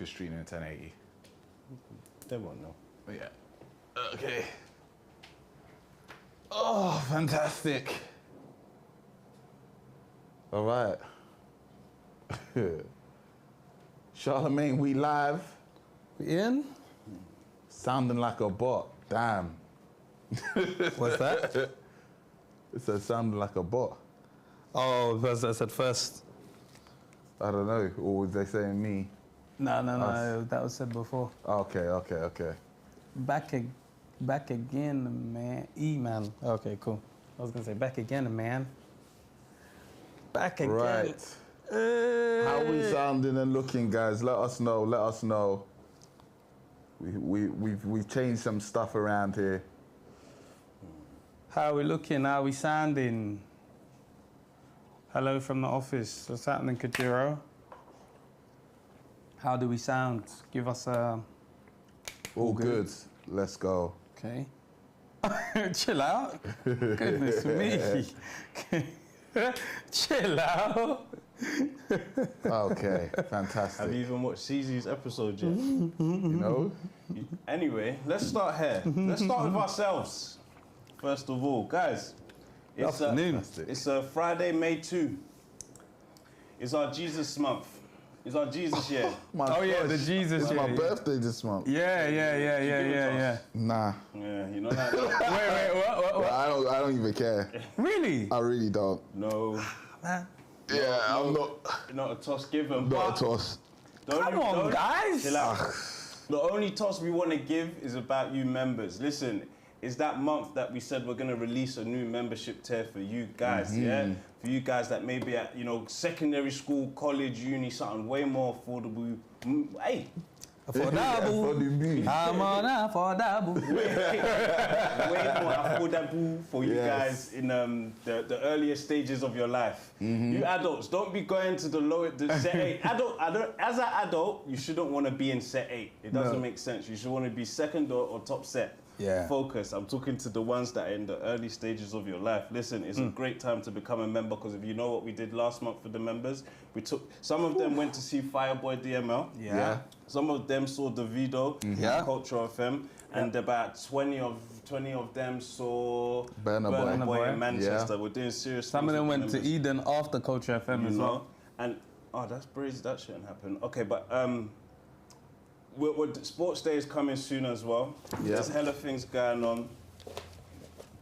streaming in 1080. They won't know. But yeah. Okay. Oh, fantastic. All right. Charlemagne, we live. We in? Sounding like a bot. Damn. What's that? It says sounding like a bot. Oh, because I said first. I don't know. Or was they saying me? No. That was said before. Okay. Back again, man. Man. Okay, cool. I was gonna say back again, man. Back again. Right. How we sounding and looking, guys? Let us know. We've changed some stuff around here. How we looking? How we sounding? Hello from the office. What's happening, Kajiro? How do we sound? Give us a... All good. Let's go. Okay. Chill out. Goodness me. Chill out. Okay, fantastic. Have you even watched CZ's episode yet? You know? Anyway, let's start here. Let's start with ourselves. First of all, guys. It's a Friday, May 2. It's our Jesus month. It's our Jesus year. The Jesus It's year. my birthday this month. Yeah. Nah. Yeah, you know that. Wait, what? I don't even care. Really? I really don't. No. Man. Yeah, I'm not a toss given. not a toss. Come on, guys. Chill out. The only toss we want to give is about you members. Listen, it's that month that we said we're going to release a new membership tier for you guys, yeah? For you guys that may be at, secondary school, college, uni, something way more affordable. Hey! Affordable. I'm on affordable. Way more affordable for you guys in the earlier stages of your life. You adults, don't be going to the set 8. As an adult, you shouldn't want to be in set 8. It doesn't make sense. You should want to be second or top set. Yeah. Focus. I'm talking to the ones that are in the early stages of your life. Listen, it's a great time to become a member, because if you know what we did last month for the members, we took some of them went to see Fireboy DML. Yeah. Some of them saw Davido, Culture FM, and about 20 of them saw Burna Boy in Manchester. We're doing serious. Some of them went to Eden after Culture FM as well. And that's crazy. That shouldn't happen. Okay, but Sports Day is coming soon as well. There's hella things going on.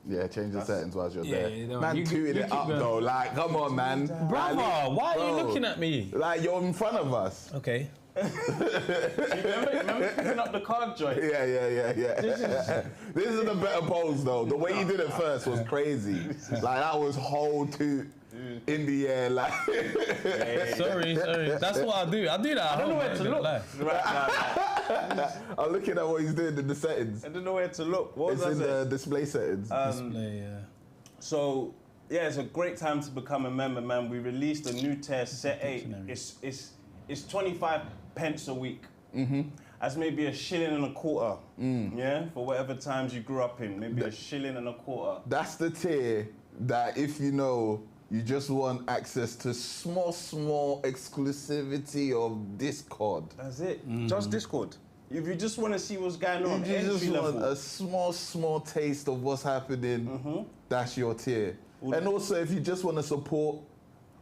Yeah, change the settings while you're there. Yeah, man, tooting it up though. Like, come on, man. Brother, why are you looking at me? Like, you're in front of us. Okay. remember picking up the card joint? Yeah. This is the better pose though. The way you did it first was crazy. Like, that was whole toot in the air. Like, Sorry. That's what I do. I do that. I don't know where to look. I'm looking at what he's doing in the settings. I don't know where to look. What it's in the display settings. Display, yeah. So, yeah, it's a great time to become a member, man. We released a new tier, set 8. It's 25 pence a week. That's maybe a shilling and a quarter. Yeah, for whatever times you grew up in, maybe a shilling and a quarter. That's the tier that if you just want access to small exclusivity of Discord. That's it. Just Discord. If you just want to see what's going on, if you just want a small taste of what's happening, that's your tier. And also, if you just want to support,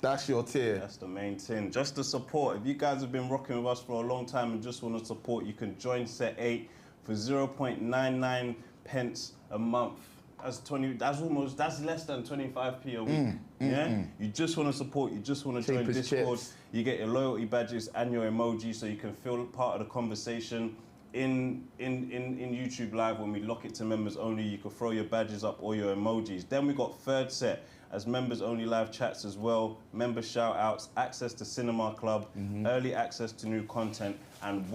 that's your tier. That's the main thing. Just the support. If you guys have been rocking with us for a long time and just want to support, you can join set 8 for 0.99 pence a month. That's less than 25p a week. Yeah? You just want to support, you just want to join Discord. You get your loyalty badges and your emoji so you can feel part of the conversation in YouTube Live. When we lock it to members only, you can throw your badges up or your emojis. Then we got third set as members only live chats as well, member shout outs, access to Cinema Club, early access to new content, and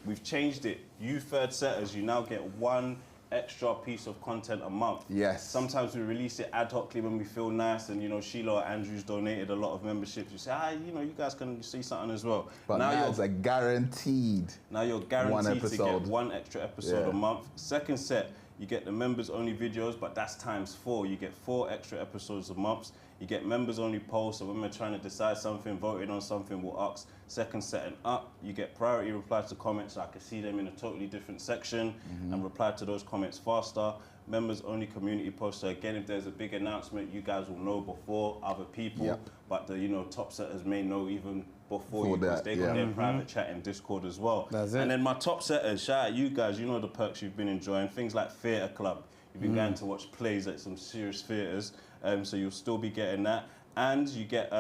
we've changed it. You third setters, you now get one extra piece of content a month. Yes. Sometimes we release it ad hocly when we feel nice, and Sheila or Andrews donated a lot of memberships. You say, you guys can see something as well. But now you're guaranteed. Now you're guaranteed to get one extra episode a month. Second set, you get the members only videos, but that's times 4. You get 4 extra episodes a month. You get members only polls, so when we're trying to decide something, voting on something, we'll ask second setting up. You get priority replies to comments, so I can see them in a totally different section and reply to those comments faster. Members only community posts, so again, if there's a big announcement, you guys will know before other people, but the top setters may know even before you, because they got their private chat in Discord as well. That's it. And then my top setters, shout out you guys, you know the perks you've been enjoying, things like Theatre Club. You've been going to watch plays at some serious theatres, so you'll still be getting that. And you get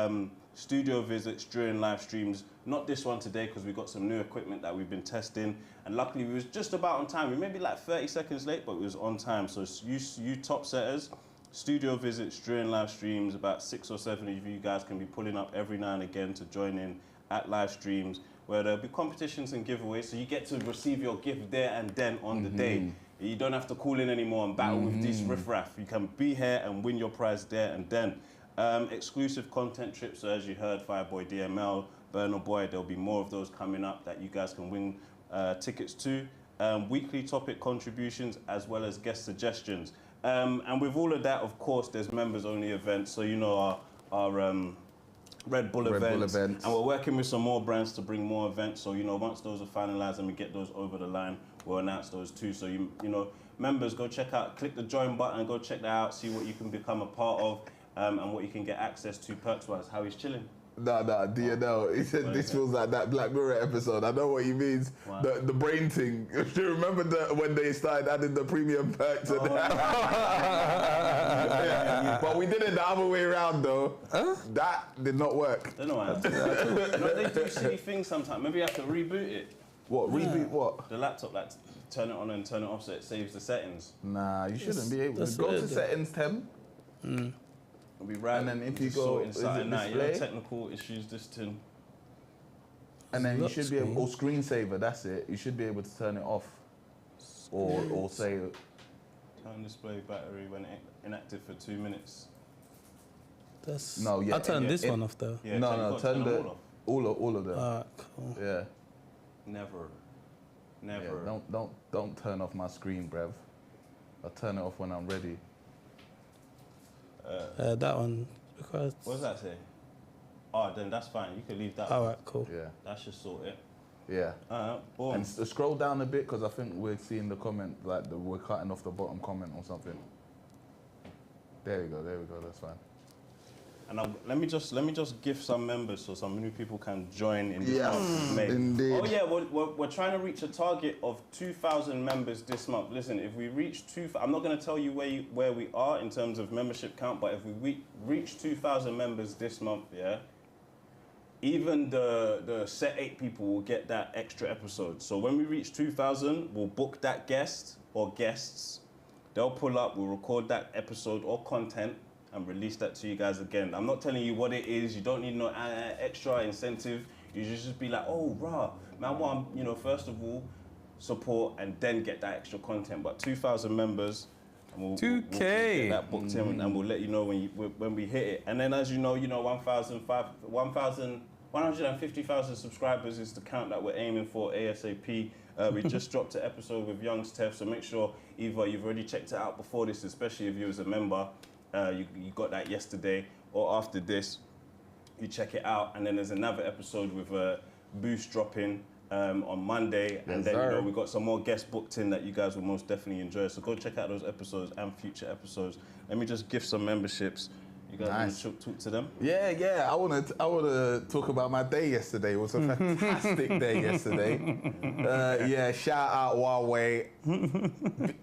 studio visits during live streams. Not this one today, because we've got some new equipment that we've been testing. And luckily, we was just about on time. We may be like 30 seconds late, but we was on time. So you top setters, studio visits during live streams, about 6 or 7 of you guys can be pulling up every now and again to join in at live streams, where there'll be competitions and giveaways. So you get to receive your gift there and then on the day. You don't have to call in anymore and battle with this riffraff. You can be here and win your prize there and then. Exclusive content trips, so as you heard, Fireboy DML, Burner Boy, there'll be more of those coming up that you guys can win tickets to. Weekly topic contributions, as well as guest suggestions. And with all of that, of course, there's members only events. So our Red Bull events. And we're working with some more brands to bring more events. So, once those are finalized and we get those over the line, we'll announce those too. So, members, go check out, click the join button and go check that out, see what you can become a part of and what you can get access to perks-wise. How he's chilling. No, do you know? He said this feels like that Black Mirror episode. I know what he means. Wow. The brain thing. Do you remember when they started adding the premium perks? And but we did it the other way around though. Huh? That did not work. I don't know why. They do silly things sometimes. Maybe you have to reboot it. What? Reboot what? The laptop, like turn it on and turn it off so it saves the settings. Nah, you shouldn't be able to. Go to settings, Tem. It'll be right. And then if you go, is it display? Technical issues, this thing. And then you should be able, or screensaver, that's it. You should be able to turn it off. Or say... Turn display battery when inactive for 2 minutes. That's... No, yeah. I'll turn this one off though. Yeah, no, turn the... All of them. Cool. Yeah. Never. Yeah, don't turn off my screen, bruv. I'll turn it off when I'm ready. That one, because... What does that say? Oh, then that's fine. You can leave that. All right, cool. Yeah. That should sort it. Yeah. Boom. And scroll down a bit, because I think we're seeing the comment, like we're cutting off the bottom comment or something. There we go, that's fine. And let me just gift some members so some new people can join in this month. Indeed. Oh yeah, we're trying to reach a target of 2,000 members this month. Listen, if we reach I'm not going to tell you where we are in terms of membership count, but if we reach 2,000 members this month, yeah, even the set 8 people will get that extra episode. So when we reach 2,000, we'll book that guest or guests. They'll pull up, we'll record that episode or content and release that to you guys again. I'm not telling you what it is. You don't need no extra incentive. You just be like, oh, rah, man, want, first of all, support and then get that extra content. But 2,000 members, and we'll 2K. We'll get that booked in, and we'll let you know when we hit it. And then, as you know, 150,000 subscribers is the count that we're aiming for ASAP. We just dropped an episode with Young Steph, so make sure either you've already checked it out before this, especially if you was a member. You got that yesterday, or after this, you check it out. And then there's another episode with Boost dropping on Monday. Yes, and then we've got some more guests booked in that you guys will most definitely enjoy. So go check out those episodes and future episodes. Let me just gift some memberships. You guys want to talk to them? Yeah. I want to talk about my day yesterday. It was a fantastic day yesterday. Shout out Huawei.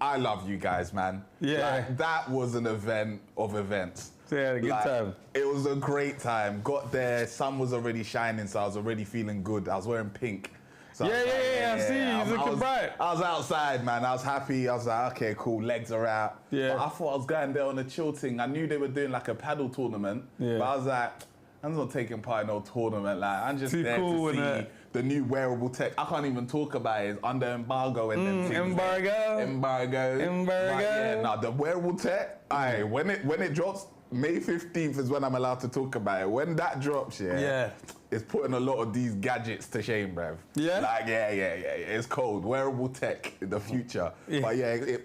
I love you guys, man. Yeah. Like, that was an event of events. Yeah, a good time. It was a great time. Got there, sun was already shining, so I was already feeling good. I was wearing pink. So I see you. You're looking bright. I was outside, man. I was happy. I was like, okay, cool. Legs are out. Yeah. But I thought I was going there on a chill thing. I knew they were doing like a paddle tournament. Yeah. But I was like, I'm not taking part in no tournament. Like, I'm just there to see the new wearable tech. I can't even talk about it. It's under embargo and them things. Embargo. But yeah, the wearable tech. When it drops, May 15th is when I'm allowed to talk about it. When that drops, it's putting a lot of these gadgets to shame, bruv. Yeah? Like, yeah. It's cold. Wearable tech in the future. Yeah. But yeah,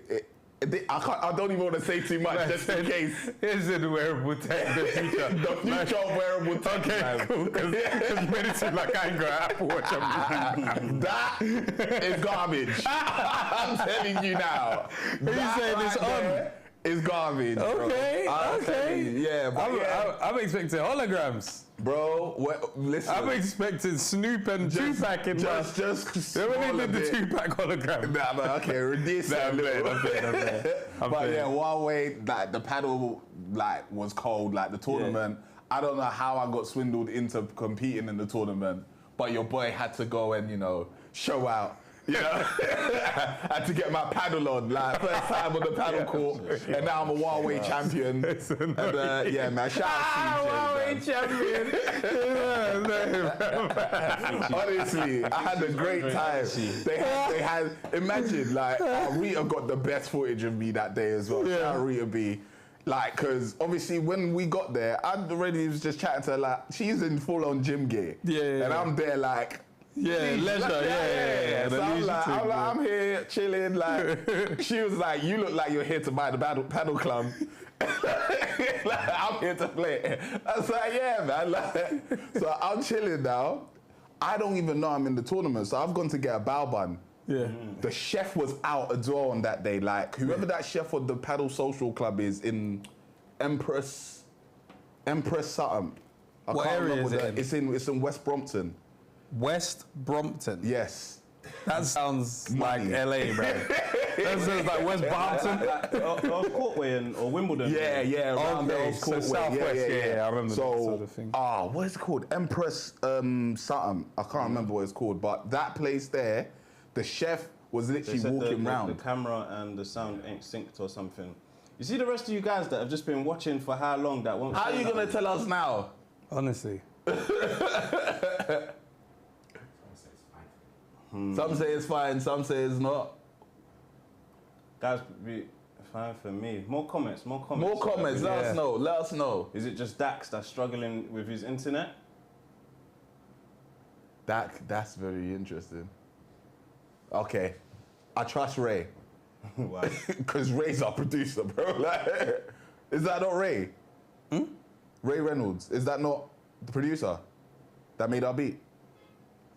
I don't even want to say too much, just in case. Is it wearable tech, the future? The future of wearable tech. Okay, cool. Because made it seem like I ain't got an Apple Watch. That is garbage. I'm telling you now. You saying it's on? It's garbage. Okay, okay. Yeah, but I'm expecting holograms. Bro, listen. I'm expecting Snoop and Tupac in just they only did the Tupac hologram. Nah, okay, reduce that a little. But yeah, Huawei, like the paddle, like was cold, like the tournament. Yeah. I don't know how I got swindled into competing in the tournament, but your boy had to go and show out. You know, I had to get my paddle on, like first time on the paddle court, and now I'm a Huawei champion. And yeah, man, shout out to Huawei champion. Honestly, I had a great time. They had imagine like Rita got the best footage of me that day as well. Shout out Rita B. Like, cause obviously when we got there, I already was just chatting to her like she's in full on gym gear, and I'm there like. Yeah, leisure, yeah. So I'm here chilling. Like she was like, "You look like you're here to buy the paddle club." Like, I'm here to play. I was like, "Yeah, man." Like, so I'm chilling now. I don't even know I'm in the tournament, so I've gone to get a bao bun. Yeah. The chef was out as well on that day. Like whoever that chef for the paddle social club is in Empress something. What area is it? It's in West Brompton. West Brompton. Yes. That sounds like LA, bro. That sounds like West Brompton. Earls Courtway or Wimbledon. Yeah. Around Okay, Earls so Courtway. Southwest, yeah, I remember that sort of thing. What is it called? Empress something. I can't remember what it's called, but that place there, the chef was literally walking around. The camera and the sound ain't synced or something. You see the rest of you guys that have just been watching for how long that won't. How are you gonna tell us now? Honestly. Some say it's fine, some say it's not. Guys, be fine for me. More comments. More comments, let us know. Is it just Dax that's struggling with his internet? That's very interesting. Okay, I trust Ray. Why? Because Ray's our producer, bro. Like, is that not Ray? Ray Reynolds, is that not the producer that made our beat?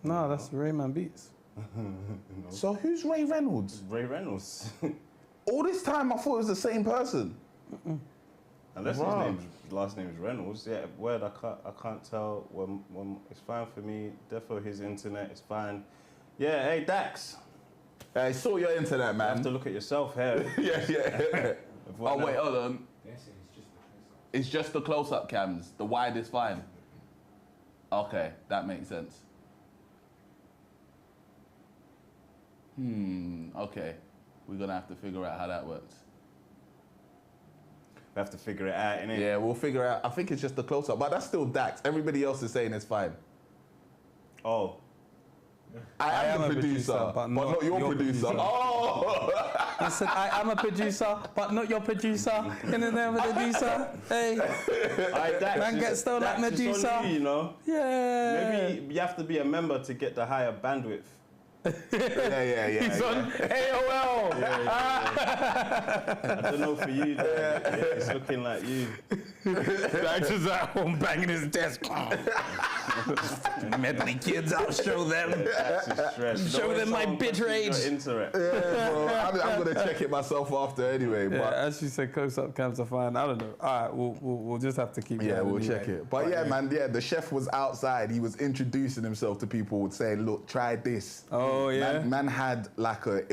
No, that's Rayman Beats. No. So who's Ray Reynolds? Ray Reynolds. All this time I thought it was the same person. Unless his last name is Reynolds. Yeah, word I can't tell. When it's fine for me. Defo his internet is fine. Yeah, hey Dax. I saw your internet, man. You have to look at yourself here. yeah. Oh wait, hold on. It's just the close-up cams. The wide is fine. Okay, that makes sense. Okay. We're gonna have to figure out how that works. We have to figure it out, innit? Yeah, we'll figure out. I think it's just the close-up, but that's still Dax. Everybody else is saying it's fine. Oh. I am a producer, but not your producer. Oh! I said, I am a producer, but not your producer. In the name of the producer. Hey. Alright, Dax, Man gets stoned like Medusa. On you, you know? Yeah. Maybe you have to be a member to get the higher bandwidth. Yeah. He's on AOL. I don't know for you, it's looking like you. Dax is at home banging his desk. Medley kids, I'll show them. Show them my bit rate. Yeah, bro, I'm gonna check it myself after anyway. Yeah, but as you said, close-up cams are fine. I don't know. All right, we'll just have to keep. Yeah, we'll check it. But yeah, man, the chef was outside. He was introducing himself to people, saying, "Look, try this." Oh yeah. Man had like a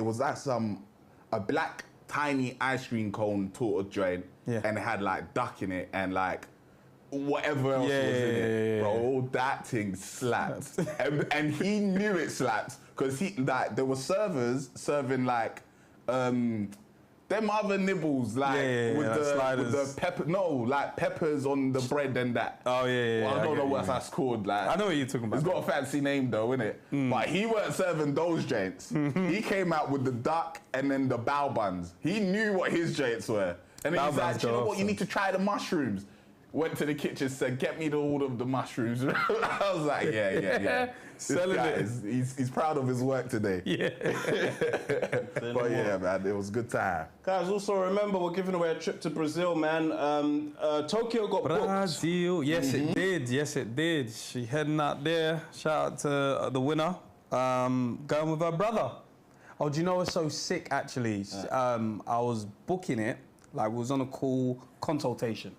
black tiny ice cream cone torta joint, and it had like duck in it and like whatever else was in it. Bro, that thing slapped. and he knew it slapped because there were servers serving like them other nibbles like with the pepper, like peppers on the bread and that. Oh yeah. Well, I don't know what that's called. Like, I know what you're talking about. It's got a fancy name though, innit? But he weren't serving those joints. He came out with the duck and then the bao buns. He knew what his joints were. And then he's like, you know what? You need to try the mushrooms. went to the kitchen, said, "Get me all of the mushrooms." I was like, yeah. Selling it. He's proud of his work today. Yeah. But yeah, man, it was good time. Guys, also remember we're giving away a trip to Brazil, man. Tokyo got booked. Brazil, yes it did, yes it did. She heading out there. Shout out to the winner. Going with her brother. Oh, do you know what's so sick actually? I was booking it, like we was on a call consultation.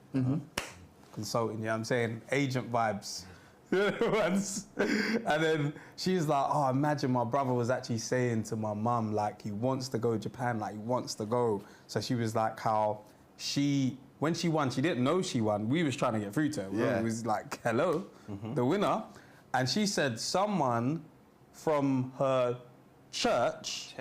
Consulting, yeah, I'm saying agent vibes. And then she's like, oh, imagine my brother was actually saying to my mum, like, he wants to go to Japan, like, he wants to go. So she was like, how when she won, she didn't know she won. We was trying to get through to her. Yeah. It was like, hello, the winner. And she said someone from her church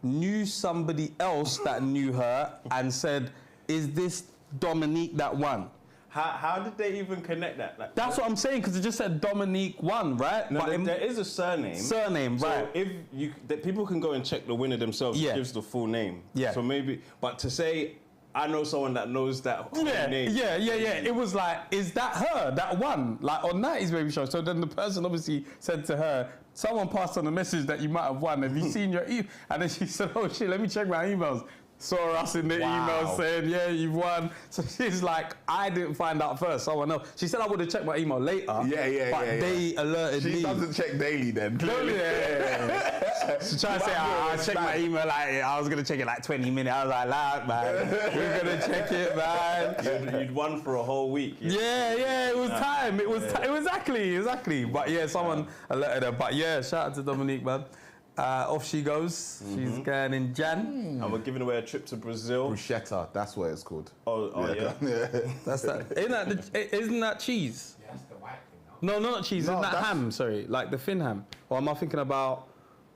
knew somebody else that knew her and said, is this Dominique that won? How did they even connect that? Like, That's what I'm saying, because it just said Dominique won, right? no, But there is a surname. Surname, right. So if people can go and check the winner themselves, Yeah. it gives the full name. Yeah. So maybe, but to say, I know someone that knows that whole name. Yeah. It was like, is that her that won? Like on Nighty's baby show. So then the person obviously said to her, someone passed on a message that you might have won. Have you seen your email? And then she said, oh shit, let me check my emails. Saw us in the email saying, yeah, you've won. So she's like, I didn't find out first, someone else. She said I would have checked my email later. But they alerted me. She doesn't check daily then. Clearly. So trying to say, I checked my email, like, I was going to check it like 20 minutes. I was like, nah, man, we're going to check it, man. You'd won for a whole week. Yeah, it was time. It was exactly. But yeah, someone alerted her. But yeah, shout out to Dominique, man. Off she goes. She's going in Jan. And we're giving away a trip to Brazil. Bruschetta, that's what it's called. Oh yeah. That's that. Isn't that cheese? Yeah, that's the white thing, no? No, not cheese. No, isn't that that's- ham? Sorry, like the thin ham. Or am I thinking about?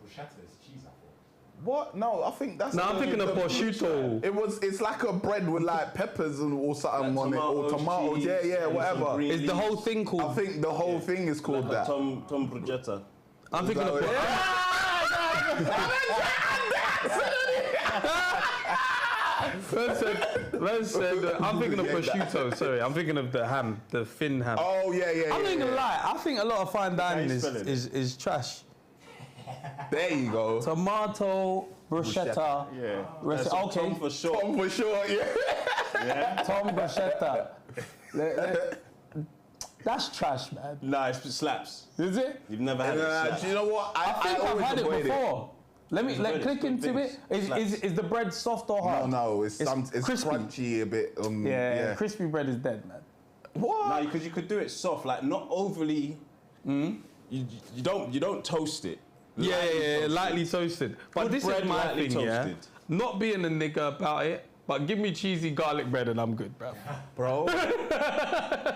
Bruschetta is cheese, I thought. What? No, I think that's. No, I'm thinking of prosciutto. It's like a bread with like peppers or something Like on it, or tomatoes, tomatoes. cheese, Yeah, and whatever. some green Is the whole leaves. thing I called? think the whole thing is called that. Tom Bruschetta. I'm thinking of. Let's say I'm thinking of prosciutto. Sorry, I'm thinking of the ham, the thin ham. Oh yeah. I'm not gonna lie. I think a lot of fine dining you spell it? is trash. There you go. Tomato, bruschetta. Yeah. Okay. Tom for short. Tom for sure. Yeah. Yeah. Tom bruschetta. That's trash, man. Nah, it slaps. Is it? You've never had it slap. Do you know what? I think I've always had it avoid before. Let me avoid it. click into Things. it. Is the bread soft or hard? No, it's crispy. crunchy a bit. Yeah, crispy bread is dead, man. What? No, because you could do it soft, like not overly. You don't toast it. Lightly toasted. But Good this bread, is my lightly thing, yeah. toasted. Not being a nigga about it, but give me cheesy garlic bread and I'm good, bro. Bro,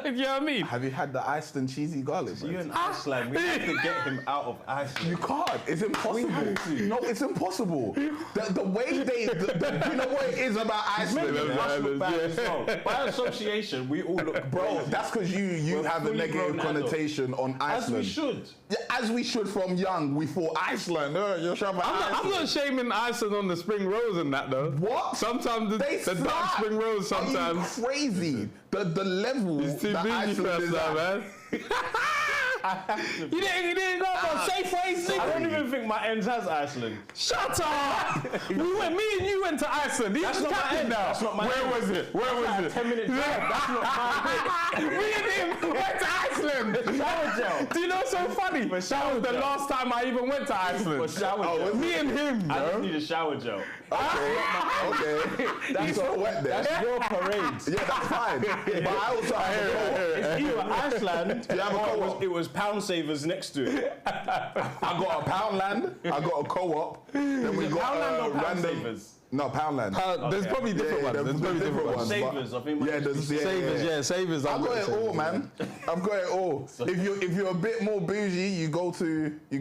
You know what I mean? have you had the Iceland cheesy garlic bread? You're in Iceland. We have to get him out of Iceland. You can't. It's impossible. No, it's impossible. The way they, you know what it is about Iceland? Maybe us look bad as well. By association, we all look Bro, crazy. that's because you We're have a fully negative grown adults. connotation on As Iceland. we should. Yeah, as we should from young. We thought Iceland. You're shopping I'm Iceland. not shaming Iceland on the spring rolls and that though. What? Sometimes the dark spring rolls sometimes. Are you crazy? The level It's too that busy Iceland for us is now, at. man. You didn't go for Safeways, I don't even think my ends has Iceland. Shut up! Me and you went to Iceland. That's not my end. now. That's not my Where end. was it? Where was it? 10-minute drive. That's not my Me and him went to Iceland. shower gel. Do you know what's so funny? That was the last time I even went to Iceland. For shower gel. Me and him, I just bro. need a shower gel. Okay. That's so wet there. That's your parade. Yeah, that's fine. But I also have a co-op. It's either Iceland You have a or co-op. it was Pound Savers next to it. I got a Poundland. I got a co-op. Then we got Poundland or Pound random. Savers? No, Poundland. There's probably different ones. There's probably different ones. Savers, I think. Yeah, there's Savers, Savers. I've got it all, man. I've got it all. If you're a bit more bougie, you go to the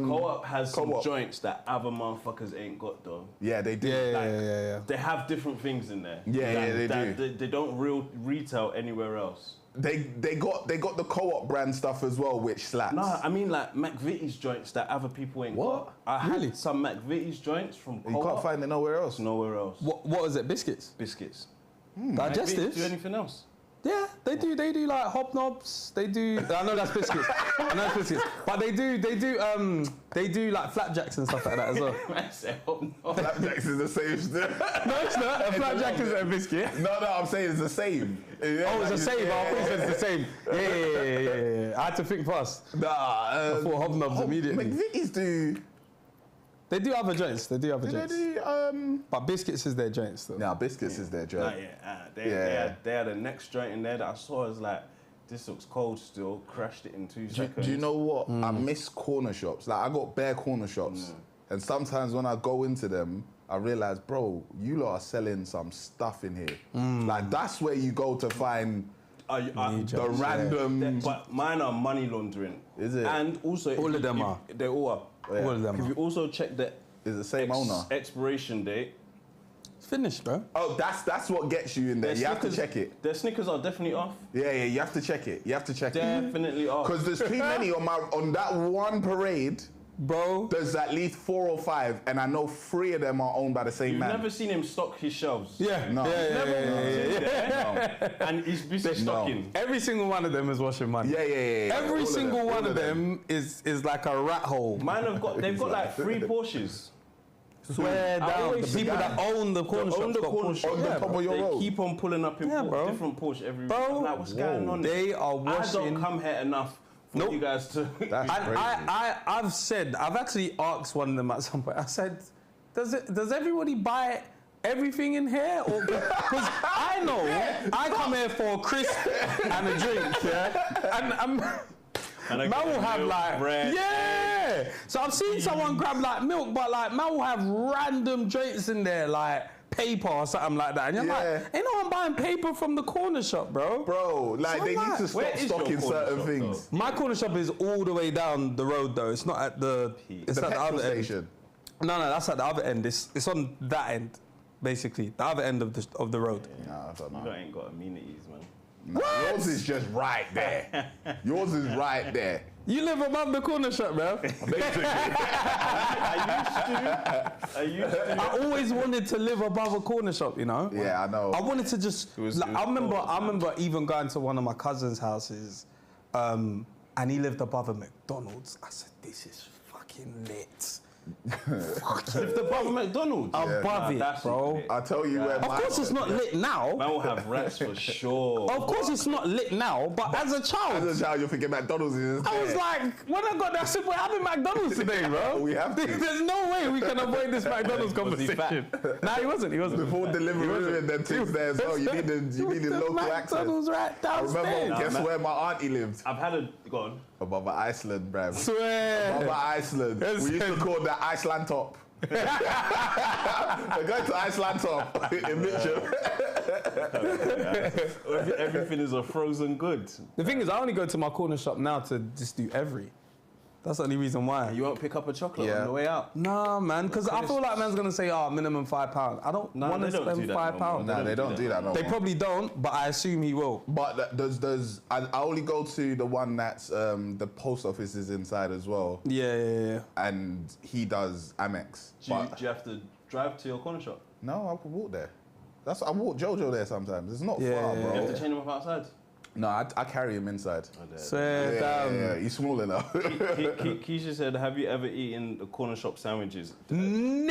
Co-op has some Co-op. joints that other motherfuckers ain't got though. Yeah, they do. Yeah. They have different things in there. Yeah, they do. They don't retail anywhere else. They got the co-op brand stuff as well, which slaps. No, I mean like McVitie's joints that other people ain't got. I had some McVitie's joints from Co-op. You can't find it nowhere else. Nowhere else. What is it? Biscuits? Biscuits. Digestive? Do anything else? Yeah, they do like hobnobs. They do. I know that's biscuits. I know that's biscuits. But they do like flapjacks and stuff like that as well. Flapjacks is the same still. No, it's not. A flapjack is a biscuit. No, I'm saying it's the same. Yeah, Oh, it's the same. I thought you said it's the same. Yeah. I had to think fast. Nah. I thought hobnobs immediately. McVitie's do. They do other joints. They do other Do they joints. do? But biscuits is their joints though. Nah, biscuits is their joint. They had the next joint in there that I saw. I was like, this looks cold still. Crashed it in 2 seconds. Do you know what? I miss corner shops. Like I got bare corner shops, and sometimes when I go into them, I realize, bro, you lot are selling some stuff in here. Like that's where you go to find the random. But mine are money laundering. Is it? And also, All of them are. They all are. All of them If are. you also check the Is the same owner? expiration date, It's finished, bro. Oh, that's what gets you in there. You have to check it. Their Snickers are definitely off. Yeah, you have to check it. You have to check it. Definitely off. Because there's too many on that one parade. Bro. There's at least 4 or 5, and I know 3 of them are owned by the same You've man. never seen him stock his shelves. Yeah. No. Yeah. And he's busy stocking. Every single one of them is washing money. Yeah. Every All single one all of them is like a rat hole. Mine they've got like 3 Porsches. Swear I down. The always people see that own the corner shops got Porsche. On the top of your They road. keep on pulling up in Yeah, bro. different Porsche every week. Bro, I'm like, what's going on? They are I washing. don't come here enough for you guys to. That's And crazy. I've actually asked one of them at some point. I said, does everybody buy everything in here? Or because I know I come here for a crisp and a drink, yeah, and man will have like bread. Yeah. So I've seen someone grab like milk, but like man will have random drinks in there, like paper or something like that. And you're like, ain't no one buying paper from the corner shop, bro. Bro, like So they I'm need to like, stop where is your stocking corner certain shop, things. My corner shop is all the way down the road though. It's not at the. It's The at the petrol other station. end. No, that's at the other end. It's on that end, basically, the other end of the road. Nah, I don't You know. ain't got amenities, man. Nah, yours is just right there. Yours is right there. You live above the corner shop, bro. Basically. I used to. I always wanted to live above a corner shop, you know. Yeah, I know. I wanted to just. I remember even going to one of my cousin's houses, and he lived above a McDonald's. I said, "This is fucking lit." If the above McDonald's. Above it, that's bro. lit. I'll tell you where Of course, it's not lit now. Man will have rats for sure. Of course, it's not lit now. But as a child, As a child, you're thinking McDonald's is I was like, when I got there, I said, we're having McDonald's today, bro. We have to. There's no way we can avoid this McDonald's conversation. Nah, he wasn't. before delivery and them things there as well. You needed local access. McDonald's right I downstairs. remember, guess where my auntie lived? I've had a. Go on. Above Iceland, bruv. Swear. Above Iceland. Yes. We used to call that Iceland top. We're going to Iceland top in Mitchell. Everything is a frozen good. The thing is, I only go to my corner shop now to just do every. That's the only reason why. You won't pick up a chocolate Yeah. on the way out. Nah, man, because I feel like man's gonna say, oh, minimum £5. I don't No, want to they don't do spend that no more. £5. Nah, they don't do that no They more. probably don't, but I assume he will. But I only go to the one that's the post office is inside as well, Yeah. and he does Amex. Do you But have to drive to your corner shop? no, I can walk there. I walk Jojo there sometimes. It's not Yeah, far, yeah, bro. You have to chain them up outside. No, I carry him inside. Swear down. Yeah, he's small enough. Keisha said, have you ever eaten the corner shop sandwiches? No,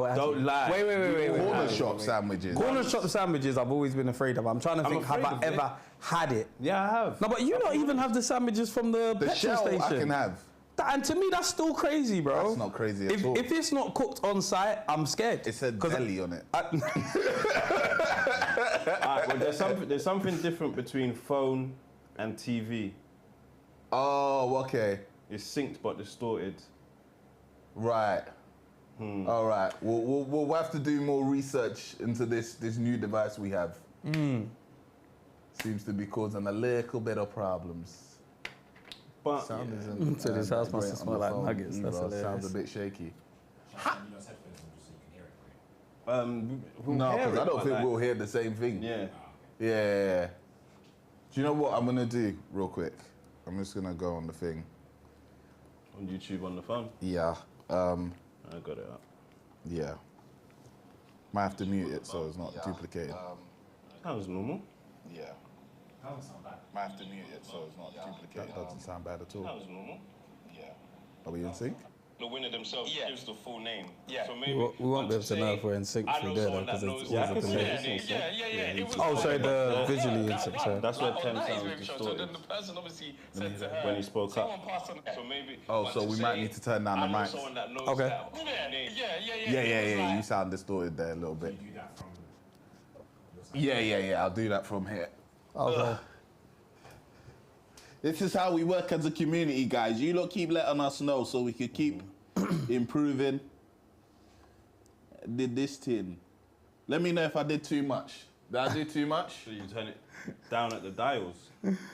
actually. Don't lie. Wait. Corner shop sandwiches. Corner shop sandwiches, I've always been afraid of. I'm trying to think, have afraid I of it. ever had it? Yeah, I have. No, but you don't even have the sandwiches from the The petrol shell station. I can have. And to me, that's still crazy, bro. That's not crazy at all. If it's not cooked on site, I'm scared. It said deli on it. Alright, well, there's something different between phone and TV. Oh, okay. It's synced but distorted. Right. All right. We'll have to do more research into this new device we have. Seems to be causing a little bit of problems. But Sound isn't. So this house must great have on smelled the like phone nuggets. That's either. hilarious. Sounds a bit shaky. we'll No, hear because I it, don't but think like- we'll hear the same thing. Yeah. Yeah. Do you know what I'm gonna do real quick? I'm just gonna go on the thing. On YouTube on the phone. Yeah. I got it up. Yeah. Might have to mute it so it's not duplicated. That was normal. Yeah. Doesn't sound bad. Might have to mute it so it's not duplicated. That doesn't sound bad at all. That was normal. Yeah. Are we in sync? The winner themselves gives the full name. Yeah. So maybe We won't be able to know if we're in sync I through know there though, someone that because knows it's that. always a delay. It was Oh, sorry, the visually in that sync. one. Sorry. That's where Like, 10 that is sounds very short. So distorted. then the person obviously said to her, When he spoke someone up. passed on So maybe. Oh, so we might need to turn down the I know mics. someone that knows Okay. that. Yeah, It was you sound distorted there a little bit. You do that from Yeah, I'll do that from here. Okay. This is how we work as a community, guys. You lot keep letting us know so we can keep improving. Did this thing. Let me know if I did too much. Did I do too much? So you turn it down at the dials.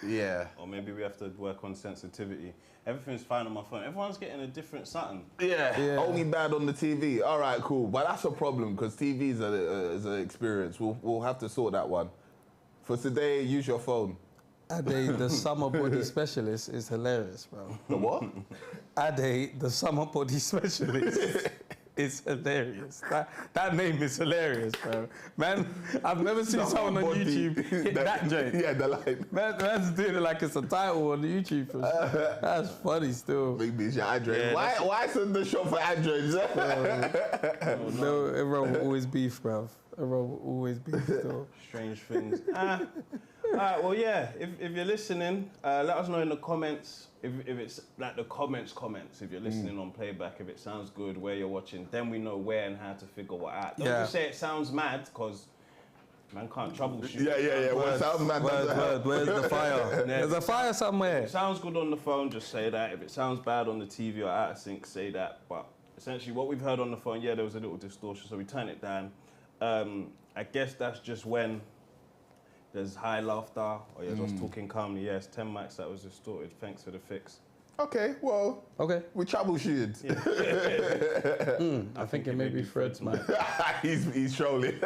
Yeah. Or maybe we have to work on sensitivity. Everything's fine on my phone. Everyone's getting a different something. Yeah. Only bad on the TV. All right, cool. But that's a problem because TV is an experience. We'll have to sort that one. For today, use your phone. Ade, the summer body specialist is hilarious, bro. The what? Ade, the summer body specialist is hilarious. That name is hilarious, bro. Man, I've never seen someone on YouTube hit that joint. Yeah, the line. Man's doing it like it's a title on the YouTube. That's funny still. Big bitch, your Android. Yeah, why send the shop for Androids? No, everyone will always beef, bro. Everyone will always beef still. Strange things. All right, well, yeah, if you're listening, let us know in the comments if it's like the comments, if you're listening on playback, if it sounds good, where you're watching, then we know where and how to figure what out. Don't just say it sounds mad, because man can't troubleshoot. Yeah. What sound man doesn't help. Where's the fire? There's a fire somewhere. If it sounds good on the phone, just say that. If it sounds bad on the TV or out of sync, say that. But essentially what we've heard on the phone, yeah, there was a little distortion, so we turn it down. I guess that's just when there's high laughter or you're just talking calmly. Yes, 10 mics that was distorted. Thanks for the fix. Okay, well, We troubleshooted. I think it may be Fred's mic. he's trolling.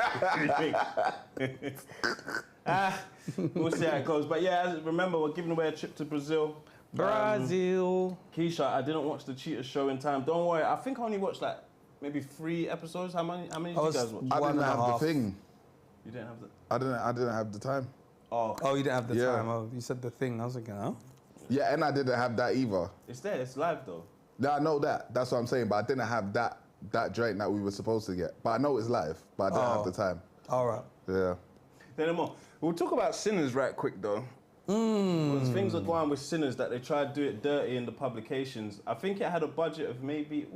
We'll see how it goes. But yeah, remember, we're giving away a trip to Brazil. Brazil. Keisha, I didn't watch the Cheetah show in time. Don't worry, I think I only watched like maybe 3 episodes. How many did you guys watch? I didn't have the half. thing. You didn't have the... I didn't have the time. Oh, Oh, you didn't have the Yeah. time. Oh, you said the thing. I was thinking, oh. Yeah, and I didn't have that either. it's there. It's live though. No, I know that. That's what I'm saying. But I didn't have that drink that we were supposed to get. But I know it's live. But I didn't have the time. All right. Yeah. Then more. We'll talk about Sinners right quick though. Because things are going with Sinners that they tried to do it dirty in the publications. I think it had a budget of maybe,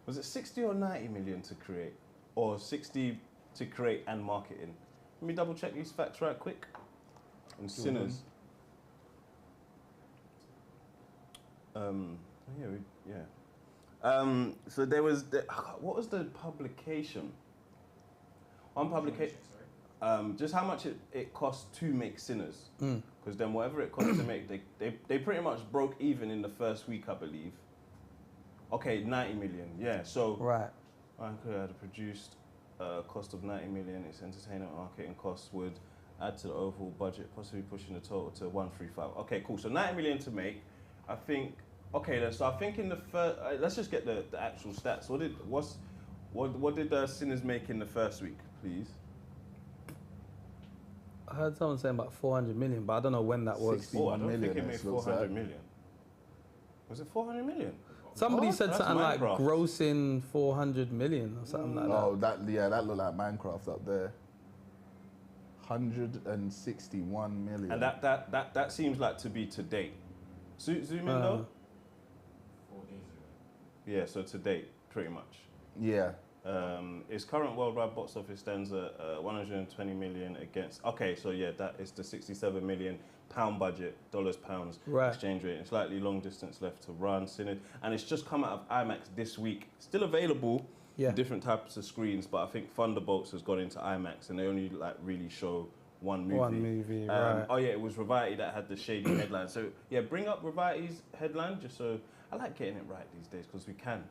was it 60 or 90 million to create? Or 60 to create and marketing? Let me double check these facts right quick. And Sinners. So there was, what was the publication? One publication. Just how much it cost to make Sinners. Because then whatever it cost to make, they pretty much broke even in the first week, I believe. Okay, 90 million, yeah. So Right. Anchor had produced a cost of 90 million. Its entertainment marketing costs would add to the overall budget, possibly pushing the total to 135. Okay, cool. So 90 million to make. I think. Okay, then. So I think in the first, let's just get the actual stats. What did Sinners make in the first week, please? I heard someone saying about 400 million, but I don't know when that was. 60. Oh, I don't think million, it made it looks 400 like. million. Was it 400 million? Somebody What? said That's something like Minecraft. grossing 400 million or something like that. Oh, that looked like Minecraft up there. 161 million. And that seems like to be to date. Zoom in though? 4 days ago. Yeah, so to date, pretty much. Yeah. Its current worldwide box office stands at 120 million against. Okay, so yeah, that is the 67 million pound budget, dollars, pounds, Right. exchange rate. And slightly long distance left to run. And it's just come out of IMAX this week. Still available. Yeah. Different types of screens, but I think Thunderbolts has gone into IMAX, and they only like really show one movie. One movie, right. Oh yeah, it was Variety that had the shady headline. So yeah, bring up Variety's headline just so I like getting it right these days because we can.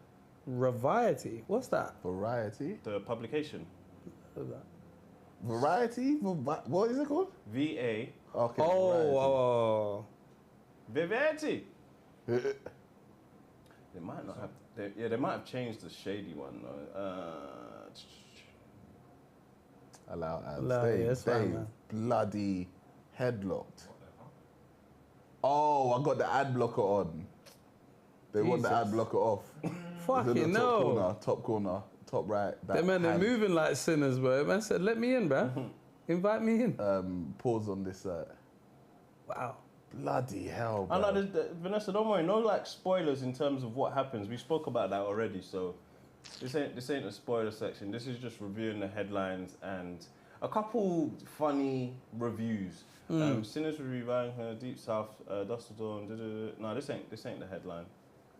Reviety? What's that? Variety. The publication. What's that? Variety. What is it called? VA. Okay. Oh, Variety. They might not have. They might have changed the shady one though. Allow Allow, yeah, it's fine, Dave man. bloody Headlocked. Oh, I got the ad blocker on. They want the ad blocker off. Fucking no. Top corner, top right. They man, they're moving like sinners, bro. Man said, let me in, bro. Invite me in. Pause on this side. Wow. Bloody hell, bro. I know, Vanessa, don't worry, no like spoilers in terms of what happens. We spoke about that already, so this ain't a spoiler section. This is just reviewing the headlines and a couple funny reviews. Sinners Review, Deep South, Dust of Dawn. No, this ain't the headline.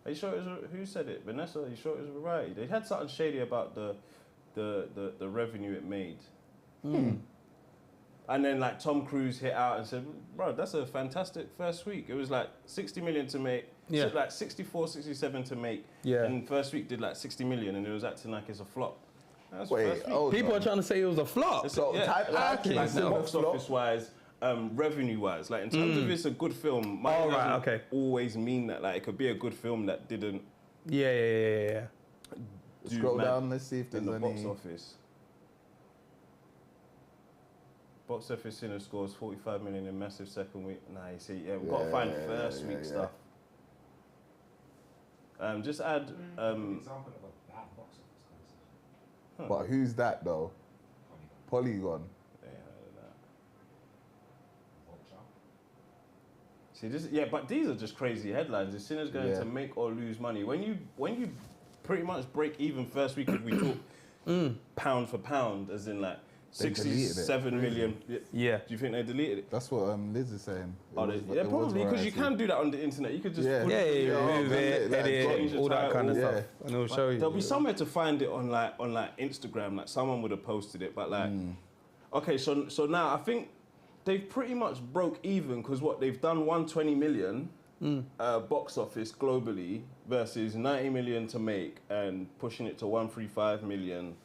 Are you sure it was? Who said it? Vanessa? Are you sure it was Variety? They had something shady about the revenue it made. And then like Tom Cruise hit out and said, bro, that's a fantastic first week. It was like 60 million to make, so like 64, 67 to make. Yeah. And first week did like 60 million and it was acting like it's a flop. That's People are trying to say it was a flop. So like box office wise, revenue wise, like in terms of it's a good film, doesn't always mean that. Like it could be a good film that didn't. Yeah. Scroll down, let's see if there's any. Box office. Box office Sinner scores 45 million in massive second week. Nah, you see, we've got to find first week stuff. Just add. Example of a bad box office conversation. But who's that though? Polygon. Yeah, heard of that. Vulture. See this, but these are just crazy headlines. Is Sinner's going to make or lose money? When you pretty much break even first week, if we talk pound for pound, as in like. 67 million. Yeah. Do you think they deleted it? That's what Liz is saying. Probably, because you can do that on the internet. You could just move it, edit, all that kind of stuff, and it'll show you. There'll be somewhere to find it on like Instagram. Like someone would have posted it, but like, okay, so now I think they've pretty much broke even because what they've done 120 million box office globally versus 90 million to make and pushing it to 135 million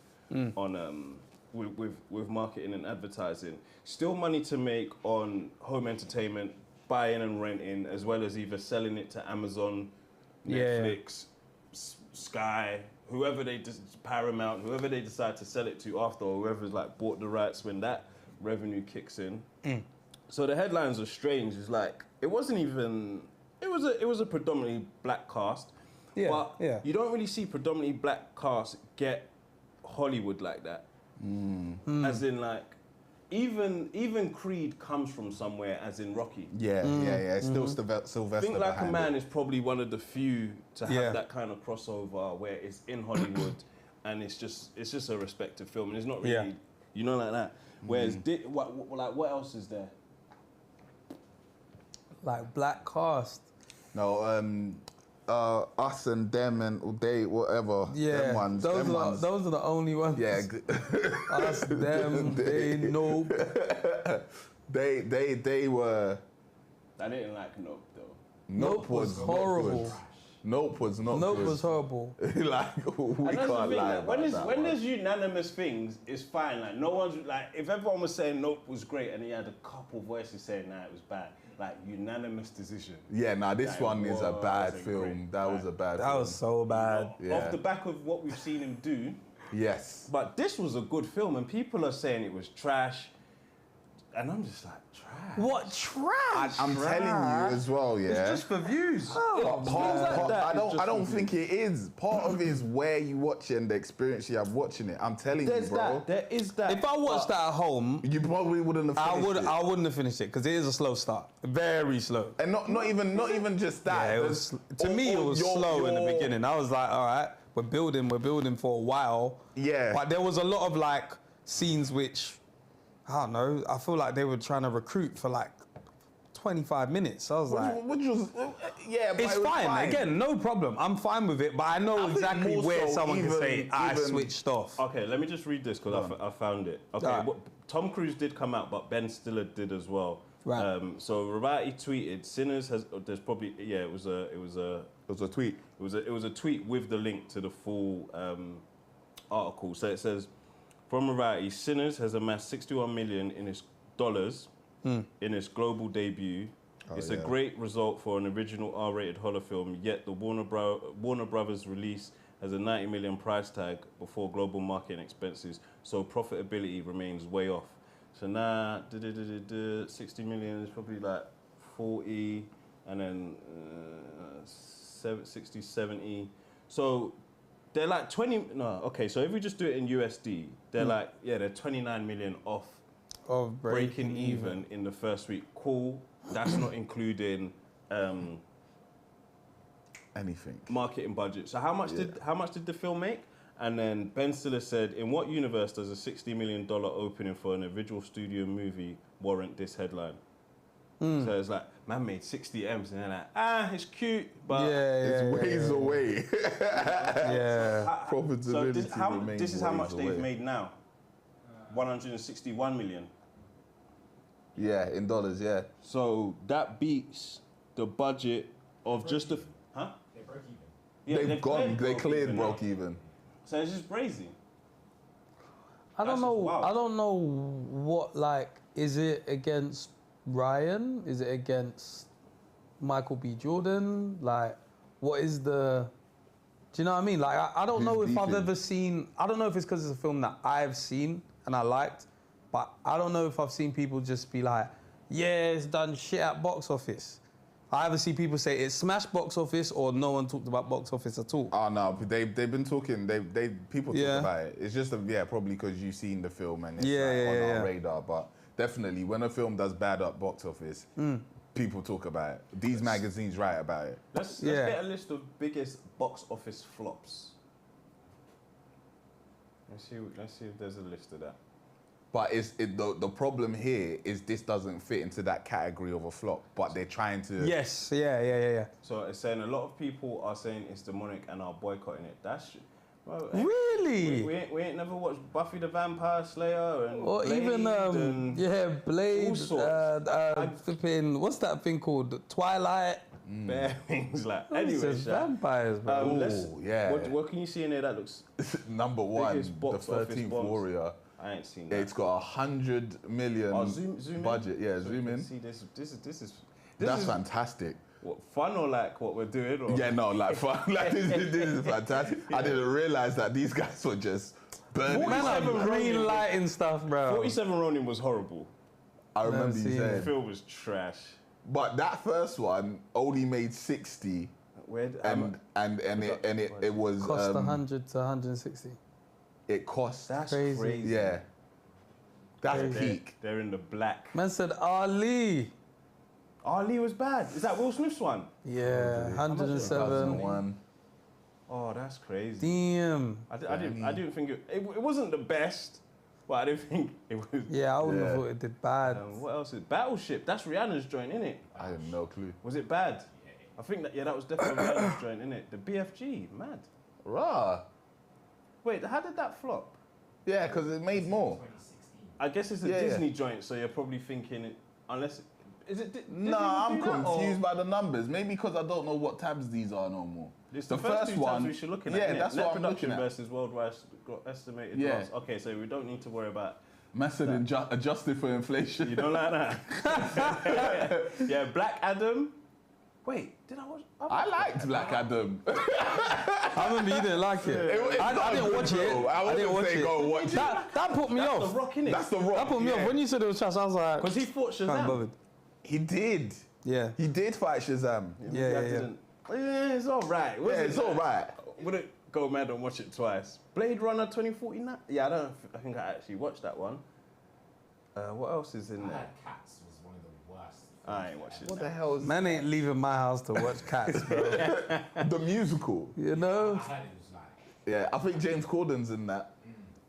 on with marketing and advertising. Still money to make on home entertainment, buying and renting, as well as either selling it to Amazon, Netflix, Sky, Paramount, whoever they decide to sell it to after, or whoever's like bought the rights when that revenue kicks in. So the headlines are strange. It's like it was a predominantly black cast, but you don't really see predominantly black cast get Hollywood like that. As in like, even Creed comes from somewhere, as in Rocky. It's still Sylvester. I think Like a Man is probably one of the few to have that kind of crossover where it's in Hollywood and it's just a respected film and it's not really, like that. Whereas, what else is there? Like black cast. No, us and them and they, whatever. Them ones. Those are the only ones. Yeah. Us, them, they, nope. They were. I didn't like Nope though. Nope was horrible. Nope was not Nope good. was horrible. Like, we can't lie about that. When there's unanimous things, it's fine. Like, no one's, like, if everyone was saying Nope was great and he had a couple voices saying, nah, it was bad, like, unanimous decision. Yeah, this one is a bad film. That was a bad film. That was so bad. Yeah. Off the back of what we've seen him do. Yes. But this was a good film and people are saying it was trash. And I'm just like, trash? What trash? I'm telling you as well, yeah. It's just for views. I don't think it is. Part of it is where you watch it and the experience you have watching it. I'm telling you, bro. There is that. If I watched that at home, you probably wouldn't have finished it. I wouldn't have finished it because it is a slow start, very slow. And not even just that. Yeah, it was, to me, it was slow in the beginning. I was like, all right, we're building for a while. Yeah. But there was a lot of like scenes which, I don't know, I feel like they were trying to recruit for like 25 minutes. I was like... Which was, yeah, but it's fine. Again, no problem. I'm fine with it, but I know exactly where someone can say, I switched off. Okay, let me just read this because I found it. Okay, Tom Cruise did come out, but Ben Stiller did as well. Right. So Variety tweeted, Sinners has... There's probably... Yeah, it was a tweet. It was a tweet with the link to the full article. So it says... From Variety, Sinners has amassed 61 million in its dollars in its global debut. It's a great result for an original R-rated horror film, yet the Warner Brothers release has a 90 million price tag before global marketing expenses, so profitability remains way off. So now, 60 million is probably like 40, and then 60, 70. So they're like 20, no, okay, so if we just do it in USD, they're like, yeah, they're 29 million off Of breaking even in the first week. Cool, that's not including Anything. marketing budget. So how much did the film make? And then Ben Stiller said, in what universe does a $60 million opening for an original studio movie warrant this headline? So it's like, man made 60 M's, and they're like, it's cute, but It's ways away. Yeah. Profitability so this is how remains much ways they've away. made now. 161 million. Yeah, in dollars, yeah. So that beats the budget of just the... Huh? They broke even. Yeah, They cleared even broke now. even. So it's just crazy. I don't That's know. just wild. I don't know what, like, is it against Ryan? Is it against Michael B. Jordan? Like, what is the... Do you know what I mean? Like, I don't know if I've beefing? ever seen... I don't know if it's because it's a film that I've seen and I liked, but I don't know if I've seen people just be like, yeah, it's done shit at box office. I either see people say it smashed box office or no one talked about box office at all. Oh no, but they've been talking. People talk Yeah. about it. It's just probably because you've seen the film and it's Yeah, on our radar. But definitely, when a film does bad at box office, people talk about it. These magazines write about it. Let's Yeah. get a list of biggest box office flops. Let's see if there's a list of that. But the problem here is this doesn't fit into that category of a flop. But they're trying to. Yes, yeah. So it's saying a lot of people are saying it's demonic and are boycotting it. That's well, Really? we ain't never watched Buffy the Vampire Slayer and Or Blade even, and Blade, all sorts. flipping, what's that thing called? Twilight. bare things like. It's Anyway, just Sha, vampires, bro. yeah. What can you see in there that looks? Number one, Biggest the box office 13th bombs. Warrior. I ain't seen that. It's got 100 million Oh, zoom budget. in. Yeah, So zoom you can in. See this is That's fantastic. what, fun or like what we're doing or Yeah, no, like fun. Like this is fantastic. I didn't realize that these guys were just burning. Man, I'm 47 green lighting stuff, bro. 47 Ronin was horrible. I remember Never you seen The saying. film was trash. But that first one only made 60, Where and it was Cost 100 to 160. it cost. that's crazy. crazy. Yeah, that's Crazy. peak. They're in the black. Man said Ali. Ali was bad. Is that Will Smith's one? Yeah, 107. 2001. Oh, that's crazy. Damn. I didn't think it wasn't the best, but I didn't think it was. Yeah, I wouldn't Yeah. have thought it did bad. What else is Battleship? That's Rihanna's joint, innit? I have no clue. Was it bad? I think that was definitely Rihanna's joint, innit? The BFG, mad. Rah. Wait, how did that flop? Yeah, because it made more. 2016. I guess it's a Yeah, Disney joint, so you're probably thinking it, unless is it? No, I'm confused by the numbers. Maybe because I don't know what tabs these are no more. It's the first two tabs we should look at. Yeah, innit? that's Net what I'm production looking at. versus worldwide estimated Yeah. loss. Okay, so we don't need to worry about. Method adjusted for inflation. You don't like that? Yeah, Black Adam. Wait, did I watch? I liked Black Adam. I remember you didn't like it. It's I not didn't good, watch bro. it. I I wouldn't didn't watch say it. go watch it. That put me The off. Rock, innit? That's the Rock. That put me off. When you said it was trash, I was like, Because he fought can't be Shazam. bothered. He did. Yeah. He did fight Shazam. Yeah. Yeah, it's all right. Yeah, it's all right. Wouldn't go mad and watch it twice. Blade Runner 2049. Yeah, I think I actually watched that one. What else is in I there? heard Cats was one of the worst. I ain't watching What that. the hell is Man ain't leaving my house to watch Cats, bro. the musical? You I know? heard it was like. Yeah, I think James Corden's in that.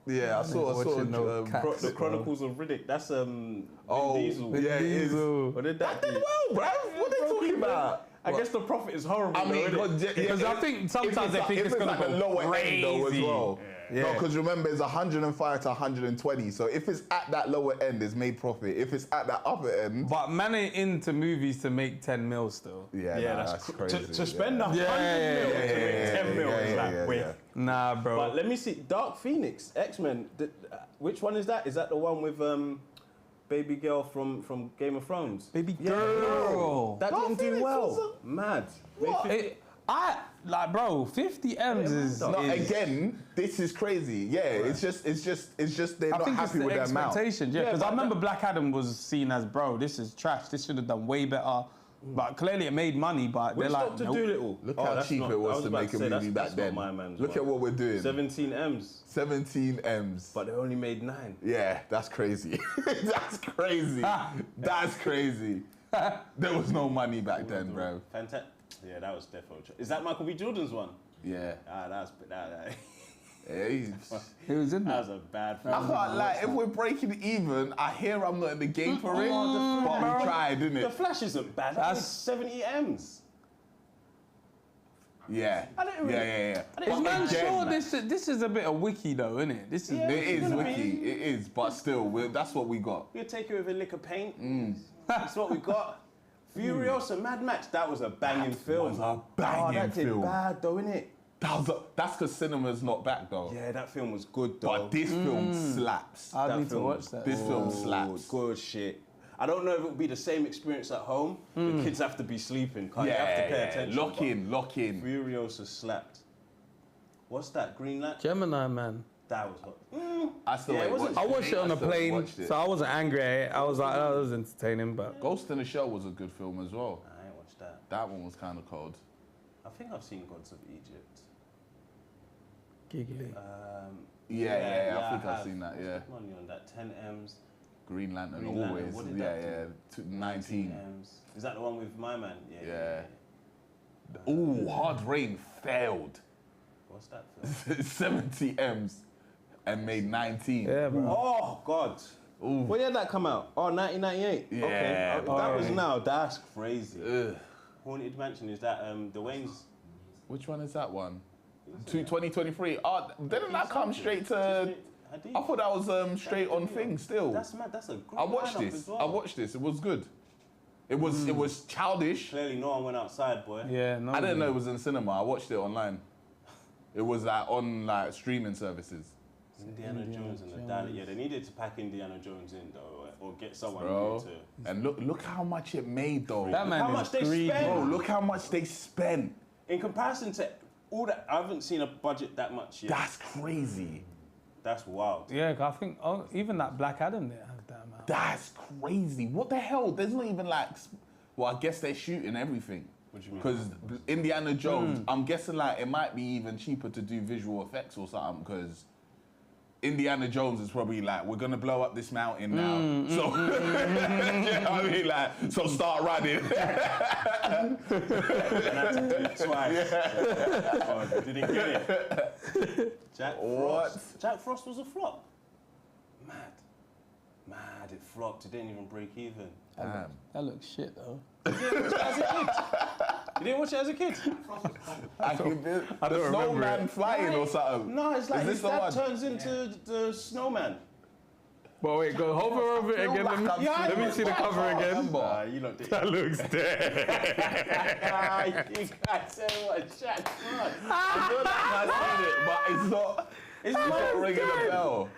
Yeah, I saw. Watching no Cats, The bro. Chronicles of Riddick. That's Vin Oh, Diesel. yeah, it is. Diesel. What did that do? Well, bruv, what are they talking about? I guess the profit is horrible. I mean, though, innit? Because I think sometimes they think it's gonna at go the lower end though as crazy. well. Yeah. No, because remember it's 105 to 120. So if it's at that lower end, it's made profit. If it's at that upper end, But man ain't into movies to make 10 mil still. yeah, Yeah, nah, that's crazy. To spend yeah. 100 mil to make 10 mil is like, wait. Nah, bro. But let me see. Dark Phoenix, X-Men. Which one is that? Is that the one with baby girl from Game of Thrones? Baby Yeah, girl. That Dark didn't Phoenix do well. wasn't- Mad. What? Like, bro, 50 M's is... Again, this is crazy. Yeah, it's just they're not happy with their amount. Yeah, because I remember Black Adam was seen as, bro, this is trash. This should have done way better. But clearly it made money, but they're like, Dr. Doolittle. Look how cheap it was to make a movie back then. Look at what we're doing. 17 M's. 17 M's. But they only made 9. Yeah, that's crazy. That's crazy. That's crazy. There was no money back then, bro. Fantastic. Yeah, that was definitely. Is that Michael B. Jordan's one? Yeah. That he was in that there. was a bad film. I can't lie, if we're breaking even, I hear I'm not in the game for it, but we tried, didn't The it? Flash isn't bad. That's 70 M's. Yeah. Yeah. Is man sure this is a bit of wiki though, isn't it? This is It is wiki, it is, but still, that's what we got. We'll take it with a lick of paint. That's what we got. Furiosa, Mad Max, that was a banging film. Was a banging that did film. bad though, innit? That's because cinema's not back though. Yeah, that film was good though. But this film slaps. I need to watch that. This film slaps. Good shit. I don't know if it'll be the same experience at home. The kids have to be sleeping. You have to pay attention. Lock in. Furiosa slapped. What's that? Green light? Gemini Man. That was hot. I still ain't watched I watched it on a plane, watched it. so I wasn't angry at it. I was like, oh, it was entertaining, but... Ghost in the Shell was a good film as well. I ain't watched that. That one was kind of cold. I think I've seen Gods of Egypt. Giggly. Yeah, I think I've seen that, yeah. Money on that, 10 M's. Green Lantern, Green Lantern, always. what did that do? 19. M's. Is that the one with my man? Yeah. Ooh, Hard Rain failed. What's that film? 70 M's and made 19. Yeah, bro. Oh, God. Ooh. When did that come out? Oh, 1998. Yeah, Okay. That was now. That's crazy. Ugh. Haunted Mansion, is that the Wayne's? Which one is that one? 2023. Oh, didn't that come straight to... I thought that was straight on thing still. That's mad. That's a good I watched lineup this. as well. I watched this. It was good. It was childish. Clearly, no one went outside, boy. Yeah, no. I didn't know it was in cinema. I watched it online. It was on streaming services. Indiana Jones and the Dalek. Yeah, they needed to pack Indiana Jones in though, or get someone Bro. new to. And look how much it made though. That man How is much they greedy. spent? Bro, look how much they spent. In comparison to all that, I haven't seen a budget that much yet. That's crazy. That's wild. Yeah, I think even that Black Adam didn't have that amount. That's crazy. What the hell? There's not even well, I guess they're shooting everything. What do you mean? Because Indiana Jones, I'm guessing it might be even cheaper to do visual effects or something because Indiana Jones is probably we're gonna blow up this mountain now. So you know what I mean? So start running. And I had to do it twice. Oh, didn't get it. Jack Frost. What? Jack Frost was a flop. Mad, it flopped. It didn't even break even. Damn. That looks shit though. You didn't watch it as a kid? The snowman flying or something. No, it's like Is his this the dad one? turns into the snowman. But wait, go hover over it again. Let me see the cover again. You looked at it. That looks dead. You guys say what Jack Frost. I feel like I've seen it, but it's not ringing a bell.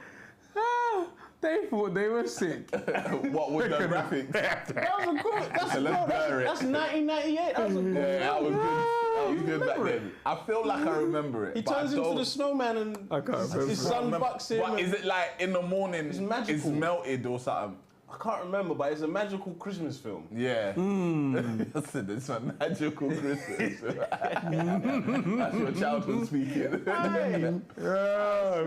They thought they were sick. What with the graphics? That was a good. So let's blur it. That's 1998. That was a good. Yeah, that was good. That was good back then. I feel like I remember it. He but turns I into don't- the snowman and I can't remember. his son bucks him. What, and- is it in the morning? It's magical. It's melted or something. I can't remember, but it's a magical Christmas film. Yeah. Listen, it's a magical Christmas. That's your childhood speaking. Yeah,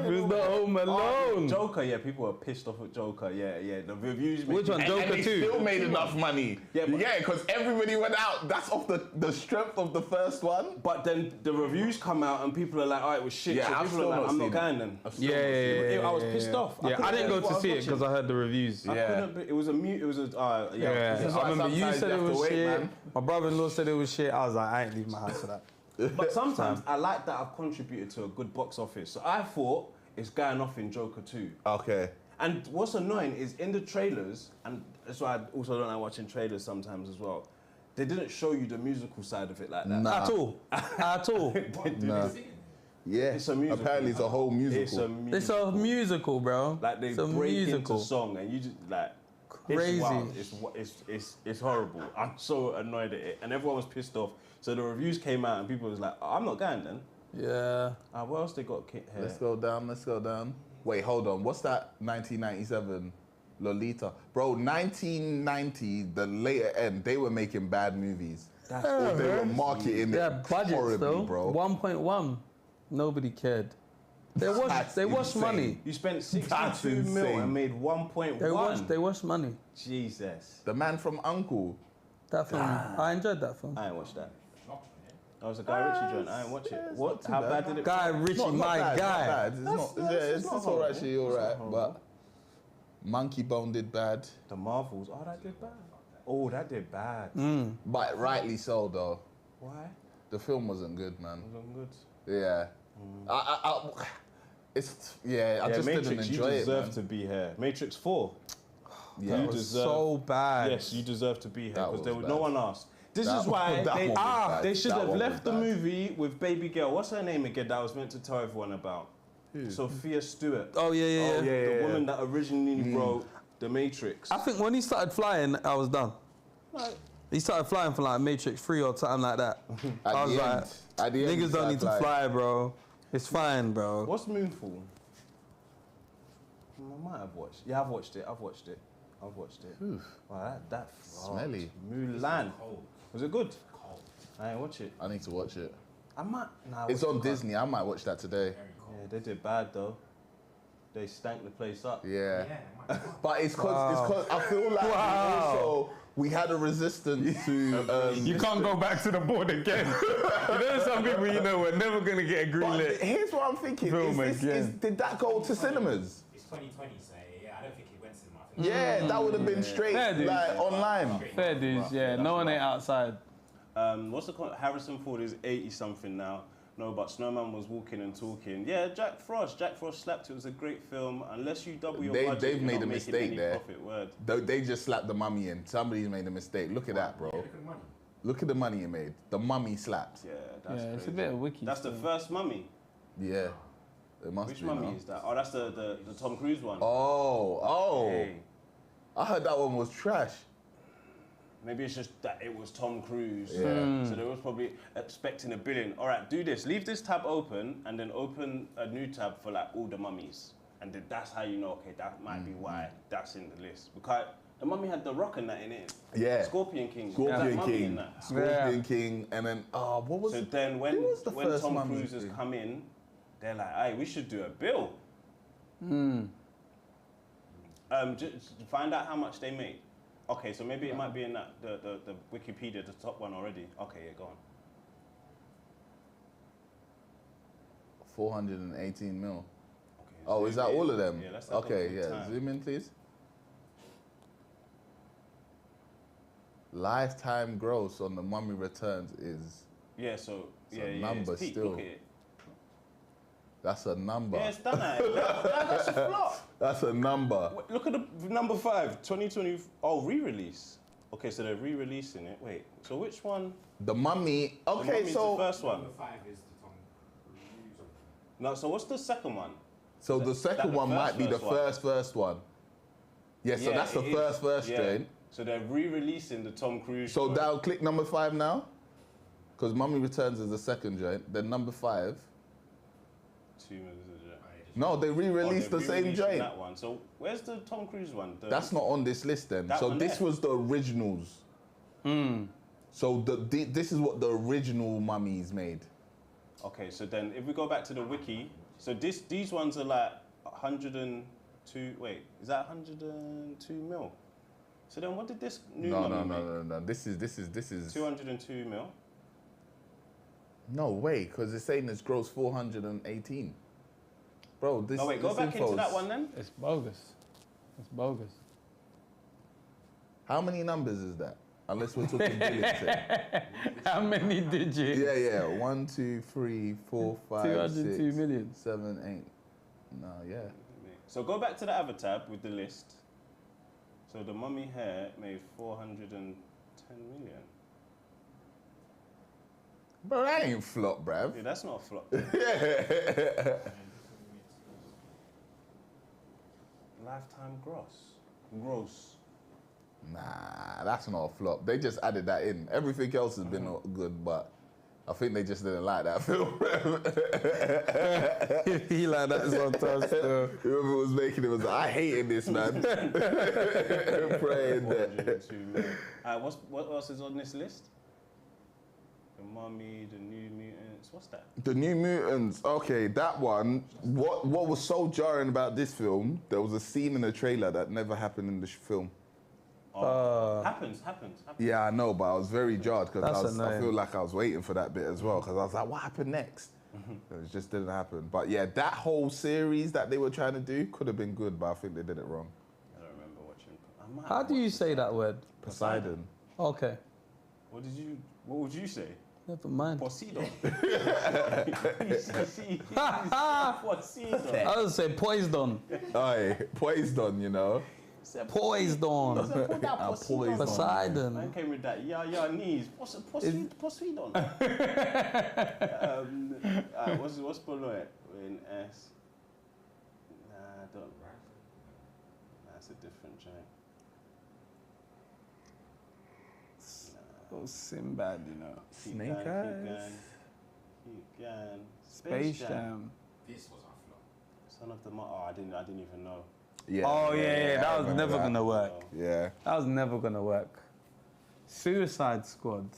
it's not Home Alone. Joker, yeah, people were pissed off at Joker. Yeah. The reviews. Which one? And Joker they 2? still made enough money. Yeah, but- because everybody went out. That's off the strength of the first one. But then the reviews come out and people are like, "Oh, it was shit." Yeah, so I've people still are like, not "I'm seen not going then." Yeah. I was pissed off. Yeah, I didn't go to see it because because I heard the reviews. Yeah. it was a mute. It was a Yeah, This is I why remember you sometimes said you it have to was wait, shit. man. My brother-in-law said it was shit. I was like, I ain't leaving my house for that. But sometimes I like that I've contributed to a good box office. So I thought it's going off in Joker 2. Okay. And what's annoying is in the trailers, and that's why I also don't like watching trailers sometimes as well. They didn't show you the musical side of it like that. At all. At all. Nah. Yeah. It's a musical. Apparently, it's a whole musical. It's a musical. It's a musical, bro. Like they it's a break musical. into song and you just like. Crazy. It's wild. It's horrible. I'm so annoyed at it, and everyone was pissed off. So the reviews came out, and people was like, oh, "I'm not going then." Yeah. What else they got here? Let's go down. Wait, hold on. What's that 1997 Lolita? Bro, 1990, the later end, they were making bad movies. Or they were marketing Yeah, it budgets horribly, though. bro. 1.1. Nobody cared. They washed insane. money. You spent That's 62 mil insane. and made 1.1. They washed money. Jesus. The Man from Uncle. That film. I enjoyed that film. I ain't watched that. That was a Guy Ritchie joint. I ain't watch it. What? How bad did it? Guy Ritchie, my bad, guy. Not bad. It's all right, actually all right. But Monkey Bone did bad. The Marvels. Oh, that did bad. Oh, that did bad. But rightly so, though. Why? The film wasn't good, man. It wasn't good. Yeah. I just Matrix, didn't enjoy you it, deserve man. to be here. Matrix 4. Yeah. You It was deserve. so bad. Yes, you deserve to be here That because was no bad. one asked. This That is why one- that one was bad. they should That have one left the was bad. movie with baby girl. What's her name again? That I was meant to tell everyone about. Sophia Stewart. Oh yeah. The woman that originally wrote The Matrix. I think when he started flying, I was done. Like, He started flying for like Matrix 3 or something like that. I was like, At the end, niggas don't need to fly, bro. It's fine, bro. what's Moonfall? I might have watched. Yeah, I've watched it. Wow, that Smelly. Mulan. Was it good? I ain't watch it. I need to watch it. I might. Nah, It's on Disney. I might watch that today. Yeah, they did bad though. They stank the place up. Yeah. But it's cause I feel like we had a resistance to. You can't go back to the board again. You know, some people, we're never gonna get a green But lit. here's what I'm thinking. Film again. Did that go to cinemas? It's 2020, so yeah, I don't think it went cinema. Yeah, that would have been straight, Fair dues. like online. Fair dues, yeah. No one ain't outside. What's the Harrison Ford is 80 something now. No, but Snowman was walking and talking. Yeah, Jack Frost slapped. It was a great film. Unless you double your budget, They've you're made not a making mistake any there. profit. Word. They just slapped the mummy in. Somebody's made a mistake. Look at that, bro. Look at the money. Look at the money you made. The mummy slapped. Yeah, that's Yeah, it's a crazy. bit of wiki. That's the first mummy. Yeah. It must Which be. mummy no? is that? Oh, that's the Tom Cruise one. Oh. Hey. I heard that one was trash. Maybe it's just that it was Tom Cruise. Yeah. So they was probably expecting $1 billion. All right, do this. Leave this tab open and then open a new tab for like all the mummies. And then that's how you know, okay, that might be why that's in the list. Because the mummy had The Rock and that in it. Yeah. Scorpion King. Scorpion That mummy in King. that. Scorpion King. And then, what was So it? then when Who was the first Tom mummy Cruise has thing? come in, they're like, hey, we should do a bill. Just find out how much they made. Okay, so maybe it might be in that the Wikipedia, the top one already. Okay, yeah, go on. 418 mil. Okay, Oh, zoom is that in. all of them? Yeah, let's have a Okay, look at yeah. time. Zoom in, please. Lifetime gross on The Mummy Returns is, Yeah, so It's yeah, a yeah, number it's peak. still. Look at it. that's a number. Yeah, it's done. That's a flop. That's a number. Wait, look at the number 5, 2020. Oh, re-release. Okay, so they're re-releasing it. Wait, so which one? The Mummy, The okay, Mummy's so the first one. Number 5 is the Tom Cruise one. No, so what's the second one? so the that second the one might be the first one? first one. Yeah, so that's the it is. first Yeah. strain. So they're re-releasing the Tom Cruise. So one. now click number 5 now. Because Mummy Returns is the second joint. Then number 5. 2 minutes. No, they re-released Oh, the they're same re-releasing joint. That one. So where's the Tom Cruise one? That's not on this list then. That So one this there. was the originals. So this is what the original Mummies made. Okay, so then if we go back to the wiki, so these ones are like 102. Wait, is that 102 mil? So then what did this new mummy make? No. This is 202 mil. No way, because it's saying it's gross 418. Bro, this. No, wait, go this back into info's- that one then. It's bogus. It's bogus. How many numbers is that? Unless we're talking billions here. How many did you? Yeah. 1, 2, 3, 4, 5, 202 6, million. 7, 8. No, yeah. So go back to the other tab with the list. So the mummy hair made 410 million. Bro, that ain't flop, bruv. Yeah, that's not a flop. Lifetime gross. Nah, that's not a flop. They just added that in. Everything else has been good, but I think they just didn't like that film. He like that sometimes. Whoever was making it was like, I hated this, man. Praying that. What else is on this list? The Mummy, the New Mutants. What's that? The New Mutants. Okay, that one. What was so jarring about this film? There was a scene in the trailer that never happened in the film. Happens. Yeah, I know, but I was very jarred because I annoying. feel like I was waiting for that bit as well because I was like, what happened next? It just didn't happen. But yeah, that whole series that they were trying to do could have been good, but I think they did it wrong. I don't remember watching. How do you say that word? Poseidon. Okay. What would you say? Never mind. Poseidon. I would say poison. Aye, Poseidon, you know. Poison. Poseidon. Man came with that. Yeah, knees. Poseidon. What's below it? In S. Nah, I don't. That's a different giant. Oh, Sinbad, you know. Snake Eyes. Keep going. Space Jam. This was a flop. Son of the I didn't even know. Yeah. Oh yeah, that I was remember never gonna work. Yeah. That was never gonna work. Suicide Squad.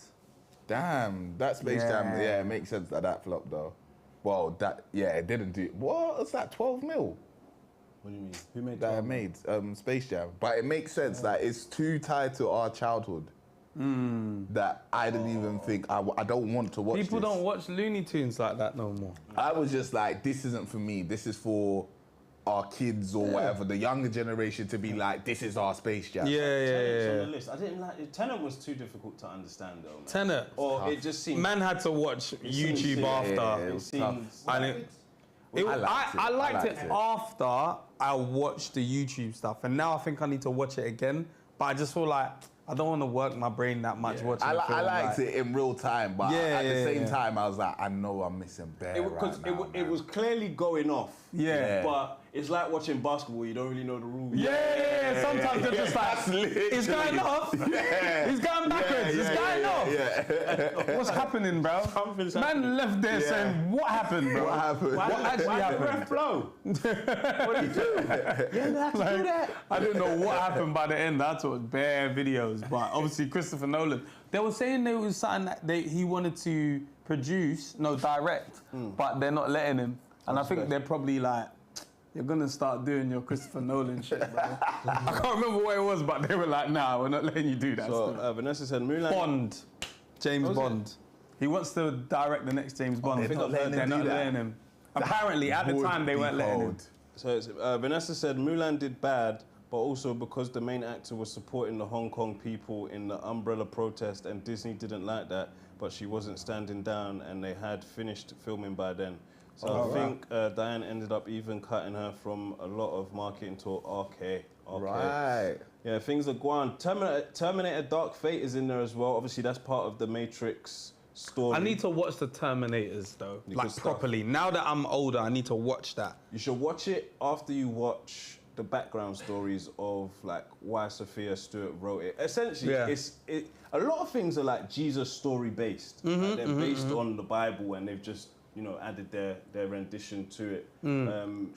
Damn, that Space Jam, yeah, it makes sense that flopped though. Well, it didn't do. What was that? 12 mil. What do you mean? Who made That I made Space Jam, but it makes sense that it's too tied to our childhood. That I didn't even think I don't want to watch. People this. don't watch Looney Tunes like that no more. I was just like, this isn't for me. This is for our kids or whatever, the younger generation to be like, this is our Space Jam. Tenet's on the list. I didn't like it. Tenet was too difficult to understand though. Man. Tenet. Or it just seemed. Man had to watch YouTube after. it was seems- tough. And I liked it after I watched the YouTube stuff, and now I think I need to watch it again. But I just feel like I don't want to work my brain that much watching the film. I liked it in real time, but at the same yeah. time, I was like, I know I'm missing Bear right now, it was clearly going off. Yeah. But it's like watching basketball. You don't really know the rules. Yeah. Sometimes they're just like, it's going off. He's going backwards. It's going off. Yeah. What's happening, bro? Something's Man happening. left there saying, what happened, bro? What happened? What actually happened? Why did the ref blow? What did he do? You didn't have to do that. I didn't know what happened by the end. I thought it was bare videos, but obviously Christopher Nolan. They were saying there was something that he wanted to direct, but they're not letting him. And I think they're probably like, you're gonna start doing your Christopher Nolan shit, bro. I can't remember what it was, but they were like, nah, we're not letting you do that. So Vanessa said Mulan. Bond, James Bond. He wants to direct the next James Bond. they're not letting him They're do not that? letting him. Apparently, at the time, they weren't letting him. So Vanessa said Mulan did bad, but also because the main actor was supporting the Hong Kong people in the umbrella protest and Disney didn't like that, but she wasn't standing down and they had finished filming by then. So I think Diane ended up even cutting her from a lot of marketing to okay. Right. Yeah, things are going. Terminator Dark Fate is in there as well. Obviously, that's part of the Matrix story. I need to watch the Terminators, though, like stuff. properly. Now that I'm older, I need to watch that. You should watch it after you watch the background stories of like why Sophia Stewart wrote it. Essentially, a lot of things are like Jesus story based. Like they're based on the Bible, and they've just added their rendition to it.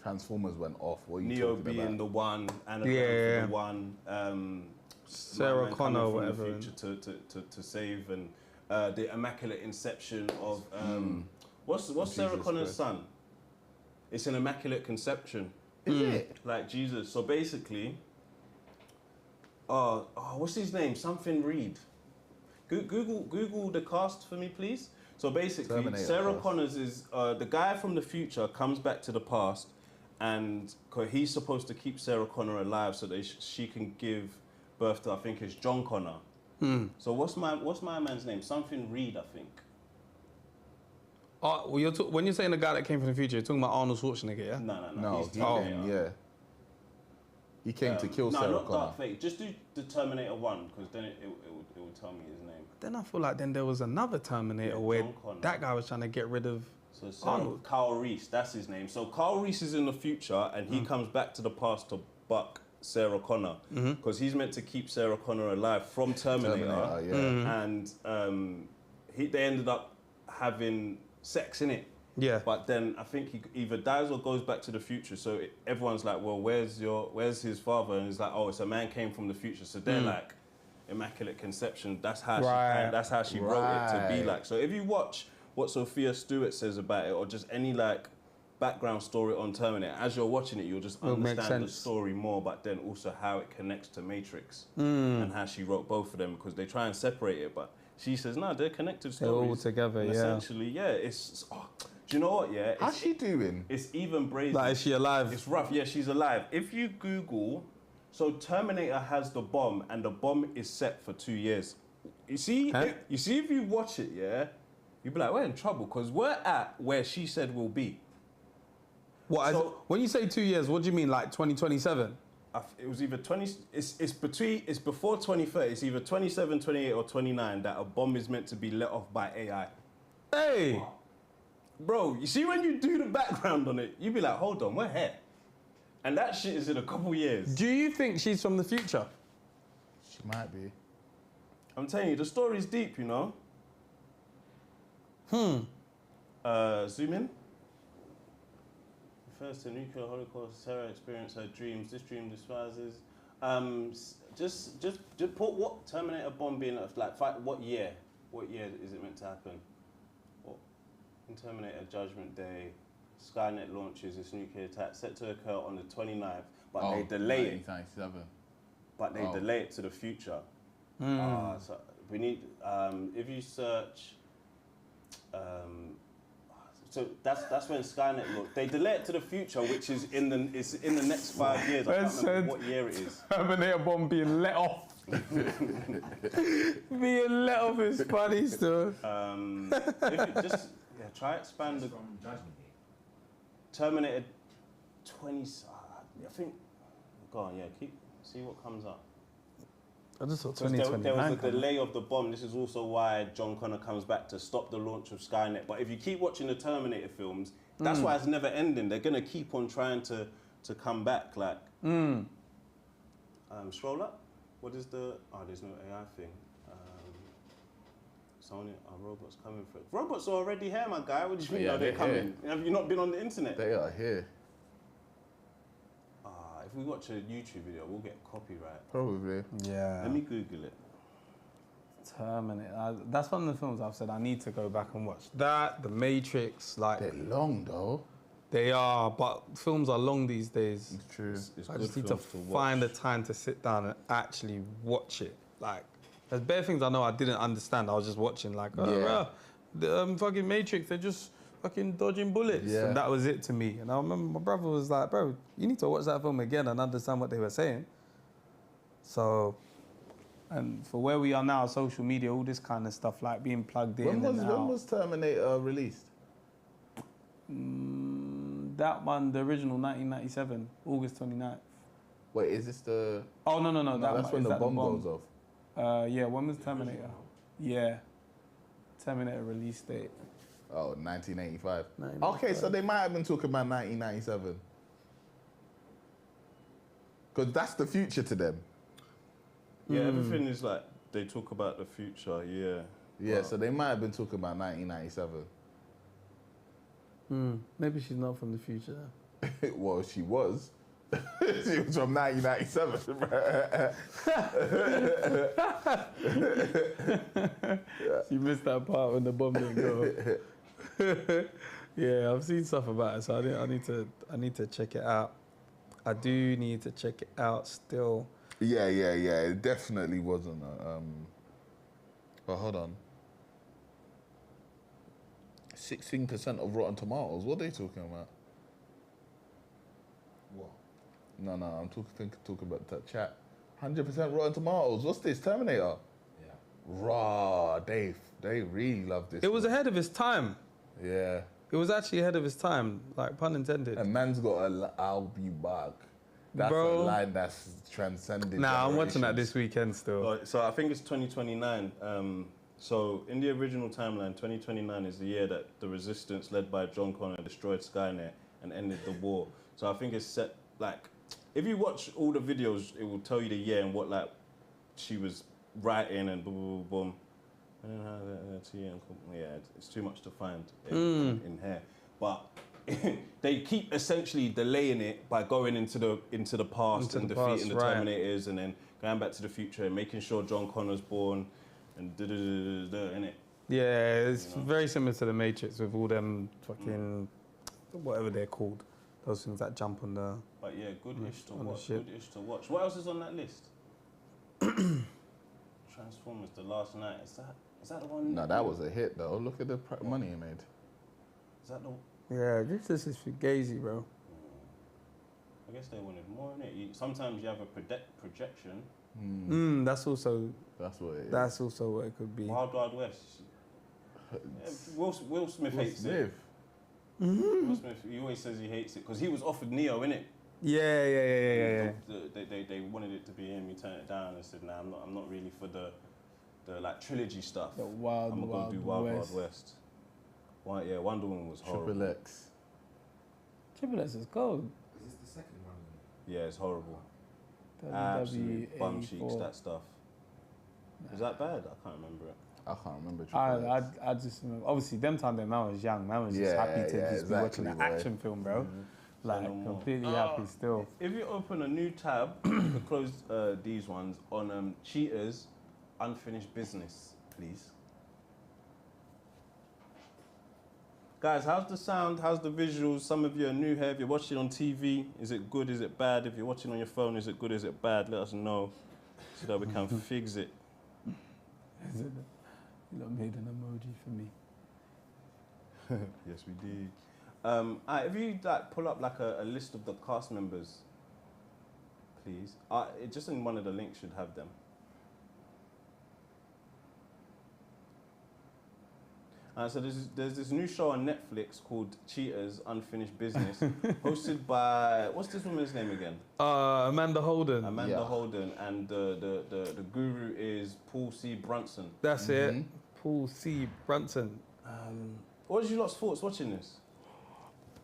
Transformers went off. What are you Neo talking being about? the one, Anagram Yeah. for the one, Sarah Man Connor, coming whatever. from the future to save, and the immaculate inception of what's Sarah Connor's Christ. son? It's an immaculate conception. Is it? Like Jesus. So basically, what's his name? Something Reed. Google the cast for me, please. So basically, Terminator Sarah cast. Connors is the guy from the future comes back to the past, and he's supposed to keep Sarah Connor alive so that she can give birth to, I think it's John Connor. So what's my man's name? Something Reed, I think. Oh, well, when you're saying the guy that came from the future, you're talking about Arnold Schwarzenegger, yeah? No, He's he Terminator. came, yeah. He came to kill no, Sarah not Connor. Dark Fate. Just do the Terminator 1, because then it will tell me his name. Then I feel like then there was another Terminator where John Connor. that guy was trying to get rid of So Arnold. Carl Reese, that's his name. So Carl Reese is in the future, and he comes back to the past to buck Sarah Connor, because he's meant to keep Sarah Connor alive from Terminator, and they ended up having sex in it. Yeah. But then I think he either dies or goes back to the future. So everyone's like, well, where's his father? And he's like, oh, it's a man came from the future. So they're like, Immaculate Conception. That's how she wrote it to be like. So if you watch what Sophia Stewart says about it, or just any like background story on Terminator, as you're watching it, you'll just understand the story more, but then also how it connects to Matrix and how she wrote both of them, because they try and separate it, but she says, no, they're connected stories. They're all together, yeah. Essentially, yeah, it's do you know what, yeah? How's she doing? It's even brazen. Like, is she alive? It's rough, yeah, she's alive. If you Google, so Terminator has the bomb, and the bomb is set for 2 years. You see, if you watch it, yeah, you'll be like, we're in trouble, because we're at where she said we'll be. What? When you say 2 years, what do you mean, like 2027? It was either 20. It's before 2030. It's either 27, 28, or 29 that a bomb is meant to be let off by AI. Hey, bro, you see when you do the background on it, you be like, hold on, we're here, and that shit is in a couple years. do you think she's from the future? She might be. I'm telling you, the story's deep, you know. Zoom in. Refers to nuclear holocaust. Sarah experienced her dreams. This dream despises. Just put what Terminator bomb being like. What year? What year is it meant to happen? What? In Terminator Judgment Day, Skynet launches its nuclear attack set to occur on the 29th, but they delay it. 1997. But they delay it to the future. So we need. If you search. So that's when Skynet look. They delay it to the future, which is in the next 5 years. I can't remember what year it is. Terminator bomb being let off. Being let off is funny still. If it just try expand the From Judgment Day. Terminator 20. I think. Go on, see what comes up. I just thought There 2029. was a delay of the bomb. This is also why John Connor comes back to stop the launch of Skynet. But if you keep watching the Terminator films, that's why it's never ending. They're gonna keep on trying to come back. Like, scroll up. What is the? Oh, there's no AI thing. Robots coming for it. Robots are already here, my guy. What do you mean? Yeah, They're coming. here. Have you not been on the internet? They are here. If we watch a YouTube video, we'll get copyright. Probably. Yeah. Let me Google it. Terminator. That's one of the films I've said I need to go back and watch. That, The Matrix, like They're long though. they are, but films are long these days. It's true. It's I good just need to films find the watch. time to sit down and actually watch it. Like, there's bare things I know I didn't understand. I was just watching, like, the fucking Matrix, they're just fucking dodging bullets. Yeah. And that was it to me. And I remember my brother was like, bro, you need to watch that film again and understand what they were saying. So, and for where we are now, social media, all this kind of stuff, like being plugged in. When and was Terminator released? that one, the original, 1997, August 29th. Wait, is this the? Oh, no. No, that's when the bomb goes off. Yeah, when was Terminator? Yeah. Terminator release date. Oh, 1985. 1985. Okay, so they might have been talking about 1997. Because that's the future to them. Yeah, everything is like, they talk about the future, yeah. Yeah, so they might have been talking about 1997. Maybe she's not from the future. Well, she was. She was from 1997. You missed that part when the bomb didn't go. Yeah, I've seen stuff about it, so I need to check it out. I do need to check it out still. Yeah. It definitely wasn't. But hold on. 16% of Rotten Tomatoes. What are they talking about? What? No, I'm talking about that chat. 100% Rotten Tomatoes. What's this? Terminator. Yeah. Raw. They really love this. It was ahead of his time. Yeah. It was actually ahead of his time, like pun intended. And man's got I'll be back. That's Bro. a line that's transcended. Nah, I'm watching that generations. this weekend still. So I think it's 2029. So in the original timeline, 2029 is the year that the resistance led by John Connor destroyed Skynet and ended the war. So I think it's set, like, if you watch all the videos, it will tell you the year and what like she was writing and boom, boom, boom. Yeah, it's too much to find in here. But they keep essentially delaying it by going into the past and defeating the Terminators and then going back to the future and making sure John Connor's born and innit? Yeah, it's very similar to the Matrix with all them fucking whatever they're called. Those things that jump on the. But yeah, good-ish to watch. Good-ish to watch. What else is on that list? Transformers: The Last Night. Is that the one? No, that was a hit though. Look at the money he made. Is that the? Yeah, this is fugazi, bro. I guess they wanted more in it. Sometimes you have a projection. That's what it is. That's also what it could be. Wild Wild West. Will Smith hates it. Will Smith, he always says he hates it because he was offered Neo, innit? Yeah. They wanted it to be him. He turned it down and said, "Nah, I'm not really for the like trilogy stuff. I'm gonna go do Wild West." Wonder Woman was horrible. Triple X. Triple X is cold. Is this the second one? Yeah, it's horrible. Absolute bum cheeks, that stuff. Is that bad? I can't remember it. I can't remember Triple X. I just remember, obviously them time then man was young. Man was just happy to just be watching an action film, bro. Like completely happy still. If you open a new tab, you can close these ones on Cheaters Unfinished Business, please. Guys, how's the sound? How's the visuals? Some of you are new here. If you're watching on TV, is it good? Is it bad? If you're watching on your phone, is it good? Is it bad? Let us know so that we can fix it. You lot made an emoji for me. Yes, we did. If you pull up a list of the cast members, please. Just in one of the links should have them. So there's this new show on Netflix called Cheaters Unfinished Business, hosted by, what's this woman's name again? Amanda Holden. Amanda Holden, and the guru is Paul C. Brunson. That's it. Paul C. Brunson. What was your lot's thoughts watching this?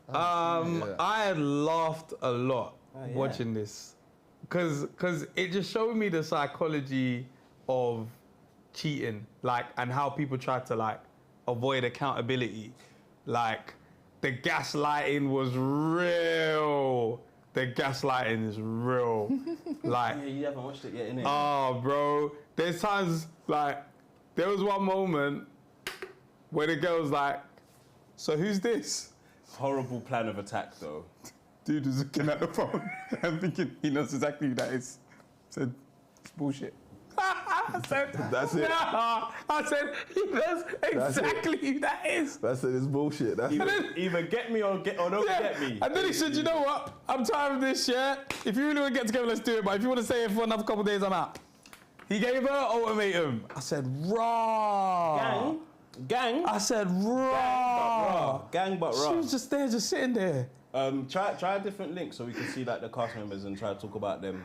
I laughed a lot watching this, because it just showed me the psychology of cheating, and how people try to avoid accountability. Like, the gaslighting was real. The gaslighting is real. Yeah, you haven't watched it yet, innit? Oh, bro. There's times, there was one moment where the girl's like, so who's this? Horrible plan of attack, though. Dude was looking at the phone and thinking he knows exactly who that is. Said, it's bullshit. I said, that's it. Nah. I said, he knows exactly who that is. That's it, it's bullshit. That's Either get me or don't get me. And then he said, you know what? I'm tired of this shit. If you really want to get together, let's do it. But if you want to stay here for another couple of days, I'm out. He gave her an ultimatum. I said, raw. Gang? I said, raw. Gang but raw. She was just there, just sitting there. Try a different link so we can see the cast members and try to talk about them.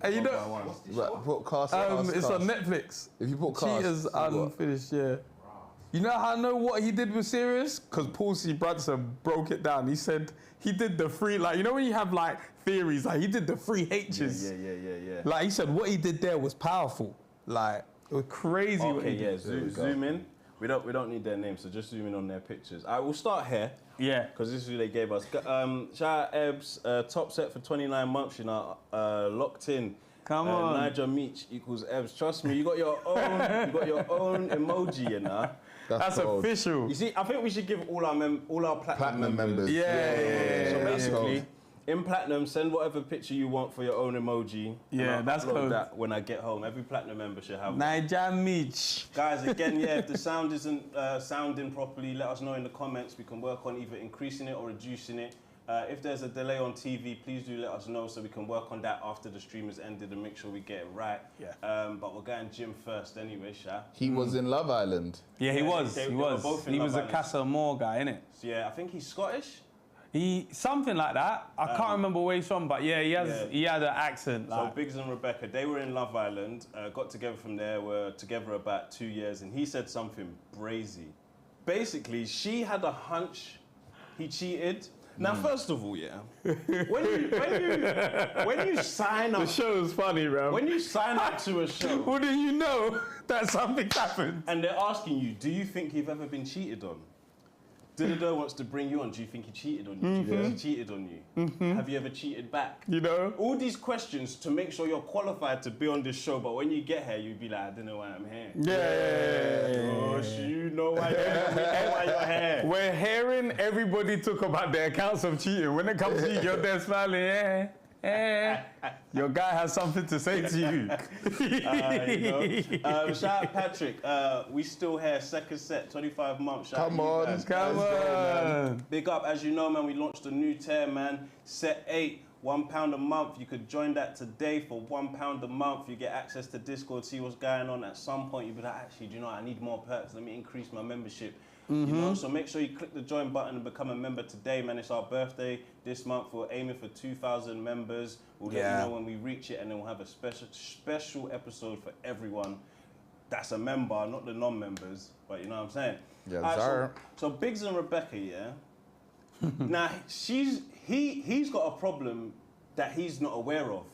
And you know, it's on Netflix. If you put cast, Cheaters Unfinished, You know how I know what he did was serious? Because Paul C. Brunson broke it down. He said he did the three, you know when you have theories, he did the 3 H's. Yeah. He said what he did there was powerful. It was crazy. Okay, zoom in. We don't need their names, so just zoom in on their pictures. All right, we'll start here. Yeah. Because this is who they gave us. Shout out Ebbs, top set for 29 months, locked in. Come on. Niger Meach equals Ebbs. Trust me, you got your own emoji, That's official. You see, I think we should give all our platinum members. Yeah. So basically, in platinum, send whatever picture you want for your own emoji. Yeah, that's cool. That when I get home. Every platinum member should have one. Niger Meach. Guys, again, if the sound isn't sounding properly, let us know in the comments. We can work on either increasing it or reducing it. If there's a delay on TV, please do let us know so we can work on that after the stream has ended and make sure we get it right. Yeah. But we're going Jim first anyway, Sha. He was in Love Island. Yeah, he was. They He were was. both in He Love was a Island. Casa Amor guy, innit? So, yeah, I think he's Scottish. Something like that. I can't remember where he's from, but he had an accent. So Biggs and Rebecca, they were in Love Island, got together from there, were together about 2 years, and he said something brazy. Basically, she had a hunch he cheated, Now, first of all, yeah, when you sign up, The show is funny, bro. when you sign up to a show, What do you know that something happened? and they're asking you, do you think you've ever been cheated on? Da-da-da wants to bring you on. Do you think he cheated on you? Do you think he cheated on you? Have you ever cheated back? You know? All these questions to make sure you're qualified to be on this show, but when you get here, you'd be like, I don't know why I'm here. Yeah. You know why you're here. We know why you're here. We're hearing everybody talk about their accounts of cheating. When it comes to you, you're there smiling, Your guy has something to say to you. Shout out Patrick. We still here. Second set, 25 months. Shout Come out you on. guys. Come on. Big up, as you know, man. We launched a new tier, man. Set 8, £1 a month. You could join that today for £1 a month. You get access to Discord, see what's going on. At some point, you'll be like, actually, do you know what? I need more perks. Let me increase my membership. You know, so make sure you click the join button and become a member today, man. It's our birthday this month. We're aiming for 2,000 members. We'll let you know when we reach it, and then we'll have a special episode for everyone that's a member, not the non-members. But you know what I'm saying? Yes, sir. So Biggs and Rebecca, yeah. Now he's got a problem that he's not aware of.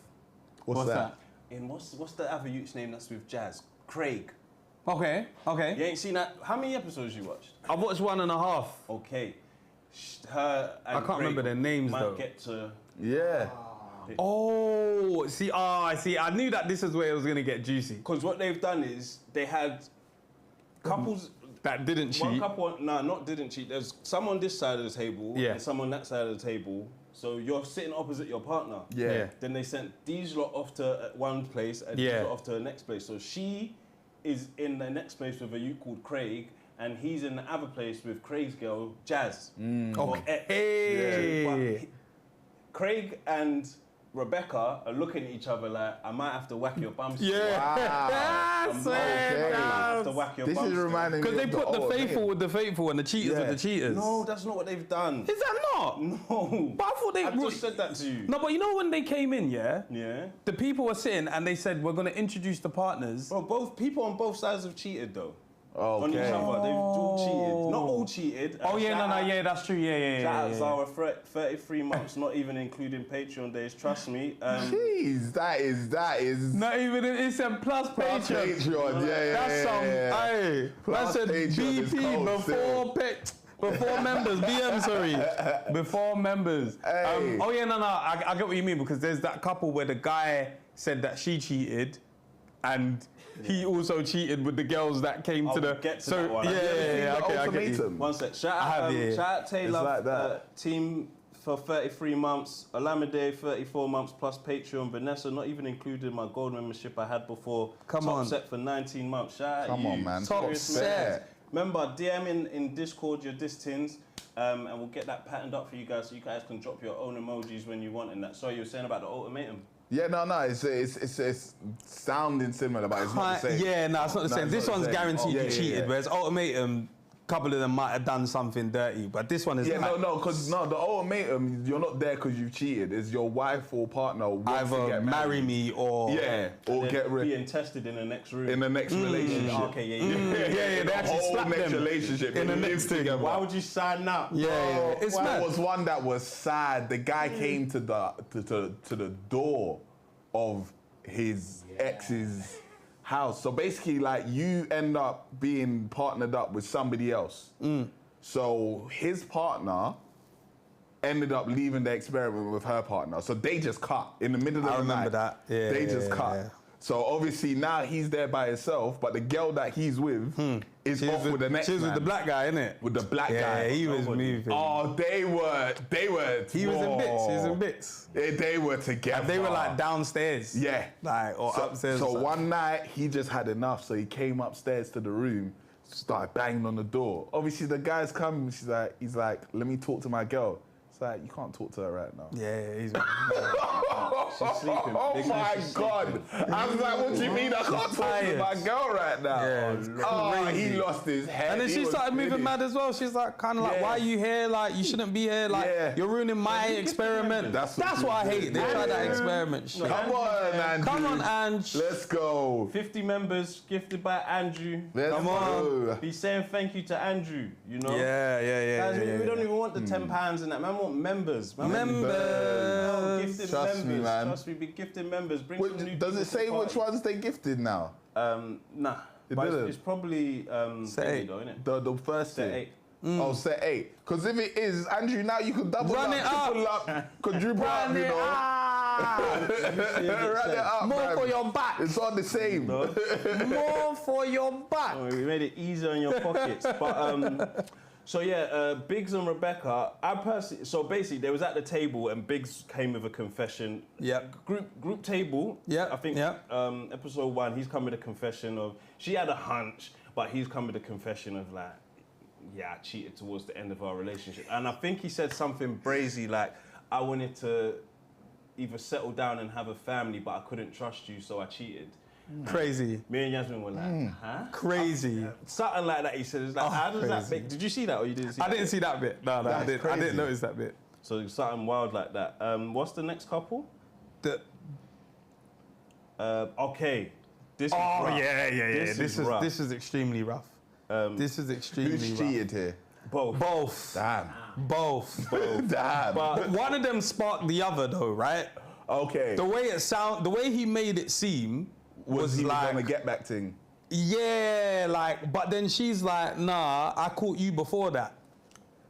What's that? In what's the other youth's name that's with Jazz? Craig. Okay. You ain't seen that? How many episodes you watched? I've watched 1.5. Okay. Her and I can't Craig remember their names, might though. get to. Yeah. Oh, see, I see. I knew that this is where it was gonna get juicy. Because what they've done is they had couples. That didn't cheat. One couple, not didn't cheat. There's some on this side of the table Yeah. and some on that side of the table. So you're sitting opposite your partner. Yeah. Then they sent these lot off to one place and these Yeah. lot off to the next place. So she is in the next place with a youth called Craig, and he's in the other place with Craig's girl, Jazz. Or ex. Hey. But Craig and Rebecca are looking at each other like, I might have to whack your bum. Yeah. I might have to That's whack your This bum. is reminding me because they of put the old faithful name. with the faithful and the cheaters with the cheaters. No, that's not what they've done. Is that not? No. But I thought they I just said that to you. No, but you know when they came in, yeah? Yeah. The people were sitting and they said, we're going to introduce the partners. Bro, both people on both sides have cheated though. On each Okay. other. They've all cheated. Not all cheated. Oh, yeah, that's true. Yeah. Shout out Zara, 33 months, not even including Patreon days. Trust me. Jeez, that is. Not even, it's a plus Patreon. Patreon, yeah. That's some, hey, Plus that's a Patreon is BP cold before members, BM, sorry, before members. Hey. Oh yeah, no, I get what you mean, because there's that couple where the guy said that she cheated, and he also cheated with the girls that came to the. Get to that one. Yeah, okay, I get you. Ultimatum. One sec. Shout have, yeah. out Taylor, It's like that. team for 33 months, Olamide 34 months plus Patreon, Vanessa not even included my gold membership I had before. Come Top on. set for 19 months. Shout out Come you. on, man. Top Seriously. set. Remember, DM in Discord your distins, and we'll get that patterned up for you guys so you guys can drop your own emojis when you want and that. Sorry, you were saying about the ultimatum. Yeah, no, it's sounding similar, but it's not the same. Yeah, no, it's not the No, same. it's This not the one's same. guaranteed Oh, you yeah, cheated, yeah. whereas ultimatum, a couple of them might have done something dirty, but this one is Yeah, like, because the ultimatum, you're not there because you've cheated. It's your wife or partner wants to either get marry married. me or Yeah, or They're get rid being tested in the next room. in the next relationship. Okay, yeah. yeah, they actually Whole slap next them relationship in the they live next thing. together. Why would you sign up? Yeah, it's There mad. was one that was sad. The guy came to the door of his ex's house. So basically, like, you end up being partnered up with somebody else. So his partner ended up leaving the experiment with her partner. So they just cut in the middle of the night. I remember that. Yeah, they just cut. yeah. So obviously now he's there by himself, but the girl that he's with is off with the next She was man. with the black guy, innit? With the black Yeah, guy. he was moving. Oh, they were. He was in bits. He was in bits. They were together. And they were like downstairs. Yeah. Like, or upstairs. So or something. one night he just had enough, so he came upstairs to the room, started banging on the door. Obviously the guy's coming. He's like, let me talk to my girl. It's like, you can't talk to her right now. Yeah, he's. She's sleeping. Oh Big my Miss is God. I was like, what do you mean? I can't talk to my girl right now. Yeah, it's Oh, crazy. he lost his head. And then He she was started moving finished. mad as well. She's like, kind of like, Yeah. why are you here? Like, you shouldn't be here. Like, Yeah. you're ruining my experiment. That's That's what what I she hate. did. They tried that Yeah. experiment shit. Come on, Andrew. Come on, Ange. Let's go. 50 members gifted by Andrew. Let's Come go. Be saying thank you to Andrew, you know? Yeah. Guys, we don't even want the £10 and that. Man, want members. Man, Members. gifted Trust members. me, man. Trust me, be gifted members. Bring Wait, some new does people it to say the which party. ones they gifted now? Nah. It But didn't? it's probably Set thingy 8. though, innit? The first Set thing. 8. Oh, set 8. Because if it is, Andrew, now you can double Run up, it up. triple up, quadruple up, Run you it know. up. Run it up, More man. for your back. It's all the same. More for your back. Oh, we made it easier in your pockets. But so yeah, Biggs and Rebecca. I personally, so basically, they was at the table and Biggs came with a confession. Yep. Group table. Yep, I think. yep. Episode 1, he's come with a confession of she had a hunch, but he's come with a confession of like, yeah, I cheated towards the end of our relationship, and I think he said something brazy like, I wanted to either settle down and have a family, but I couldn't trust you, so I cheated. Crazy. Me and Yasmin were like, huh? Crazy. Something like that. He said, it's like, how does that crazy. make? Did you see that or you didn't see I that? didn't see that bit. No, I That's didn't. I crazy. didn't notice that bit. So it's something wild like that. What's the next couple? Okay. This is Oh rough. yeah. This is rough. This is extremely rough. This is extremely Who's rough. cheated here? Both. Both. Damn. Both. Damn. But one of them sparked the other though, right? Okay. The way he made it seem was he like, on a get back thing? yeah, like, but then she's like, nah, I caught you before that.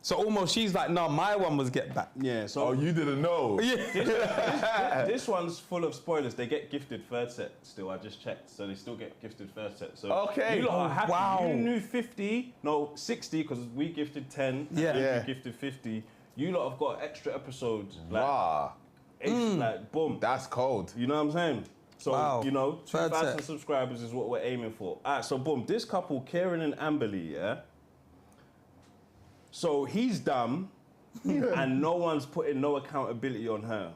So almost she's like, nah, my one was get back. Yeah. So Oh, you didn't know? Yeah. this one's full of spoilers. They get gifted third set still. I just checked. So they still get gifted third set. So Okay. you lot are happy. Wow. You knew 60 because we gifted 10. Yeah. And Yeah. you gifted 50. You lot have got extra episodes. Like, Wow. like boom. That's cold. You know what I'm saying? So, Wow. you know, Third 2,000 set. subscribers is what we're aiming for. All right, so boom, this couple, Kieran and Amberly, yeah? So he's dumb, and no one's putting no accountability on her.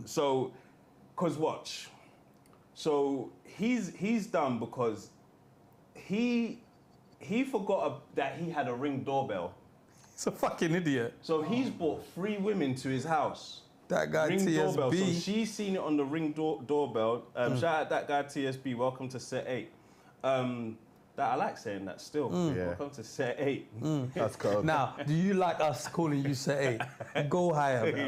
So, cause watch. So he's dumb because he forgot that he had a Ring doorbell. He's a fucking idiot. So he's brought 3 women to his house. That guy Ring doorbell. So TSB. she's seen it on the Ring doorbell. Shout out that guy TSB. Welcome to set 8. That I like saying that still. Yeah. Welcome to set 8. That's cold. Now, do you like us calling you say, hey, go higher, bro.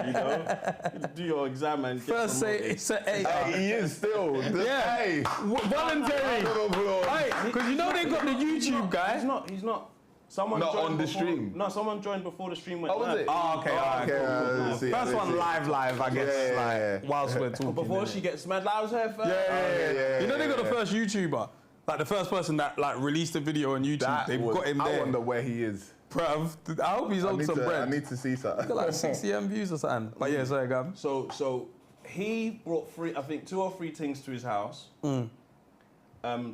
You know, do your exam and get First say promoted. it's a hey. Hey, he is still. Yeah. Hey. Voluntary. Round of applause. Hey, because you know they got the YouTube guy. He's not. Someone Not joined on the before- stream? No, someone joined before the stream went Oh, was live. it? Oh, okay, alright, okay, cool. see, First one live, I guess, Yeah. like, whilst we're talking. Before innit? she gets mad, like, I was here first. Yeah. You know they got yeah. the first YouTuber, like the first person that like released a video on YouTube. They've got him I there. wonder where he is. Bruv, I hope he's on some I bread. need to see something. Got like 60 M views or something. But yeah, sorry, Gab. So he brought 2 or 3 things to his house.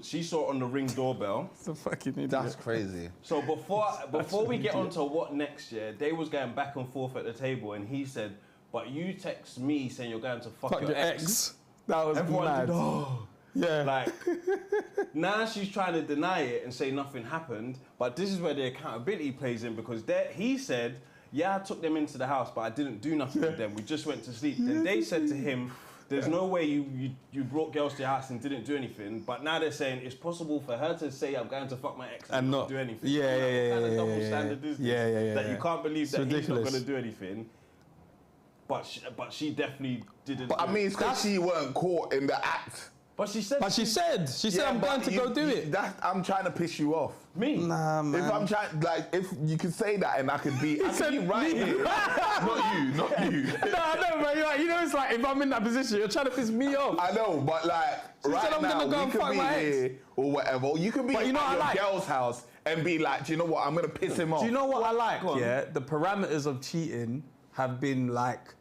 She saw it on the Ring doorbell. It's a fucking idiot. That's crazy. So before we get on to what next year, they was going back and forth at the table, and he said, "But you text me saying you're going to fuck your ex." That was Everyone mad. did, oh. Yeah. Like, now she's trying to deny it and say nothing happened, but this is where the accountability plays in because he said, yeah, I took them into the house, but I didn't do nothing with them. We just went to sleep. Then they said to him, there's no way you brought girls to your house and didn't do anything, but now they're saying it's possible for her to say I'm going to fuck my ex and not do anything. Yeah, Like, yeah, what kind yeah, of double yeah, standard is this? yeah, That you yeah. can't believe It's that he's not ridiculous. going to do anything, but she definitely didn't. But I do mean, it. it's because she weren't caught in the act. But she said, She said, I'm but going to go do it. I'm trying to piss you off. me. Nah, man. If I'm trying, like, if you could say that and I could be right here. Not you. No, I know, but you're like, you know, it's like if I'm in that position, you're trying to piss me off. I know, but like, right said I'm now, gonna go we and could fuck be my ex. here or whatever. You could be But you know at what I your like? girl's house and be like, do you know what? I'm going to piss him off. Do you know what I like? Go on. Yeah, the parameters of cheating have been like,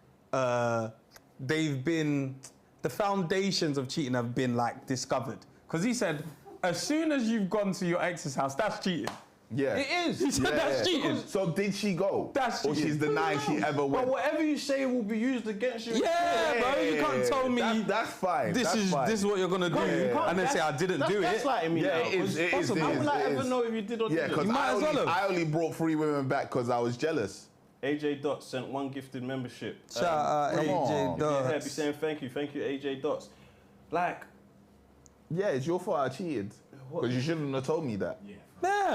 the foundations of cheating have been like discovered. Because he said, as soon as you've gone to your ex's house, that's cheating. Yeah. It is. He said that's cheating. So did she go? That's or cheating. she's denying she ever went. But whatever you say will be used against you. Yeah, bro, you can't tell me That's fine. this is what you're gonna do, and then say I didn't do it. That's like me now. It is. How will I ever know if you did or Yeah, didn't? because You might as well have. I only brought 3 women back because I was jealous. AJ Dots sent 1 gifted membership. Shout out come on. AJ Yeah, be Dots. saying thank you, AJ Dots. Like, Yeah, it's your fault I cheated. Because you shouldn't have told me that. Yeah.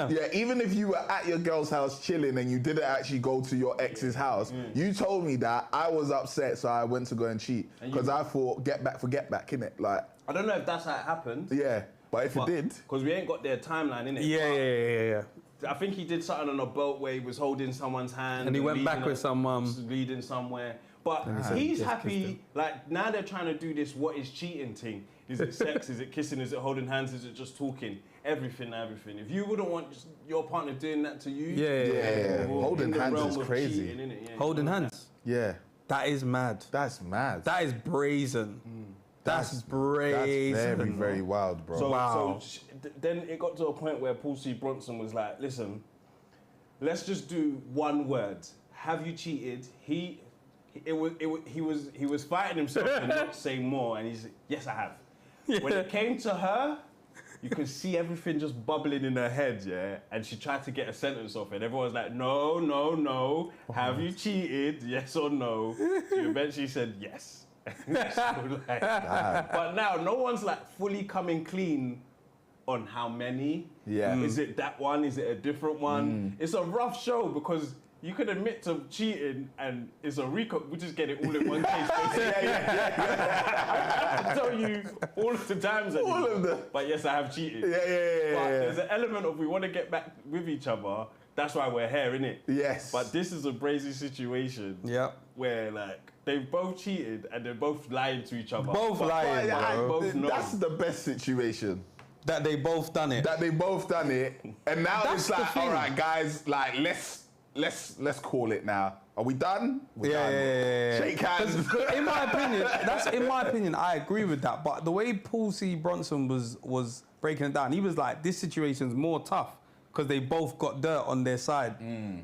Yeah, even if you were at your girl's house chilling and you didn't actually go to your ex's house, you told me that. I was upset, so I went to go and cheat. Because I thought, get back for get back, innit? Like, I don't know if that's how it happened. yeah, but if it did. Because we ain't got their timeline, innit? Yeah. I think he did something on a boat where he was holding someone's hand. And he went back leading with someone. Leading somewhere. But he's happy, like, now they're trying to do this what is cheating thing. Is it sex? Is it kissing? Is it holding hands? Is it just talking? Everything. If you wouldn't want your partner doing that to you, Yeah. well, Holding in the hands realm is of crazy. cheating, innit? Yeah, Holding you know hands. Yeah, That is mad. that's mad. That is brazen. That's brazen. That's very, very wild, bro. So, Wow. then it got to a point where Paul C. Bronson was like, listen, let's just do one word. Have you cheated? He was fighting himself to not say more, and he's yes, I have. When it came to her, you could see everything just bubbling in her head, yeah? And she tried to get a sentence off it. Everyone was like, no. Have you cheated? Yes or no? She eventually said yes. So, like, but now no one's like fully coming clean on how many. Yeah. Is it that one? Is it a different one? It's a rough show because you could admit to cheating and it's a recap. We just get it all in one case. I have to tell you all of the times. All of them. But yes, I have cheated. Yeah. But there's an element of we want to get back with each other. That's why we're here, innit? Yes. But this is a brazy situation. Yep. Where like they've both cheated and they're both lying to each other. Both lying, bro. Both know. That's the best situation. That they both done it. That they both done it, and now That's it's the like, thing. all right, guys, like let's call it now. Are we done? We're done. Yeah. Shake hands. In my opinion, I agree with that. But the way Paul C. Bronson was breaking it down, he was like, this situation's more tough because they both got dirt on their side.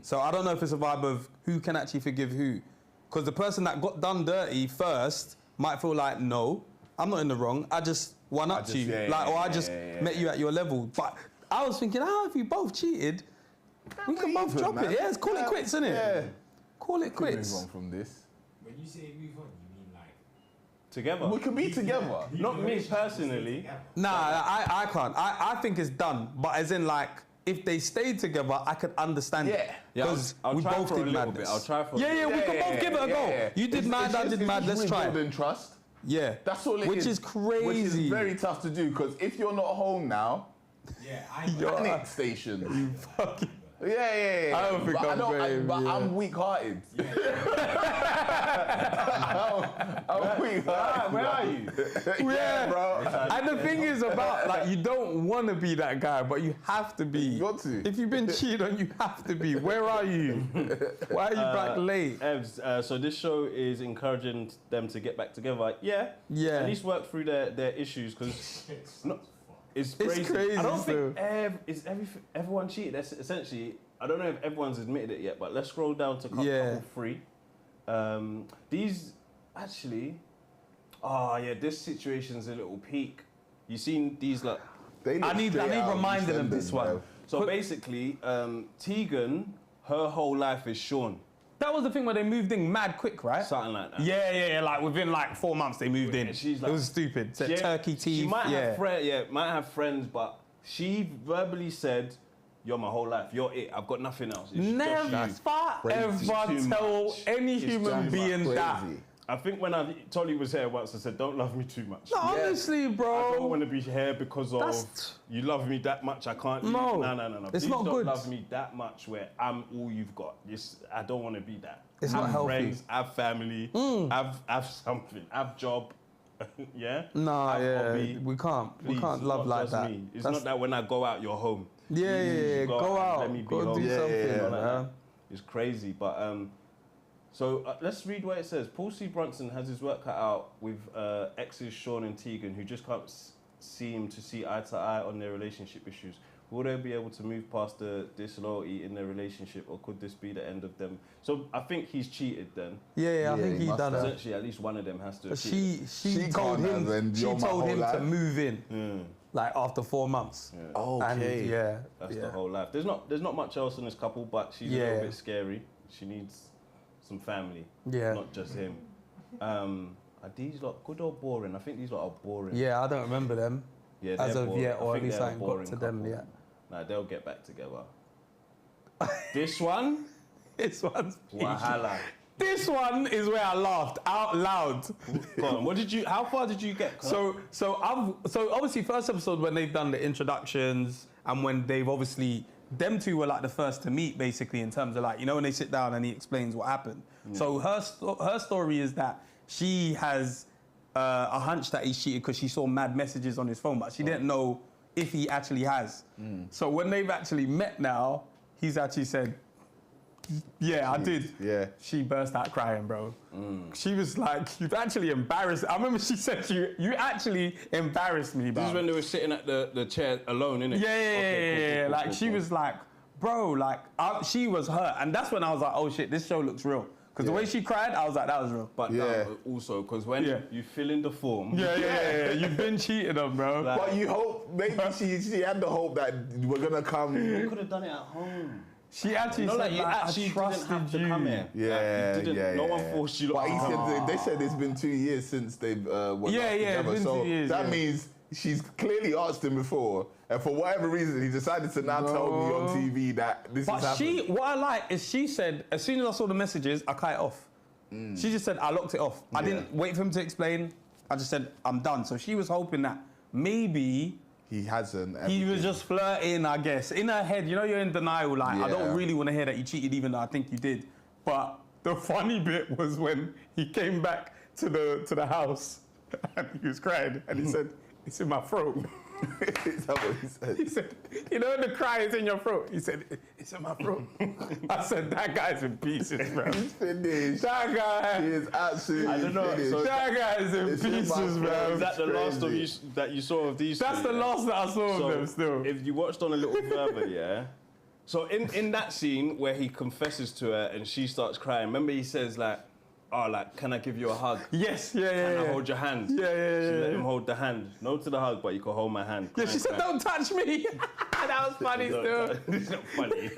So I don't know if it's a vibe of who can actually forgive who. Because the person that got done dirty first might feel like, no, I'm not in the wrong. I just one up to you. I just met you at your level. But I was thinking, if you both cheated, we can both drop it. Yeah, call it quits, innit? Yeah. Call it quits. Move on from this. When you say move on, you mean like Together. We can be together. Not me personally. Nah, I can't. I think it's done. But as in, like, if they stayed together, I could understand it. Because we try both for a did little madness. bit. I'll try for Yeah, we can both give it a go. You did mad, I did mad. Let's try it. Rebuilding trust. Yeah. That's all it is. Which is crazy. Which is very tough to do because if you're not home now, panic station. Yeah. I don't think but I'm weak-hearted. I'm weak-hearted. Where are you? Yeah, bro. And the thing is about, like, you don't want to be that guy, but you have to be. You got to. If you've been cheated on, you have to be. Where are you? Why are you back late? Evs, so this show is encouraging them to get back together. Yeah. Yeah. At least work through their issues because it's crazy. It's crazy I don't still. think everyone cheated. That's essentially, I don't know if everyone's admitted it yet, but let's scroll down to couple 3. These actually, this situation's a little peak. You seen these like? I need reminding of this one. So basically, Tegan, her whole life is Sean. That was the thing where they moved in mad quick, right? Something like that. Yeah. Like within like 4 months they moved in. She's like, it was stupid. Said turkey teeth. She might have friends, but she verbally said, "You're my whole life. You're it. I've got nothing else." It's Never just you." ever tell any human being that. I think when Tolly was here once, I said, "Don't love me too much." No, honestly, bro. I don't want to be here because of you love me that much. I can't. No. No. It's Please not don't good. love me that much where I'm all you've got. I don't want to be that. It's have not healthy. Friends, have family, have something, have job. Yeah. Nah, Have yeah. hobby. We can't Please, love not like just that. me. It's not that when I go out, you're home. Yeah. Go out. Let me be Go home. do something, man. It's crazy, but so let's read what it says. Paul C. Bronson has his work cut out with exes Sean and Tegan, who just can't seem to see eye to eye on their relationship issues. Will they be able to move past the disloyalty in their relationship, or could this be the end of them? So I think he's cheated then. Yeah, I think he he must done have. it. Essentially, at least one of them has to. But have cheated. she told can't have, him. and She you're my told whole him to life. move in, like after 4 months. Okay. And yeah, That's the whole life. There's not much else in this couple, but she's a little bit scary. She needs some family, not just him. Are these lot good or boring? I think these lot are boring. Yeah, I don't remember them. Yeah, as of boring. yet, or I at think least they're I a ain't got boring to them couple. yet. Nah, they'll get back together. This one, This one's wahala. This one is where I laughed out loud. Go on. How far did you get? So obviously first episode when they've done the introductions and when they've obviously them two were like the first to meet basically in terms of like, you know, when they sit down and he explains what happened. So her story is that she has a hunch that he's cheated because she saw mad messages on his phone, but she didn't know if he actually has. So when they've actually met now, he's actually said, yeah, I did. Yeah. She burst out crying, bro. She was like, you've actually embarrassed. I remember she said, you actually embarrassed me, bro. This is when they were sitting at the chair alone, innit? Yeah. Like, she was like, bro, like, she was hurt. And that's when I was like, oh shit, this show looks real. Because the way she cried, I was like, that was real. But no, also, because when you fill in the form... Yeah. You've been cheated on, bro. Like, But you hope, maybe she had the hope that we're going to come. You could have done it at home. She actually said, like, you actually I trusted didn't have to you. come here. Yeah, Like, you didn't, no one forced you to But come. they said it's been 2 years since they've worked together. it's been So 2 years, that means she's clearly asked him before, and for whatever reason, he decided to now tell me on TV that this is happening. But what I like is she said, as soon as I saw the messages, I cut it off. She just said, I locked it off. I didn't wait for him to explain. I just said, I'm done. So she was hoping that maybe He hasn't. he was just flirting, I guess. In her head, you know, you're in denial. Like, I don't really want to hear that you cheated, even though I think you did. But the funny bit was when he came back to the house and he was crying and he said, it's in my throat. Is that what he said? He said, you know, the cry is in your throat. He said, it's in my throat. I said, that guy's in pieces, bro. He's finished. That guy. He is absolutely I don't know, finished. so That guy is in It's in my pieces, throat. bro. Is that the last of crazy. that you saw of these That's two, the last that I saw So of them still. if you watched on a little further, yeah. So in that scene where he confesses to her and she starts crying, remember he says like, oh, like, can I give you a hug? Yes, Can I hold your hand? Yeah. She let him hold the hand. No to the hug, but you can hold my hand. Yeah, she said, don't touch me. That was funny still. It's not funny.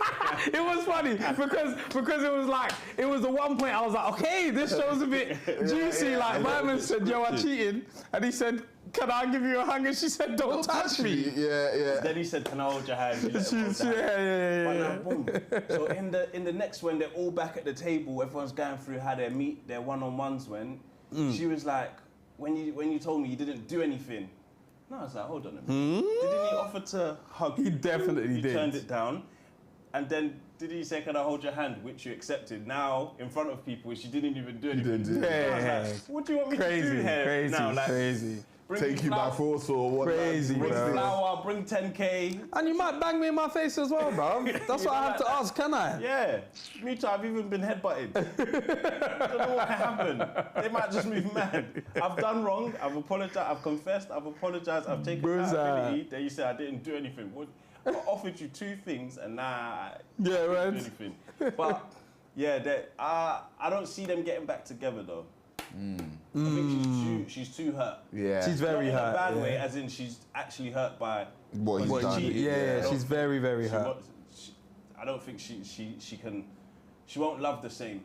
It was funny because it was like, it was the one point I was like, okay, this show's a bit juicy. Like, my man said, yo, I cheated. And he said, can I give you a hug? And she said, don't touch me. Yeah. Then he said, can I hold your hand? She let him hold the hand. Yeah. But now, boom. So in the next one, they're all back at the table. Everyone's going through how their one-on-ones went. She was like, when you told me you didn't do anything. No, I was like, hold on a minute. Didn't he offer to hug you? He definitely did. He turned it down. And then did he say, can I hold your hand? Which you accepted. Now, in front of people, she didn't even do anything. didn't do I was like, what do you want me to do here now? Like, Crazy. bring Take you by flour- force or what? Crazy, Bring bro. flour, bring 10K. And you might bang me in my face as well, bro. That's what I have to ask, can I? Yeah, me too. I've even been headbutted. I don't know what can happen. They might just move mad. I've done wrong. I've apologized. I've confessed. I've apologized. I've taken accountability. Then you say I didn't do anything. I offered you 2 things, and now I didn't do anything. But yeah, I don't see them getting back together though. I think she's too hurt. Yeah. She's very Not in hurt. a bad yeah. way, as in she's actually hurt by What he's done. cheated. Yeah, she's very, very hurt. I don't think she can. She won't love the same.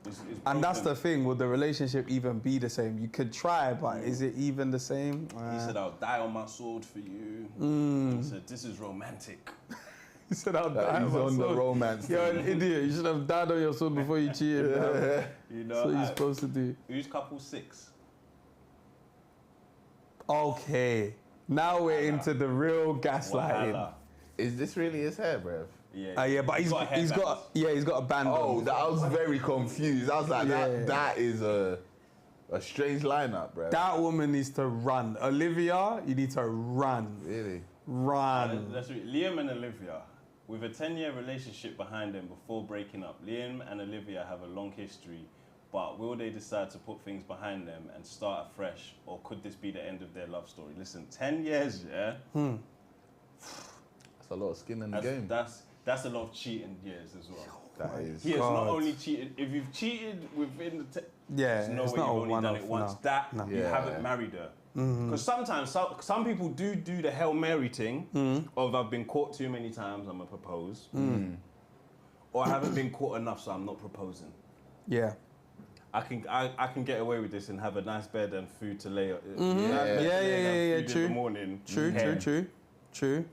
It's And that's broken. the thing, will the relationship even be the same? You could try, but is it even the same? He said, I'll die on my sword for you. He said, this is romantic. He said, I'll die He's on on my the sword. romance. You're an idiot. You should have died on your sword before you cheated. Man. You know, That's what you're supposed to do. who's couple 6? Okay. Now we're into the real gaslighting. Wahala. Is this really his hair, bruv? Yeah, Yeah, but he's got a band Oh, on. I was very confused. I was like, Yeah. that is a strange lineup, bruv. That woman needs to run. Olivia, you need to run. Really? Run. That's right. Liam and Olivia, with a 10-year relationship behind them before breaking up, Liam and Olivia have a long history, but will they decide to put things behind them and start afresh, or could this be the end of their love story? Listen, 10 years, yeah? That's a lot of skin in the game. That's a lot of cheating years as well. That is. He has not only cheated. If you've cheated within the, there's no way you've only done it once. You haven't married her. Because sometimes some people do the Hail Mary thing of I've been caught too many times, I'm gonna propose, or I haven't been caught enough, so I'm not proposing. Yeah. I can get away with this and have a nice bed and food to lay. Yeah. True. In the morning. True.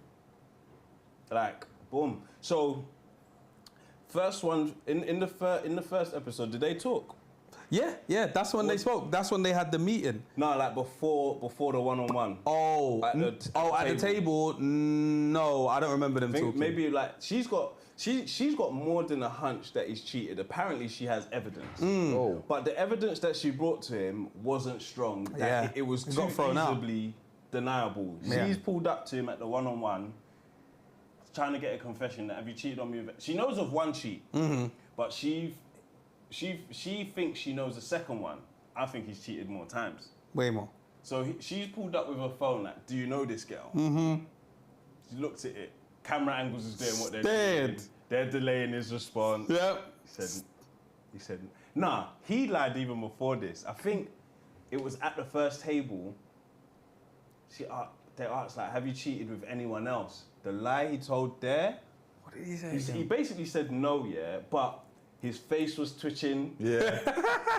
Like boom. So first one in the first episode, did they talk? Yeah. That's when they spoke. That's when they had the meeting. No, like before the one-on-one. At the table. No, I don't remember them talking. Maybe like she's got more than a hunch that he's cheated. Apparently, she has evidence. But the evidence that she brought to him wasn't strong. It was too easily deniable. Yeah. She's pulled up to him at the one-on-one, trying to get a confession that have you cheated on me? She knows of one cheat, but she thinks she knows the second one. I think he's cheated more times. Way more. So she's pulled up with her phone like, do you know this girl? She looks at it. Camera angles is doing what they're doing. They're delaying his response. Yep. He said, nah, he lied even before this. I think it was at the first table. They asked like, have you cheated with anyone else? The lie he told there. What did he say? He basically said no, but his face was twitching. Yeah.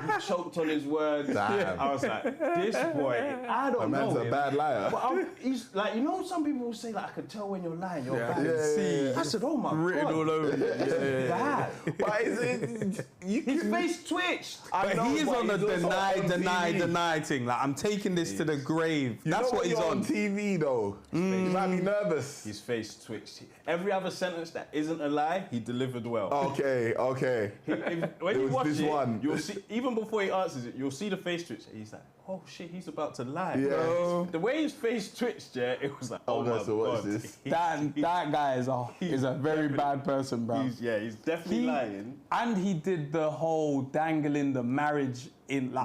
He choked on his words. Damn. I was like, this boy, I don't know. Man's a bad liar. But he's like, some people will say like, I can tell when you're lying. You're bad. Yeah. I said, oh my Written God. all over you. Bad. But is it? His face twitched. But he's on the TV. deny thing. Like, I'm taking this to the grave. That's what he's on. TV though. He might be nervous. His face twitched. Every other sentence that isn't a lie, he delivered well. Okay. When you watch it, you'll see, even before he answers it, you'll see the face twitch. He's like, oh shit, he's about to lie. Yeah. The way his face twitched, it was like, oh my so what God. is this? That guy is a very bad person, bro. He's definitely lying. And he did the whole dangling the marriage in like,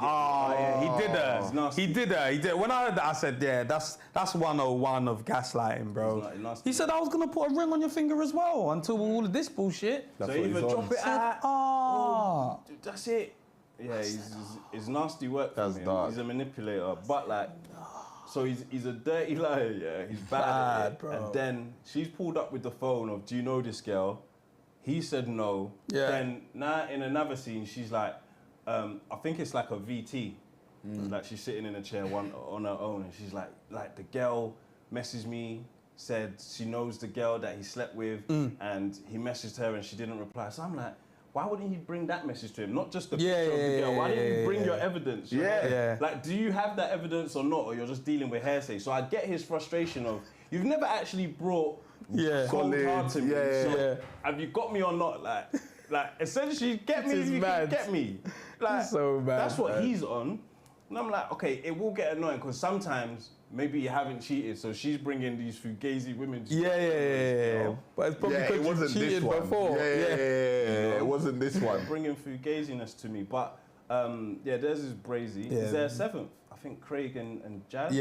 he did her. When I heard that, I said, that's 101 of gaslighting, bro. He said I was gonna put a ring on your finger as well until all of this bullshit. So either drop it out. That's it. Yeah, it's nasty work for him. Dark. He's a manipulator, but like, so he's a dirty liar. Yeah, he's bad at it. bro. And then she's pulled up with the phone of, do you know this girl? He said no. Yeah. Then now in another scene, she's like, I think it's like a VT. Like she's sitting in a chair on her own, and she's like the girl messaged me, said she knows the girl that he slept with, and he messaged her and she didn't reply. So I'm like, why wouldn't he bring that message to him? Not just the picture of the girl. Why didn't you bring your evidence? Like, do you have that evidence or not, or you're just dealing with hearsay? So I get his frustration of, you've never actually brought cold hard to me. So have you got me or not? Like essentially, get me if you can get me. Like, so bad. That's what he's on. And I'm like, okay, it will get annoying because sometimes maybe you haven't cheated, so she's bringing these fugazi women. But it's probably because you cheated before. It wasn't this one. Bringing fugaziness to me, but there's this brazy. Is there a seventh? I think Craig and Jazz.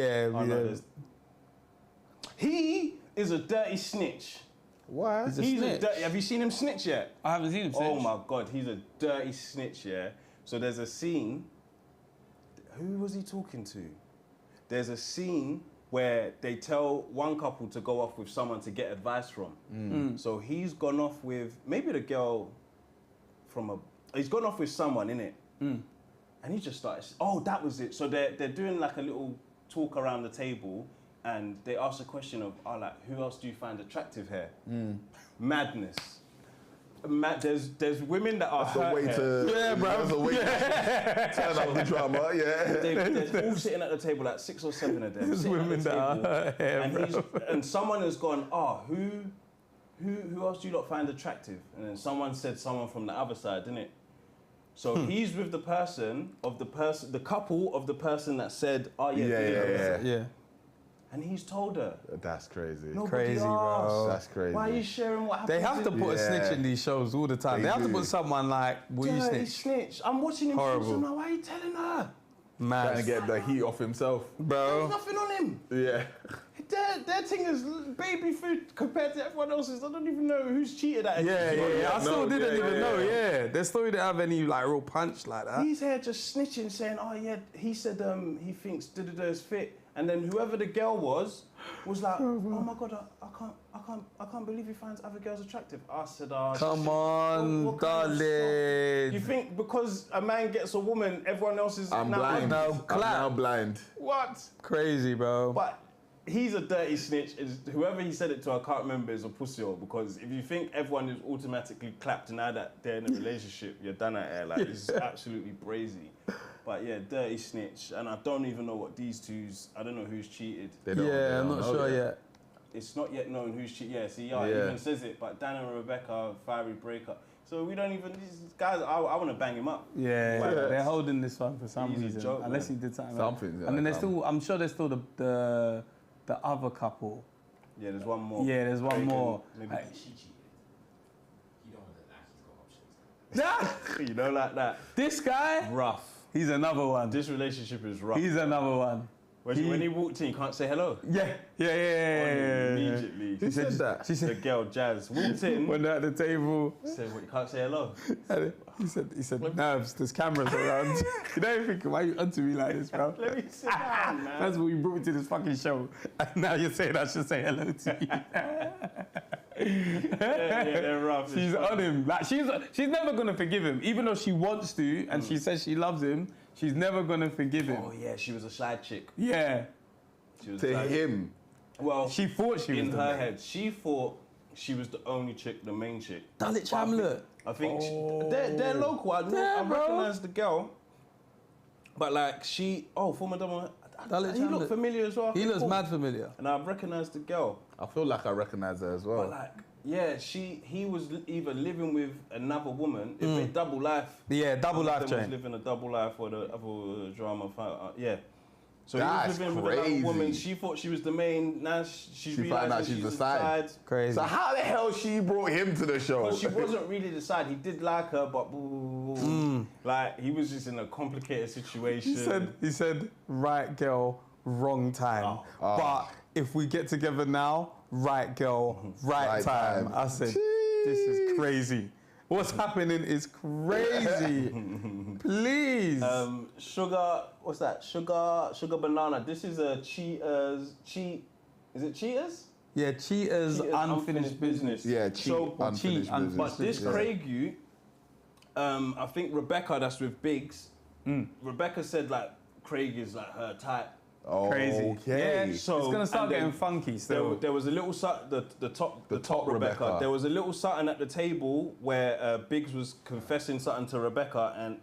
He is a dirty snitch. What? He's a snitch. Have you seen him snitch yet? I haven't seen him snitch. Oh my God, he's a dirty snitch. So there's a scene. Who was he talking to? There's a scene where they tell one couple to go off with someone to get advice from. So he's gone off with maybe the girl he's gone off with someone, innit? And he just started, that was it. So they're doing like a little talk around the table, and they ask a question of, who else do you find attractive here? Madness. There's women that are hurt here. There's a way to turn up the drama, They're all sitting at the table, like 6 or 7 of them. There's women that are hurt here, and someone has gone, who else do you lot find attractive? And then someone said someone from the other side, didn't it? So he's with the couple of the person that said, and he's told her. That's crazy. Crazy, bro. That's crazy. Why are you sharing what happened? They have to put a snitch in these shows all the time. They have to put someone like, will you snitch? I'm watching him. Horrible. I'm like, why are you telling her? Trying to get the heat off himself. There's Bro. nothing on him. Yeah. Their thing is baby food compared to everyone else's. I don't even know who's cheated at it. Yeah. I still didn't even know, yeah. Their story didn't have any like real punch like that. He's here just snitching, saying, "Oh yeah," he said, he thinks da is fit, and then whoever the girl was like, "Oh my god, I can't believe he finds other girls attractive." I said, "Oh, Come on, what kind of darling. You think because a man gets a woman, everyone else is I'm now blind. now I'm clap. now blind. What? Crazy, bro. But he's a dirty snitch. Whoever he said it to, I can't remember, is a pussy hole. Because if you think everyone is automatically clapped now that they're in a relationship, you're done at it. Like, it's absolutely brazy. But yeah, dirty snitch. And I don't even know what these two's, I don't know who's cheated. They don't I'm not know sure yet. It's not yet known who's cheated. Yeah, see, it even says it. But Dan and Rebecca, fiery breakup. So we don't even, these guys, I want to bang him up. Yeah, they're holding this one for some He's a reason. joke, Unless man. he did something. Something, And then there's still, I'm sure there's still the other couple. Yeah, there's one more. Yeah, there's one Craig more. and Like, She cheated. You don't want that. He's got options. you know, like that. this guy, Rough. he's another one. This relationship is rough. He's another one. When he walked in, you can't say hello. Yeah. Immediately. Who said that? She The said, girl Jazz walked in. when they're at the table, Said, "What, you can't say hello." he said, nerves, there's cameras around. You don't think, why you onto me like this, bro? Let me sit down, man. That's what you brought me to this fucking show. And now you're saying I should say hello to you. Yeah, they're rough. She's on him. Like she's never gonna forgive him, even though she wants to, and she says she loves him. She's never gonna forgive him. Oh yeah, she was a side chick. Yeah, She was To like, him. Well, she thought she was in the her main. head, she thought she was the only chick, the main chick. Dalit Chamlet. I think they're local. I bro. recognize the girl, but like former double. Dalit He looked Chamlet. familiar as well. He Okay, looks cool. mad familiar. And I recognized the girl. I feel like I recognize her as But well. like, yeah, he was either living with another woman, if they double life. Yeah, double one of life them was chain. living a double life or the other drama fight. Yeah. So That's he was living with another crazy. woman. She thought she was the main. Now she She realized found out that she's the the side. Crazy. So how the hell she brought him to the show? But she wasn't really the side. He did like her, but like he was just in a complicated situation. He said, right girl, wrong time. But if we get together now, right girl, right Right time. time. I said, this is crazy. What's happening is crazy. Please. Sugar, what's that? Sugar banana. This is a Cheaters. Is it Cheaters? Yeah, cheaters, unfinished business. Yeah, cheat, So, unfinished business. But this Yeah. Craigie, I think Rebecca, that's with Biggs. Rebecca said like Craig is like her type. Crazy. Okay. Yeah, So, it's gonna start and then getting funky still. There was a little the top Rebecca. There was a little something at the table where Biggs was confessing something to Rebecca, and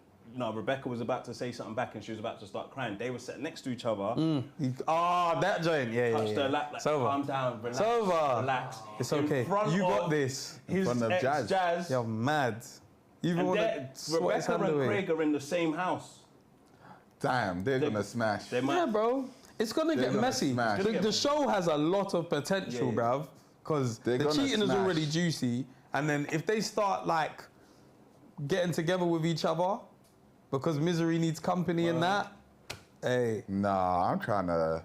Rebecca was about to say something back, and she was about to start crying. They were sat next to each other. That joint. Yeah, Touched yeah. her lap, like, It's over. calm down, relax, It's over. relax. It's In okay. front You got of this. His front of ex, Jazz. Jazz. You're mad. Even And when Rebecca and Craig are in the same house. Damn, they're gonna smash. They might. Yeah, bro. It's gonna get gonna messy. smash. The show has a lot of potential, Yeah, yeah. bruv. Because the They're gonna cheating is smash. already juicy, and then if they start like getting together with each other, because misery needs company and that, hey, Nah, I'm trying to.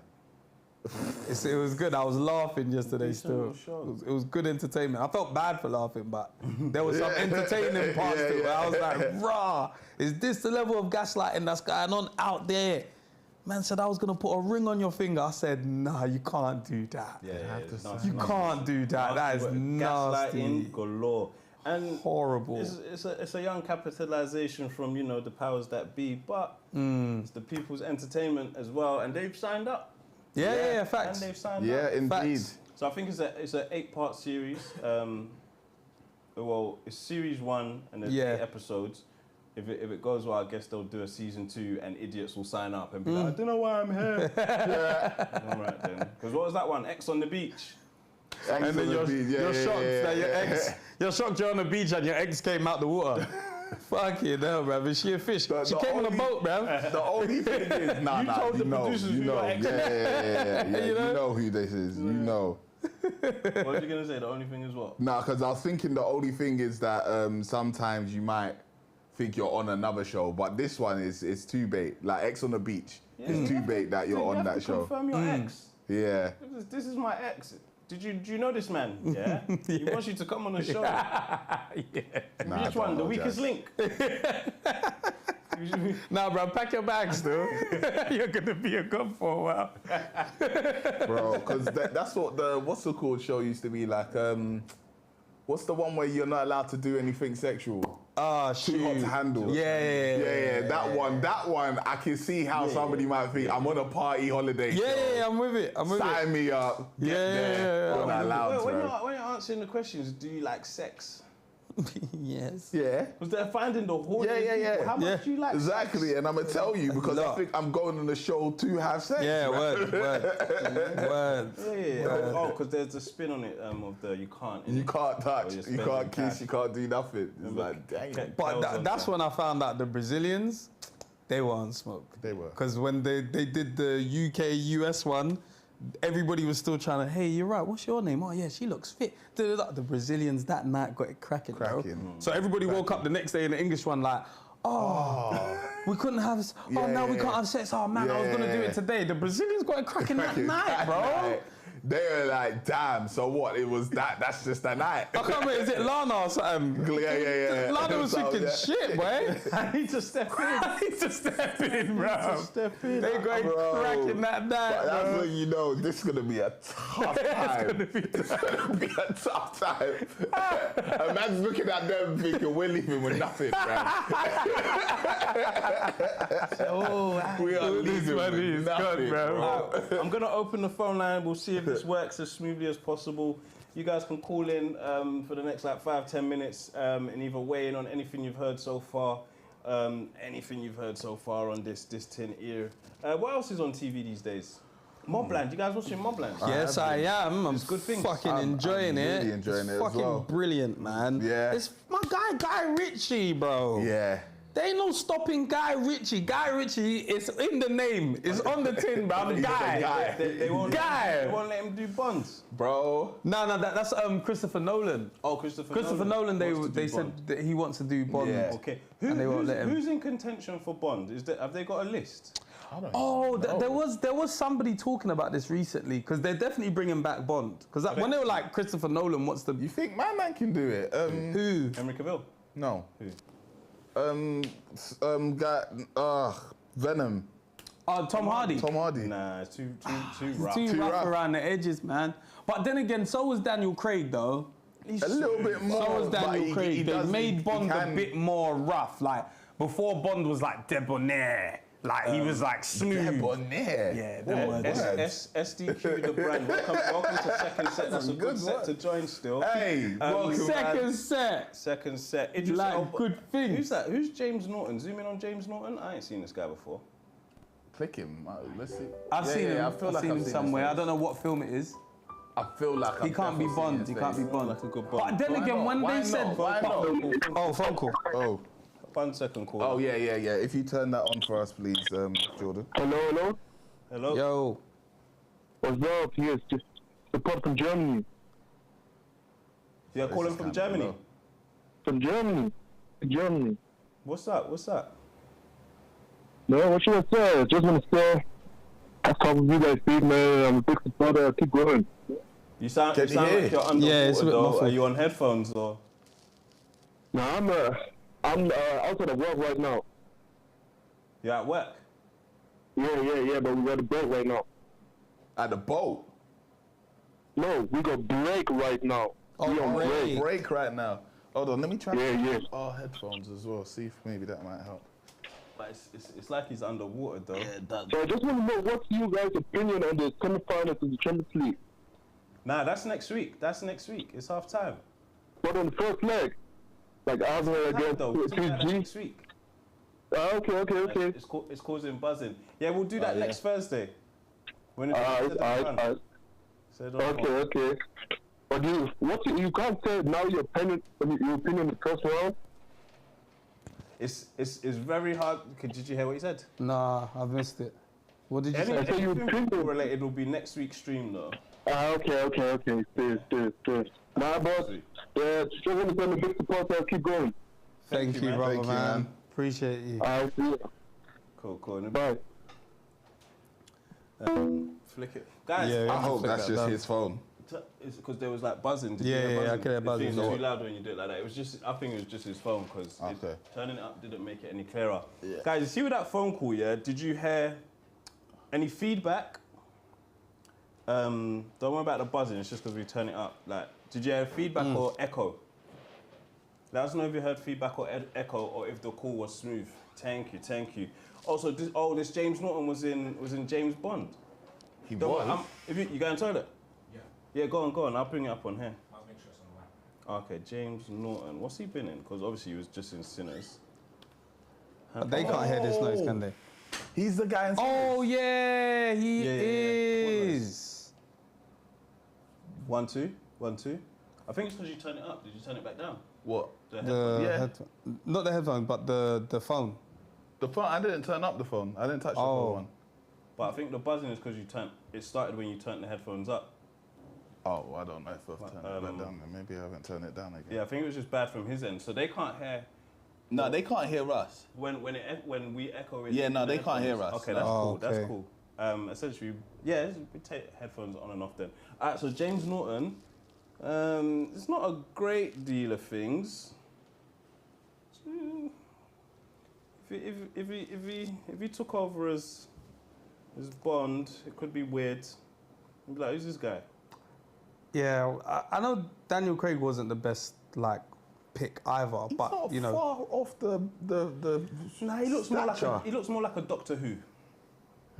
it was good. I was laughing yesterday still. show. It was good entertainment. I felt bad for laughing, but there was some entertaining parts to it. Where I was like, rah, is this the level of gaslighting that's going on out there? Man said I was gonna put a ring on your finger. I said, nah, you can't do that. You can't do that. That is nasty. Gaslighting galore. And Horrible. it's a young capitalization from the powers that be, but it's the people's entertainment as well, and they've signed up. Yeah, facts. And they've signed Yeah, up. indeed. Facts. So I think it's an 8-part series. Well, it's series 1 and there's 8 episodes. If it goes well, I guess they'll do a season 2 and idiots will sign up and be like, I don't know why I'm here. All right then. Because what was that one? X on the beach. And then you're shocked that your ex, you're shocked you're on the beach and your ex came out the water. Fucking hell, bruv. Is she a fish? She came on a boat, bruv. The only thing is, told the producers who your ex yeah, You know? you know who this is, you know. What was you going to say? The only thing is what? Nah, because I was thinking the only thing is that sometimes you might think you're on another show. But this one is too bait. Like X on the Beach. It's too bait that you're on that show. Confirm your ex. Yeah. This is my ex. Do you know this man? Yeah. He wants you to come on the show. Nah, Which one? The weakest link. Nah, bro, pack your bags, though. You're gonna be a god for a while. Bro, because that's what what's the called show used to be like. What's the one where you're not allowed to do anything sexual? Oh, Too hot to handle. Yeah. That one. I can see how somebody might think I'm on a party holiday. Yeah, I'm with it. Sign me up. Get there. You're not allowed when to. you're answering the questions, do you like sex? Yes. Yeah. Was there finding the horny people? How much do you like Exactly, sex? and I'm gonna tell you because I think I'm going on the show to have sex. Yeah, word. Yeah. Oh, because there's a spin on it of the you can't. You can't touch, you're you can't kiss, cash. you can't do nothing. It's like, dang. But that's when I found out the Brazilians, they were on smoke. They were. Because when they did the UK-US one, everybody was still trying to, hey, you're right, what's your name? Oh, yeah, she looks fit. The Brazilians that night got it cracking, bro. So everybody woke up the next day in the English one like, we couldn't have, now we can't have sex. Oh, man, I was going to do it today. The Brazilians got it cracking that night, bro. They were like, damn, so what? It was that's just a night. I can't remember, is it Lana or something? Yeah. Lana was thinking, shit, boy. I need to step in. I need to step in, bro. They got it Bro, cracking that night, But that's bro. when you know this is gonna be a tough time. It's gonna be a tough time. A man's looking at them thinking we're leaving with nothing, man. We are leaving with nothing, bro. I'm gonna open the phone line. We'll see if this works as smoothly as possible. You guys can call in for the next like 5-10 minutes and either weigh in on anything you've heard so far, on this tin ear. What else is on TV these days? Mobland. You guys watching Mobland? Yes, I am. I'm good things. fucking enjoying I'm it. really enjoying it's it as fucking well. brilliant, man. Yeah. It's my guy Ritchie, bro. Yeah. There ain't no stopping Guy Ritchie. Guy Ritchie is in the name. It's on the tin, bro. Guy. They won't Guy. let him do Bonds. Bro. No, that's Christopher Nolan. Oh, Christopher Nolan. They wants to do said Bond. that he wants to do Bond. Yeah. Okay. And they won't let him. Who's in contention for Bond? Have they got a list? Oh, there was somebody talking about this recently because they're definitely bringing back Bond. Because when they were like Christopher Nolan, what's the You think my man can do it? who? Henry Cavill. No. Who? Venom. Tom Hardy. Tom Hardy. Nah, it's too rough. Too rough rough. around the edges, man. But then again, so was Daniel Craig, though. A little bit more. So was but Daniel Craig. he They does- made he Bond a can- bit more rough. Like, before Bond was like debonair. Like, he was like smooth. Debonair. Yeah, What words? SDQ the brand. Welcome to Second Set. That's a good set to join still. Hey, welcome, Second man. set. Second set. Idris Like Elba. good things. Who's that? Who's James Norton? Zoom in on James Norton. I ain't seen this guy before. Click him. Let's see. I've seen him. I feel I've like seen I've him seen somewhere. his I don't know what film it is. I feel like He can't be Bond. He can't be Bond. Like a good But Bond. then again, when Why they said, not? Why not? oh, phone call. Oh. 1 second call. Oh yeah. If you turn that on for us, please, Jordan. Hello. Hello. Yo, What's up? Yes, just support from Germany. You're calling from Germany. From Germany. What's up? No, what should I say? Just want to say, I come with you guys, big man. I'm a big supporter. Keep going. You sound Can you hear? like you're underwater. Yeah, it's a bit though. muffled. Are you on headphones or? No, I'm outside of work right now. You're at work. Yeah, but we got a break right now. At the boat. No, we got break right now. Oh, we on break. Break right now. Hold on, let me try Yeah. our headphones as well. See if maybe that might help. But it's like he's underwater though. So I just want to know what's you guys' opinion on the semi-finals of the Champions League. Nah, that's next week. It's half time. But on the first leg, like Arsenal against Though, we'll do that PSG. next week. Okay. It's causing buzzing. Yeah, we'll do that yeah. next Thursday. When it's Alright. Okay. But you can't say now your opinion in the first round. It's very hard. Did you hear what he said? nah, I've missed it. What did you say? So you Anything think- football related will be next week's stream though. Okay. Stay. Nah, boss. Yeah, just want to send a big supporter. Keep going. Thank you, brother, Thank you, man. man. Appreciate you. Cool. Bye. Flick it. Guys, Yeah, I hope flick that's that just down. his phone. it's because there was like buzzing. Did Yeah, you hear yeah, I buzzing? could hear buzzing, It's yeah. too loud when you do it like that. It was just, I think it was just his phone because Okay. turning it up didn't make it any clearer. Guys, you see with that phone call, yeah? Did you hear any feedback? Don't worry about the buzzing. It's just because we turn it up. Like, did you hear feedback or echo? Let us know if you heard feedback or echo, or if the call was smooth. Thank you. Also, this James Norton was in James Bond. He was? If you go in the toilet? Yeah, go on. I'll bring it up on here. I'll make sure it's on the line. Okay, James Norton. What's he been in? Because obviously he was just in Sinners. But they can't hear this noise, can they? He's the guy in Oh, yeah, he Yeah. is. 1, 2. I think it's because you turn it up. Did you turn it back down? What? The The headphone? Yeah. not the headphone, but the phone. The phone, I didn't turn up the phone. I didn't touch the Oh. phone one. But I think the buzzing is because it started when you turned the headphones up. Oh, well, I don't know if I've turned it back down then. Maybe I haven't turned it down again. Yeah, I think it was just bad from his end. So they can't hear No, they can't hear us. when we echo it. Yeah, no, they can't hear us. Okay, that's Oh, cool. That's okay. cool. Essentially, yeah, we take headphones on and off then. All right, so James Norton, it's not a great deal of things. If he took over as Bond, it could be weird. You'd be like, who's this guy? Yeah, I know Daniel Craig wasn't the best pick either, He's but not you know, far off the Nah, he looks more stature. like a Doctor Who.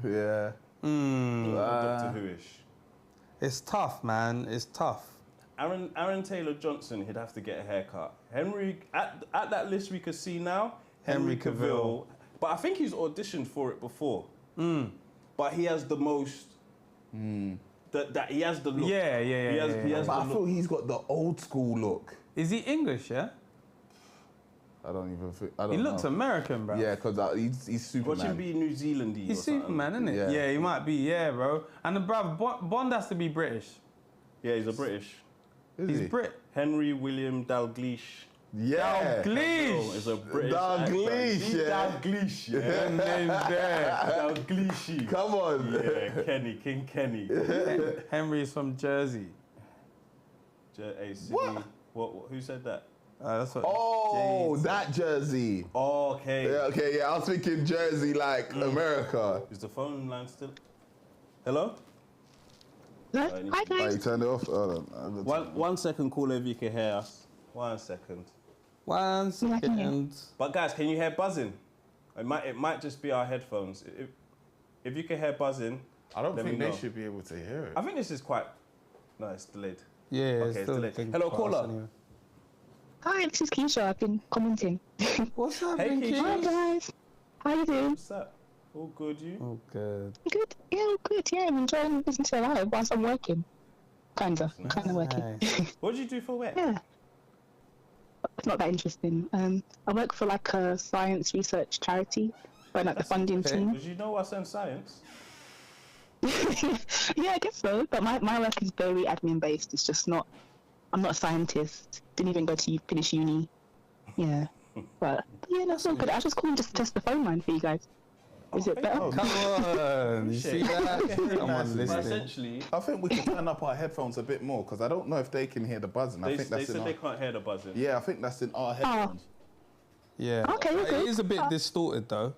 Yeah. Doctor Who-ish. it's tough, man. It's tough. Aaron Taylor Johnson, he'd have to get a haircut. Henry, at that list we could see now, Henry Cavill. But I think he's auditioned for it before. But he has the most. That he has the look. Yeah. He has But I the feel look. he's got the old school look. Is he English? Yeah. I don't even think. I don't He know. looks American, bro. Yeah, because he's Superman. Watch him be New Zealandy. He's or something. Superman, isn't it? Yeah. Yeah, he might be. Yeah, bro. And the Bond has to be British. Yeah, he's a British. Is He's he? Brit. Henry William Dalgleish. Yeah. Dalgleish. Is a British. Dalgleish, yeah. Dalgleish, yeah. Them names there. Dalgleish. Come on. Yeah, King Kenny. Henry's from Jersey. What? Who said that? That's what. Oh, Jade said. that jersey. Oh, okay. Yeah, okay, yeah. I was thinking Jersey like America. Is the phone line still? Hello? Hi Oh, you guys. turned it off? Hold on. 1 second, call if you can hear us. 1 second. 1 second. But guys, can you hear buzzing? It might just be our headphones. If you can hear buzzing, I don't let think me they know. should be able to hear it. I think this is quite. No, it's delayed. Yeah, Okay, it's it's still delayed. a thing Hello, for caller. us anyway. Hi, this is Keisha. I've been commenting. What's up, Hey, Pinky? Keisha. Hi guys. How you doing? What's that? All good, you? Oh, good. Good. Yeah, all good. Yeah, I'm enjoying listening to it live whilst I'm working. Kinda working. Nice. What did you do for work? Yeah. It's not that interesting. I work for like a science research charity, but like the funding okay. team. Did you know us in science? Yeah, I guess so. But my work is very admin based. It's just not. I'm not a scientist. Didn't even go to finish uni. Yeah. But yeah, that's all good. I was just calling just to test the phone line for you guys. Is it better? Come on. You see that? Come on, But listen. essentially, I think we can turn up our headphones a bit more because I don't know if they can hear the buzzing. I they think that's in said our... they can't hear the buzzing. Yeah, I think that's in our headphones. Yeah. Okay, It okay. is a bit distorted, though.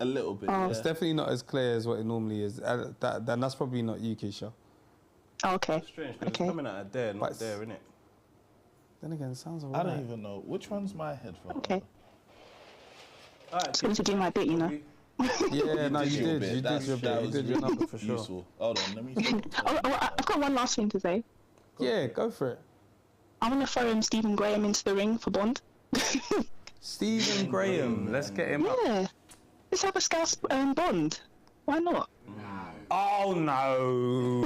A little bit. Oh. It's definitely not as clear as what it normally is. Then that's probably not you, Keisha. Oh, okay. Strange, because Okay. it's coming out of there, But not it's- there, innit? Then again, it sounds I alright. don't even know. Which one's my headphone? Okay. Alright, Just wanted to do my bit, you know. Yeah, no, you your did. bit. You That's- did your that bit. You was did your really number for sure. useful. Hold on, let me... I've got one last thing to say. Yeah, go for it. I want to throw in Stephen Graham into the ring for Bond. Stephen Graham. Let's get him up. Yeah. Let's have a Scouse Bond. Why not? Oh, no.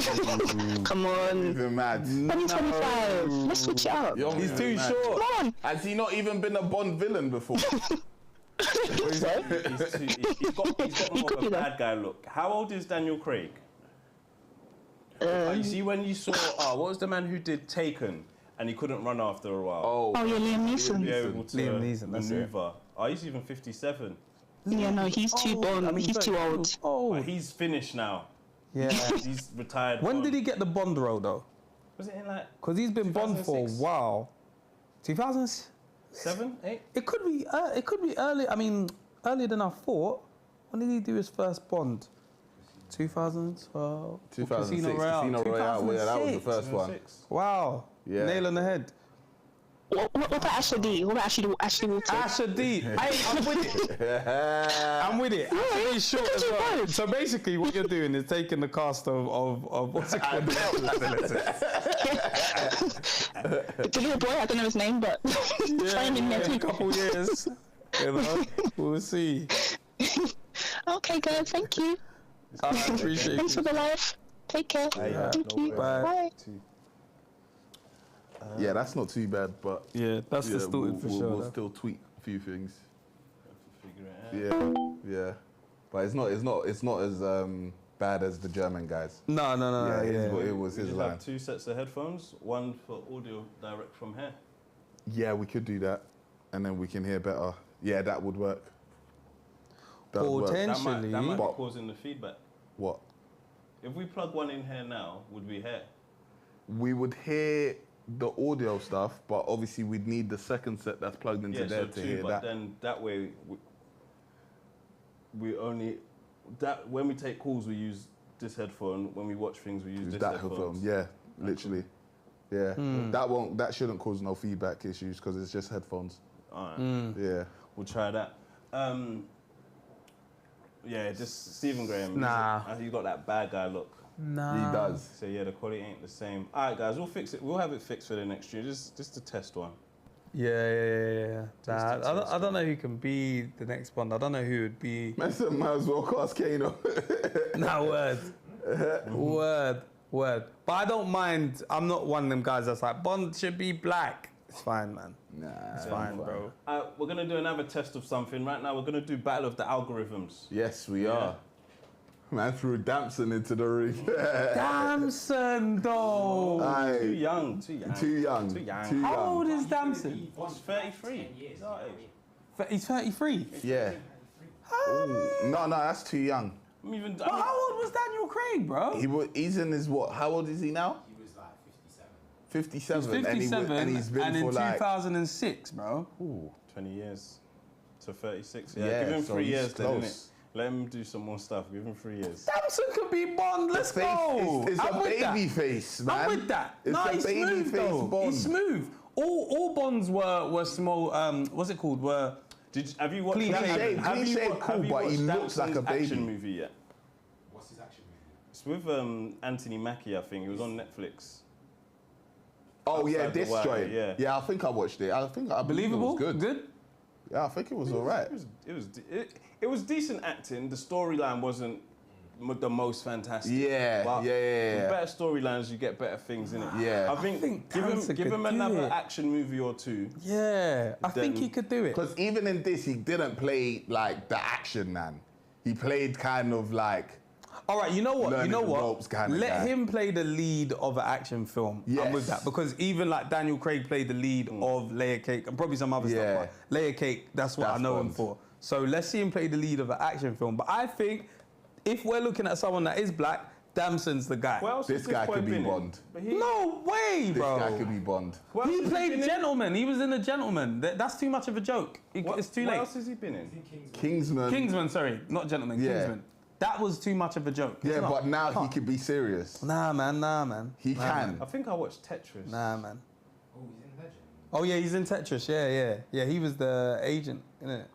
Come on. Even mad. 2025. Let's switch it up. You're He's moving too mad. short. Come on. Has he not even been a Bond villain before? he's got He more could of be a though. bad guy look. How old is Daniel Craig? You see when you saw, what was the man who did Taken? and he couldn't run after a while. Oh, Oh yeah, Liam Neeson. Be able to Liam Neeson, that's it. maneuver. Oh, he's even 57. Yeah, no, he's too old. He's too old. Oh, But he's finished now. yeah. He's retired. When did he get the Bond role though? Was it in like Because he's been Bond for a 2006? while. 2000s? 7, 8? It could be early. I mean, earlier than I thought. When did he do his first Bond? 2006, 2012. Casino Royale. Yeah, that was the first one. 2006. Wow. Yeah. Nail on the head. What about Asher D? What about Ashley Walter? Asher D. I'm with it. I'm with it. Asher D's short as well. So basically, what you're doing is taking the cast of what's it called? The little boy, I don't know his name, but find him there in a too. couple years. You know, we'll see. Okay, guys, thank you. I appreciate Thanks for it. the live. Take care. Thank you. Bye. Bye. Yeah, that's not too bad, but Yeah, that's yeah, distorted for sure. We'll though. still tweak a few things. Figure it out. Yeah, but it's not as bad as the German guys. No, It was We his just line. have 2 sets of headphones, one for audio direct from here. Yeah, we could do that, and then we can hear better. Yeah, that would work. That would work. Potentially. That might be But- causing the feedback. What? If we plug one in here now, would we hear? We would hear the audio stuff, but obviously we'd need the second set that's plugged into there to hear but that. then that way we only when we take calls we use this headphone. When we watch things we use Use this that headphone. headphone. Yeah, literally. Yeah, that shouldn't cause no feedback issues because it's just headphones. All right, Yeah. we'll try that. Yeah, just Stephen Graham. Nah. You got that bad guy look. He does. So yeah, the quality ain't the same. All right, guys, we'll fix it. We'll have it fixed for the next year. Just to test one. Yeah. Nah, I don't know who can be the next Bond. I don't know who would be. Mason might as well cast Kano. No, word. But I don't mind. I'm not one of them guys that's like, Bond should be black. It's fine, man. Nah, It's fine, bro. We're gonna do another test of something. Right now, we're gonna do Battle of the Algorithms. Yes, we are. Man threw Damson into the ring. Damson, though. Aye. Too young. How old is Damson? He's 33. He's our age. He's 33. Yeah. No, that's too young. I'm even. But how old was Daniel Craig, bro? He's in his what? How old is he now? He was like 57. 57. 57, and he's been in for like 2006, bro. 20 years to 36. Yeah, Yeah, give him so 3 he's years then, close. innit? Let him do some more stuff. Give him 3 years. Damson could be Bond. Let's go. It's I'm a with that. baby face, man. I'm with that. It's no, a he's baby smooth face though. Bond. He's smooth. All Bonds were small. What's it called? Were Have you watched? Clean shave. Clean shave, cool, but he looks like a baby. Action movie yet? What's his action movie? It's with Anthony Mackie, I think. It was on Netflix. Oh yeah, Outside the this Wire, joint. yeah. Yeah, I think I watched it. I believe believable? it was good. Good. Yeah, I think it was alright. It was decent acting. The storyline wasn't the most fantastic. Yeah, but yeah. With better storylines, you get better things in it. Yeah. I think Damson give could him do another it. action movie or two. Yeah, I think Then- he could do it. Because even in this, he didn't play like the action man. He played kind of like. All right, you know what? Learning the ropes kinda Let guy. him play the lead of an action film. I'm with Yes. that because even like Daniel Craig played the lead of Layer Cake and probably some other Yeah. stuff. But Layer Cake, that's what That's I know him Bond. for. So let's see him play the lead of an action film. But I think if we're looking at someone that is black, Damson's the guy. What else This has guy boy could be been in? Bond. But he- No way, This bro. guy could be Bond. What else He has played been in? Gentleman. He was in The Gentleman. That's too much of a joke. It's too What late. else has he been in? Kingsman. Kingsman, sorry, not Gentleman. Yeah. Kingsman. That was too much of a joke. It's Yeah, not. but now he could be serious. Nah, man. He can. I think I watched Tetris. Nah, man. Oh, he's in Legend. Oh yeah, he's in Tetris. Yeah. He was the agent, innit?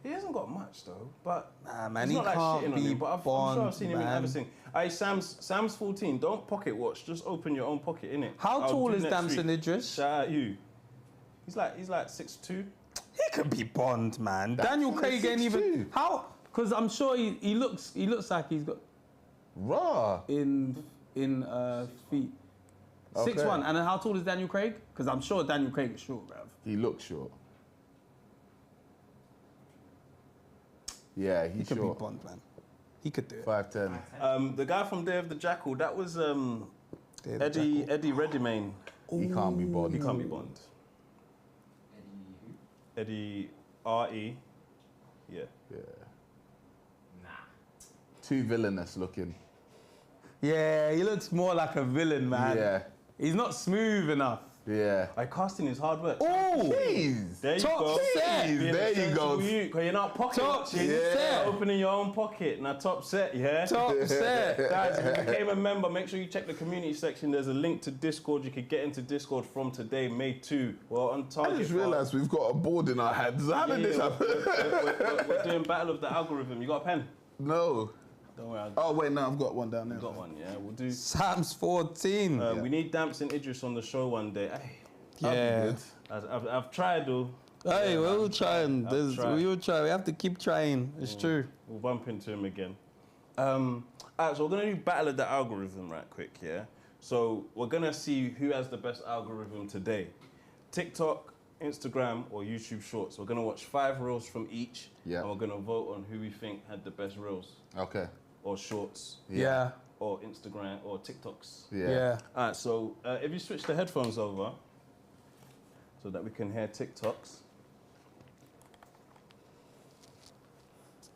He hasn't got much though, but Nah, man, it's he not like can't shitting on be him. But I'm Bond, sure I've seen him in man. everything. Hey, Sam's 14. Don't pocket watch. Just open your own pocket, innit? How I'll tall do is next Damson week. Idris? Shout out you. He's like 6'2". He could be Bond, man. That's Daniel only Craig ain't 6'2". even how. Because I'm sure he looks like he's got Raw. in feet. Okay. 6'1". And then how tall is Daniel Craig? Because I'm sure Daniel Craig is short, bruv. He looks short. Yeah, He he's could short. be Bond, man. He could do it. 5'10". The guy from Day of the Jackal. That was Day of the Eddie Redmayne. He can't be Bond. He can't be Bond. Eddie who? Eddie R.E. Yeah. Yeah. Nah. Too villainous looking. Yeah, he looks more like a villain, man. Yeah. He's not smooth enough. Yeah. Casting is hard work. Oh, Jeez. There you top go. set. Being There a you sensible go. Because you're not pocket Top watching. set. Opening your own pocket. Now, top set, yeah? top set. Guys, if you became a member, make sure you check the community section. There's a link to Discord. You could get into Discord from today, May 2. Well, on target. I just realised we've got a board in our hands. How did this happen? We're doing Battle of the Algorithm. You got a pen? No. Don't worry. Oh, wait, no, I've got one down there. Got one, yeah? We'll do. Sam's 14. We need Damps and Idris on the show one day. Hey, Yeah. I've tried, though. Hey, we'll try and tried. we will try. We have to keep trying. It's true. We'll bump into him again. Alright, so we're gonna do Battle of the Algorithm right quick, yeah? So we're gonna see who has the best algorithm today. TikTok, Instagram, or YouTube Shorts. We're gonna watch 5 reels from each, Yeah. and we're gonna vote on who we think had the best reels, Okay. or Shorts, Yeah. or Instagram, or TikToks. Yeah. Alright, so if you switch the headphones over, so that we can hear TikToks.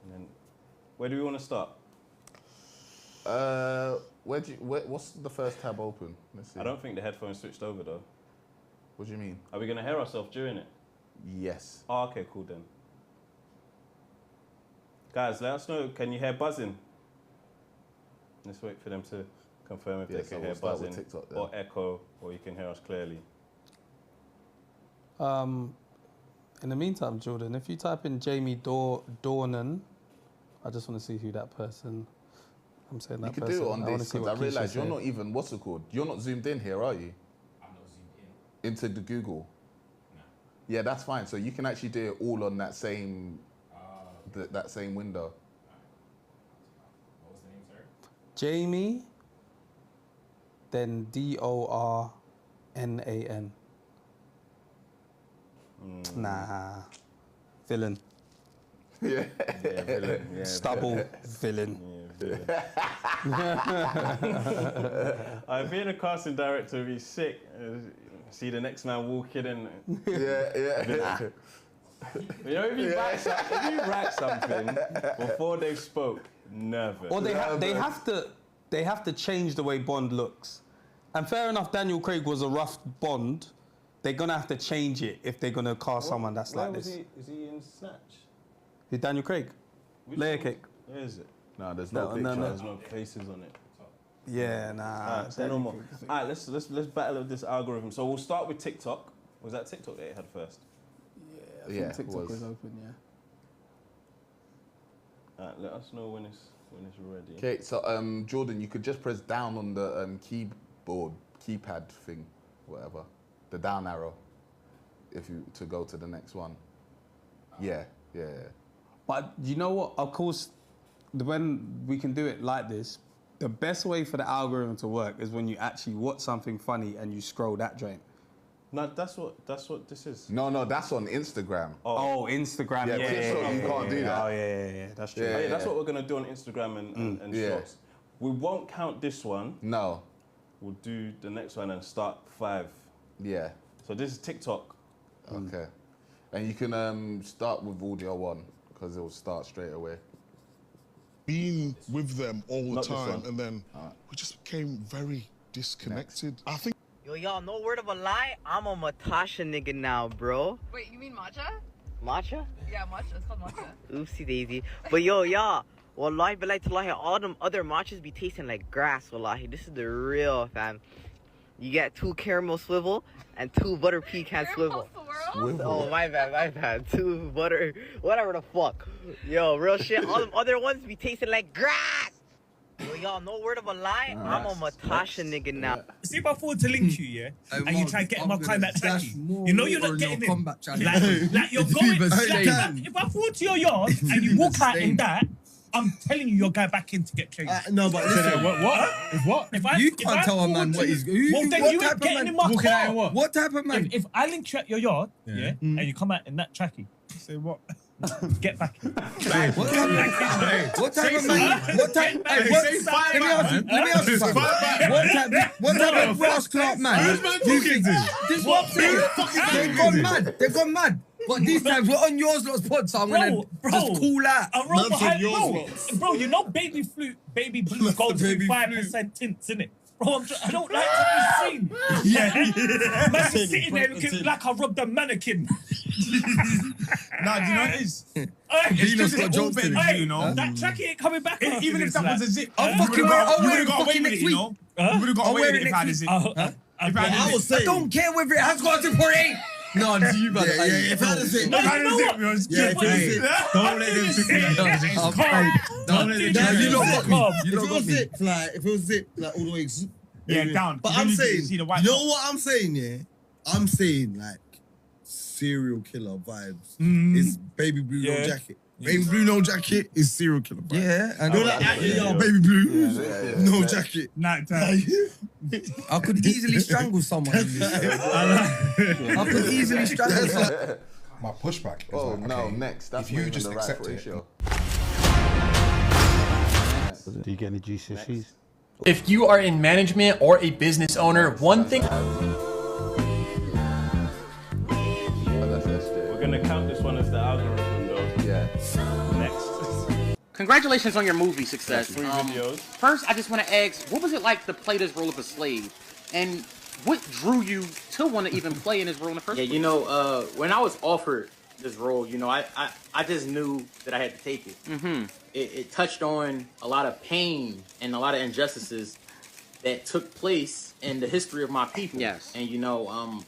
And then, where do we want to start? What's the first tab open? Let's see. I don't think the headphones switched over though. What do you mean? Are we going to hear ourselves during it? Yes. Oh, okay, cool then. Guys, let us know. Can you hear buzzing? Let's wait for them to confirm if Yeah, they so can we'll hear start with buzzing TikTok then. or echo, or you can hear us clearly. In the meantime, Jordan, if you type in Jamie Dornan, I just want to see who that person. I'm saying that You could person. do it on I wanna this see because what I realised Keisha you're said. not even, what's it called? You're not zoomed in here, are you? I'm not zoomed in. Into the Google. No. Yeah, that's fine. So you can actually do it all on that same that same window. What was the name, sir? Jamie, then Dornan. Nah, villain. Yeah. Yeah, villain. Yeah, Stubble villain. Being a casting director would be sick. See the next man walk in and Yeah. you know, if you write something before they've spoke, never. Or they have to change the way Bond looks. And fair enough, Daniel Craig was a rough Bond. They're gonna have to change it if they're gonna cast someone that's like this. Is he in Snatch? Who's Daniel Craig? Layer cake. Where is it? No, there's no No, picture. no. There's no faces on it. Yeah, nah. Say no more. Alright, let's battle of this algorithm. So we'll start with TikTok. Was that TikTok that you had first? Yeah, it TikTok was. is open, yeah. Alright, let us know when it's ready. Okay, so Jordan, you could just press down on the keypad thing, whatever, the down arrow, if you to go to the next one. Yeah. But you know what? Of course, when we can do it like this, the best way for the algorithm to work is when you actually watch something funny and you scroll that joint. No, that's what this is. No, that's on Instagram. Oh, Instagram. Yeah, TikTok, you can't do that. Oh, yeah. That's true. Yeah. That's what we're gonna do on Instagram and Yeah. Shorts. We won't count this one. No. We'll do the next one and start 5. Yeah. So this is TikTok. Okay. And you can start with audio 1 because it will start straight away. Being with them all the Not this time, one. and then we just became very disconnected. I think. Yo, y'all, no word of a lie, I'm a Matasha nigga now, bro. Wait, you mean matcha? Matcha? Yeah, matcha. It's called matcha. Oopsie daisy. But yo, y'all, wallahi billahi tallahi, all them other matchas be tasting like grass, wallahi. This is the real, fam. You get 2 caramel swivel and 2 butter pecan swivel. Oh, my bad. 2 butter, whatever the fuck. Yo, real shit. All them other ones be tasting like grass. Yo, y'all, no word of a lie, I'm a Matasha nigga now. See if I forward to link you, yeah, and you try to get in my combat tracking. You know you're not getting in. Like you're going. If I forward to your yard and you walk out in that, I'm telling you, you're going back in to get changed. No, but listen. What? You can't tell a man what he's. Well, then you ain't getting in my car. What type of man? If I link you at your yard, yeah, and you come out in that tracking, Say what? Get back in. What type of man? What type? Let me ask you something. What type of brass clout man? This is what I'm saying. They've gone mad. But these times we're on yours lot's pod, so I'm gonna just cool out. Bro, you know baby blue goes through 5% tints, innit? Bro, I don't like to be seen. Yeah. Man sitting there looking like I robbed a mannequin. Nah, do you know what it is? Dino's got jokes to do, you know. That tracky ain't coming back. Even if that was a zip, I'll fucking wear it fucking next week. You know? You would have got away with it if I had a zip. I don't care whether it has got a zip or it ain't. No, to you, brother. Yeah, if I had a zip. Don't let them You don't zip. If it was zip, like all the way. Yeah, down. But I'm saying, you know what I'm saying, yeah? I'm saying, like, serial killer vibes. It's baby blue, no jacket. Baby blue, no jacket is serial killer vibes. Yeah. I know like, baby blue, no jacket. Night time. I could easily strangle someone. I could easily strangle someone. My pushback is oh, like, no, okay, next. That's if you just accept it. Do you get any GCSEs? If you are in management or a business owner, one thing... We're gonna count this one as the algorithm though. Yeah. Next. Congratulations on your movie success. 3 videos. First, I just want to ask, what was it like to play this role of a slave? And what drew you to want to even play in this role in the first place? Yeah, you know, when I was offered this role, you know, I just knew that I had to take it. Mm-hmm. It touched on a lot of pain and a lot of injustices that took place in the history of my people. Yes. And, you know,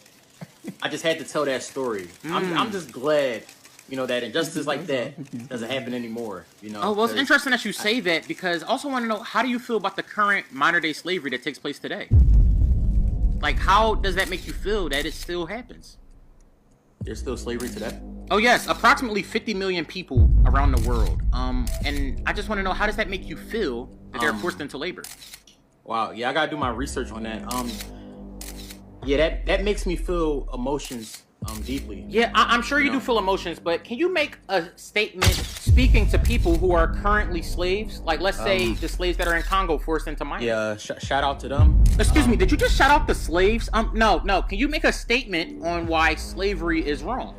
I just had to tell that story. I'm just glad, you know, that injustice like that doesn't happen anymore, you know. Oh, well, it's interesting that you say that, because I also want to know, how do you feel about the current modern-day slavery that takes place today? Like, how does that make you feel that it still happens? There's still slavery today? Oh, yes. Approximately 50 million people around the world. And I just want to know, how does that make you feel that they're forced into labor? Wow, yeah, I gotta do my research on that. Yeah, that makes me feel emotions deeply. Yeah, I'm sure you do feel emotions, but can you make a statement speaking to people who are currently slaves? Like, let's say the slaves that are in Congo forced into mining. Yeah, shout out to them. Excuse me, did you just shout out the slaves? No. Can you make a statement on why slavery is wrong?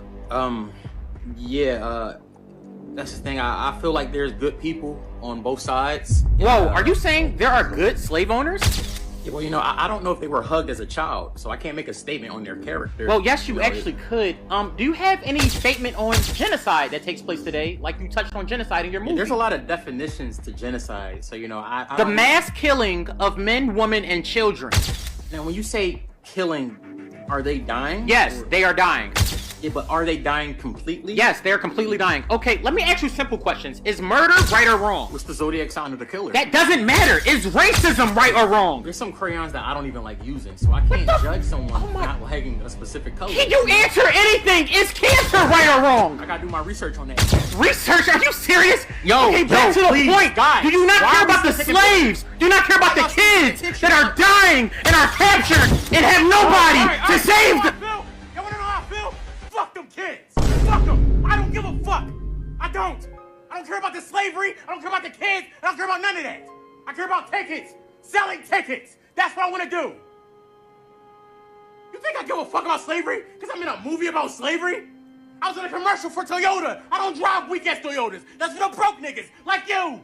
Yeah, that's the thing. I feel like there's good people on both sides. Whoa, are you saying there are good slave owners? Yeah, well, you know, I don't know if they were hugged as a child, so I can't make a statement on their character. Well, yes, you actually could. Do you have any statement on genocide that takes place today? Like you touched on genocide in your movie. Yeah, there's a lot of definitions to genocide, so, you know, I the mass killing of men, women, and children. Now, when you say killing, are they dying? Yes, they are dying. Yeah, but are they dying completely? Yes, they're completely dying. Okay, let me ask you simple questions. Is murder right or wrong? What's the zodiac sign of the killer? That doesn't matter. Is racism right or wrong? There's some crayons that I don't even like using, so I can't judge someone not liking a specific color. Can you answer anything? Is cancer right or wrong? I gotta do my research on that. Research? Are you serious? Yo, okay, back to the please, point. guys. Do you not care about the slaves? Do you not care about the kids that are dying and are captured and have nobody to save them? You wanna know how I feel? Fuck them kids. Fuck them. I don't give a fuck. I don't care about the slavery. I don't care about the kids. I don't care about none of that. I care about tickets. Selling tickets. That's what I want to do. You think I give a fuck about slavery? Because I'm in a movie about slavery? I was in a commercial for Toyota. I don't drive weak-ass Toyotas. That's for the broke niggas like you.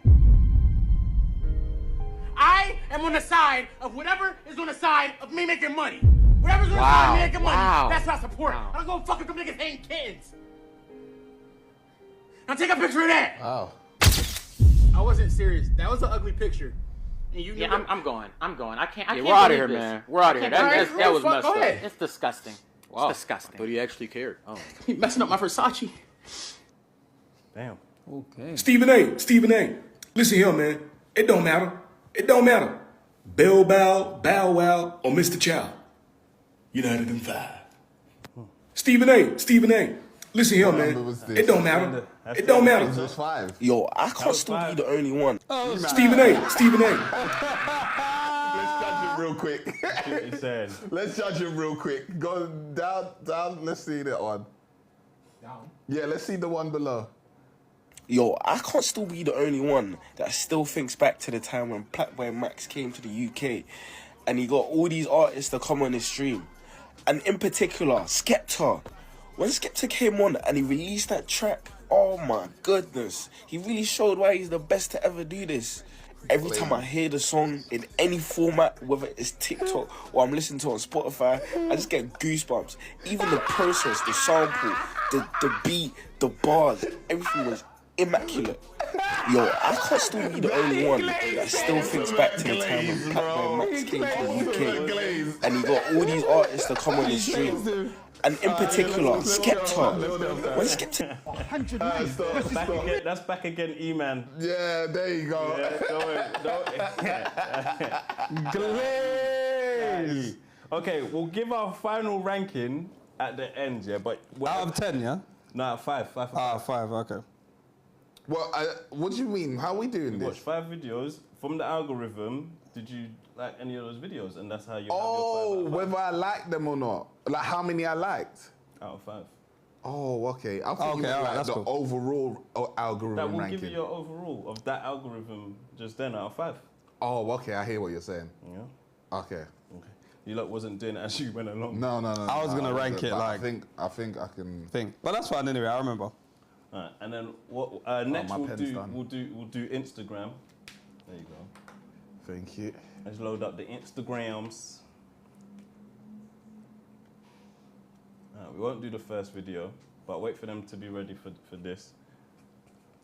I am on the side of whatever is on the side of me making money. Whatever's on the side of me making money, that's what I support. I don't go fuck if them niggas hating kids. Now take a picture of that. Oh. I wasn't serious. That was an ugly picture. And you I'm going. I can't. Yeah, we're out of here, man. We're out of here. That was messed up. It's disgusting. Wow. It's disgusting. But he actually cared. Oh. He messing up my Versace. Damn. Okay. Stephen A. Listen here, man. It don't matter. It don't matter. Bell Bow, Bow Wow, or Mr. Chow. United in 5. Stephen A. Listen here, man. It don't matter. It don't matter. Yo, I can't still be the only one. Stephen A. Let's judge him real quick. Let's judge him real quick. Go down. Let's see that one. Down? Yeah, let's see the one below. Yo, I can't still be the only one that still thinks back to the time when Blackboy Max came to the UK and he got all these artists to come on his stream. And in particular, Skepta. When Skepta came on and he released that track, oh my goodness, he really showed why he's the best to ever do this. Every time I hear the song in any format, whether it's TikTok or I'm listening to it on Spotify, I just get goosebumps. Even the process, the sample, the beat, the bars, everything was immaculate. Yo, I can't still be the only one that still thinks back to the time when Blackboy Max came to the UK and he got all these artists to come on his stream. And in particular, Skepta. When Skepta... That's back again, E-Man. Yeah, there you go. Glaze. Okay, we'll give our final ranking at the end, yeah, but... Out of 10, yeah? No, out of 5. 5 for 5. Ah, 5, okay. Well, what do you mean? How are we doing this? Watch 5 videos from the algorithm. Did you like any of those videos? And that's how you have Oh, your 5 whether I liked them or not. Like how many I liked? out of 5. Oh, okay. I think you meant like the overall algorithm That will ranking. give you your overall of that algorithm just then out of 5. Oh, okay. I hear what you're saying. Yeah. Okay. You lot wasn't doing it as you went along. No. I was gonna rank it like. I think I can. But that's fine anyway. I remember. Alright, and then what? Next we'll do Instagram. There you go. Thank you. Let's load up the Instagrams. We won't do the first video, but wait for them to be ready for this.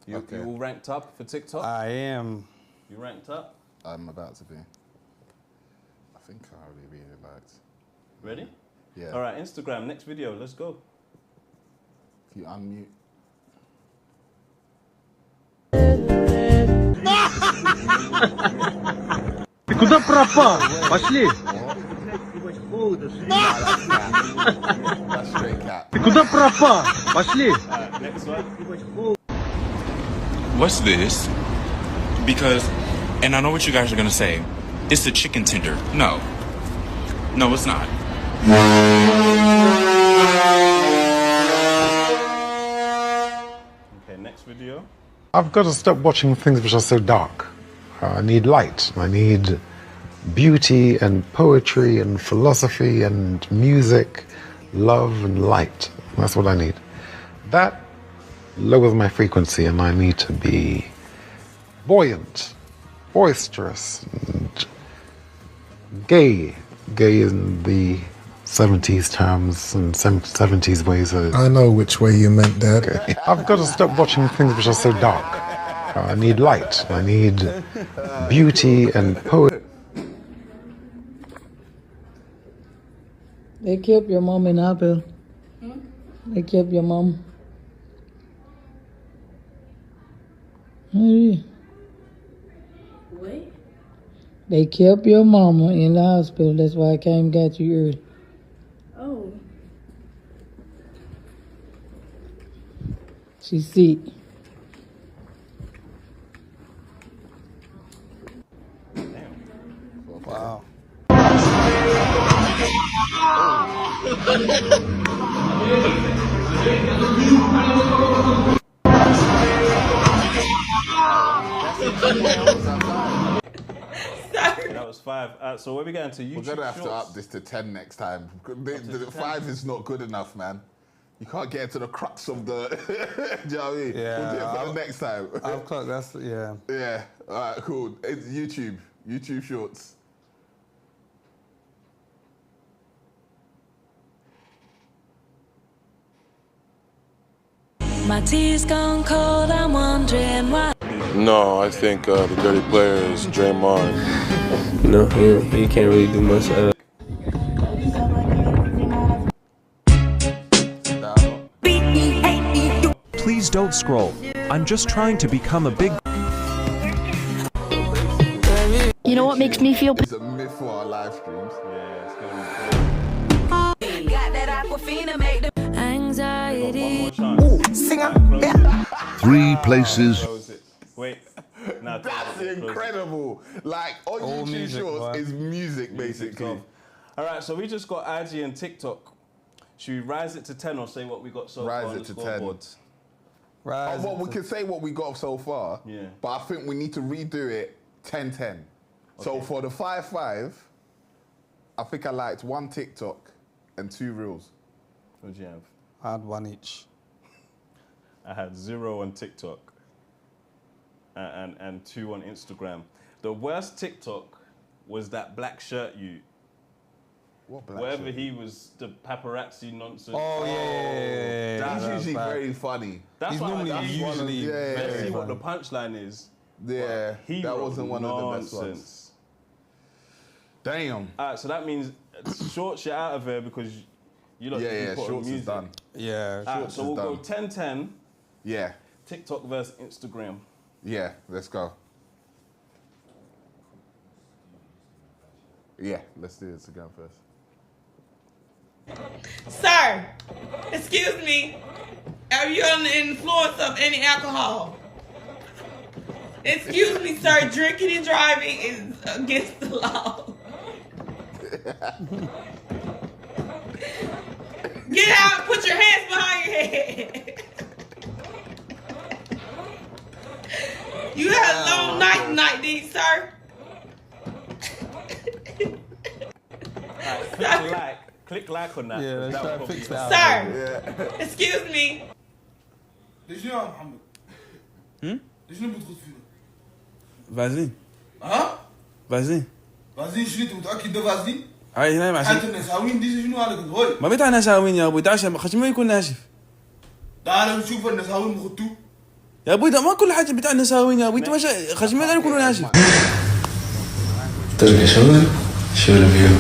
You all ranked up for TikTok? I am. You ranked up? I'm about to be. I think I really liked. Ready? Yeah. All right, Instagram, next video, let's go. If you unmute. Ты куда пропал? Пошли. Ты куда пропал? Пошли. What's this? Because, and I know what you guys are gonna say, it's a chicken tender. No. No, it's not. Okay, next video. I've got to stop watching things which are so dark. I need light. I need beauty and poetry and philosophy and music, love and light. That's what I need. That lowers my frequency and I need to be buoyant, boisterous, and gay. Gay in the 70s terms and 70s ways. I know which way you meant that. Okay. I've got to stop watching things which are so dark. I need light. I need beauty and poetry. They killed your mom in Apparel. They killed your mom. Hey. Wait. They kept your mama in the hospital. That's why I came and got you early. Oh. She's sick. Wow. That was 5. So where we getting to? YouTube We're gonna have to Shorts? up this to 10 next time. The 5 is not good enough, man. You can't get to the crux of the. Do you know what I mean? Yeah, We'll do it for the next time. I've clocked. That's yeah. Yeah. All right. Cool. It's YouTube Shorts. My tea's gone cold, I'm wondering why. No, I think the dirty player is Draymond. No, he can't really do much. Please don't scroll. I'm just trying to become a big... You know what makes me feel... It's a myth for our live streams. Got that Aquafina make the anxiety. Singer. 3 places. Wait. No, That's incredible. Like, on All YouTube music, Shorts boy. is music, basically. All right, so we just got IG and TikTok. Should we rise it to 10 or say what we got so far Rise on it the to 10. scoreboard? well, we can say what we got so far. Yeah. But I think we need to redo it 10-10. So for the 5-5, I think I liked 1 TikTok and 2 Reels. What do you have? I had 1 each. I had 0 on TikTok and 2 on Instagram. The worst TikTok was that black shirt you. What black Wherever shirt? he was, the paparazzi nonsense. Oh, yeah. He's usually very funny. That's He's what normally I usually Let's see very what the funny. punchline is. Yeah, He that wrote wasn't one of the best ones. nonsense. Damn. All right, so that means Shorts, you're out of here because you lot Yeah, put on Shorts is music. done. Yeah. All right, Shorts so is we'll go done. 10-10. Yeah, TikTok versus Instagram. yeah, let's go. Yeah, let's do this again first. Sir, excuse me. Are you under the influence of any alcohol? Excuse me, sir. Drinking and driving is against the law. Get out and put your hands behind your head. You had a long night tonight, did you, sir? Click like on that. Yeah, let's that try would to fix probably- that. Sir, excuse me. ليش يا محمد؟ ليش نبغى تدخل فيه؟ فازلين ها؟ فازلين فازين شنو انت متاكد ده فازين؟ هاي هنا مع حالة النساوين دي شنو على كده؟ هوي ما بتاع نساوين يا ابوي تعال خشم ما يكون ناشف تعال نشوف النساوين مخطوه يا ابوي ده ما كل حاجه بتاع النساوين يا ابوي انت خشم ما يكون ناشف طيب شو الفيو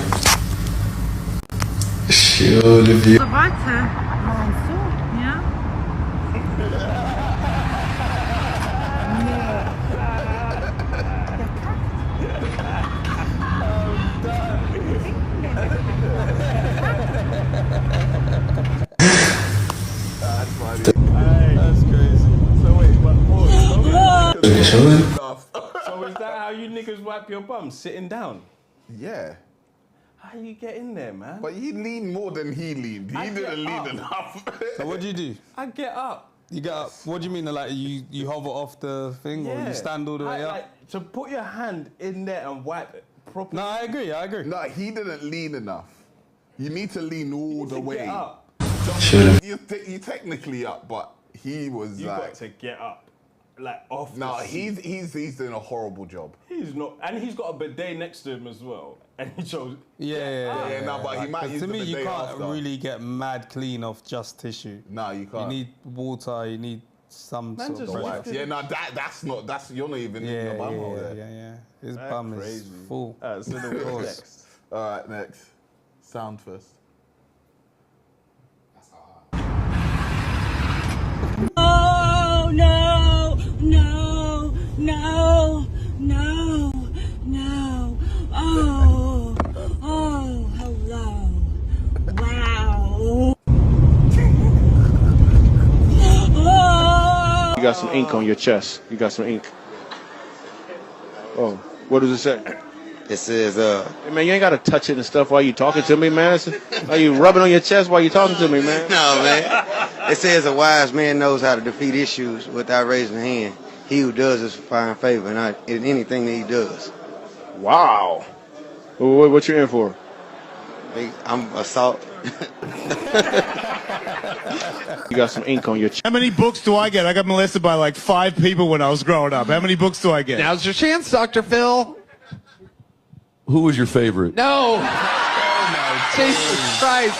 شو الفيو Weiter. Meinst du? Ja? That's crazy. So wait, but pause. شو So is that how you niggas wipe your bum? Sitting down? Yeah. How you get in there, man? But he leaned more than he leaned. He I didn't get lean up. enough. So what do you do? I get up. You get up. What do you mean? Like you hover off the thing, or you stand all the way up? Like, to put your hand in there and wipe it properly. No, I agree. I agree. No, he didn't lean enough. You need to lean all the way. Get up. You're technically up, but he was You like. got to get up. Like off. No, the seat. he's doing a horrible job. He's not, and he's got a bidet next to him as well, and he chose. Yeah, no, but he might Because use to the me, you bidet can't after. really get mad clean off just tissue. No, you can't. You need water. You need some Man, sort just of Wipes. Yeah, no, that's you're not even in your bum hole there. yeah. His That's bum crazy. is full. Alright, so the what's next? All right, next. Sound first. Oh no, no, no, no, no. Oh, oh, hello. Wow. Oh. You got some ink on your chest. You got some ink. Oh, what does it say? It says, Hey, man, you ain't got to touch it and stuff while you talking to me, man. Are you rubbing on your chest while you talking to me, man? no, man. It says a wise man knows how to defeat issues without raising a hand. He who does this will find favor in anything that he does. Wow. What you in for? I'm assault. You got some ink on your chest. How many books do I get? I got molested by like 5 people when I was growing up. How many books do I get? Now's your chance, Dr. Phil. Who was your favorite? No. Jesus Christ.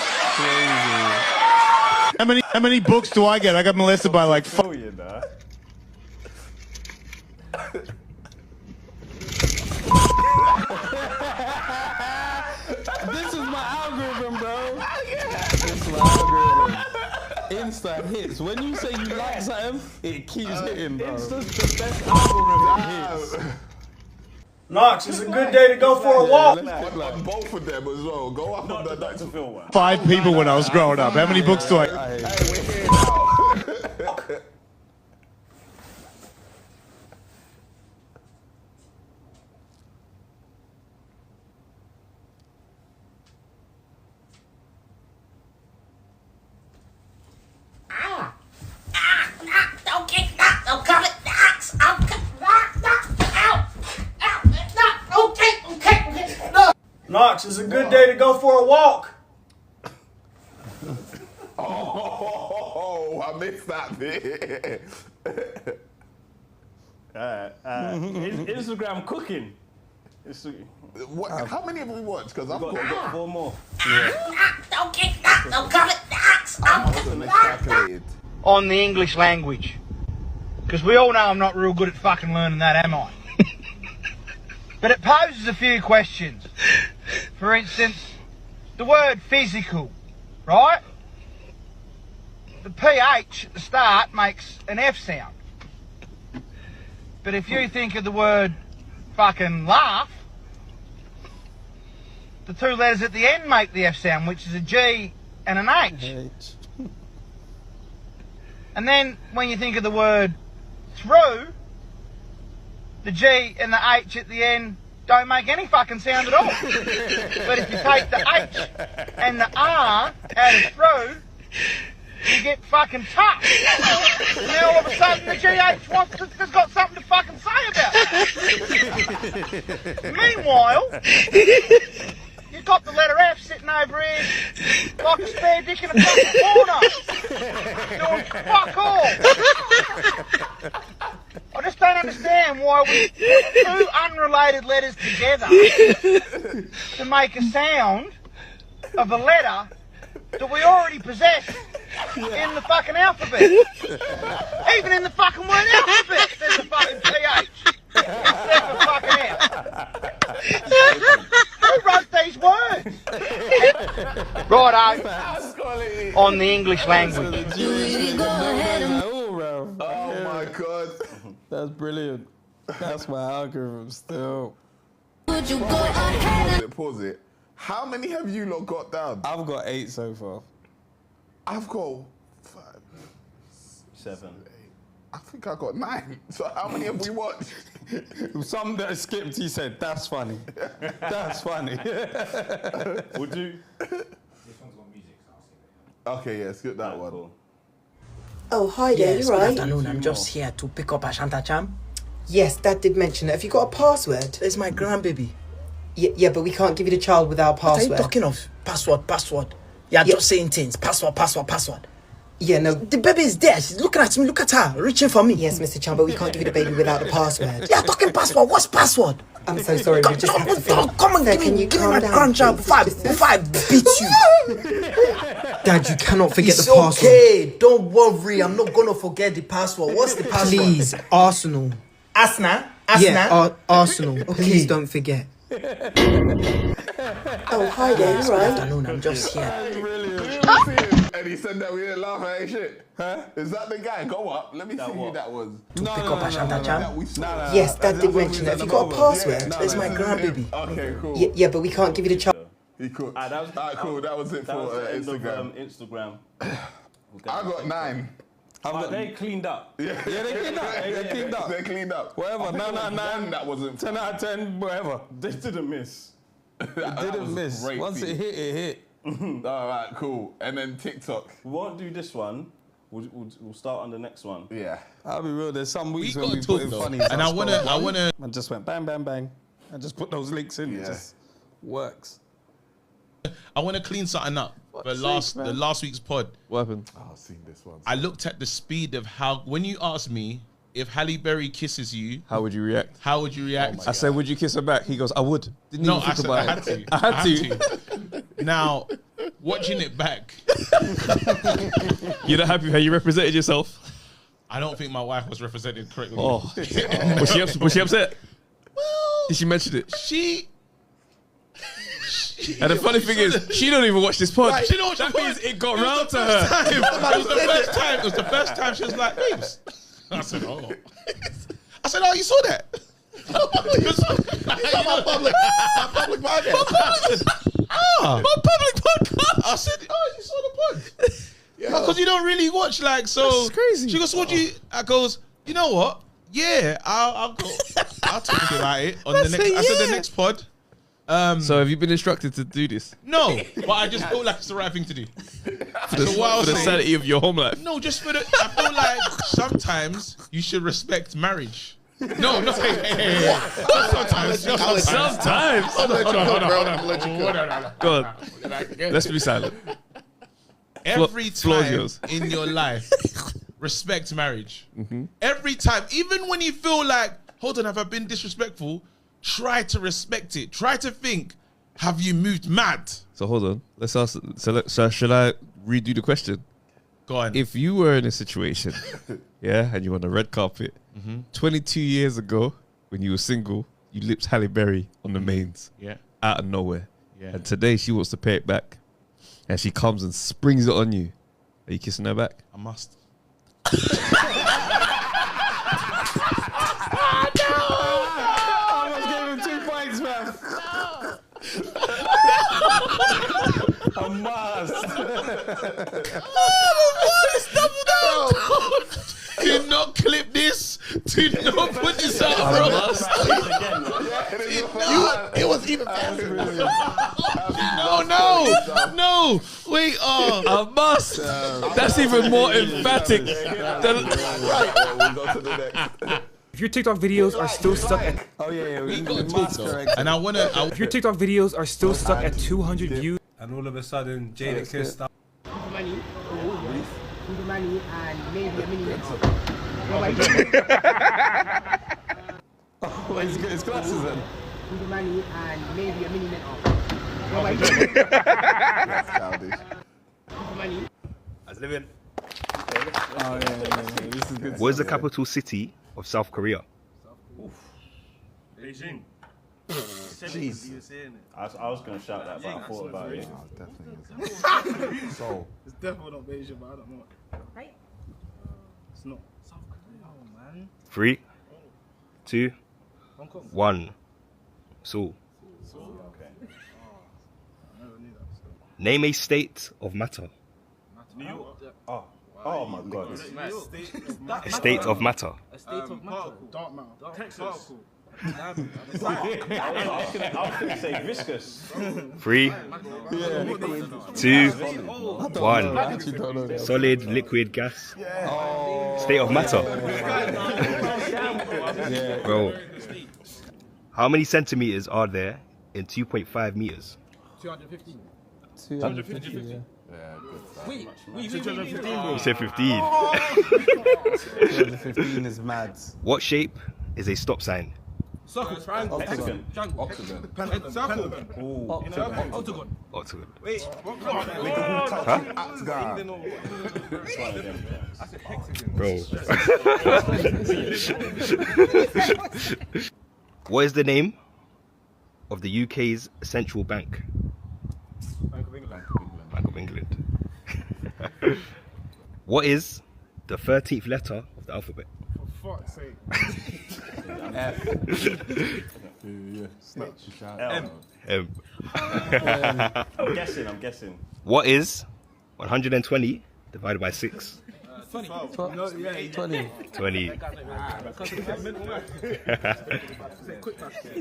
How many books do I get? I got molested by like 5. Oh, you know. This is my algorithm, bro. This is my algorithm. Insta hits. When you say you like something, it keeps hitting, bro. Insta's the best algorithm. Hits. Knox, it's a good day to go for a walk. On both of them as well. Go up on the Dr. Phil one. 5 people when I was growing up. How many books do I? Hey, we're here now. Don't Knox, it's a good day to go for a walk. Oh, I missed that bit. Instagram cooking. What, how many have we watched? Because I've got 4 more. Don't kick that, don't come at calculated. On the English language. Because we all know I'm not real good at fucking learning that, am I? But it poses a few questions. For instance, the word physical, right? The PH at the start makes an F sound. But if you think of the word fucking laugh, the 2 letters at the end make the F sound, which is a G and an H. And then when you think of the word through, the G and the H at the end don't make any fucking sound at all. But if you take the H and the R out of through, you get fucking tough. And then all of a sudden the GH has got something to fucking say about it. Meanwhile, you've got the letter F sitting over here like a spare dick in a fucking corner. Doing fuck all. I just don't understand why we put 2 unrelated letters together to make a sound of a letter that we already possess in the fucking alphabet. Even in the fucking word alphabet, there's a fucking PH instead of a fucking F. Who wrote these words? Righto. On the English language. Oh my god. That's brilliant. That's my algorithm still. Pause it. How many have you lot got down? I've got 8 so far. I've got 5, 7. 8. I think I got 9. So how many have we watched? Some that skipped, he said, that's funny. That's funny. Would you? Okay, yeah, skip that one. Cool. Oh, hi there, Yes, you good right? afternoon. I'm just here to pick up Ashanta Cham. Yes, Dad did mention it. Have you got a password? It's my grandbaby. Yeah, but we can't give you the child without a password. What are you talking of? Password. You're just saying things. Password. Yeah, no. The baby is there. She's looking at me. Look at her. Reaching for me. Yes, Mr. Chan, but we can't give you the baby without the password. You're talking password. What's password? I'm so sorry. We just have to finish. Come on, give me my grandchild before I beat you. Dad, you cannot forget It's the password. okay. Don't worry. I'm not gonna forget the password. What's the password? Please, Arsenal. Asna. Yeah, Arsenal. Please don't forget. Oh, hi there, you Good right? afternoon. I'm just here. And he said that we didn't laugh at his shit. Huh? Is that the guy? Go up. Let me see who that was. To pick up Ashanta Cham. Yes, Dad did mention it. Have you got a password? It's my grandbaby. Okay, cool. Yeah, but we can't give you the child. He cooked. Cool. That was it for Instagram. Instagram. I got 9. They cleaned up. Yeah, they cleaned up. They cleaned up. They cleaned up. Whatever. 9 out of 9. That wasn't 10 out of 10. Whatever. They didn't miss. It didn't miss. Once it hit, it hit. All right, cool. And then TikTok. We won't do this one. We'll start on the next one. Yeah. I'll be real. There's some weeks We when we gotta put talk, in though. funny. And I wanna. And just went bang, bang, bang, and just put those links in. It just works. I want to clean something up. The last week's pod. What happened? Oh, I've seen this one. I looked at the speed of how when you asked me if Halle Berry kisses you, How would you react? how would you react? I said, would you kiss her back? He goes, I would. Didn't No, even I think said I about had it. to. I had to. Now, watching it back, You're not happy how you represented yourself? I don't think my wife was represented correctly. Oh. Was she upset? Did she mention it? And the funny thing is, she don't even watch this pod. Right, she don't watch That the means pod. it got It was round the to first her. time. It was the first time she was like, babes. I said, oh. I said, oh, you saw that? My public podcast. My public podcast. I said, oh, you saw the pod. Because you don't really watch, like, so. That's crazy. She goes, what do you, I goes, you know what? Yeah, I'll talk to you about it on the next, I said the next pod. So have you been instructed to do this? No, but I just feel like it's the right thing to do. For the sanity of your home life? No, just for the, I feel like sometimes you should respect marriage. No, hey. Sometimes. Hold on. Go on. Let's be silent. Every Floor's time yours. in your life, respect marriage. Every time, even when you feel like, hold on, have I been disrespectful? Try to respect it. Try to think, have you moved mad? So hold on. Let's ask. So should I redo the question? Go on. If you were in a situation, yeah, and you were on the red carpet, 22 years ago, when you were single, you lipped Halle Berry on the mains, out of nowhere, and today she wants to pay it back, and she comes and springs it on you. Are you kissing her back? I must. A must. Do not clip this. Do not put this out, bro. It was even faster. No. Wait, a must. That's even more emphatic. If your TikTok videos are still stuck at we got TikTok, and I wanna. if your TikTok videos are still stuck at 200 views, and all of a sudden Jada kissed up. Money and maybe a mini. Oh, his glasses then. The money and maybe a mini That's childish. Money. As living. Oh yeah. This is good. What is the capital city of South Korea? Beijing. Jeez. I was going to shout that, but I thought about it. Definitely. So. It's definitely not Beijing, but I don't know. Right? It's not. South Korea. Oh, man. 3, 2, Hong Kong. 1. Seoul. Okay. I never knew that. Name a state of matter. New York. Oh my God. A state of matter. A state of matter. Dark matter. Texas. I was going to say viscous. 3, 2, 1. Solid, liquid, gas. State of matter. Bro. How many centimeters are there in 2.5 meters? 215. 250. Yeah. Wait. You said 15. 215 is mad. What shape is a stop sign? Circle. Triangle. Octagon. Octagon. Circle. Octagon. Octagon. Wait. Huh? That's a hexagon. Bro. What is the name of the UK's central bank? Bank of England. Bank of England. What is the 13th letter of the alphabet? For fuck's sake. F. M. I'm guessing. What is 120 divided by 6? 20. 20. 20.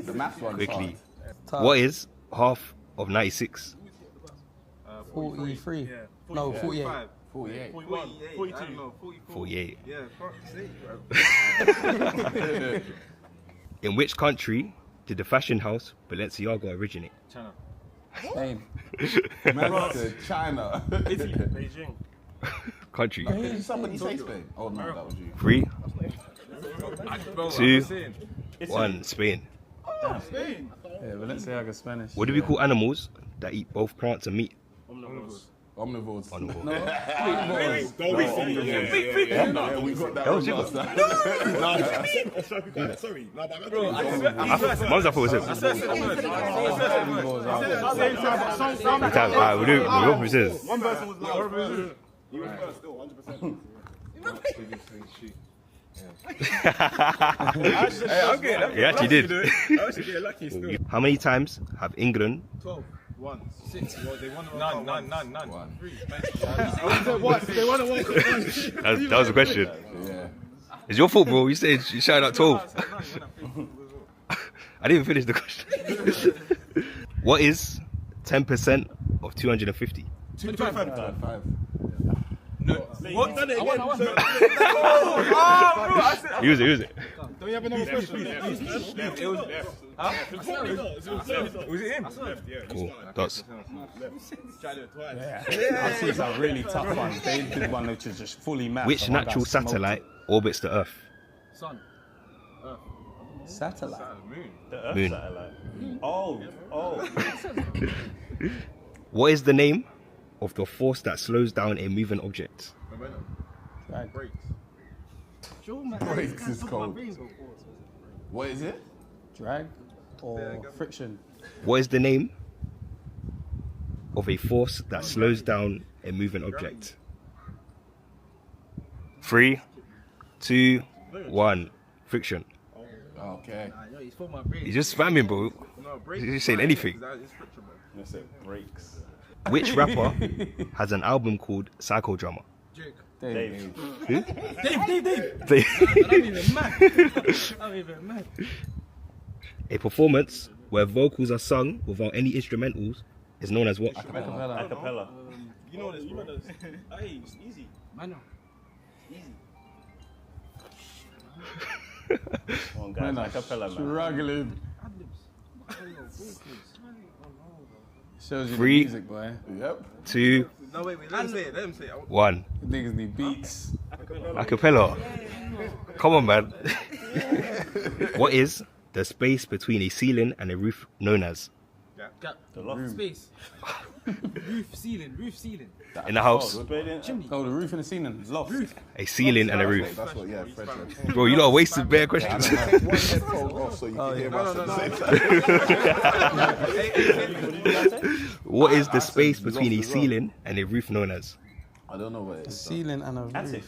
The math one. Quickly. What is half of 96? 43. No, 48. 48. 42. No, 44. 48. Yeah, fuck's sake, bro. In which country did the fashion house Balenciaga originate? China. Spain. Man said China. Italy. Beijing. Country. Did somebody say Spain? Oh no, that was you. 3, Bro, 2, Spain. 1. Spain. Spain. Yeah, Balenciaga Spanish. What do we call animals that eat both plants and meat? Omnivores. Omnivores. Omnivores. No. Yeah, we got that one last time. Sorry. Mum's up was it? Alright, we'll do rock, paper, scissors. One person was like, you were first still, 100%. He actually did. I actually get lucky still. How many times have England 12. 1. 6. Well, they won none. 3. They won at 1. That was the question. Yeah. It's your fault, bro. You said you shouted out 12. I didn't even finish the question. What is 10% of 250? 25. No. What? Use it. Don't you have another question? Left. It was left. Huh? Was it him? Cool. Dots. I've seen some really tough ones. They did one which is just fully mapped. Which natural satellite orbits the Earth? Sun. Earth. Satellite? The Earth Moon. satellite. Oh. What is the name of the force that slows down a moving object? Drag. Brakes is cold. What is it? Drag or friction? What is the name of a force that slows down a moving object? 3, 2, 1. Friction. Okay. He's just spamming, bro. He's just saying anything. Let's say brakes. Which rapper has an album called Psychodrama? Dave. Who? Dave. I'm even mad. A performance where vocals are sung without any instrumentals is known as what? Acapella. You know this. Hey, it's easy. Man, Come on, guys. Acapella, man. Struggling. Shows you 3, the music, boy. Yep. 2, no, wait, let him say it. 1. Niggas need beats. Acapella. Come on, man. What is the space between a ceiling and a roof known as? Gap. The loft. Space. Roof ceiling. In the house. Chimney. Oh, the roof and the ceiling. Loft. A ceiling and a roof. That's what, yeah, Fred said. Bro, you lot are wasting bare questions. Take one headphone off so you can hear us at the same time. What is the space between a ceiling and a roof known as? I don't know what it A is. ceiling and a roof. Attic.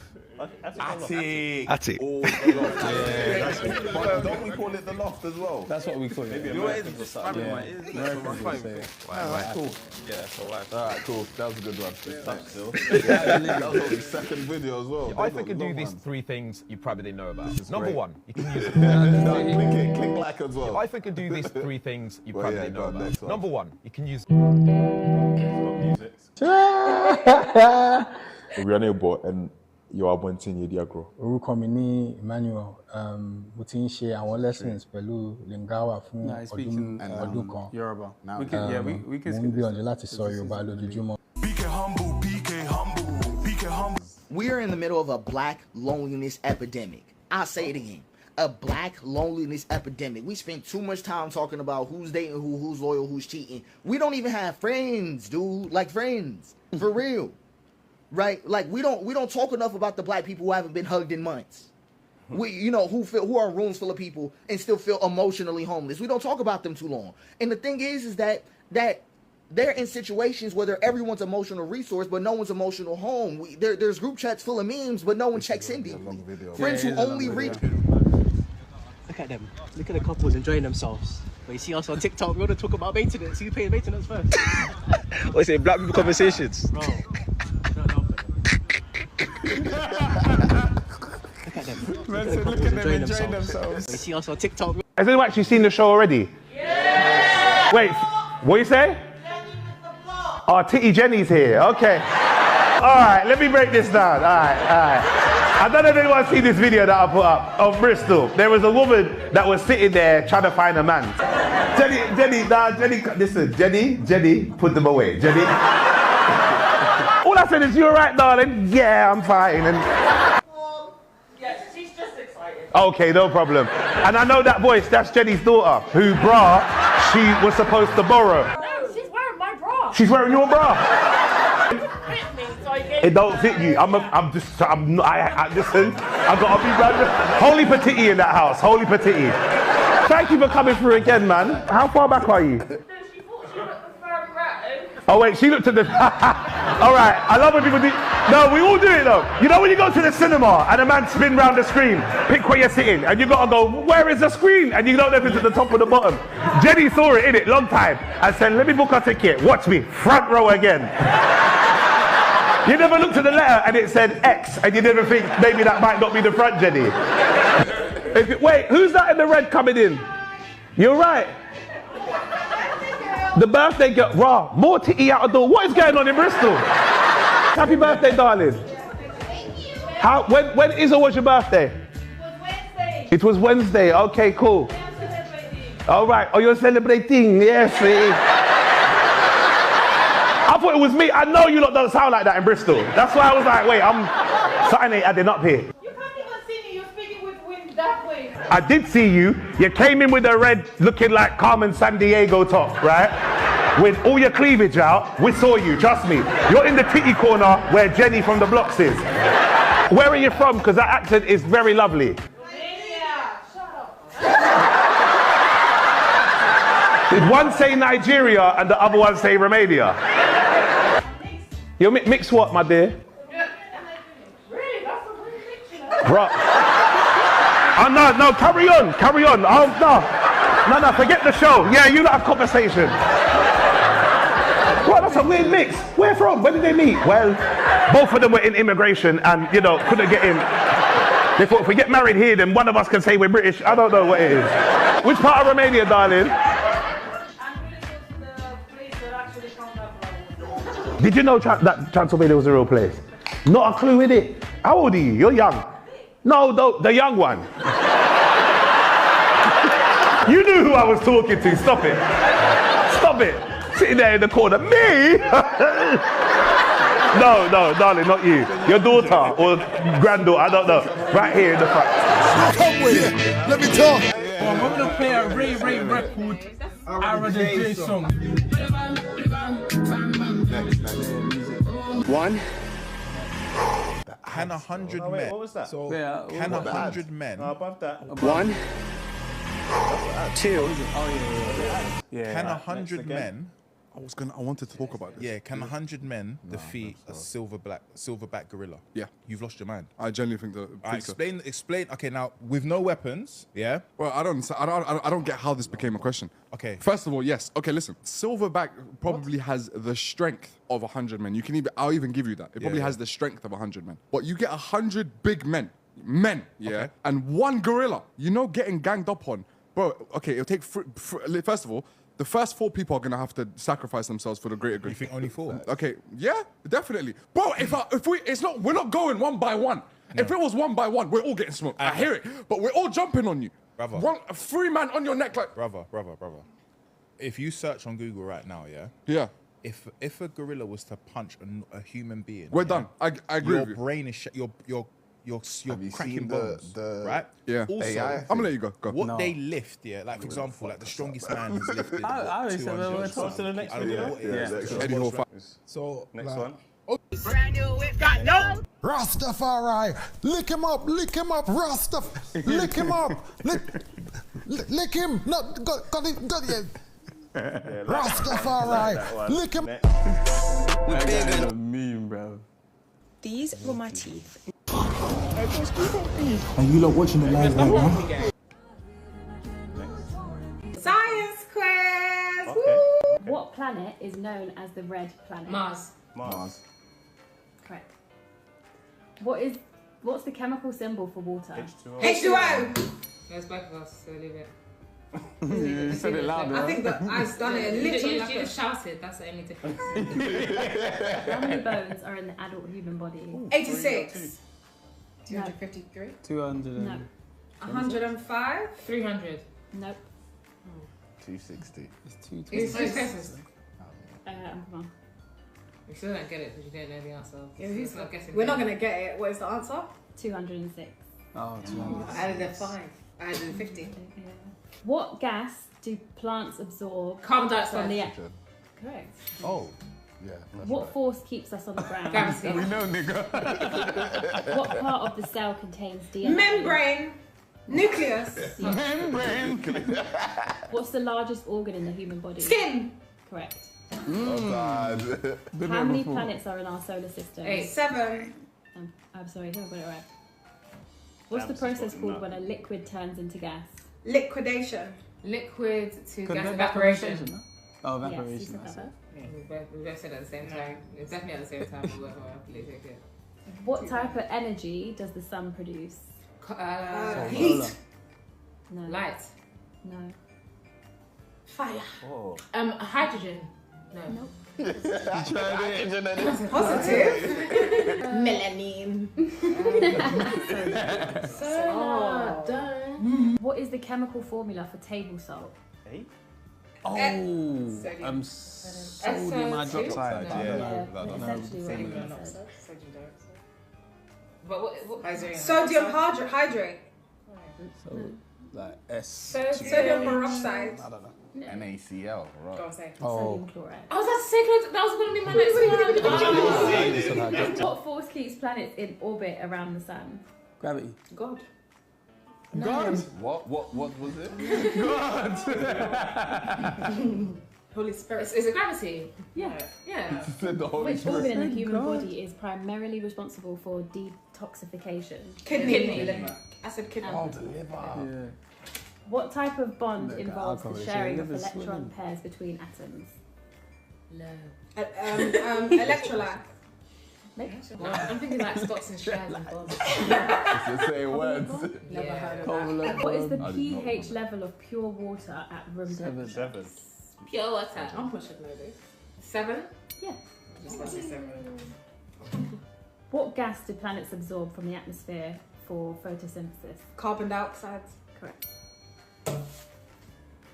Attic. Oh, the loft. But don't we call it the loft as well? That's what we call it. Maybe Americans or something. Americans would say it. Alright, cool. Yeah, so why? Alright, cool. That was a good one. Thanks, Phil. That was the second video as well. If I could do these 3 things you probably didn't know about. Number 1, you can use Click like as well. If I could do these 3 things you probably didn't know about. Number 1, you can use Rianebo and you are wanting your diagro. Orúkọ mi ní Emmanuel, mo ti ń ṣe àwọn lessons pẹ̀lú Lingawa fún ọdún kan. Yoruba. Mo ń gbìyànjú láti sọ Yorùbá lójoojúmọ́. We are in the middle of a black loneliness epidemic. I'll say it again. A black loneliness epidemic. We spend too much time talking about who's dating who's loyal, who's cheating. We don't even have friends, dude. Like friends. For real. Right? Like we don't talk enough about the black people who haven't been hugged in months. Who are in rooms full of people and still feel emotionally homeless. We don't talk about them too long. And the thing is that they're in situations where they're everyone's emotional resource, but no one's emotional home. There's group chats full of memes, but no one checks in deeply. Friends who only read. Look at them. Look at the couples enjoying themselves. But you see us on TikTok, we want to talk about maintenance. You pay maintenance first. What is it? Black people conversations. Bro. Look at them. Man said, look at them enjoying themselves. But you see us on TikTok. Has anyone actually seen the show already? Yeah! Wait, what you say? Oh, Titty Jenny's here. Okay. All right, let me break this down. All right. I don't know if anyone's seen this video that I put up of Bristol. There was a woman that was sitting there trying to find a man. Jenny, put them away. Jenny. All I said is, you all right, darling? Yeah, I'm fine. And Yes, she's just excited. okay, no problem. And I know that voice, that's Jenny's daughter, who bra she was supposed to borrow. No, she's wearing my bra. She's wearing your bra. Fit me, so I gave It don't fit you. Listen, I gotta be brother. Holy petite in that house, holy petite. Thank you for coming through again, man. How far back are you? she thought she looked the third row. Oh wait, she looked at the. All right, I love when people do. No, we all do it though. You know when you go to the cinema and a man spin round the screen, pick where you're sitting, and you gotta go, where is the screen? And you don't know if it's at the top or the bottom. Jenny saw it in it long time and said, let me book a ticket. Watch me, front row again. You never looked at the letter and it said X, and you never think maybe that might not be the front, Jenny. Wait, who's that in the red coming in? You're right. The birthday girl, raw, more titty out the door. What is going on in Bristol? Happy birthday, darling. When is or was your birthday? Wednesday. It was Wednesday. Okay, cool. All right. Oh, you're celebrating. Yes. I thought it was me. I know you lot don't sound like that in Bristol. That's why I was like, wait, something ain't adding up here. You can't even see me. You're speaking with wind that way. I did see you. You came in with a red, looking like Carmen Sandiego top, right? With all your cleavage out. We saw you, trust me. You're in the titty corner where Jenny from the Blocks is. Where are you from? Because that accent is very lovely. Did one say Nigeria and the other one say Romania? You mix what, my dear? Really? That's a weird picture. Bro. Oh, no, carry on. Oh, no, forget the show. Yeah, you lot have conversation. Well, that's a weird mix. Where from? When did they meet? Well, both of them were in immigration and, couldn't get in. They thought if we get married here, then one of us can say we're British. I don't know what it is. Which part of Romania, darling? Did you know that Transylvania was a real place? Not a clue with it. How old are you? You're young. No, the young one. You knew who I was talking to. Stop it. Stop it. Sitting there in the corner. Me? No, darling, not you. Your daughter or granddaughter, I don't know. Right here in the front. Come with it. Let me talk. I'm going to play a Ray record. Aaron J song. One. Can 100 men? What was that? So can 100 men? Above that. One. Two. Can 100 men? I wanted to talk about this. Yeah, can 100 men defeat a silverback gorilla? Yeah. You've lost your mind. I genuinely think that. Explain. Okay, now with no weapons, yeah. Well, I don't get how this became a question. Okay. First of all, yes. Okay, listen. Silverback probably has the strength of 100 men. I'll even give you that. It probably has the strength of 100 men. But you get 100 big men, yeah, and one gorilla. Getting ganged up on, bro. Okay, it'll take. First of all, the first 4 people are gonna have to sacrifice themselves for the greater good. You think only 4? Okay, yeah, definitely. Bro, we're not going one by one. No. If it was one by one, we're all getting smoked. I hear it, but we're all jumping on you. Brother. 3 man on your neck, like. Brother. If you search on Google right now, yeah. Yeah. If a gorilla was to punch a human being, we're done. I agree with you. Your brain is you're cracking bones, right? Yeah. Also, AI, I'm gonna let you go. What they lift, yeah, like for example, like the strongest man has lifted. I already said we're talking to the next video. Eddie Hall. So next one. Rastafari, lick him up, Rastafari, lick him up, lick him, not got it. Rastafari, lick him. That's a meme, bro. These were my teeth. Are you lot watching it live right now? Science quiz! Okay. What planet is known as the red planet? Mars. Correct. What's the chemical symbol for water? H2O! There's both of us, so leave it. You said it louder. I think that I've done it literally. You just shouted, that's the only difference. How many bones are in the adult human body? 86. 253. 200. No. 105. 300. Nope. 260. It's 220. It's closest. Come on. You still don't get it because you don't know the answer. Yeah, not guessing. We're not going to get it. What is the answer? 206. Oh, 200. I added a 5. I added a 50. What gas do plants absorb Carbon dioxide. from the air? Correct. Oh, yeah. What force keeps us on the ground? Gravity. We know, nigga. What part of the cell contains DNA? Membrane. Nucleus. Membrane. What's the largest organ in the human body? Skin. Correct. Bad. How many planets are in our solar system? 7. I'm sorry, I haven't got it right. What's the process called when a liquid turns into gas? Liquidation. Liquid to gas evaporation. Oh, evaporation. Yes, you said that first. We both said it at the same time. It's definitely at the same time. What type of energy does the sun produce? Heat. No. Light. No. Fire. Oh. Hydrogen. No. Nope. Positive. Melanin. Solar. Done. What is the chemical formula for table salt? Hey? Oh, Sodium. sodium hydroxide. Essentially what it is. But what Sodium hydrate. So, like S. Sodium peroxide. I don't know. NaCl, right? Go on, say. Oh. Sodium chloride. I was about to say that was going to be my next one. What force keeps planets in orbit around the sun? Gravity. God. God. What was it? God. Holy Spirit. Is it gravity? Yeah. Yeah. Which organ in the human body is primarily responsible for detoxification? Kidney. I said kidney. Yeah. What type of bond Look, involves the alcohol, sharing she of never electron swimming. pairs between atoms? Electrolyte. I'm thinking like stocks and shares and bonds. It's the same words. Never heard of that. What is the pH level of pure water at room temperature? 7. Pure water. I should know this. 7? Yeah. Just want to say 7. What gas do planets absorb from the atmosphere for photosynthesis? Carbon dioxide. Correct.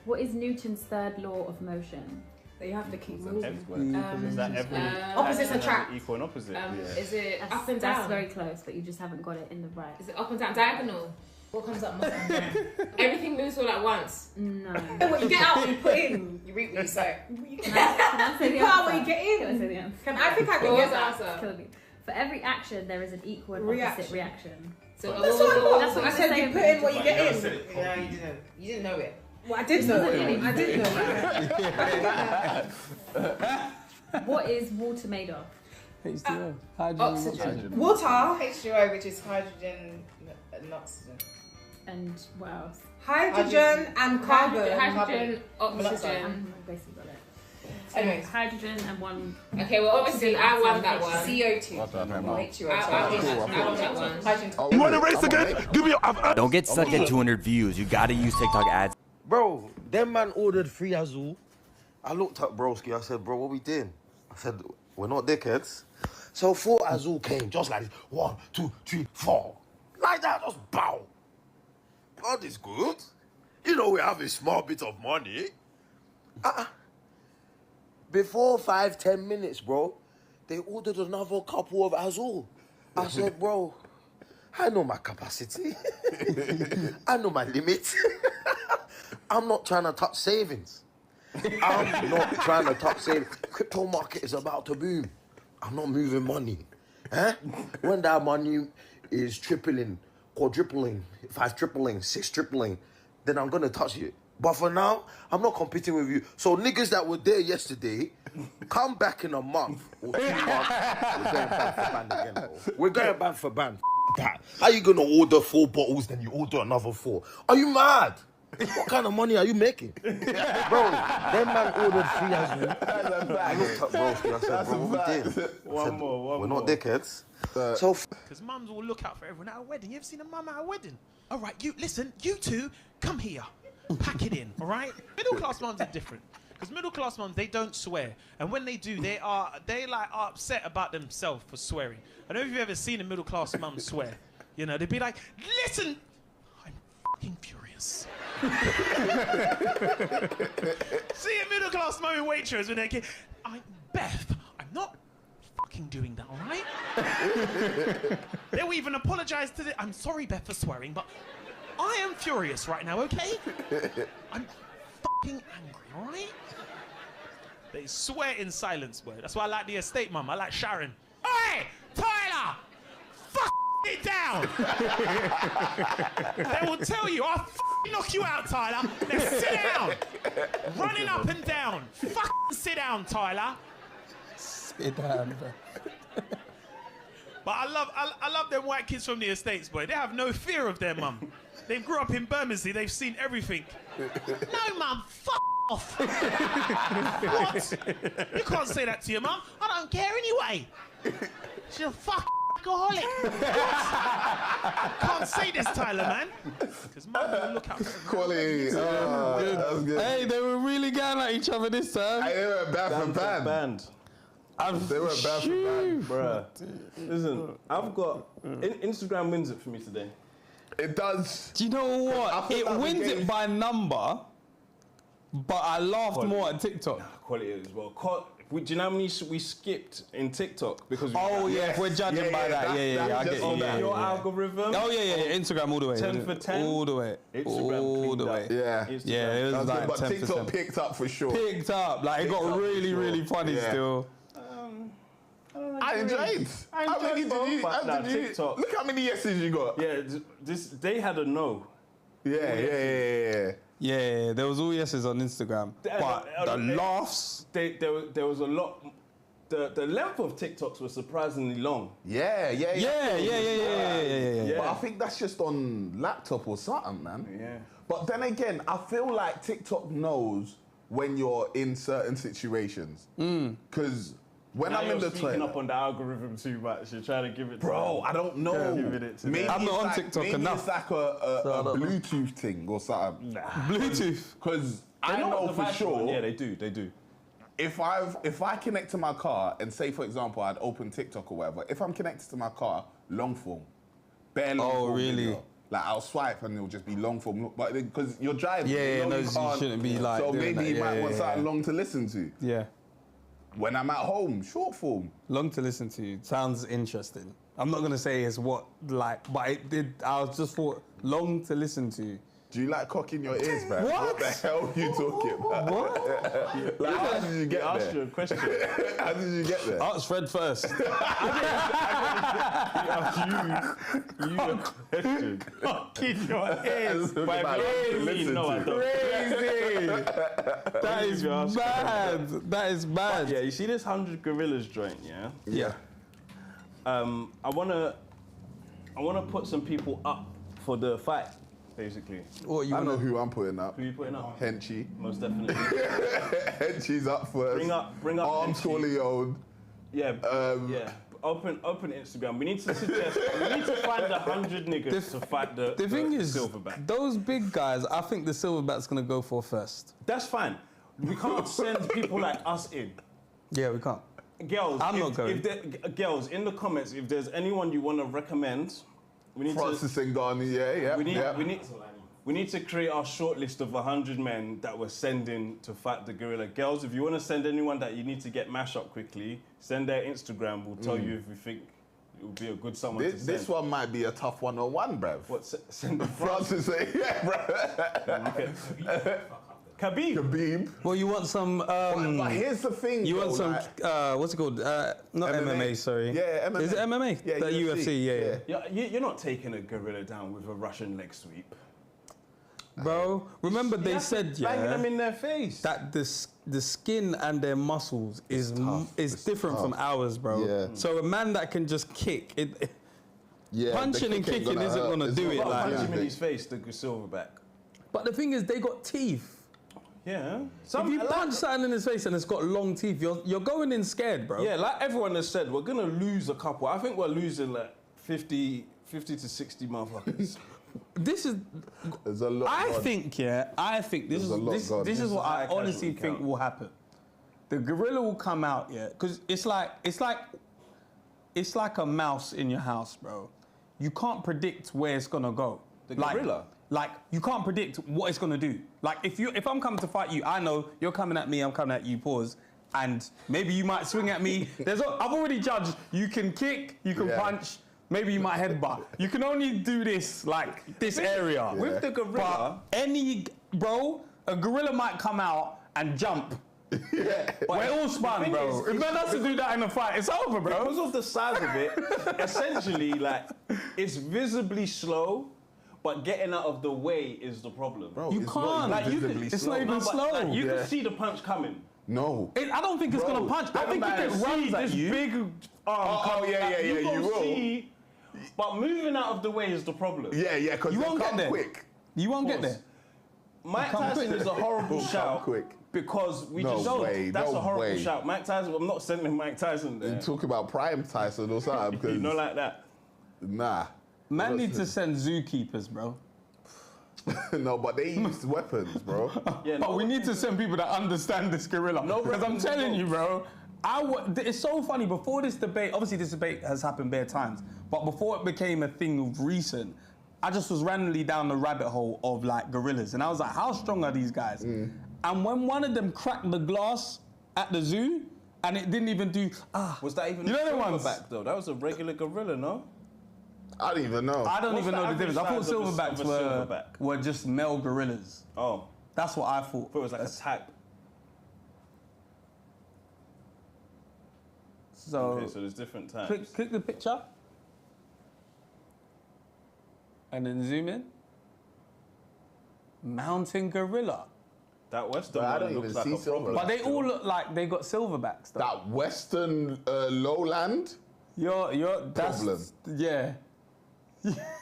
What is Newton's third law of motion? That you have to keep moving. Is that every Opposites attract. equal and opposite? Is it up and That's down? very close, but you just haven't got it in the right. Is it up and down? Diagonal? What comes up? Must come down. Everything moves all at once. No. What you get out, what you put in. You reap what you sow. Can I say the You put out answer? what you get Can I say the in. answer? I think I What can was get the that. answer? Kill me. For every action, there is an equal and opposite reaction. So That's what That's what I you're said. You saying, put but in what you get in. No, you didn't. You didn't know it. Well, I did know it. I did know that. What is water made of? H2O. Hydrogen. Oxygen. Water. H2O, which is hydrogen and oxygen. And what else? Hydrogen and carbon. Hydrogen, Monoxide. oxygen. Basically got it. Anyways. Hydrogen and one. Okay, well obviously I won that one. CO2. What's that, man? I won that one. Hydrogen. You want to race again? Give me your... Don't get stuck at 200 views. You gotta use TikTok ads. Bro, them man ordered 3 Azul. I looked at Broski. I said, bro, what we doing? I said, we're not dickheads. So 4 Azul came just like this. 1, 2, 3, 4. Like that, just bow. God is good. You know we have a small bit of money. Before 5-10 minutes, bro, they ordered another couple of Azul. I said, bro, I know my capacity. I know my limit. I'm not trying to touch savings. I'm not trying to touch savings. Crypto market is about to boom. I'm not moving money. When that money is tripling, quadrupling, 5-tripling, 6-tripling, then I'm going to touch it. But for now, I'm not competing with you. So niggas that were there yesterday, come back in a month or 2 months. We're going back for ban again, bro. We're going back for ban. That. How you going to order 4 bottles, then you order another 4? Are you mad? What kind of money are you making? Bro, them man ordered 3 Azul. I looked at Broski, I said, bro, what we did? One more. We're not dickheads. Because mums will look out for everyone at a wedding. You ever seen a mum at a wedding? All right, you two, come here. Pack it in, all right? Middle class mums are different. Because middle class mums, they don't swear. And when they do, they are upset about themselves for swearing. I don't know if you've ever seen a middle class mum swear. You know, they'd be like, listen, I'm fucking furious. See a middle class mum in Waitrose when they're kid, Beth, I'm not fucking doing that, all right? They will even apologize to I'm sorry, Beth, for swearing, but I am furious right now, okay? I'm fucking angry, all right? They swear in silence, boy. That's why I like the estate mum. I like Sharon. Oi, Tyler! Fuck it down! They will tell you, I'll knock you out, Tyler. Now sit down. Running up and down. Fuck sit down, Tyler. Sit down, bro. But I love them white kids from the estates, boy. They have no fear of their mum. They grew up in Bermondsey. They've seen everything. No, mum, fuck off. What? You can't say that to your mum. I don't care anyway. She's a fucking alcoholic. What? Can't say this, Tyler, man. Because mum will look out for quality. That was good. Hey, they were really going at each other this time. They were bad for band. They were bad for band. Bruh. Listen, I've got... Instagram wins it for me today. It does. Do you know what? It wins it by number, but I laughed more at TikTok. Quality as well. Do you know how many we skipped in TikTok? Because if we're judging by that, I get you. Your algorithm. Oh yeah, Instagram all the way. 10 for 10. All the way. Instagram all the way. Yeah. It was like but 10%. TikTok picked up for sure. Picked up. Like it got really funny still. I enjoyed. How many did you? TikTok. Look how many yeses you got. Yeah, they had a no. Yeah. Yeah, there was all yeses on Instagram, but the laughs. There was a lot. The length of TikToks was surprisingly long. Yeah. But I think that's just on laptop or something, man. Yeah. But then again, I feel like TikTok knows when you're in certain situations. Because when now I'm in the toilet, speaking up on the algorithm too much. You're trying to give it to bro, them. I don't know. Giving it to maybe them. I'm not on TikTok maybe enough. It's like a Bluetooth thing or something. Bluetooth. Because They I know the for device sure. one. Yeah, they do. If I connect to my car and say, for example, I'd open TikTok or whatever, if I'm connected to my car, long form, bare long form. Oh, really? Video. Like I'll swipe and it'll just be long form, but because you're driving, Yeah, you know no, you you can't, shouldn't be like So doing maybe that. you might Yeah, want yeah, something yeah. long to listen to. Yeah. When I'm at home, short form. Long to listen to. Sounds interesting. I'm not gonna say it's what like, but it did. I was just thought long to listen to. Do you like cocking your ears, man? What? What the hell are you talking about? What? Like, how did you get I asked there? you a question. How did you get there? Ask Fred first. you a question. Kick your ears. Crazy. No, I don't. Crazy. That is bad. That is bad. Yeah, you see this 100 Gorillas joint, yeah? Yeah. I wanna put some people up for the fight, basically. What you I know who I'm putting up. Who you putting up? Henchy. Most definitely. Henchy's up first. Bring up Arms Henchy. fully owned. Yeah, yeah. Open Instagram. We need to find 100 niggas to fight the thing is, silverback. those big guys, I think the silverback's gonna go for first. That's fine. We can't send people like us in. Yeah, we can't. Girls, I'm not going. Girls, in the comments, if there's anyone you want to recommend, we need Francis to. Ngannou, yeah. We need to create our short list of 100 men that we're sending to fight the gorilla. Girls, if you want to send anyone that you need to get mash up quickly, send their Instagram. We'll tell you if we think it would be a good someone to send. This one might be a tough one-on-one, bruv. What? Send the Francis, yeah, bruv. Khabib. Well, you want some. But here's the thing. You though, want some. like, What's it called? Not MMA. Sorry. Yeah, MMA. Is it MMA? Yeah, The UFC. Yeah. You're not taking a gorilla down with a Russian leg sweep. Bro, remember they said banging them in their face. that the skin and their muscles is different from ours, bro. Yeah. So a man that can just kick it. Yeah, punching the and kick ain't kicking gonna isn't hurt. gonna It's do not it gonna like. Punch him in his face, the silverback. But the thing is, they got teeth. Yeah. If you punch something in his face and it's got long teeth, you're going in scared, bro. Yeah, like everyone has said, we're gonna lose a couple. I think we're losing like 50 to 60 motherfuckers. This is. There's a lot. I think this is what I honestly think will happen. The gorilla will come out, yeah, because it's like a mouse in your house, bro. You can't predict where it's gonna go. The gorilla? Like you can't predict what it's gonna do. Like if I'm coming to fight you, I know you're coming at me, I'm coming at you. Pause. And maybe you might swing at me. I've already judged. You can kick, you can punch. Maybe you might headbutt. You can only do this, like, this area. With the gorilla... But a gorilla might come out and jump. Yeah. We're all spun, bro. If man has to do that in a fight, it's over, bro. Because of the size of it, essentially, like, it's visibly slow, but getting out of the way is the problem. Bro, You it's can't. Not Like, even you visibly it's slow. not even No, but, slow. like, you can see the punch coming. No. I don't think it's Bro, gonna punch. I think if it runs at you. Big arm coming, yeah, you will. See, but moving out of the way is the problem. Yeah, because You won't get there. quick. You won't get there. Mike come Tyson quick. is a horrible shout quick. because we No just don't. way, That's no a horrible way. shout. Mike Tyson, I'm not sending Mike Tyson there. You talk about Prime Tyson or something. Because Not like that. Nah. Man need to send zookeepers, bro. No, but they use weapons, bro. Yeah, But we need to send people that understand this gorilla. Because I'm telling you, bro, it's so funny. Before this debate, obviously this debate has happened bare times, but before it became a thing of recent, I just was randomly down the rabbit hole of like gorillas, and I was like, how strong are these guys? And when one of them cracked the glass at the zoo, and it didn't even do Was that even you know the ones? silverback though? That was a regular gorilla, no? I don't even know. I don't What's even the know the average difference. I thought size of a silverbacks silverback? were just male gorillas. Oh. That's what I thought. It was like a type. So, okay, so there's different types. click the picture. And then zoom in. Mountain gorilla. That Western But I one don't looks even like see a problem. But they all look like they got silverbacks. Though. That Western lowland. That's problem. Yeah.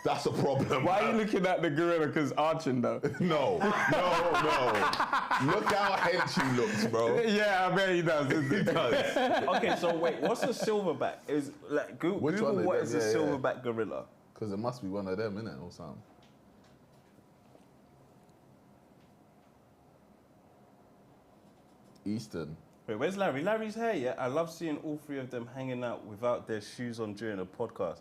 That's a problem. Why are you looking at the gorilla? Because arching though. No. Look how hench he looks, bro. Yeah, I bet he does. He does. Okay, so wait, what's a silverback? Is like Google what is a silverback gorilla? Because it must be one of them, innit, or something. Eastern. Wait, where's Larry? Larry's here, yeah? I love seeing all three of them hanging out without their shoes on during a podcast.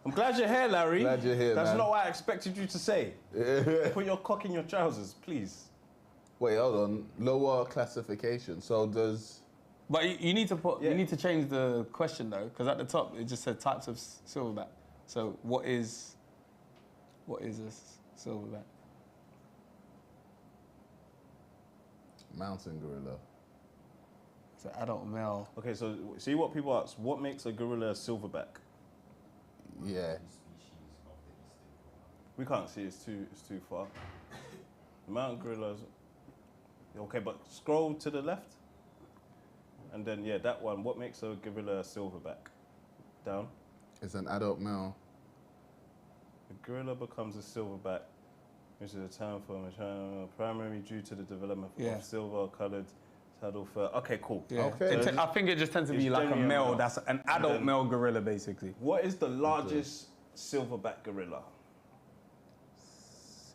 I'm glad you're here, Larry. Glad you're here, That's man. not what I expected you to say. Put your cock in your trousers, please. Wait, hold on. Lower classification. So does... But you need to put. You need to change the question though, because at the top it just said types of silverback. So what is a silverback? Mountain gorilla. It's an adult male. Okay, so see what people ask. What makes a gorilla a silverback? Yeah. We can't see. It's too far. The mountain gorillas. Okay, but scroll to the left. And then, yeah, that one. What makes a gorilla a silverback? Down. It's an adult male. A gorilla becomes a silverback, which is a term from a primary due to the development of silver-colored saddle fur. Okay, cool. Yeah. Okay. I think it just tends to be like a male. That's an adult male gorilla, basically. What is the largest silverback gorilla?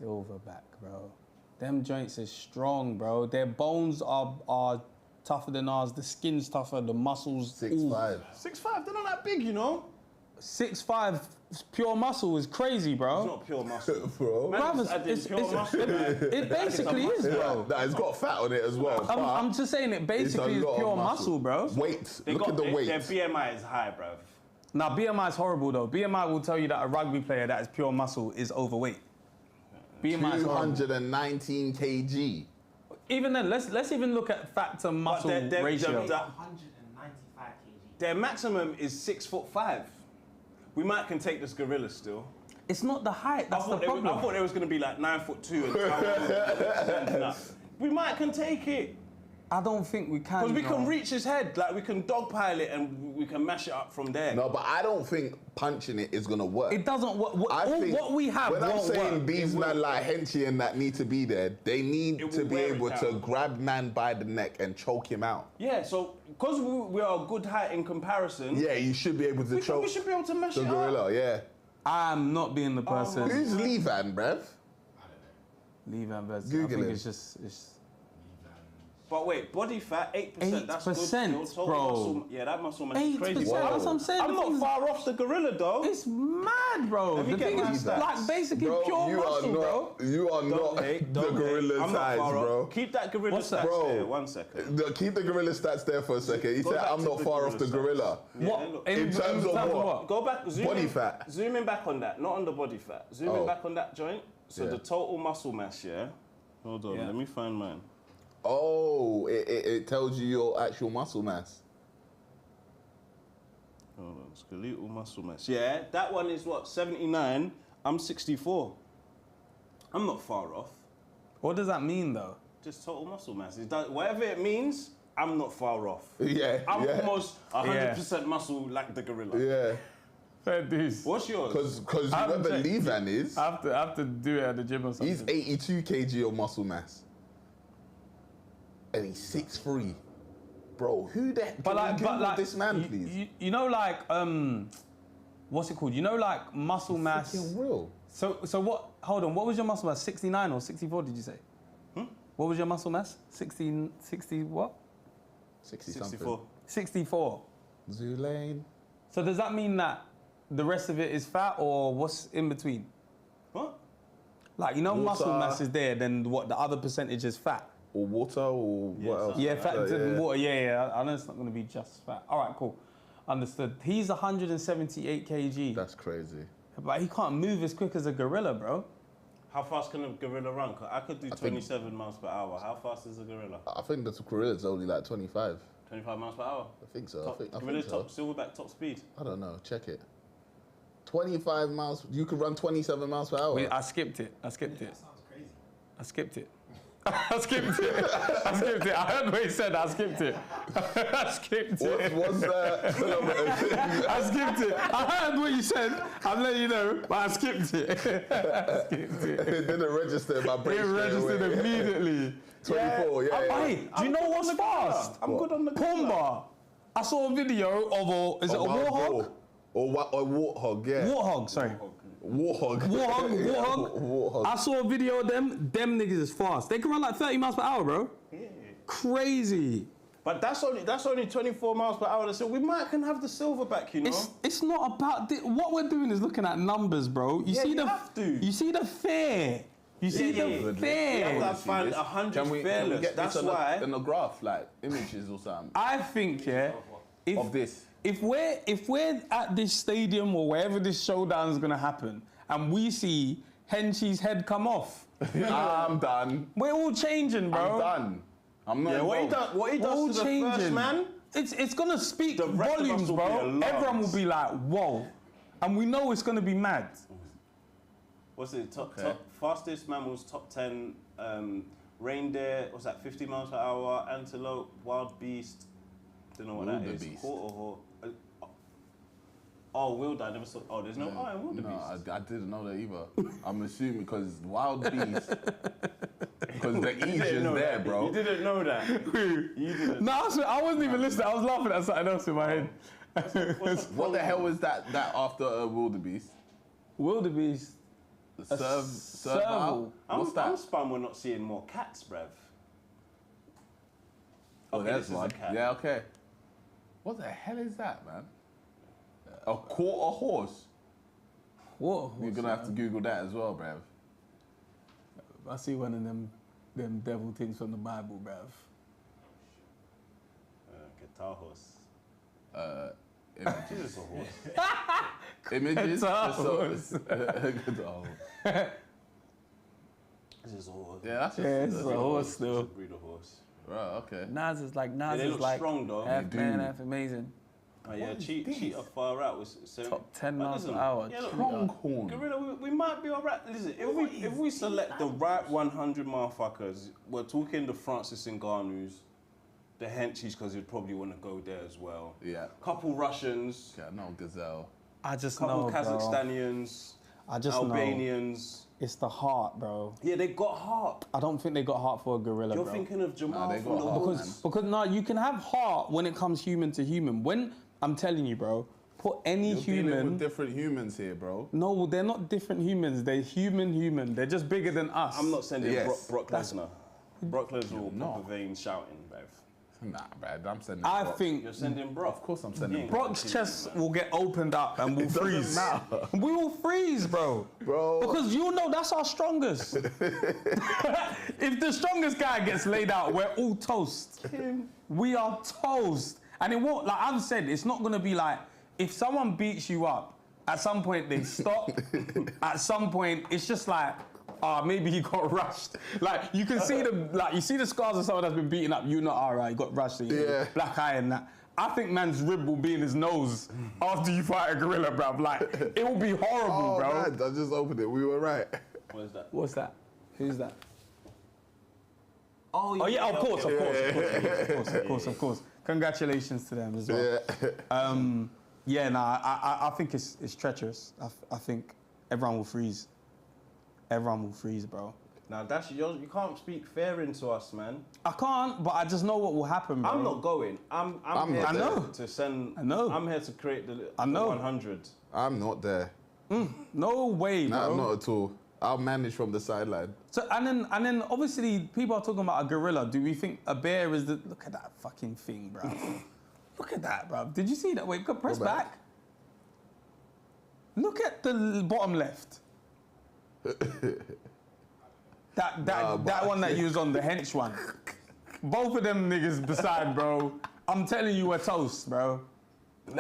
Silverback, bro. Them joints is strong, bro. Their bones are tougher than ours. The skin's tougher. The muscles. 6'5". 6'5". They're not that big, you know. 6'5", pure muscle is crazy, bro. It's not pure muscle, bro. It basically is, bro. Nah, it's got fat on it as well. I'm just saying it basically is pure muscle, bro. Weight. Look at the weight. Their BMI is high, bro. Now, BMI is horrible, though. BMI will tell you that a rugby player that is pure muscle is overweight. BMI is 219 kg. Even then, let's even look at fat to muscle ratio. 195 kg. Their maximum is 6'5". We might can take this gorilla still. It's not the height. That's the problem. I thought it was going to be like 9'2". And we might can take it. I don't think we can. Because we can reach his head. Like, we can dogpile it and we can mash it up from there. No, but I don't think punching it is going to work. It doesn't work. What we have when I'm won't saying work. these man like Henchy and that need to be there, they need to be able to grab man by the neck and choke him out. Yeah, so because we are a good height in comparison. Yeah, you should be able to choke we should be able to mash the it gorilla, up. yeah. I'm not being the person. Who's Levan, bruv? Levan versus. Google I think it. it's just. But wait, body fat, 8%, that's good. 8%, Total bro. Muscle, yeah, that muscle mass is 8%, crazy. that's what I'm saying. I'm not far off the gorilla, though. It's mad, bro. The thing is, like, basically pure muscle, bro. You are not the gorilla I'm not size, far bro. off. Keep that gorilla stats there, 1 second. Keep the gorilla stats there for a second. He Go said, back I'm to not the far off the gorilla. What? In terms of what? Go back, Body fat. Zoom in back on that, not on the body fat. Zoom in back on that joint. So the total muscle mass, yeah? Hold on, let me find mine. Oh, it tells you your actual muscle mass. Hold on, skeletal muscle mass. Yeah, that one is what, 79? I'm 64. I'm not far off. What does that mean, though? Just total muscle mass. Whatever it means, I'm not far off. Yeah. I'm almost 100% muscle like the gorilla. Yeah. Fair dues. What's yours? Because whoever Levan is, I have to do it at the gym or something. he's 82 kg of muscle mass. And he's 6'3". Bro, who the heck Google this man, please? You know, like, what's it called? You know, like, muscle mass. Real. So what, hold on, what was your muscle mass? 69 or 64, did you say? What was your muscle mass? 60 what? 64. 64. Zulane. So does that mean that the rest of it is fat, or what's in between? Like, you know, muscle mass is there, then what, the other percentage is fat. Or water, or what else? Yeah, fat and water, yeah. I know it's not going to be just fat. All right, cool. Understood. He's 178 kg. That's crazy. But he can't move as quick as a gorilla, bro. How fast can a gorilla run? 'Cause I could do 27 miles per hour. How fast is a gorilla? I think the gorilla's only like 25. 25 miles per hour? I think so. Top, I think gorilla's so. top, silverback top speed. I don't know. Check it. 25 miles. You could run 27 miles per hour. Wait, I skipped it. That sounds crazy. I skipped it. I skipped it. I skipped it. I heard what he said. I skipped it. I skipped it. What's that? I skipped it. I heard what you said. I'm letting you know, but I skipped it. I skipped it. It didn't register in my brain. It registered immediately. 24, yeah. Hey, do you know what's fast? I'm good on the Pumba. I saw a video of a, is it a warthog? Or what? Or warthog, yeah. Warthog, sorry. Warthog. Warthog. I saw a video of them. Them niggas is fast. They can run like 30 miles per hour, bro. Yeah. Crazy. But that's only 24 miles per hour. So we might can have the silverback, you know. It's not about what we're doing is looking at numbers, bro. You see you see the fear. You see the fear. We have to find 100 fearless. Can we get That's this why. in a graph, like images or something. I think, of this. If we're at this stadium or wherever this showdown is gonna happen, and we see Henchi's head come off, I'm done. We're all changing, bro. I'm done. I'm not. Yeah, what he does to the first man, it's gonna speak the rest of us volumes, will bro. be alarmed. Everyone will be like, whoa, and we know it's gonna be mad. What's it? Top fastest mammals, top 10. Reindeer, what's that? 50 miles per hour. Antelope, wild beast. Don't know what that is. Oh, wildebeest. I never saw. Oh, there's no I in wildebeest. No, I didn't know that either. I'm assuming because wild beast. Because the E is there, bro. You didn't know that. You didn't. No, I wasn't even listening. I was laughing at something else in my head. What the hell was that after wildebeest? Wildebeest. Serval. What's that? I'm spun we're not seeing more cats, bruv. Oh, Okay, there's this is a one. cat. Yeah, okay. What the hell is that, man? A quarter horse. What? You're gonna have to Google that as well, bruv. I see one of them devil things from the Bible, bruv. Guitar horse. Images. It's a horse. Images. Guitar Guitar horse. This is a horse. Yeah, that's it's a horse still. It's a breed of horse. Right, okay. Nas is like they look strong, though. half They man, do. half amazing. Oh yeah, cheetah far out was Top 10 miles per hour. Yeah, look, Pronghorn. Gorilla, we might be alright. Listen, if we select the right 100 motherfuckers, we're talking the Francis Ngannous, the Henchies, because you'd probably want to go there as well. Yeah. Couple Russians. Yeah, no gazelle. I just couple know, Kazakhstanians. I just Albanians. know. It's the heart, bro. Yeah, they got heart. I don't think they got heart for a gorilla, You're bro. thinking of Jamal they from got the heart, Wolves. Because no, you can have heart when it comes human to human. When I'm telling you, bro, put any You're dealing human. with different humans here, bro. No, they're not different humans. They're human. They're just bigger than us. I'm not sending Yes. Brock Lesnar. Brock Lesnar will pop a vein shouting, bruv. Nah, bruv, I'm sending I Brock. think You're sending Brock. Of course I'm sending Brock. Brock's chest will get opened up and we'll freeze. matter. We will freeze, bro. Bro. Because you know that's our strongest. If the strongest guy gets laid out, we're all toast. We are toast. And it won't, like I've said, it's not gonna be like, if someone beats you up, at some point they stop. At some point, it's just like, maybe he got rushed. Like you can see you see the scars of someone that's been beaten up. You're not alright. You got rushed. Yeah. Black eye and that. I think man's rib will be in his nose after you fight a gorilla, bruv. Like it will be horrible, bro. Man, I just opened it. We were right. What is that? What's that? Who's that? Oh yeah, of course. Congratulations to them as well. I think it's treacherous. I think everyone will freeze. Everyone will freeze, bro. Now you can't speak fair into us, man. I can't, but I just know what will happen, bro. I'm not going. I'm here I know. to send. I know. I'm here to create the 100. I'm not there. No way, bro. Nah, not at all. I'll manage from the sideline. So and then obviously people are talking about a gorilla. Do we think a bear is the? Look at that fucking thing, bro. Look at that, bro. Did you see that? Wait, press back. Look at the bottom left. That one that you was on, the hench one. Both of them niggas beside, bro. I'm telling you, we're toast, bro.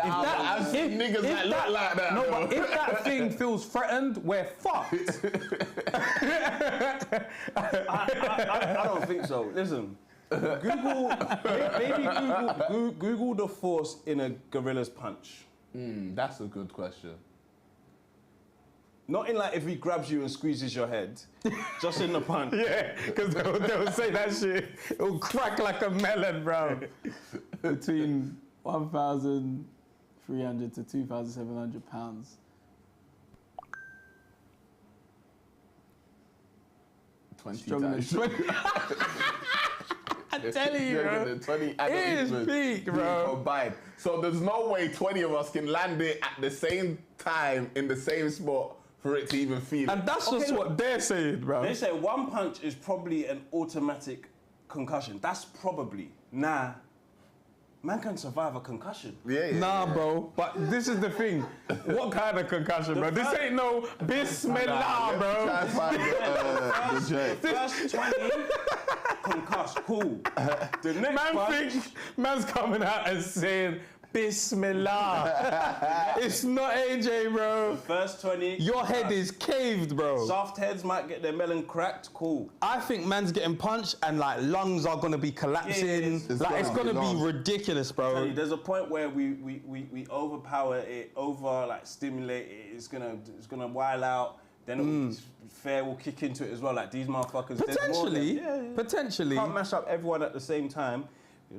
I've seen niggas that look like that. No, but if that thing feels threatened, we're fucked. I don't think so. Listen, Google the force in a gorilla's punch. That's a good question. Not in like if he grabs you and squeezes your head, just in the punch. Yeah, because they'll say that shit. It'll crack like a melon, bro. Between 1,300 to 2,700 pounds. $20. I'm telling you, bro. 20 it is peak, bro. Combined. So there's no way 20 of us can land it at the same time in the same spot for it to even feel. And that's just what they're saying, bro. They say one punch is probably an automatic concussion. That's probably. Nah. Man can survive a concussion. Nah, bro. But this is the thing. What kind of concussion, bro? This ain't no bismillah, bro. First 20 concussed, cool. The next punch, man's coming out and saying, Bismillah. It's not AJ, bro. First 20. Your head is caved, bro. Soft heads might get their melon cracked, cool. I think man's getting punched and like lungs are gonna be collapsing. It's gonna be ridiculous, bro. There's a point where we overpower it, like stimulate it. It's gonna while out. Then fear will kick into it as well. Like these motherfuckers. Potentially. Can't mash up everyone at the same time.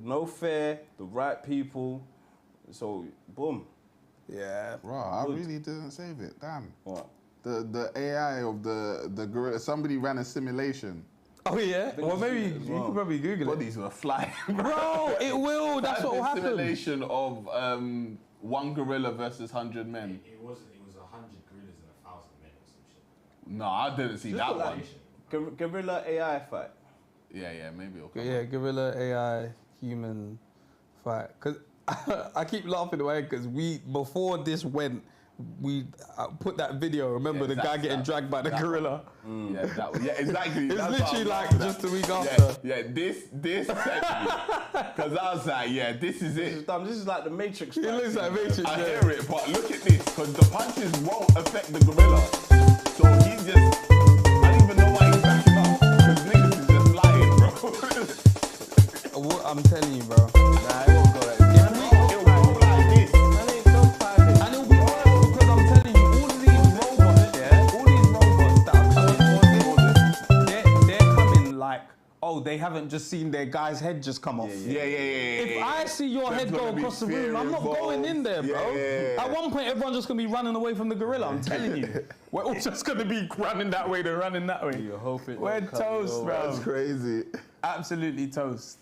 No fear, the right people. So, boom. Yeah. Bro, I really didn't save it. Damn. What? The AI of the gorilla. Somebody ran a simulation. Oh yeah. Well, maybe you could probably Google it. Bodies were flying. Bro, it will. That's what will happen. Simulation of one gorilla versus 100 men. It was 100 gorillas and 1,000 men or some shit. No, I didn't see that one. Gorilla AI fight. Yeah, maybe it'll come. Yeah, gorilla AI human fight. Cause I keep laughing away because before this went, we put that video. Remember the guy getting dragged by the gorilla? Yeah, exactly. It's That's literally like just a week after. This set me. Because I was like, this is it. This is like the Matrix. It looks like Matrix. I hear it, but look at this. Because the punches won't affect the gorilla. So he's just, I don't even know why he's backing up. Because niggas is just lying, bro. I'm telling you, bro. Nah, it won't go like this. It'll go like this. And it'll be hard because I'm telling you, all these robots that are coming, they're coming like, they haven't just seen their guy's head just come off. Yeah. If I see your head go across the room, I'm not going in there, bro. At one point, everyone's just gonna be running away from the gorilla. I'm telling you, we're all just gonna be running that way. They're running that way. We're toast, bro. That's crazy. Absolutely toast.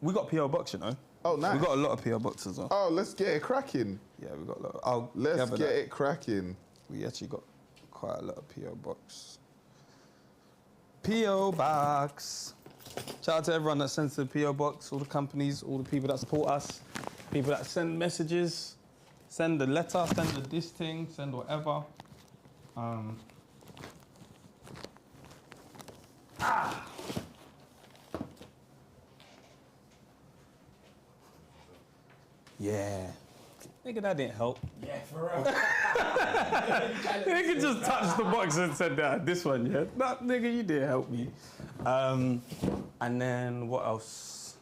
We got PO box, you know. Oh, nice. We got a lot of PO boxes on. Oh, let's get it cracking. Yeah, we got a lot. Let's get it cracking. We actually got quite a lot of PO box. PO box. Shout out to everyone that sends to the PO box, all the companies, all the people that support us, people that send messages, send the letter, send the this thing, send whatever. Yeah. Nigga, that didn't help. Yeah, for real. Nigga just touched the box and said, this one, yeah? No, nigga, you didn't help me. And then what else?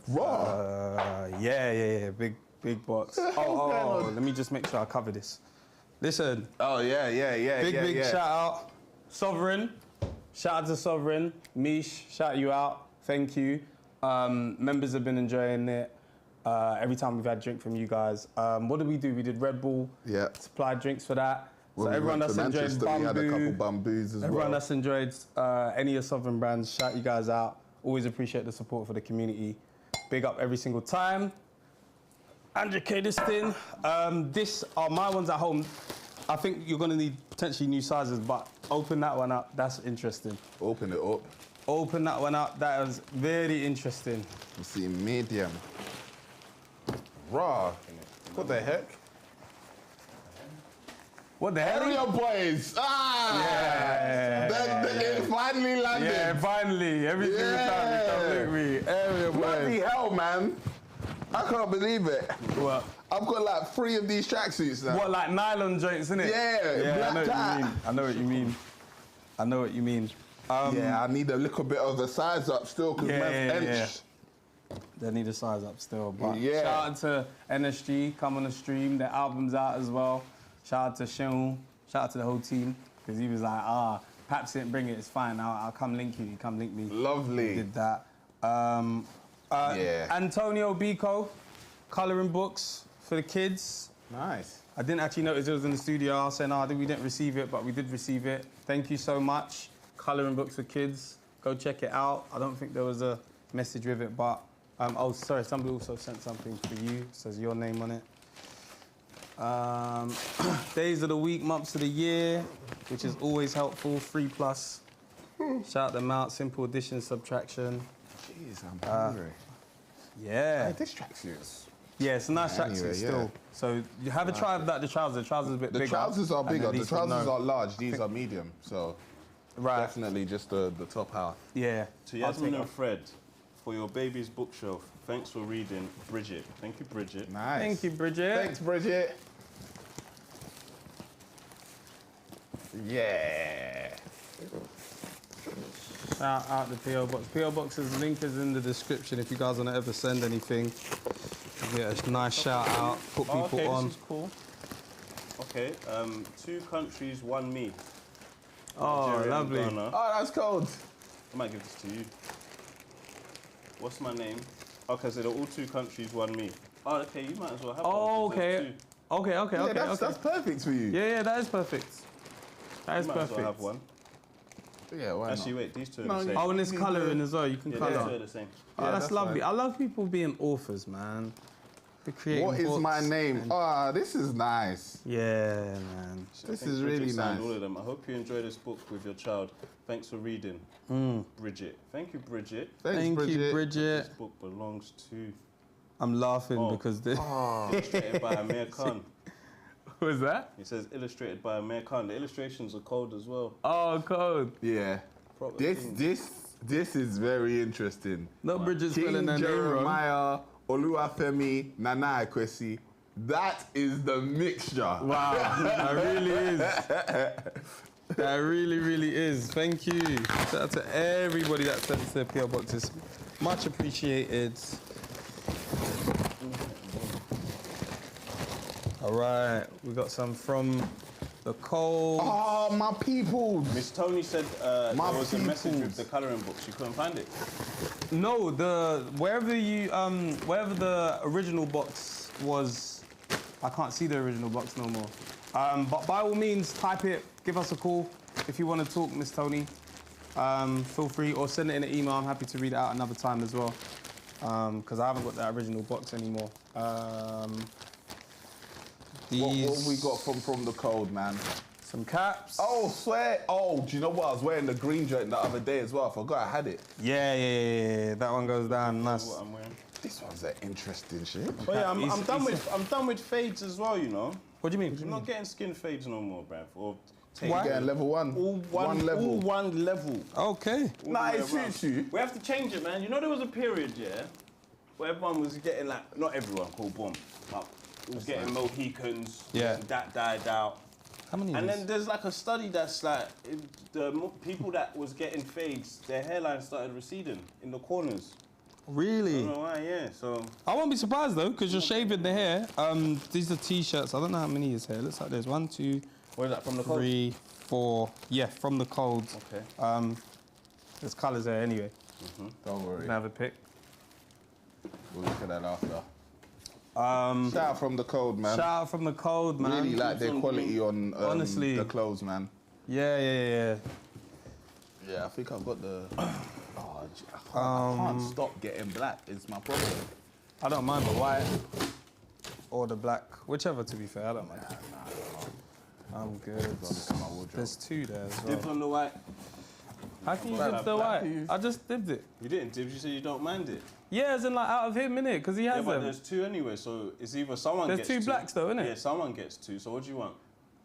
Raw. Yeah. Big box. Let me just make sure I cover this. Listen. Oh, yeah. Big shout out. Sovereign. Shout out to Sovereign. Mish, shout you out. Thank you. Members have been enjoying it. Every time we've had drink from you guys. What did we do? We did Red Bull. Yeah. Supplied drinks for that. When so everyone that's enjoyed Bamboo. We had a couple Bamboos as everyone well. that's enjoyed any of Sovereign brands, shout you guys out. Always appreciate the support for the community. Big up every single time. 100K this thing. This are my ones at home. I think you're gonna need potentially new sizes, but open that one up. That's interesting. Open it up. Open that one up. That was very interesting. You see medium. Raw. What the heck? What the hell? Area boys. It finally landed. Yeah, finally. Every single time you come with me. Area boys. Bloody hell, man. I can't believe it. What? I've got like 3 of these tracksuits now. What, like nylon joints, innit? Yeah, I know what you mean. I know what you mean. Yeah, I need a little bit of a size up still because They need a size up still. But Yeah. shout out to NSG, come on the stream. Their album's out as well. Shout out to Sean. Shout out to the whole team because he was like, Paps didn't bring it. It's fine. I'll come link you. You come link me. Lovely. He did that. Antonio Bico, colouring books for the kids. Nice. I didn't actually notice it was in the studio. I was saying, we didn't receive it, but we did receive it. Thank you so much. Colouring books for kids. Go check it out. I don't think there was a message with it, but oh, sorry. Somebody also sent something for you. It says your name on it. Days of the week, months of the year, which is always helpful. 3+. Shout them out. Simple addition, subtraction. Jeez, I'm hungry. Yeah. Hey, this tracksuit. Yeah, it's a nice tracksuit Anyway, still. So you have a try of that. The trousers. The trousers are a bit bigger. The trousers are and bigger. The these ones, trousers no. are large. These are medium. So definitely just the top half. Yeah. To Yasmin and Fred, for your baby's bookshelf, thanks for reading, Bridget. Thank you, Bridget. Nice. Thank you, Bridget. Thanks, Bridget. Yeah. Shout out the PO Box. PO Box's link is in the description if you guys want to ever send anything. Get a nice shout out, put people on. This is cool. Okay, 2 countries, 1 me. Oh, Nigeria and lovely. Ghana. Oh, that's cold. I might give this to you. What's my name? Okay, so they're all 2 countries, 1 me. Oh, okay, you might as well have one. Oh, 'cause there's okay. 2. Okay. That's perfect for you. Yeah, that is perfect. That is You might perfect. as well have one. Yeah, why Actually, not? wait, these 2 are the same. Oh, and it's colouring as well. You can Yeah, colour. these 2 are the same. Oh, Yeah, that's that's lovely. fine. I love people being authors, man. They're creating What is books my name? and- Ah, this is nice. Yeah, man. This I think is Bridget really signed nice. all of them. I hope you enjoy this book with your child. Thanks for reading, Bridget. Thank you, Bridget. Thank you, Bridget. This book belongs to. I'm laughing because this. Illustrated by Amir Khan. Who is that? It says illustrated by Amir Khan. The illustrations are cold as well. Oh, code. Yeah. Proper thing. This is very interesting. No Bridget King spelling their name wrong. Jeremiah Oluwafemi Nana Ekwesi. That is the mixture. Wow, that really is. That really, really is. Thank you. Shout out to everybody that sends their PO boxes. Much appreciated. All right, we got some from the cold. Oh, my people. Miss Tony said there was a message with the colouring books. You couldn't find it. No, wherever the original box was, I can't see the original box no more. But by all means, type it. Give us a call if you want to talk, Miss Tony. Feel free, or send it in an email. I'm happy to read it out another time as well, because I haven't got that original box anymore. What have we got from the code, man? Some caps. Oh, swear. Oh, do you know what? I was wearing the green joint the other day as well. I forgot I had it. Yeah. That one goes down nice. What I'm wearing. This one's an interesting shit. Oh yeah, I'm done with fades as well. You know. What do you mean? I'm not getting skin fades no more, bruv. Or Why? Getting level 1. All one level. All one level. Okay. Nah, it suits you. We have to change it, man. You know there was a period, yeah, where everyone was getting like, not everyone, cool, boom, but it was getting Mohicans. Yeah. That died out. How many? And then there's like a study that's like, people that was getting fades, their hairline started receding in the corners. Really? I don't know why, yeah. So I won't be surprised though, because you're shaving the hair. These are t-shirts. I don't know how many is here. It looks like there's 1, 2, where is that from the cold? 3, 4. Yeah, from the cold. Okay. There's colours there anyway. Don't worry. Can I have a pic? We'll look at that after. Shout out from the cold, man. Shout out from the cold, man. Really like their quality on honestly the clothes, man. Yeah. Yeah, I think I've got the. I can't stop getting black. It's my problem. I don't mind the white or the black, whichever. To be fair, I don't mind. I'm good. There's 2 there as well. Dibs on the white. How can you dip the white? I just dipped it. You didn't dibs, you said you don't mind it. Yeah, as in like out of him, innit? Because he has Yeah, but them. there's 2 anyway, so it's either someone There's gets 2 blacks though, innit? Yeah, someone gets 2, so what do you want?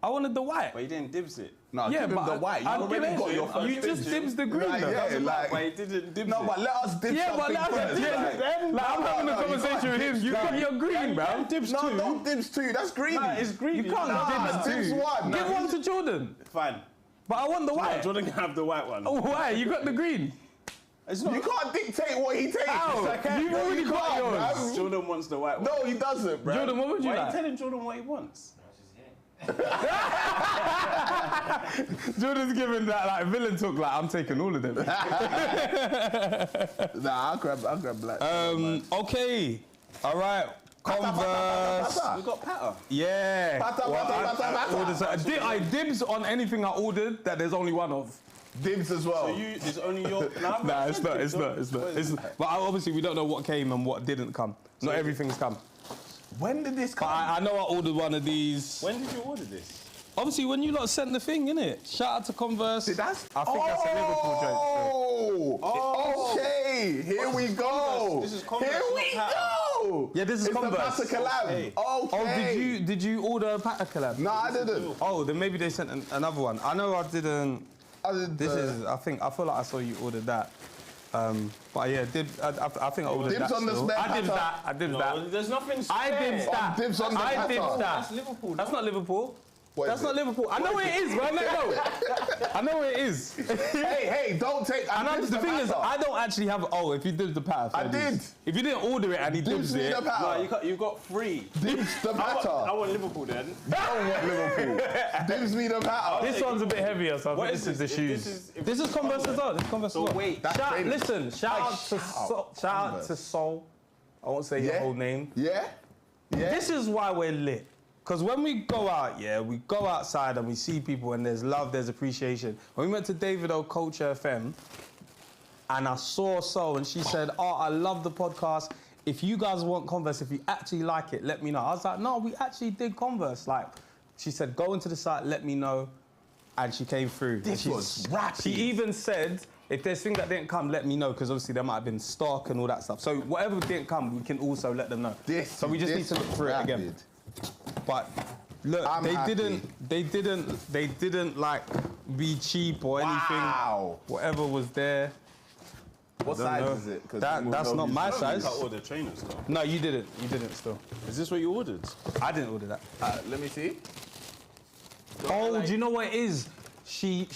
I wanted the white. But you didn't dibs it. No, Yeah, give him but the white. You I'd already give got it. your first You just dibs. dibs the green, Like, though. yeah, like, But he didn't dibs no, it. but let us dib Yeah, but something like, first. I'm having a conversation with him. You got your green, bro. Dibs No, two. don't dibs two. That's greedy. Nah, it's greedy. You can't dibs two. one. Give one to Jordan. Fine. But I want the white. Jordan can have the white one. Oh, why? You got the green. It's not. You can't dictate what he takes. How? You've already got yours. Bruv. Jordan wants the white one. No, he doesn't, bro. Jordan, what would you Why are like? you telling Jordan what he wants? Jordan's giving that like villain talk like I'm taking all of them. Nah, I'll grab black. Okay. All right. Converse. We got patter. Yeah. Patter. I dibs on anything I ordered that there's only one of. Dibs as well. So it's only your. Nah, it's not. But obviously we don't know what came and what didn't come. Not everything's come. When did this come? I know I ordered one of these. When did you order this? Obviously, when you lot sent the thing, innit? Shout out to Converse. Did that? I think that's a Liverpool joint. Oh, okay. Here we go. This is Converse. Here we go. Yeah, this is it's Converse. The patter collab. Okay. Oh, did you order a patter collab? No, I didn't. Oh, then maybe they sent another one. I know I didn't. I feel like I saw you ordered that. But yeah, I think I ordered dibs that. On the spare I dibs that. I dibs that. There's nothing spare. I dibs that. Dibs on the I dibs that. That's Liverpool. That's not Liverpool. What That's not Liverpool. I know where it is, man. I know where it is. Hey, don't take. And the thing is, I don't actually have. Oh, if you did the patter, I did. If you didn't order it and he dibs it, no, you got free. Dibs the patter. I want Liverpool then. You don't want Liverpool. Dibs me the patter. This one's a bit heavier, so I think this is the shoes. This is Converse as well. This is Converse as well. Wait, listen, shout out to Soul. I won't say your whole name. Yeah. This is why we're lit. Because when we go out, we go outside and we see people and there's love, there's appreciation. When we went to David O Culture FM and I saw Soul and she said, I love the podcast. If you guys want Converse, if you actually like it, let me know. I was like, no, we actually did Converse. Like, she said, go into the site, let me know. And she came through. This was rapid. She even said, if there's things that didn't come, let me know, because obviously there might have been stock and all that stuff. So whatever didn't come, we can also let them know. So we just need to look through it again. But look, they didn't like be cheap or anything. Wow. Whatever was there. What size is it? That's not my size. I ordered trainers though. No, you didn't. You didn't still. Is this what you ordered? I didn't order that. Let me see. Oh, do you know what it is? She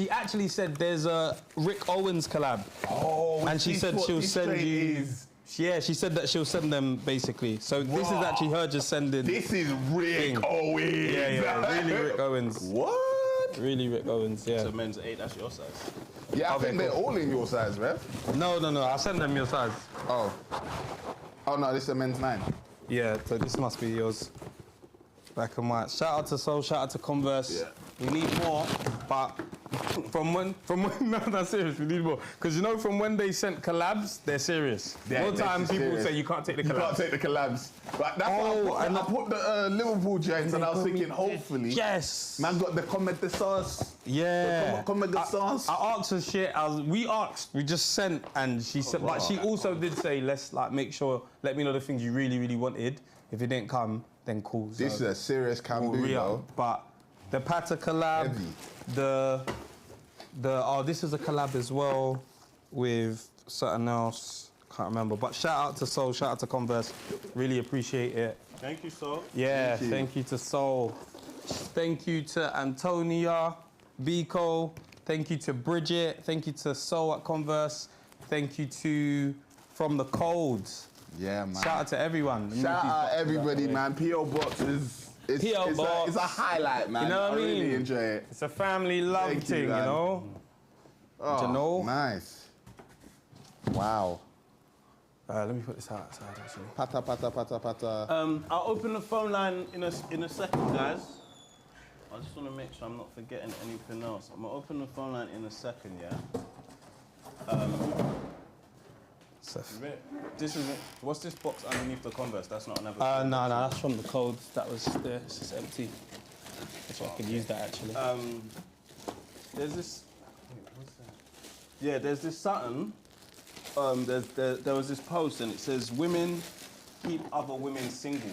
actually said there's a Rick Owens collab. Oh, and she said she'll send you. Yeah, she said that she'll send them basically. So this is actually her just sending. This is Rick Owens. Yeah, really Rick Owens. What? Really Rick Owens, yeah. So men's 8, that's your size. Yeah, I think they're all in your size, Rev. No, I sent them your size. Oh no, this is a men's 9. Yeah, so this must be yours. Black and white. Shout out to Soul, shout out to Converse. Yeah. We need more, but from when, no, that's serious, we need more. Because you know, from when they sent collabs, they're serious. More time people say you can't take the collabs. You can't take the collabs. Like, that's why I put the Liverpool joints and I was thinking, hopefully. Yes. Man got the Comet de Sauce. Yeah. Comet de Sauce. I asked her shit, we just sent, and she said, but she also did say, let's like make sure, let me know the things you really, really wanted. If it didn't come, then cool. This is a serious Cambu, though. But the Patter collab, this is a collab as well with something else. Can't remember. But shout out to Soul, shout out to Converse. Really appreciate it. Thank you, Soul. Yeah, thank you to Soul. Thank you to Antonia, Biko. Thank you to Bridget. Thank you to Soul at Converse. Thank you to From the Cold. Yeah, man. Shout out to everyone. Shout out everybody, man. P.O. Box is it's a highlight, man. You know what I mean? really enjoy it. It's a family love thing, you know? Oh, Do you know? Nice. Wow. Let me put this outside, actually. Pata. I'll open the phone line in a second, guys. I just want to make sure I'm not forgetting anything else. I'm going to open the phone line in a second, yeah? This is it. What's this box underneath the Converse? That's not another. No, that's from the code. That was there. It's just empty. So I could use that actually. There's this. Wait, what's that? Yeah, there's this something. There was this post and it says women keep other women single.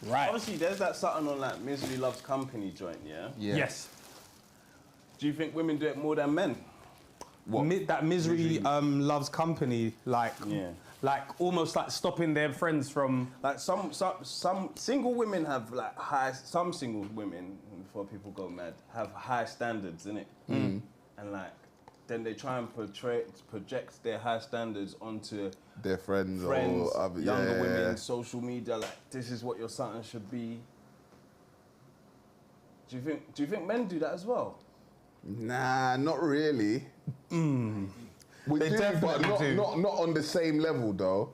Right. Obviously, there's that something on that misery loves company joint, yeah? Yes. Do you think women do it more than men? That misery loves company, like almost like stopping their friends from. Like some single women have like some single women, before people go mad, have high standards, innit? And like, then they try and project their high standards onto their friends or other, younger women, social media. Like, this is what your something should be. Do you think men do that as well? Nah, not really. We They do, but definitely not on the same level though.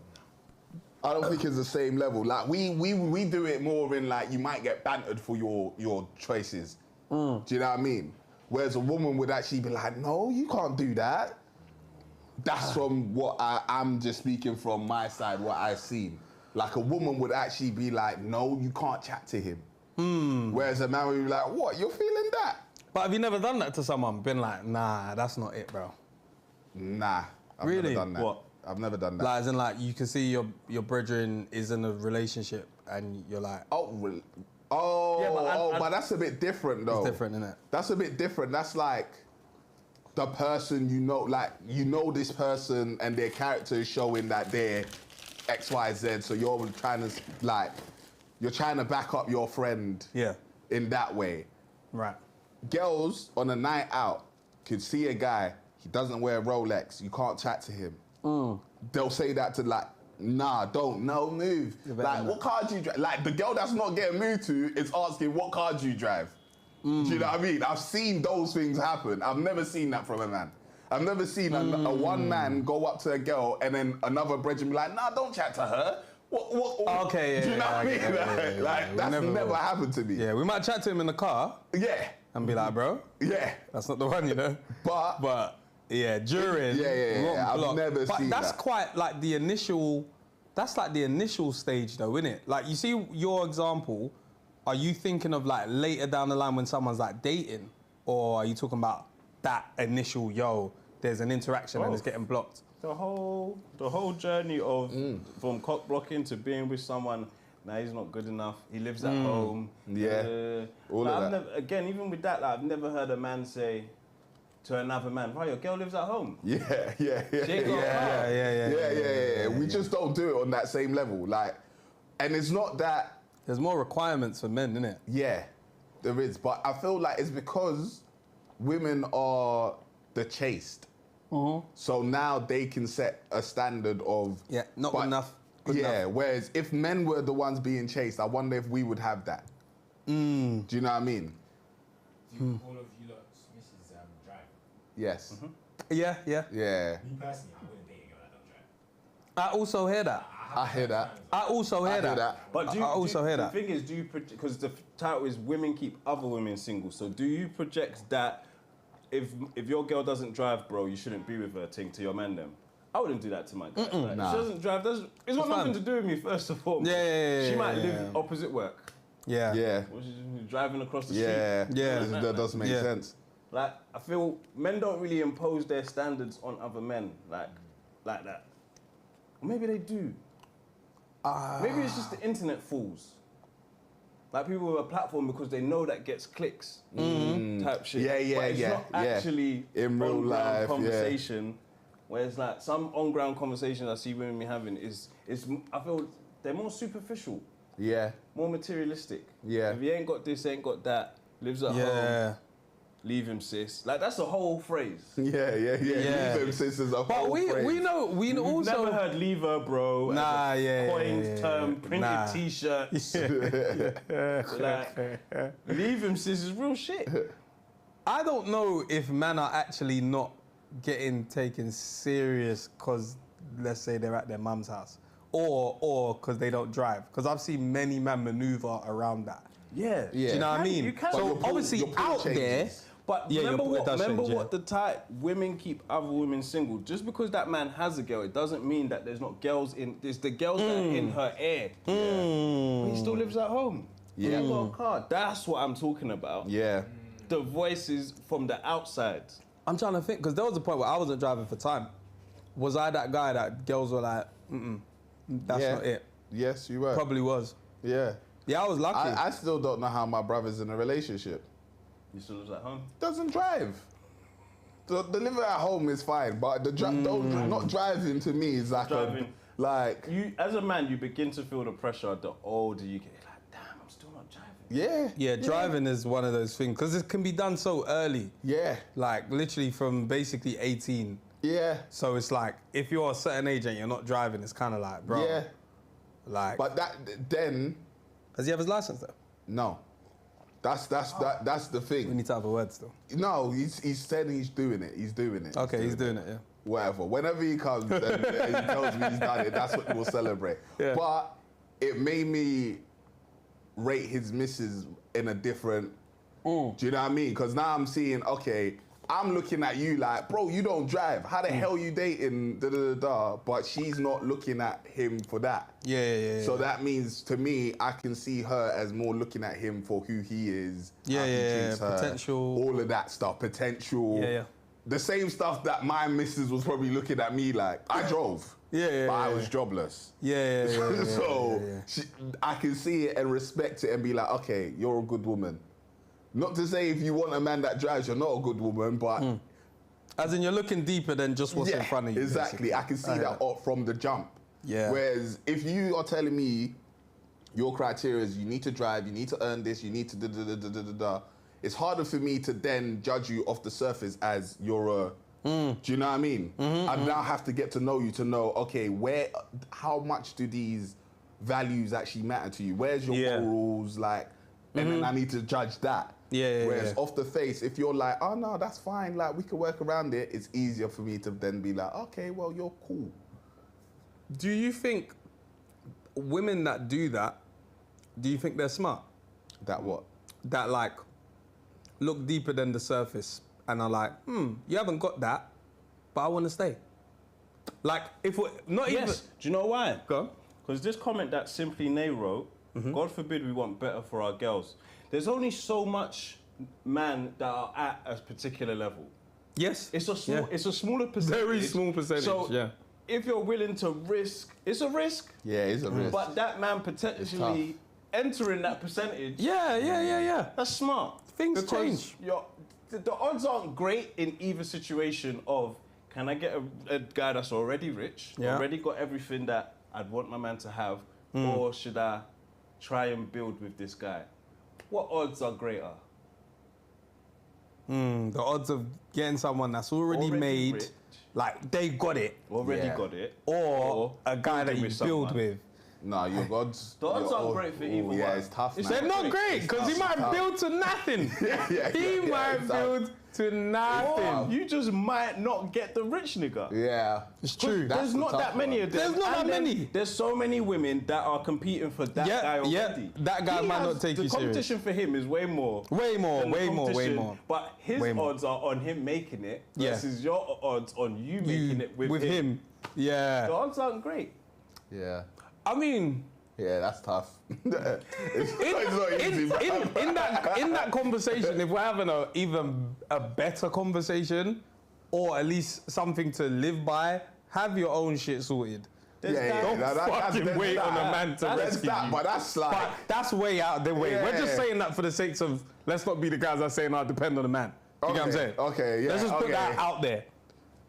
I don't think it's the same level. Like we do it more in like you might get bantered for your choices. Do you know what I mean? Whereas a woman would actually be like, no, you can't do that. That's from what I'm just speaking from my side, what I've seen. Like a woman would actually be like, no, you can't chat to him. Whereas a man would be like, what, you're feeling that? But have you never done that to someone? Been like, nah, that's not it, bro. Nah, I've Really? never done that. What? I've never done that. Like, as in, like, you can see your brethren is in a relationship and you're like... but that's a bit different though. It's different, isn't it? That's a bit different. That's like the person you know, like you know this person and their character is showing that they're X, Y, Z. So you're trying to back up your friend. In that way. Right. Girls on a night out could see a guy. He doesn't wear a Rolex. You can't chat to him. They'll say that to like, nah, no, move. Like, what car do you drive? Like, the girl that's not getting moved to is asking, what car do you drive? Do you know what I mean? I've seen those things happen. I've never seen that from a man. I've never seen a one man go up to a girl and then another brethren be like, nah, don't chat to her. What? Okay, Do you know what I mean? Like, that's never happened to me. Yeah, we might chat to him in the car. Yeah. And be like, bro. Yeah. That's not the one, you know? But yeah, during. Yeah. I've never seen that's that. quite like the initial. That's like the initial stage, though, isn't it? Like, you see your example. Are you thinking of like later down the line when someone's like dating, or are you talking about that initial there's an interaction and it's getting blocked? The whole journey of from cock blocking to being with someone. Nah, he's not good enough. He lives at home. Yeah. All of that. Again, even with that, like, I've never heard a man say to another man, "Right, your girl lives at home." Yeah. We just don't do it on that same level. Like, and it's not that. There's more requirements for men, isn't it? Yeah, there is. But I feel like it's because women are the chaste. So now they can set a standard of not good enough. Good enough. Whereas if men were the ones being chased, I wonder if we would have that. Do you know what I mean? Do all of you lot's missus drive? Yes. Yeah. Yeah. Me personally, I wouldn't date a girl that don't drive. I also hear that. I hear that. I also hear that. But I also hear that. The thing is, because the title is "Women Keep Other Women Single." So do you project that if your girl doesn't drive, bro, you shouldn't be with her? Thing to your man, them? I wouldn't do that to my girl. Like, if she doesn't drive, it's got nothing to do with me, first of all. Yeah. She might live opposite work. Yeah. Or she's driving across the street. Yeah. That doesn't make sense. Like, I feel men don't really impose their standards on other men like that. Or maybe they do. Maybe it's just the internet fools. Like, people with a platform because they know that gets clicks type shit. But it's not actually in real life conversation. Whereas like some on-ground conversations I see women having is I feel they're more superficial. Yeah. More materialistic. Yeah. If he ain't got this, ain't got that, lives at home, leave him, sis. Like, that's a whole phrase. Yeah. Leave him, sis is a whole phrase. But we know We've also... never heard leave her, bro. Coined term, printed t-shirts. Like, leave him, sis is real shit. I don't know if men are actually not getting taken serious because, let's say, they're at their mum's house, or because they don't drive. Because I've seen many men maneuver around that. Yeah. Do you know what I mean? You can. So obviously out there, but remember what the type women keep other women single. Just because that man has a girl, it doesn't mean that there's not girls in. There's the girls that are in her ear. But he still lives at home. He ain't got a car. That's what I'm talking about. Yeah. The voices from the outside. I'm trying to think, because there was a point where I wasn't driving for time. Was I that guy that girls were like, that's not it? Yes, you were. Probably was. Yeah. Yeah, I was lucky. I still don't know how my brother's in a relationship. He still lives at home? Doesn't drive. The living at home is fine, but not driving to me is like you as a man, you begin to feel the pressure the older you get. You're like, damn, I'm still not driving. Yeah, driving is one of those things because it can be done so early. Yeah. Like literally from basically 18. Yeah. So it's like if you're a certain age and you're not driving, it's kind of like, bro. Yeah. Like. But then. Does he have his license though? No. That's the thing. We need to have a word still. No, he's said he's doing it. He's doing it. Okay, he's doing it. Yeah. Whatever. Whenever he comes and he tells me he's done it, that's what we'll celebrate. Yeah. But it made me rate his missus in a different. Do you know what I mean? Because now I'm seeing, okay, I'm looking at you like, bro, you don't drive. How the hell you dating? But she's not looking at him for that. Yeah. So that means to me, I can see her as more looking at him for who he is. Yeah, how he treats her, potential. all of that stuff, potential. Yeah. The same stuff that my missus was probably looking at me like. I drove. Yeah. But I was jobless. Yeah. So I can see it and respect it and be like, okay, you're a good woman. Not to say if you want a man that drives, you're not a good woman, but... As in you're looking deeper than just what's in front of you. Exactly. Basically. I can see that from the jump. Yeah. Whereas if you are telling me your criteria is you need to drive, you need to earn this, you need to it's harder for me to then judge you off the surface as you're a... Do you know what I mean? I now have to get to know you to know, okay, how much do these values actually matter to you? Where's your morals, like... And then I need to judge that. Whereas off the face, if you're like, oh no, that's fine, like we can work around it, it's easier for me to then be like, okay, well, you're cool. Do you think women that do that, do you think they're smart? That what? That like, look deeper than the surface and are like, you haven't got that, but I want to stay. Like, if we're not even... Do you know why? Go on. Because this comment that Simply Nay wrote, God forbid we want better for our girls. There's only so much men that are at a particular level. Yes. It's a smaller percentage. Very small percentage, so if you're willing to risk, it's a risk. Yeah, it's a risk. But that man potentially entering that percentage. Yeah. That's smart. Things change. The odds aren't great in either situation of, can I get a guy that's already rich, already got everything that I'd want my man to have, or should I try and build with this guy? What odds are greater? The odds of getting someone that's already made, rich. like they got it. Got it. Or a guy that you with build someone. with. No, your odds. The odds aren't great for either one. Yeah, it's tough. They're not great because he might build to nothing. He might build to nothing. Or you just might not get the rich nigga. Yeah, it's true. There's not that many of them. There's not that many. There's so many women that are competing for that guy already. Yeah, that guy might not take you serious. The competition for him is way more. Way more. But his odds are on him making it versus your odds on you making it with him. Yeah. The odds aren't great. Yeah. I mean... Yeah, that's tough. It's not easy. In that conversation, if we're having even a better conversation, or at least something to live by, have your own shit sorted. Don't fucking wait on a man to rescue you. But that's like... But that's way out of the way. We're just saying that for the sake of, let's not be the guys that are saying, I depend on the man. You get what I'm saying? Okay, yeah. Let's just put that out there.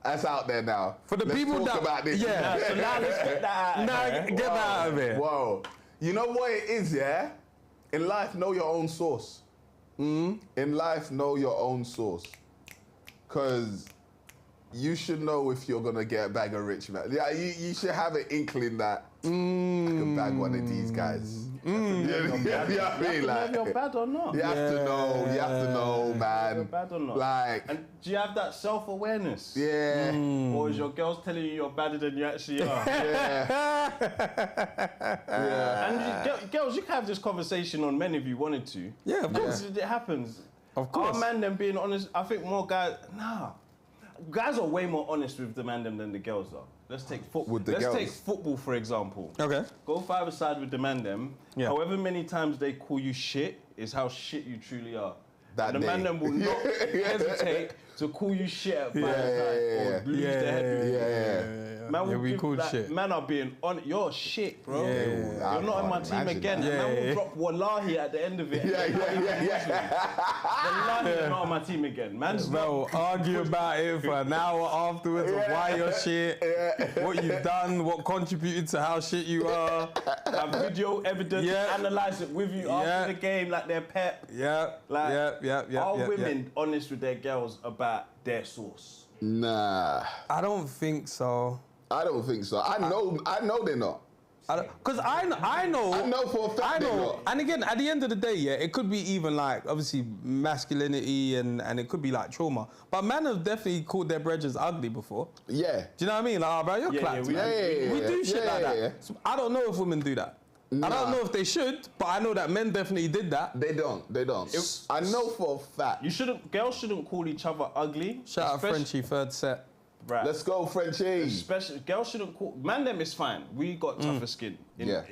That's out there now. For the people talk that... about this. Yeah. So now let's get that out of there. Get that out of there. Whoa. You know what it is, yeah? In life, know your own source. In life, know your own source. Because you should know if you're going to get a bag of rich, man. Yeah, you should have an inkling that I can bag one of these guys. You know what I mean? Like, if you're bad or not. You have to know. You have to know, man. You're bad or not. Like, and do you have that self-awareness? Yeah. Or is your girls telling you you're badder than you actually are? And girls, you can have this conversation on men if you wanted to. Yeah, of course. It happens. Of course. Our man them being honest, I think more guys, guys are way more honest with the man them than the girls are. Let's take football. Take football, for example. Okay. Go 5-a-side with the man them. Yeah. However many times they call you shit is how shit you truly are. That and the day. man them will not hesitate to call you shit at 5 times or lose their head. Man will we give, called like, shit. Man are being on. You're shit, bro. You're I not in my can't team imagine again. that. And man will drop wallahi at the end of it. Wallahi, you're not on my team again. Man's Bro, argue about it for an hour afterwards of why you're shit, what you've done, what contributed to how shit you are. Have video evidence, analyze it with you after the game like they're pep. Are women honest with their girls about their source? Nah. I don't think so. I don't think so. I know they're not. Because I know for a fact they're not. And again, at the end of the day, it could be even like, obviously, masculinity and it could be like trauma. But men have definitely called their brethren ugly before. Yeah. Do you know what I mean? Like, oh, bro, you're clapped. We do shit like that. So I don't know if women do that. I don't know if they should, but I know that men definitely did that. They don't. I know for a fact. Girls shouldn't call each other ugly. Shout out Frenchie, third set. Right. Let's go, Frenchie. Especially, girls shouldn't call. Man, them is fine. We got tougher skin. We in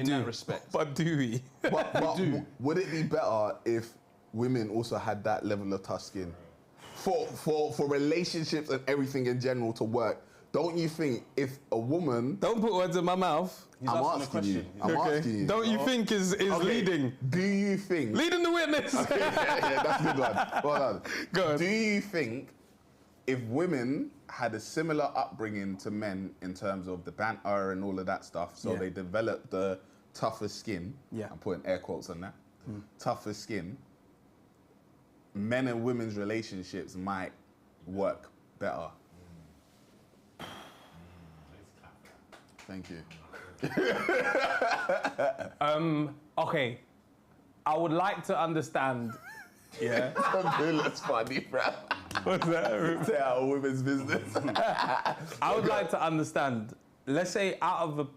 do. That respect. But do we? But would it be better if women also had that level of tough skin for relationships and everything in general to work? Don't you think if a woman... Don't put words in my mouth. I'm asking you. Don't you think is leading? Do you think... Leading the witness. Okay, that's a good one. Well done. Go on. Do you think if women had a similar upbringing to men in terms of the banter and all of that stuff, so they developed the tougher skin, I'm putting air quotes on that, tougher skin, men and women's relationships might work better? Thank you. Okay. I would like to understand. Yeah. That's funny, bro. What's that? Stay out of women's business. I would like to understand. Let's say on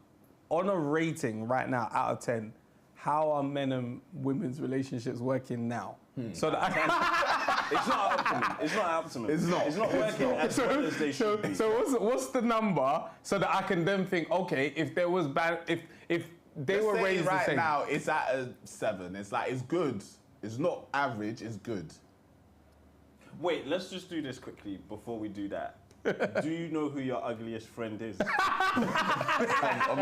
a rating right now, out of 10, how are men and women's relationships working now? So that it's not optimum. It's not optimum. It's not. It's not working as well as they should be. So what's the number so that I can then think, okay, if there was if they were raised right the same. now, it's at a 7. It's like, it's good. It's not average, it's good. Wait, let's just do this quickly before we do that. Do you know who your ugliest friend is? I'm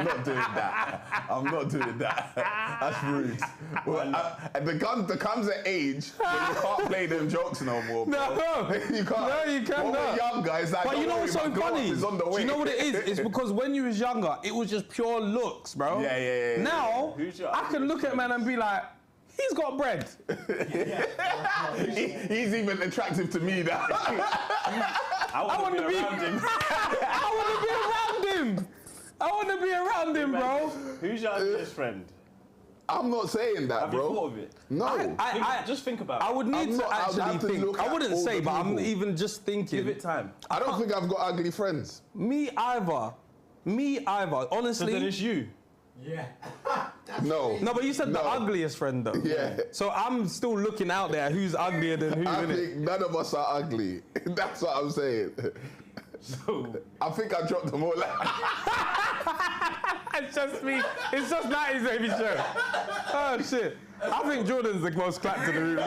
not doing that. I'm not doing that. That's rude. Well, there comes an age when you can't play them jokes no more, bro. No, you can't. No, you can't. When we're younger, it's like, but you know what's so funny? Is on the way. Do you know what it is? It's because when you was younger, it was just pure looks, bro. Yeah. Now, I can look at man and be like, he's got bread. He's even attractive to me now. I want to be around him. I want to be around him, bro. Who's your ugliest friend? I'm not saying that, Have bro. you thought of it? No. Just think about it. I would need to actually think. I wouldn't say, but I'm even just thinking. Give it time. I don't think I've got ugly friends. Me either. Honestly. So then it's you. Yeah. No, but you said the ugliest friend, though. Yeah. So I'm still looking out there who's uglier than who, I innit? think none of us are ugly. That's what I'm saying. So I think I dropped them all out. It's just me. It's just Natty's baby show. Oh, shit. I think Jordan's the most clapped in the room.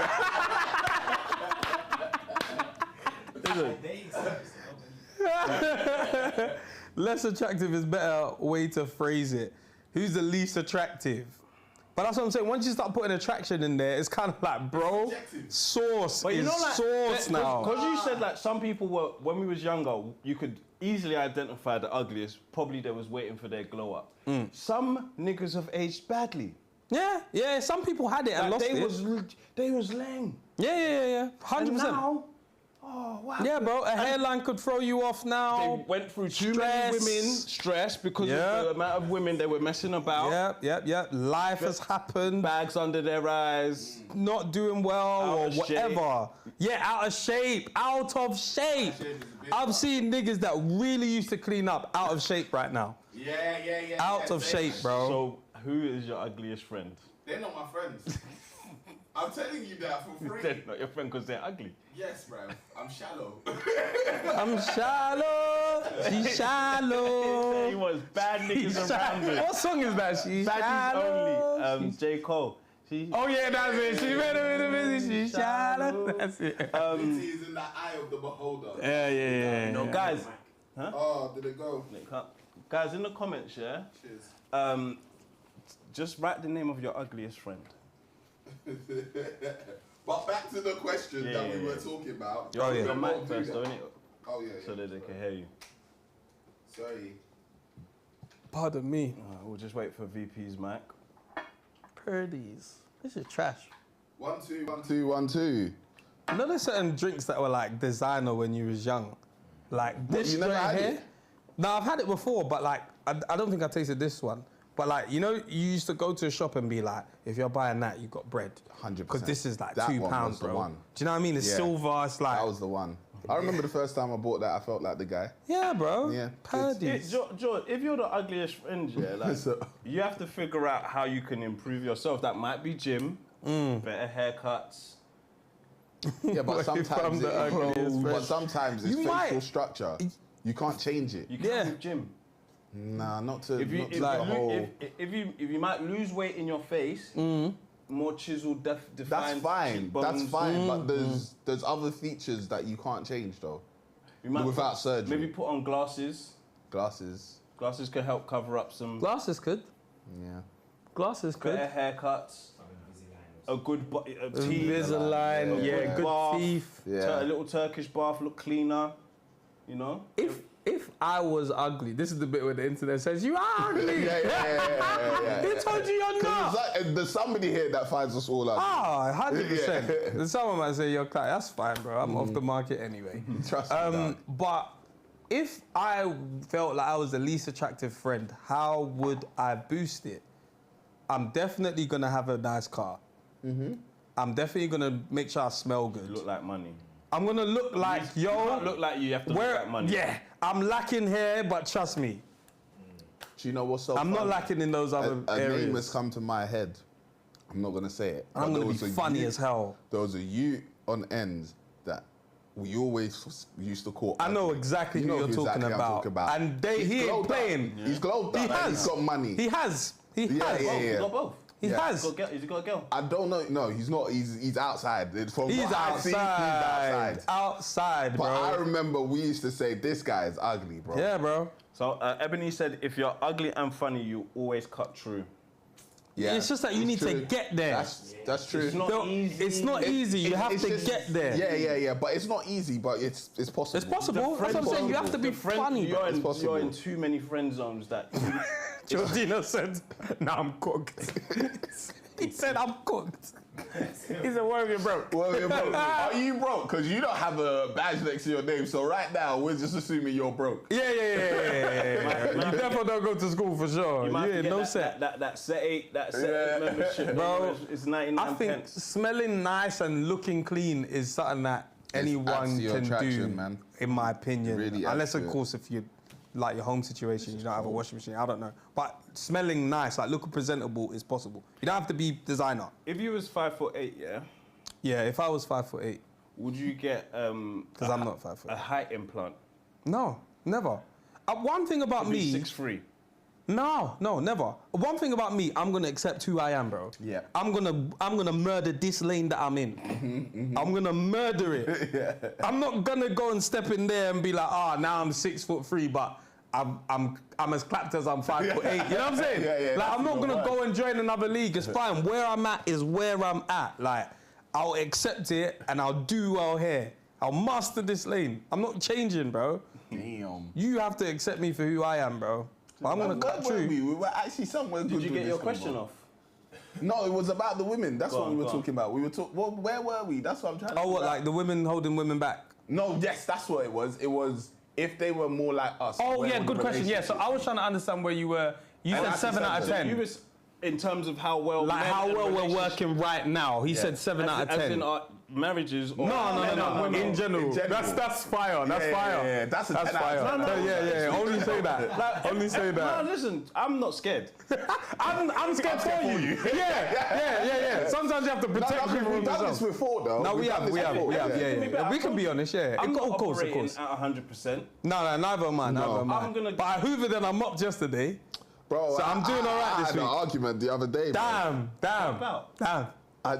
Less attractive is better way to phrase it. Who's the least attractive? But that's what I'm saying. Once you start putting attraction in there, it's kind of like, bro, sauce But you is know, like, sauce now. Because you said like some people were, when we was younger, you could easily identify the ugliest. Probably they was waiting for their glow up. Some niggas have aged badly. Yeah. Some people had it and lost it. They was lame. Yeah. 100%. And now, oh wow. Yeah, bro. A hairline could throw you off now. They went through too many women, stress because of the amount of women they were messing about. Yep. Life has happened. Bags under their eyes. Not doing well Out or of whatever. Yeah, out of shape. I've seen niggas that really used to clean up out of shape right now. Yeah. Out of shape, bro. So, who is your ugliest friend? They're not my friends. I'm telling you that for free. They're not your friend because they're ugly. Yes, bro. I'm shallow. I'm shallow. She's shallow. He was bad niggas around me. What song is that? She's Baddies shallow. Only. J. Cole. Oh yeah, that's it. She made it in the busy. She shallow. That's it. He's in the eye of the beholder. Yeah. No, guys. Huh? Oh, did it go? Guys, in the comments, yeah. Cheers. Just write the name of your ugliest friend. But back to the question that we were talking about. Your mic first, don't it? Oh yeah. So that they can hear you. Sorry. Pardon me. We'll just wait for VP's mic. Purdy's. This is trash. 1 2 1 2 1 2. You know there's certain drinks that were like designer when you was young? Like this you never straight had here? it? No, I've had it before, but like, I don't think I tasted this one. But like, you know, you used to go to a shop and be like, if you're buying that, you got bread. 100%. Because this is like That £2, one was the bro. one. Do you know what I mean? It's silver, it's like... That was the one. I remember the first time I bought that, I felt like the guy. Yeah, bro. Yeah. Purdy's. George, if you're the ugliest friend, yeah, like, you have to figure out how you can improve yourself. That might be gym, better haircuts. Yeah, but sometimes it's You facial might. structure. You can't change it. You can't with gym. Nah, not to If you might lose weight in your face, more chiseled, defined. That's fine. That's cheekbones. fine. But there's other features that you can't change though. You might without surgery. Maybe put on glasses. Glasses. Glasses can help cover up some. Glasses could. Yeah. Glasses could. Better haircuts. A good teeth. Invisalign, yeah, good bath, teeth. A little Turkish bath, look cleaner. You know. If I was ugly, this is the bit where the internet says you are ugly. Yeah. Who told you you're not? There's somebody here that finds us all ugly. 100%. Then someone might say you're ugly. That's fine, bro. I'm off the market anyway. Trust me. But if I felt like I was the least attractive friend, how would I boost it? I'm definitely gonna have a nice car. I'm definitely gonna make sure I smell good. Look like money. I'm gonna look like, You can't look like you have to look like money. Yeah, I'm lacking hair, but trust me. Do you know what's so I'm not funny? lacking in those other a areas. name has come to my head. I'm not gonna say it. I'm but gonna there be was a funny you- as hell. There was a you on ends that we always used to call. I know exactly You who know you're exactly talking who I'm talking about. And he ain't glowed up. playing. He's glowed up. He and has. He's got money. He has. He Yeah, has. yeah. He's got both. He has. Has he got a girl? I don't know. No, he's not. He's outside. From He's what I see, he's outside. Outside, bro. But I remember we used to say this guy is ugly, bro. Yeah, bro. So Ebony said, if you're ugly and funny, you always cut through. Yeah, It's just that you need to get there. That's true. It's not easy. It's not easy. You have to get there. Yeah. But it's not easy. But it's possible. It's possible. That's what I'm saying. You have to be funny. You're in too many friend zones that. Georgina said, "Now I'm cooked." He said, "I'm cooked." He said, "Where are you broke?" Are you broke? Because you don't have a badge next to your name. So right now, we're just assuming you're broke. Yeah. You definitely don't go to school for sure. You ain't no that, set. That set 8 membership, Bro, it's 99 I think pence. smelling nice and looking clean is something that anyone adds to your can do, attraction, man. in my opinion. Really adds Unless, to of it. course, if you like your home situation, you don't have a washing machine. I don't know. But smelling nice, like looking presentable, is possible. You don't have to be designer. If you was 5'8", yeah. Yeah, if I was 5'8", would you get because I'm not 5'8", a height implant? No, never. One thing about me. 6'3". No, never. One thing about me, I'm gonna accept who I am, bro. Yeah. I'm gonna murder this lane that I'm in. I'm gonna murder it. I'm not gonna go and step in there and be like, now I'm 6'3", but I'm as clapped as I'm 5'8". You know what I'm saying? Yeah, like I'm not gonna work. go and join another league. It's fine. Where I'm at is where I'm at. Like I'll accept it and I'll do well here. I'll master this lane. I'm not changing, bro. Damn. You have to accept me for who I am, bro. But I'm gonna cut through. We were actually somewhere good. Did you with get this your convo. question off? No, it was about the women. That's Go what on, we were go on. talking about. We were talking. Well, where were we? That's what I'm trying to. Oh, what, figure out. like the women holding women back? No, yes, that's what it was. It was if they were more like us. Oh, where yeah, would good the question. Yeah, so I was trying to understand where you were. You said 7 out of 10. You was in terms of how well. Like men how and well we're relationships- working right now. He said 7 out of 10. As in our marriages. Or No. women. In general. That's fire. That's fire. Yeah, that's a That's 10 out of fire. 10. Yeah. Only say that. Like, Only say that. No, listen, I'm not scared. I'm scared for you. Yeah. Sometimes you have to protect people from We've done themselves. this before, though. No, we have. Yeah. We can be honest. Yeah. I'm not Of course. operating at 100%. No, neither am I. No. Neither am I. I'm gonna- But I hoovered and I mopped yesterday. Bro, So I'm doing all right this I had week. an argument the other day. Damn. I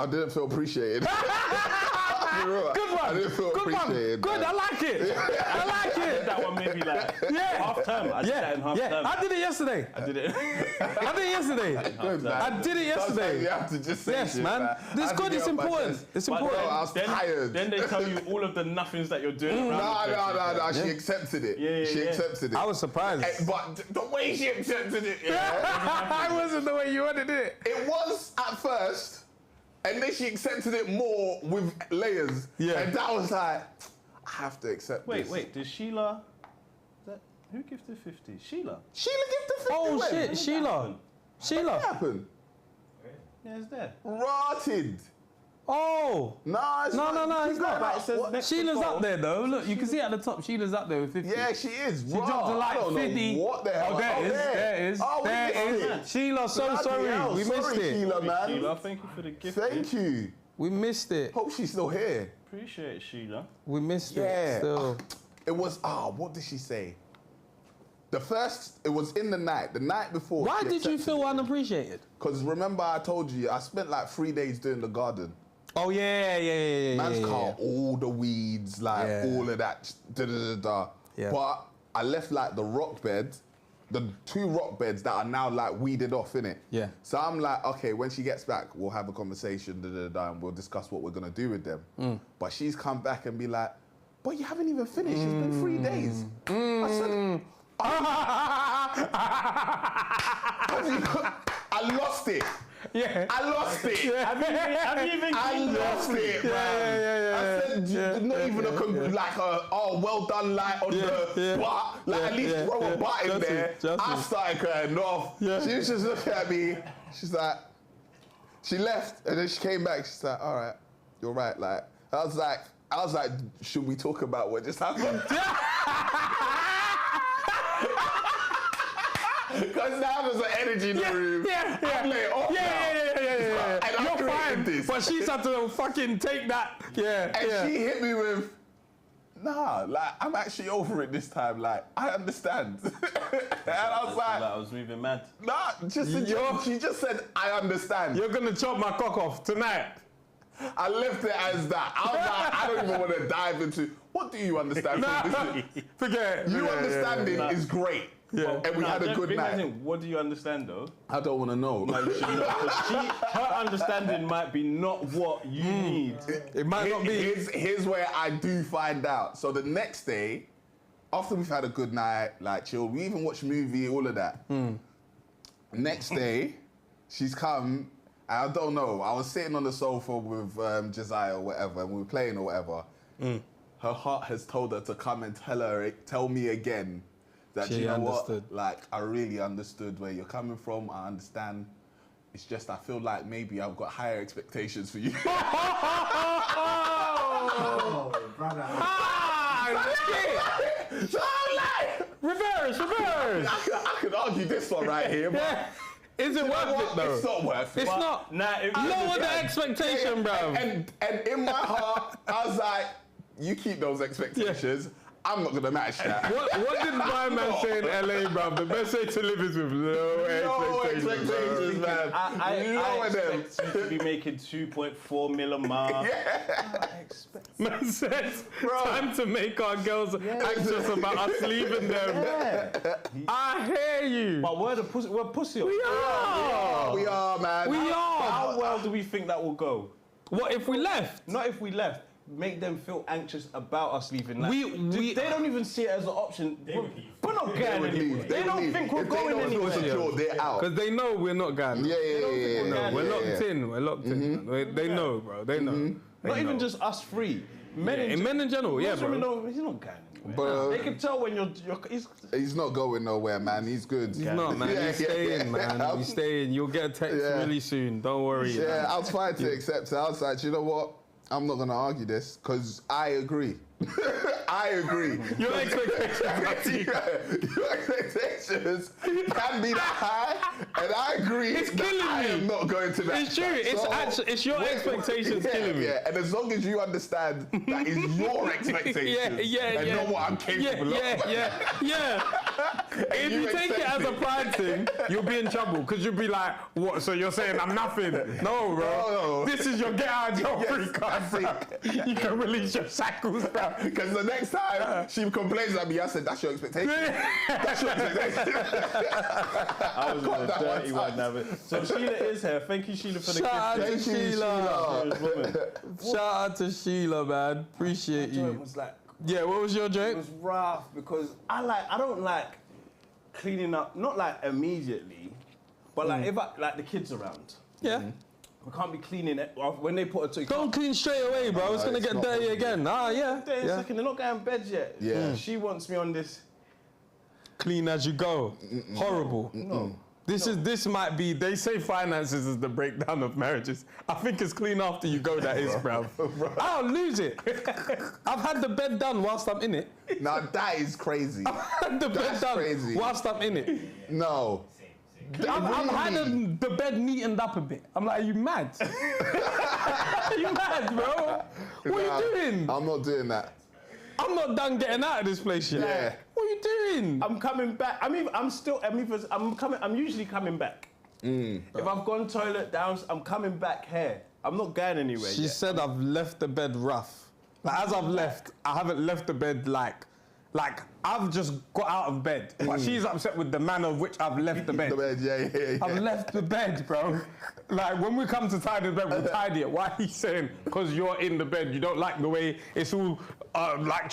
didn't feel appreciated. Good one. I didn't feel appreciated. Good, I like it. I like it. That one maybe like half term. I did that in half term. I did it yesterday. I did it. Good, man. I did it yesterday. Sometimes you have to just say yes, shit, man. This I good. had It's to get off my important. chest. It's But important. no, I was tired. Then they tell you all of the nothings that you're doing. No. She accepted it. She accepted it. I was surprised. But the way she accepted it, I wasn't the way you wanted it. It was at first. And then she accepted it more with layers. Yeah. And that was like, I have to accept this. Wait, did Sheila... Who gifted 50? Sheila. Sheila gifted 50. Oh, when? shit, Sheila. What happened? Yeah, it's there. Rotted. Oh. No, it's not. It's not. Sheila's up there, though. Look, you can see at the top, Sheila's up there with 50. Yeah, she is. She dropped to like 50. What the hell? Oh, there it is. Oh, there it is. Sheila, so Bloody sorry. hell. We missed Sorry, it. Sheila, man. Sheila, thank you for the gift. Thank you. We missed it. Hope she's still here. Appreciate it, Sheila. We missed Yeah. it. Still. It was, what did she say? It was in the night before. Why did you feel unappreciated? Because remember I told you, I spent like 3 days doing the garden. Oh, yeah. Man's cut all the weeds, like all of that, Yeah. But I left like the rock bed, the 2 rock beds that are now like weeded off, innit? Yeah. So I'm like, okay, when she gets back, we'll have a conversation, and we'll discuss what we're gonna do with them. But she's come back and be like, but you haven't even finished, it's been 3 days. I said, I lost it. Yeah. I lost it. Yeah. Have you even I lost it, man. I said, not even a well done light on the butt. At least throw a butt in there. I started crying off. She was just looking at me. She's like, she left and then she came back. She's like, all right, you're right. Like, I was like, should we talk about what just happened? Because now there's an energy in the room. I'm like, Yeah. You're fine. This. But she's had to fucking take that. Yeah. And she hit me with, nah, like, I'm actually over it this time. Like, I understand. And I was like, I was moving mad. Nah, she just said, I understand. You're going to chop my cock off tonight. I left it as that. I was like, I don't even want to dive into, what do you understand from this? Forget it. You understanding is great. Yeah. And we had a good night. What do you understand, though? I don't want to know. No, you should know. Her understanding might be not what you need. It might not be. Here's where I do find out. So the next day, after we've had a good night, like chill, we even watched a movie, all of that. Next day, she's come, and I don't know, I was sitting on the sofa with Josiah or whatever, and we were playing or whatever. Her heart has told her to come and tell me again that, she you know understood. what, like, I really understood where you're coming from, I understand. It's just I feel like maybe I've got higher expectations for you. Oh, brother. So I'm like, reverse. I could argue this one right here, but is it worth it though? It's not worth it. It's not. Lower the expectation, bro. And in my heart, I was like, you keep those expectations. I'm not gonna match that. What did my man say in LA, bro? The best way to live is with low expectations, man. I expect you to be making 2.4 mil a month. Man says, time to make our girls anxious about us leaving them. I hear you. But we're pussy. We are. We are, man. We are. How well do we think that will go? What if we left? Not if we left. Make them feel anxious about us leaving. Like, they don't even see it as an option. We're not going anywhere. They don't think we're going anywhere. They're out. Because they know we're not going. Yeah. We're locked in. We're locked in. They know, bro. They know. Not even just us three. Men in general, yeah, bro. He's not going anywhere. But they can tell when you're he's not going nowhere, man. He's good. He's not, man. He's staying, man. He's staying. You'll get a text really soon. Don't worry. Yeah, I was fine to accept it. I was like, you know what? I'm not going to argue this because I agree. I agree. Your expectations can be that high, and I agree. It's killing me. I am not going to match It's true. It's your expectations killing me. Yeah, and as long as you understand that is your expectations and not what I'm capable of. Yeah. If you take it as a pride thing, you'll be in trouble because you'll be like, what? So you're saying I'm nothing? No, bro. No. This is your get out of jail free card, bro. You can release your shackles, bro. Because the next time she complains at me, I said, that's your expectation. That's your expectation. I was a dirty one, David. So Sheila is here. Thank you, Sheila, for the gift. Shout out to Sheila. Woman. Shout out to Sheila, man. Appreciate you. It was like, yeah, what was your joke? It was rough because I don't like cleaning up, not like immediately, but like if like the kids around. Yeah. We can't be cleaning it when they put it. Don't clean straight away, bro. It's gonna get dirty again. Yeah. Second, they're not going to bed yet. Yeah. She wants me on this. Clean as you go. Horrible. No. This might be, they say finances is the breakdown of marriages. I think it's clean after you go that is, bro. I'll lose it. I've had the bed done whilst I'm in it. Now that is crazy. I've had the bed done crazy. whilst I'm in it. No. I've had the bed neatened up a bit. I'm like, are you mad? Are you mad, bro? What are you doing? I'm not doing that. I'm not done getting out of this place yet. Yeah. What are you doing? I'm coming back. I'm usually coming back. If I've gone toilet down, I'm coming back here. I'm not going anywhere She yet. said I've left the bed rough. Like, as I've left, I haven't left the bed like I've just got out of bed. But she's upset with the manner of which I've left the bed. Yeah. I've left the bed, bro. Like, when we come to tidy the bed, we'll tidy it. Why are you saying, because you're in the bed, you don't like the way it's all like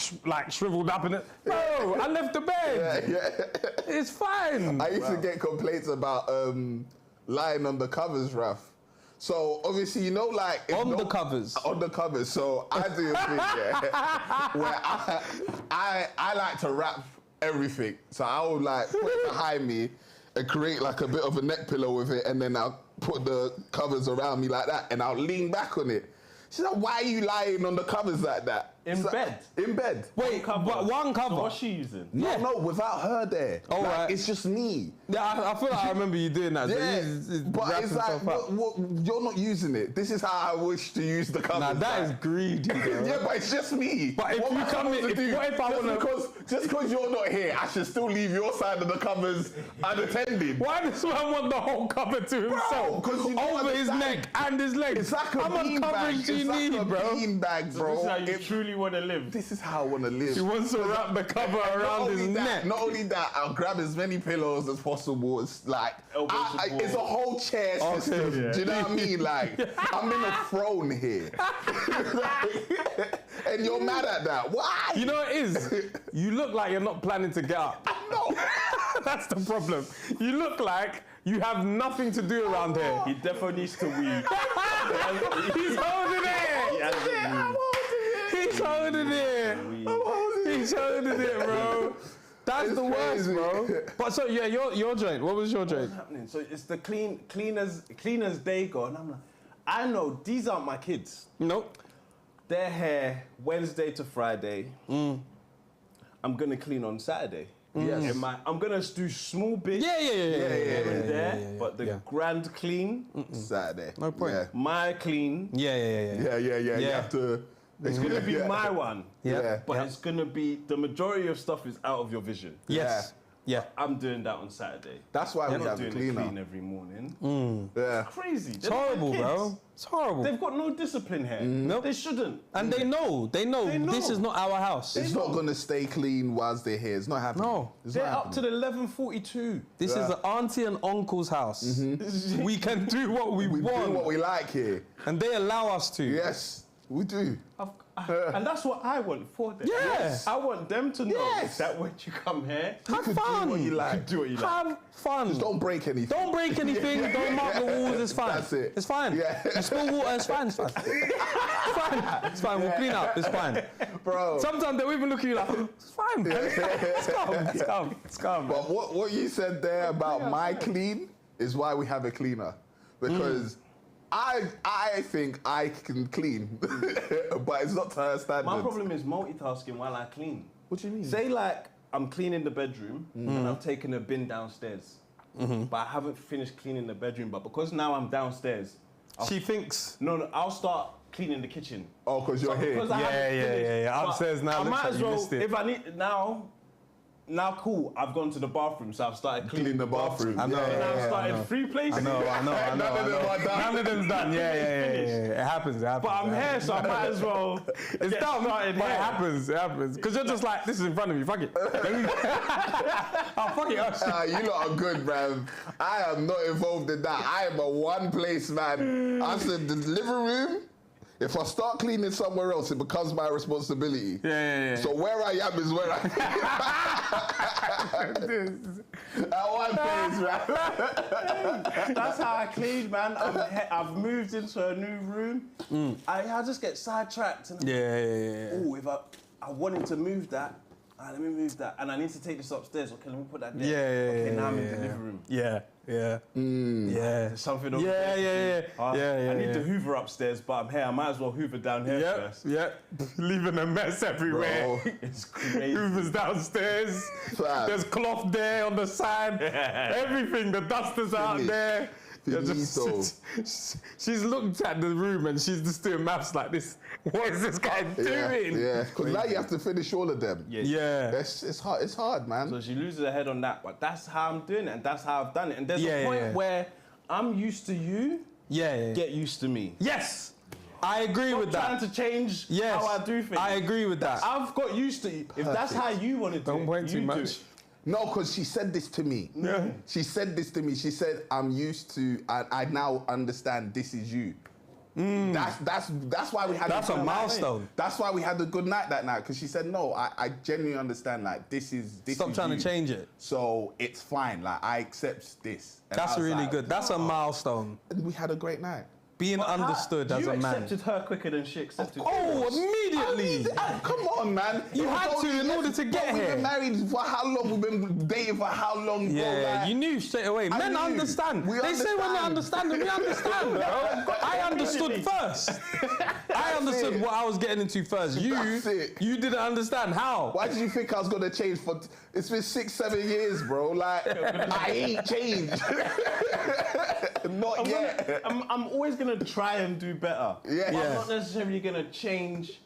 shriveled up in it? Bro, I left the bed. Yeah. It's fine. I used to get complaints about lying on the covers, Raf. So obviously, you know, like on the covers. So I do a thing, where I like to wrap everything. So I would like put it behind me and create like a bit of a neck pillow with it, and then I'll put the covers around me like that, and I'll lean back on it. She's like, why are you lying on the covers like that? In bed? In bed. Wait, but one cover. So what's she using? No, without her there. Oh, like, right. It's just me. Yeah, I feel like I remember you doing that. Yeah, so but it's like, you're not using it. This is how I wish to use the covers. Nah, that is greedy, bro. Yeah, but it's just me. But if you come in, what if I want to... Just because you're not here, I should still leave your side of the covers unattended. Why does man want the whole cover to himself? Because you don't over his neck and his legs. It's like a How much bean coverage bag. do you need, bro? Bean bag, bro. So this is how you truly want to live. This is how I want to live. He wants to wrap the cover around his neck. Not only that, I'll grab as many pillows as possible. It's like, it's a whole chair system. Yeah. Do you know what I mean? Like, I'm in a throne here. And you're mad at that. Why? You know what it is? You look like you're not planning to get up. No. That's the problem. You look like you have nothing to do around here. He definitely needs to weed. He's holding it. He's holding it. He's holding it, bro. That's the worst, bro. But so yeah, your joint. What was your joint? What's happening? So it's the cleaners day go, and I'm like, I know these aren't my kids. Nope. They're here Wednesday to Friday. I'm gonna clean on Saturday. Yes. I'm gonna do small bits. Yeah. But the grand clean Saturday. No point. Yeah. My clean. Yeah. You have to. It's gonna be my one. Yeah. But it's gonna be the majority of stuff is out of your vision. Yes. Yeah. I'm doing that on Saturday. That's why we I'm not have a doing the cleaner. clean every morning. Yeah. It's crazy. It's horrible, bro. It's horrible. They've got no discipline here. Nope. They shouldn't. And they know this is not our house. It's not going to stay clean whilst they're here. It's not happening. No. They're up to the 11:42. This is the auntie and uncle's house. We can do what we want. do what we like here. And they allow us to. Yes, we do. And that's what I want for them. Yes. I want them to know that when you come here, you Have can fun. do what you like. Do what you like. Have fun. Just don't break anything. Don't break anything. Don't mark the walls. It's fine. That's it. It's fine. Yeah. You spill water. It's fine. It's fine. It's fine. It's fine. We'll clean up. It's fine. Bro. Sometimes they'll even look at you like, it's fine. It's calm. It's calm. It's calm. But what you said there about my clean is why we have a cleaner. Because I think I can clean, but it's not to her standards. My problem is multitasking while I clean. What do you mean? Say like I'm cleaning the bedroom and I've taken a bin downstairs, but I haven't finished cleaning the bedroom. But because now I'm downstairs, She thinks. No, I'll start cleaning the kitchen. Oh, because you're here. Because I haven't finished. Yeah. Upstairs now. I looks might like as you well missed it. if I need now. now cool, I've gone to the bathroom, so I've started cleaning the bathroom. I know. And I've started 3 places. I know. None of them's done. Yeah. It happens. But I'm here, so I might as well. It's done, but it happens. Because you're just like, this is in front of me, fuck it. Oh, fuck it. You lot are good, man. I am not involved in that. I am a one place man. I said the living room. If I start cleaning somewhere else, it becomes my responsibility. Yeah. So where I am is where I am. At one place, man. That's how I clean, man. I've moved into a new room. I just get sidetracked. And oh, if I wanted to move that, let me move that. And I need to take this upstairs. Okay, let me put that there. Okay, now I'm in the living room. Yeah. There's something over there. I need to hoover upstairs, but I'm here. I might as well hoover down here first. Leaving a mess everywhere. Bro, it's crazy. Hoover's downstairs. There's cloth there on the side. Everything. The duster's out there. She's looked at the room and she's just doing maths like this. What is this guy doing? Yeah, because now you have to finish all of them. It's hard, man. So she loses her head on that, but that's how I'm doing it, and that's how I've done it. And there's a point where I'm used to you. Get used to me. Yes. I agree with that. Trying to change how I do things. I agree with that. I've got used to you. If that's how you want to do it, don't point too much. No, because she said this to me. She said this to me. She said, I'm used to, I now understand this is you. That's why we had a milestone. That's why we had a good night that night, because she said, no, I genuinely understand, like, this is Stop trying to change it. So it's fine, like, I accept this. And that's really good. That's a milestone. And we had a great night. Being understood as a man. You accepted her quicker than she accepted you. Oh, immediately! Come on, man. You had to in order to get here. We've been married for how long? We've been dating for how long? Yeah, you knew straight away. Men understand. They say when they understand, we understand, bro. I understood first. I understood what I was getting into first. You didn't understand. How? Why did you think I was going to change for... It's been 6-7 years, bro. Like, I ain't changed. Not yet. I'm always going to try and do better. I'm not necessarily going to change.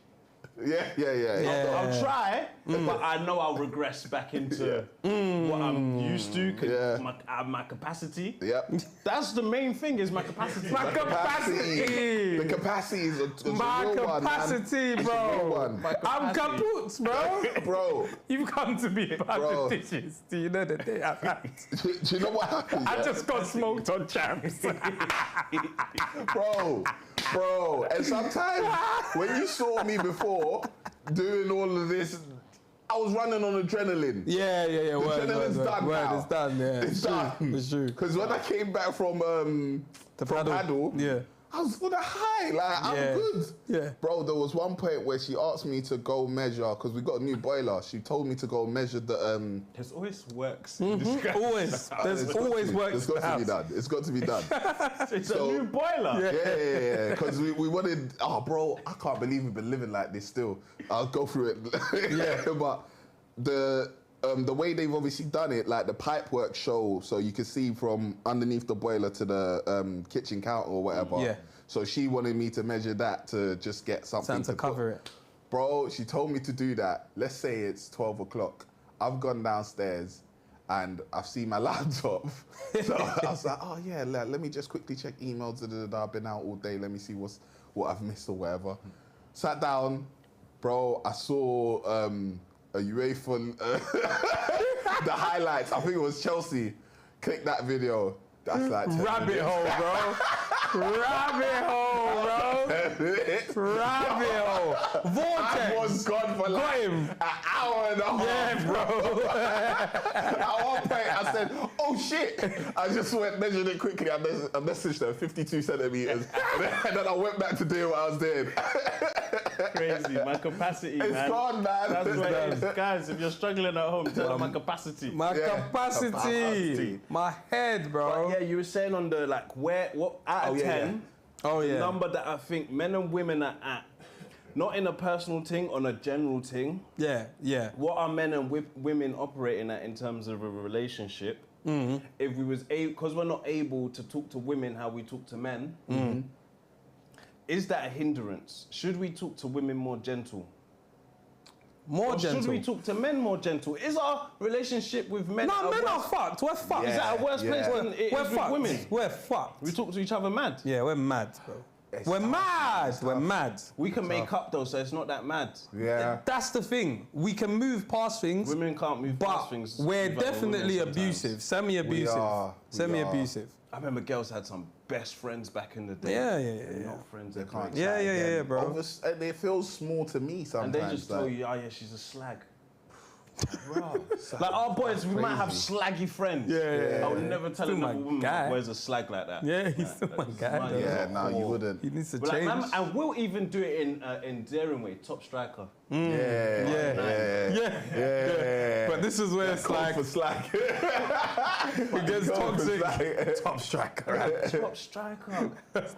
I'll try, but I know I'll regress back into what I'm used to, because my capacity. That's the main thing, is my capacity. My capacity. The capacity is a my real capacity, one, bro. I'm kaput, bro. Bro. You've come to me about the dishes. Do you know the day I've had? Do you know what happened? I just got smoked on champs. Bro, and sometimes when you saw me before doing all of this, I was running on adrenaline. Yeah. Adrenaline's done now. It's done, yeah. It's done. It's true. Because when I came back from paddle, I was on a high, like, I'm good. Yeah. Bro, there was one point where she asked me to go measure, because we got a new boiler. She told me to go measure the... There's always works. Always. There's always works. It's got to be done. It's got to be done. It's a new boiler. Yeah. Because we wanted... Oh, bro, I can't believe we've been living like this still. I'll go through it. But the way they've obviously done it, like the pipe work show, so you can see from underneath the boiler to the kitchen counter or whatever. Yeah. So she wanted me to measure that to just get something to cover it. Bro, she told me to do that. Let's say it's 12 o'clock. I've gone downstairs and I've seen my laptop. So I was like, oh yeah, let me just quickly check emails. I've been out all day. Let me see what I've missed or whatever. Sat down, bro. I saw a UEFA, the highlights. I think it was Chelsea. Click that video. That's like 10 rabbit minutes. hole, bro. Rabbit hole, bro. Rabbit hole. Vortex. I was gone for like an hour and a half. Yeah, bro. At one point, I said, oh shit. I just went, measured it quickly. I messaged her 52 centimeters. And then I went back to doing what I was doing. Crazy, my capacity, man. It's gone, man. That's what it is. Guys, if you're struggling at home, tell them my capacity. My capacity. My head, bro. But yeah, you were saying on the, like, what out of 10, the number that I think men and women are at, not in a personal thing, on a general thing. Yeah. What are men and women operating at in terms of a relationship? If we was because we're not able to talk to women how we talk to men, is that a hindrance? Should we talk to women more gentle? More or gentle. should we talk to men more gentle? Is our relationship with men? No, men are fucked. We're fucked. Is that a worse place than it is we're with fucked. women? We're fucked. We talk to each other mad. Yeah, we're mad, bro. We're mad. We're mad. We can make up though, so it's not that mad. Yeah. That's the thing. We can move past things. Women can't move past things. We're with other definitely women sometimes. abusive. Semi-abusive. We are. Semi-abusive. I remember girls had some best friends back in the day. Yeah. Not friends. They can't Yeah, chat yeah, again. yeah, bro. And it feels small to me sometimes. And they just tell you, oh yeah, she's a slag. Like our boys, we might have slaggy friends. Yeah. I would never tell Still another my woman guy. my boy's a slag like that. Yeah, he's still my guy. though. Yeah, no, you wouldn't. He needs to But like, change. man, and we'll even do it in endearing way, top striker. Yeah. But this is where it's like for slag. it gets toxic. Top striker. Top striker.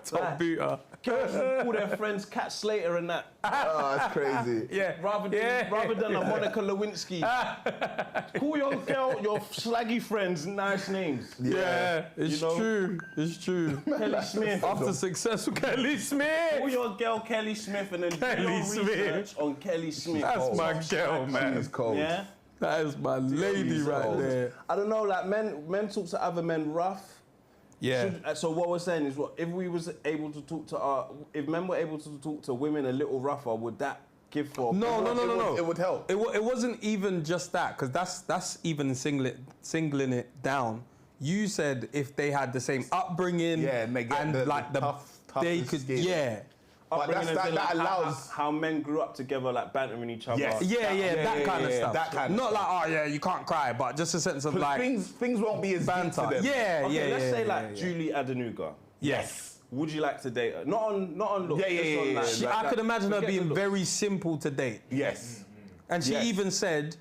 Top booter. Girls call their friends Cat Slater and that. Oh, that's crazy. Yeah. Rather than a Monica Lewinsky. Call your girl, your slaggy friends nice names. Yeah, it's true. It's true. Kelly Smith. After successful Kelly Smith. Call your girl Kelly Smith and then do Kelly your Smith. research on Kelly Smith. That's my girl, man. She's cold. Yeah. That is my lady right there. I don't know, like men talk to other men rough. Yeah. So what we're saying is, what if we was able to talk to if men were able to talk to women a little rougher, would that give for? No. It would help. It wasn't even just that, because that's even singling it down. You said if they had the same upbringing, and they get tough they could, skin. yeah. But that allows how men grew up together, like bantering each other. Yes. That kind of stuff. That kind of Not stuff. like, oh yeah, you can't cry, but just a sense of like things won't be as banter. deep to them. Yeah, Let's say like Julie Adenuga. Yes. Would you like to date her? Not on looks. Yeah. I could imagine her being very simple to date. Yes. And she even said,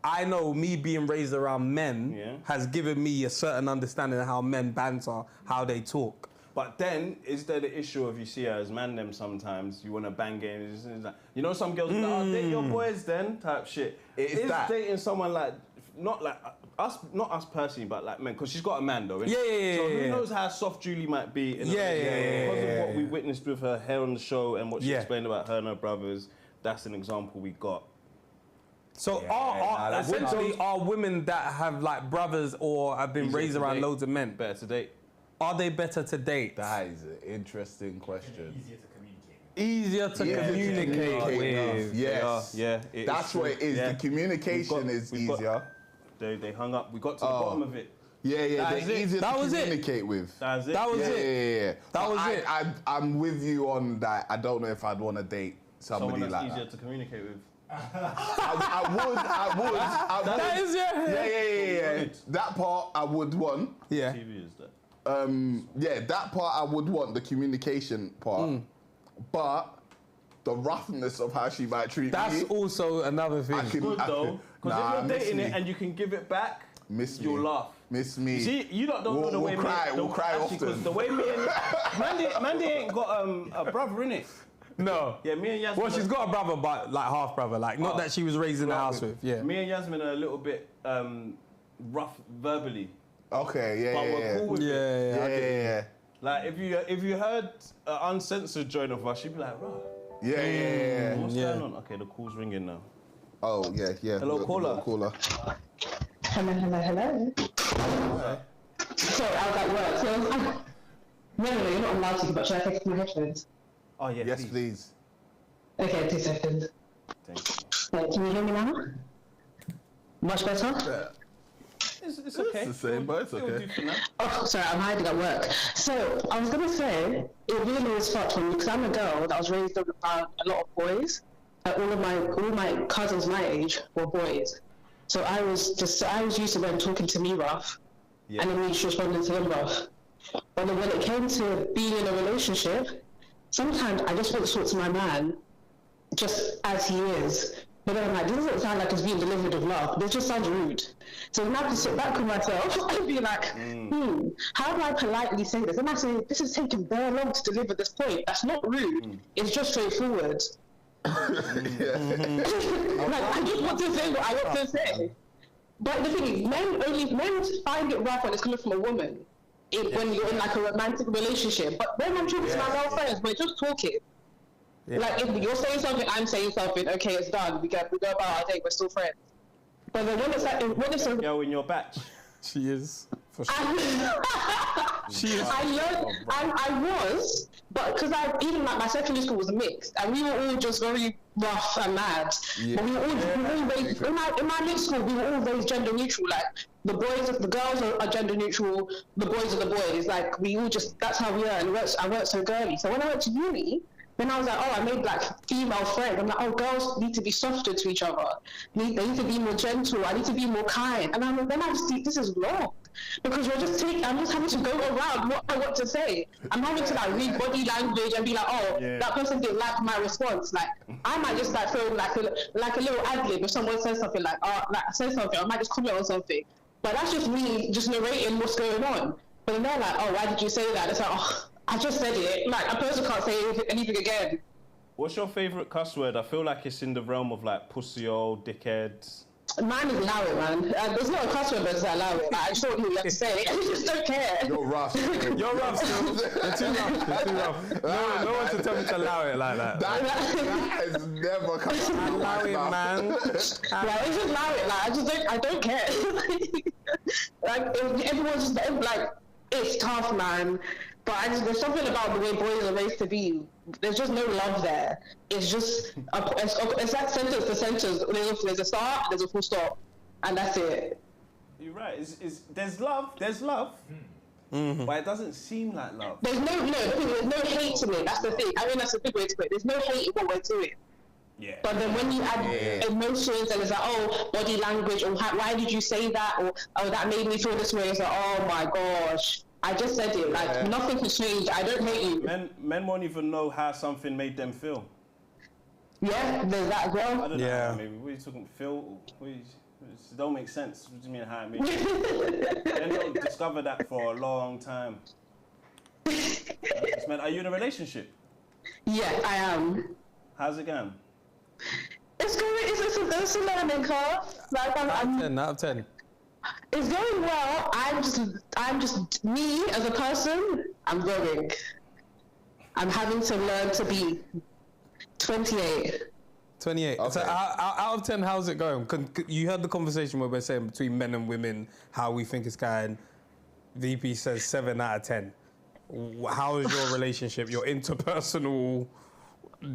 I know me being raised around men has given me a certain understanding of how men banter, how they talk. But then, is there the issue of you see her as man them sometimes, you want to bang games, you know some girls, date your boys then, type shit. Is dating someone like, not us personally, but like men, because she's got a man though, innit? So who knows how soft Julie might be in because of what we witnessed with her hair on the show and what she explained about her and her brothers, that's an example we got. So are women that have like brothers or have been raised around loads of men better to date? Are they better to date? That is an interesting question. Easier to communicate with. Yes. That's what it is. Yeah. The communication is easier. They hung up. We got to the bottom of it. They're easier to communicate with. That's it. That was it. That was it. I'm with you on that. I don't know if I'd want to date somebody someone that's like easier that. to communicate with. I would. That is Yeah. That part I would want. Yeah. TV is that. That part I would want, the communication part. But the roughness of how she might treat me. That's also another thing. Good though, because if you're dating it and you can give it back, you'll laugh. Miss me. See, you don't know the way we'll cry often. Because the way me and Mandy ain't got a brother in it. No. Yeah, me and Yasmin. Well, she's got a brother, but like half brother, like not that she was raised in the house with. Yeah. Me and Yasmin are a little bit rough verbally. Okay, But we're cool with it. Yeah. Like if you heard an uncensored joint of us, you'd be like, bro. Yeah. What's going on? Okay, the call's ringing now. Oh yeah. Hello, caller. Hello. Sorry, I was at work. So no, you're not allowed to. But should I take my headphones? Oh yeah. Yes, please. Okay, 2 seconds. Thank you. Can you hear me now? Much better. It's okay. It's the same, but it's okay. Oh, sorry, I'm hiding at work. So I was gonna say it really is fucked for me because I'm a girl that was raised up around a lot of boys. All my cousins my age were boys. So I was used to them talking to me rough, and then me just responding to them rough. But then when it came to being in a relationship, sometimes I just want to talk to my man just as he is. But then I'm like, this doesn't sound like it's being delivered with love. This just sounds rude. So then I have to sit back with myself and be like, how do I politely say this? And I say, this is taking very long to deliver this point. That's not rude. It's just straightforward. Like, I just want to say what I want to say. But the thing is, men find it rough when it's coming from a woman. When you're in like a romantic relationship. But when I'm talking to my girlfriends, we're just talking. Yeah. Like, if you're saying something, I'm saying something, okay, it's done. We go about our day, we're still friends. But then when it's like, when it's a girl in your batch. She is. For sure. I was, but because even like my secondary school was mixed, and we were all just very rough and mad. Yeah. But we were all raised, in my mixed school, we were all very gender neutral. Like the girls are gender neutral, the boys are the boys. Like we all just, that's how we are. And I worked so girly. So when I went to uni, then I was like, oh, I made like female friends. I'm like, oh, girls need to be softer to each other. They need to be more gentle. I need to be more kind. And then I just think this is wrong. Because I'm just having to go around what I want to say. I'm having to like read body language and be like, oh, that person didn't like my response. Like I might just like feel like a little ad lib if someone says something like says something, I might just comment on something. But that's just me just narrating what's going on. But then they're like, oh, why did you say that? It's like, oh, I just said it. Like a person can't say anything again. What's your favourite cuss word? I feel like it's in the realm of like pussy-o, dickheads. Mine is allow it, man. There's not a cuss word, but it's allow it. I just don't know what you have to say. I just don't care. You're rough. You're rough, still. You're too rough. You're too rough. No one should tell me to allow it like that. That has never come out. Allow it, man. Yeah, it's just allow it. Like I don't care. Like everyone's just like, it's tough, man. But there's something about the way boys are raised to be. There's just no love there. It's just it's like sentence to sentence. There's a start, there's a full stop, and that's it. You're right. There's love. There's love. Mm-hmm. But it doesn't seem like love. There's no hate to it. That's the thing. I mean, that's a good way to put it. There's no hate in what we're doing. Yeah. But then when you add emotions and it's like, oh, body language, or why did you say that, or oh, that made me feel this way. It's like, oh my gosh. I just said it, like nothing can change. I don't hate you. Men won't even know how something made them feel. Yeah, there's that as well. I don't know, maybe. What are you talking, feel? It don't make sense. What do you mean how it made you feel? Men don't discover that for a long time. Man, are you in a relationship? Yeah, I am. How's it going? It's going, it's a learning curve. Like I'm 10 out of 10. It's going well. I'm just me as a person. I'm growing. I'm having to learn to be 28. 28. Okay. So out of 10, how's it going? You heard the conversation where we're saying between men and women how we think it's going. VP says 7 out of 10. How is your relationship? Your interpersonal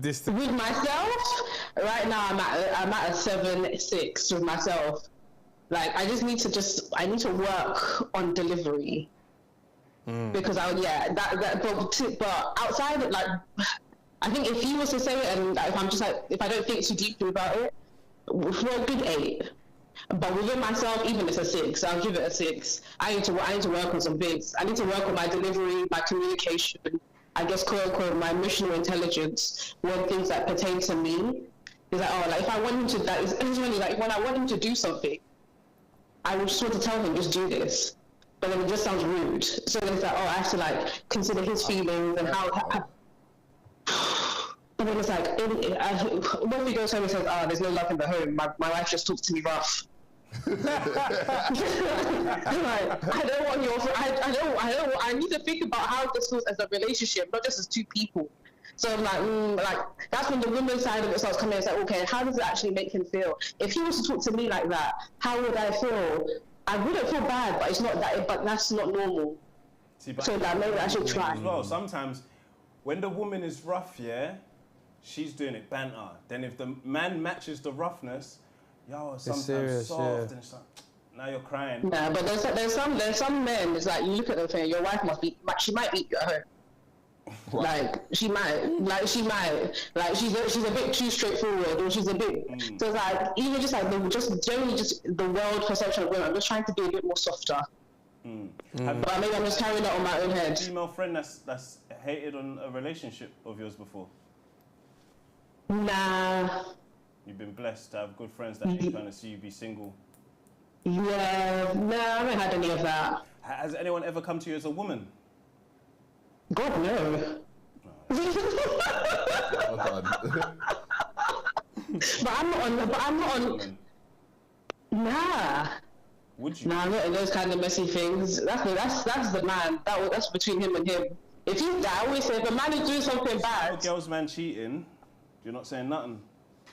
distance? With myself, right now I'm at a 7.6 with myself. Like I need to work on delivery because but outside it, like I think if he was to say it and like, if I don't think too deeply about it, for a good 8. But within myself, even it's a 6. I'll give it a 6. I need to work on some bits. I need to work on my delivery, my communication, I guess quote unquote my emotional intelligence, when things that pertain to me. It's like, oh, like if I want him to, that is really like when I want him to do something, I would sort of tell him, just do this. But then it just sounds rude. So then it's like, oh, I have to like consider his feelings and how and then it's like, when he goes home and says, oh, there's no love in the home, my wife just talks to me rough. Like, I don't want your, I need to think about how this feels as a relationship, not just as two people. So I'm like, that's when the women's side of it starts coming. It's like, okay, how does it actually make him feel? If he was to talk to me like that, how would I feel? I wouldn't feel bad, but it's not that. But that's not normal. So that maybe I should try. As well, sometimes when the woman is rough, she's doing it banter. Then if the man matches the roughness, sometimes serious, soft, and it's like, now you're crying. Nah, but there's some men. It's like you look at them saying your wife she might beat you at home. What? She might, she's a bit too straightforward, or she's a bit. So it's like even just like generally the world perception of women. I'm just trying to be a bit more softer. But maybe I'm just carrying that on my own head. Female friend that's hated on a relationship of yours before? Nah. You've been blessed to have good friends that hate trying to see you be single. Yeah, no, I haven't had any of that. Has anyone ever come to you as a woman? God, no. Oh, God. But I'm not on. Nah. Would you? Nah, I'm not in those kind of messy things. That's the man. That's between him and him. If he's, I always say, if a man is doing something bad. If a girl's man cheating, You're not saying nothing.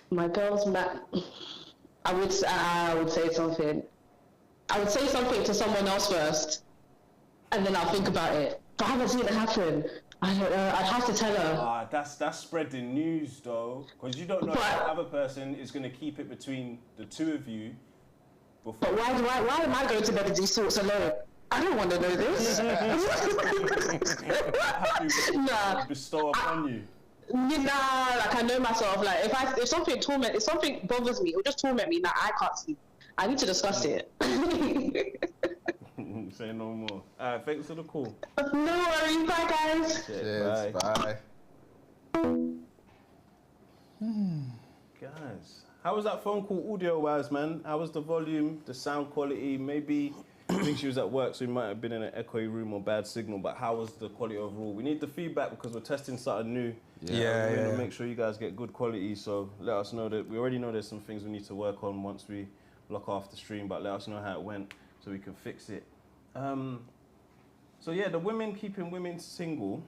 My girl's mad. I would say something. I would say something to someone else first, and then I'll think about it. But I haven't seen it happen. I don't know. I'd have to tell her. That's spreading news though, because you don't know if the other person is going to keep it between the two of you. But why am I going to bed with these thoughts alone? I don't want to know this. Nah. Bestow upon you. Nah, like I know myself. Like if something bothers me, it will just torment me. Now I can't sleep. I need to discuss it. Say no more. Alright, thanks for the call. No worries. Bye, guys. Cheers. Bye. Guys, how was that phone call audio-wise, man? How was the volume, the sound quality? Maybe I think she was at work, so we might have been in an echoey room or bad signal. But how was the quality overall? We need the feedback because we're testing something new. Yeah. We're gonna make sure you guys get good quality. So let us know that we already know there's some things we need to work on once we lock off the stream. But let us know how it went so we can fix it. So yeah, the women keeping women single.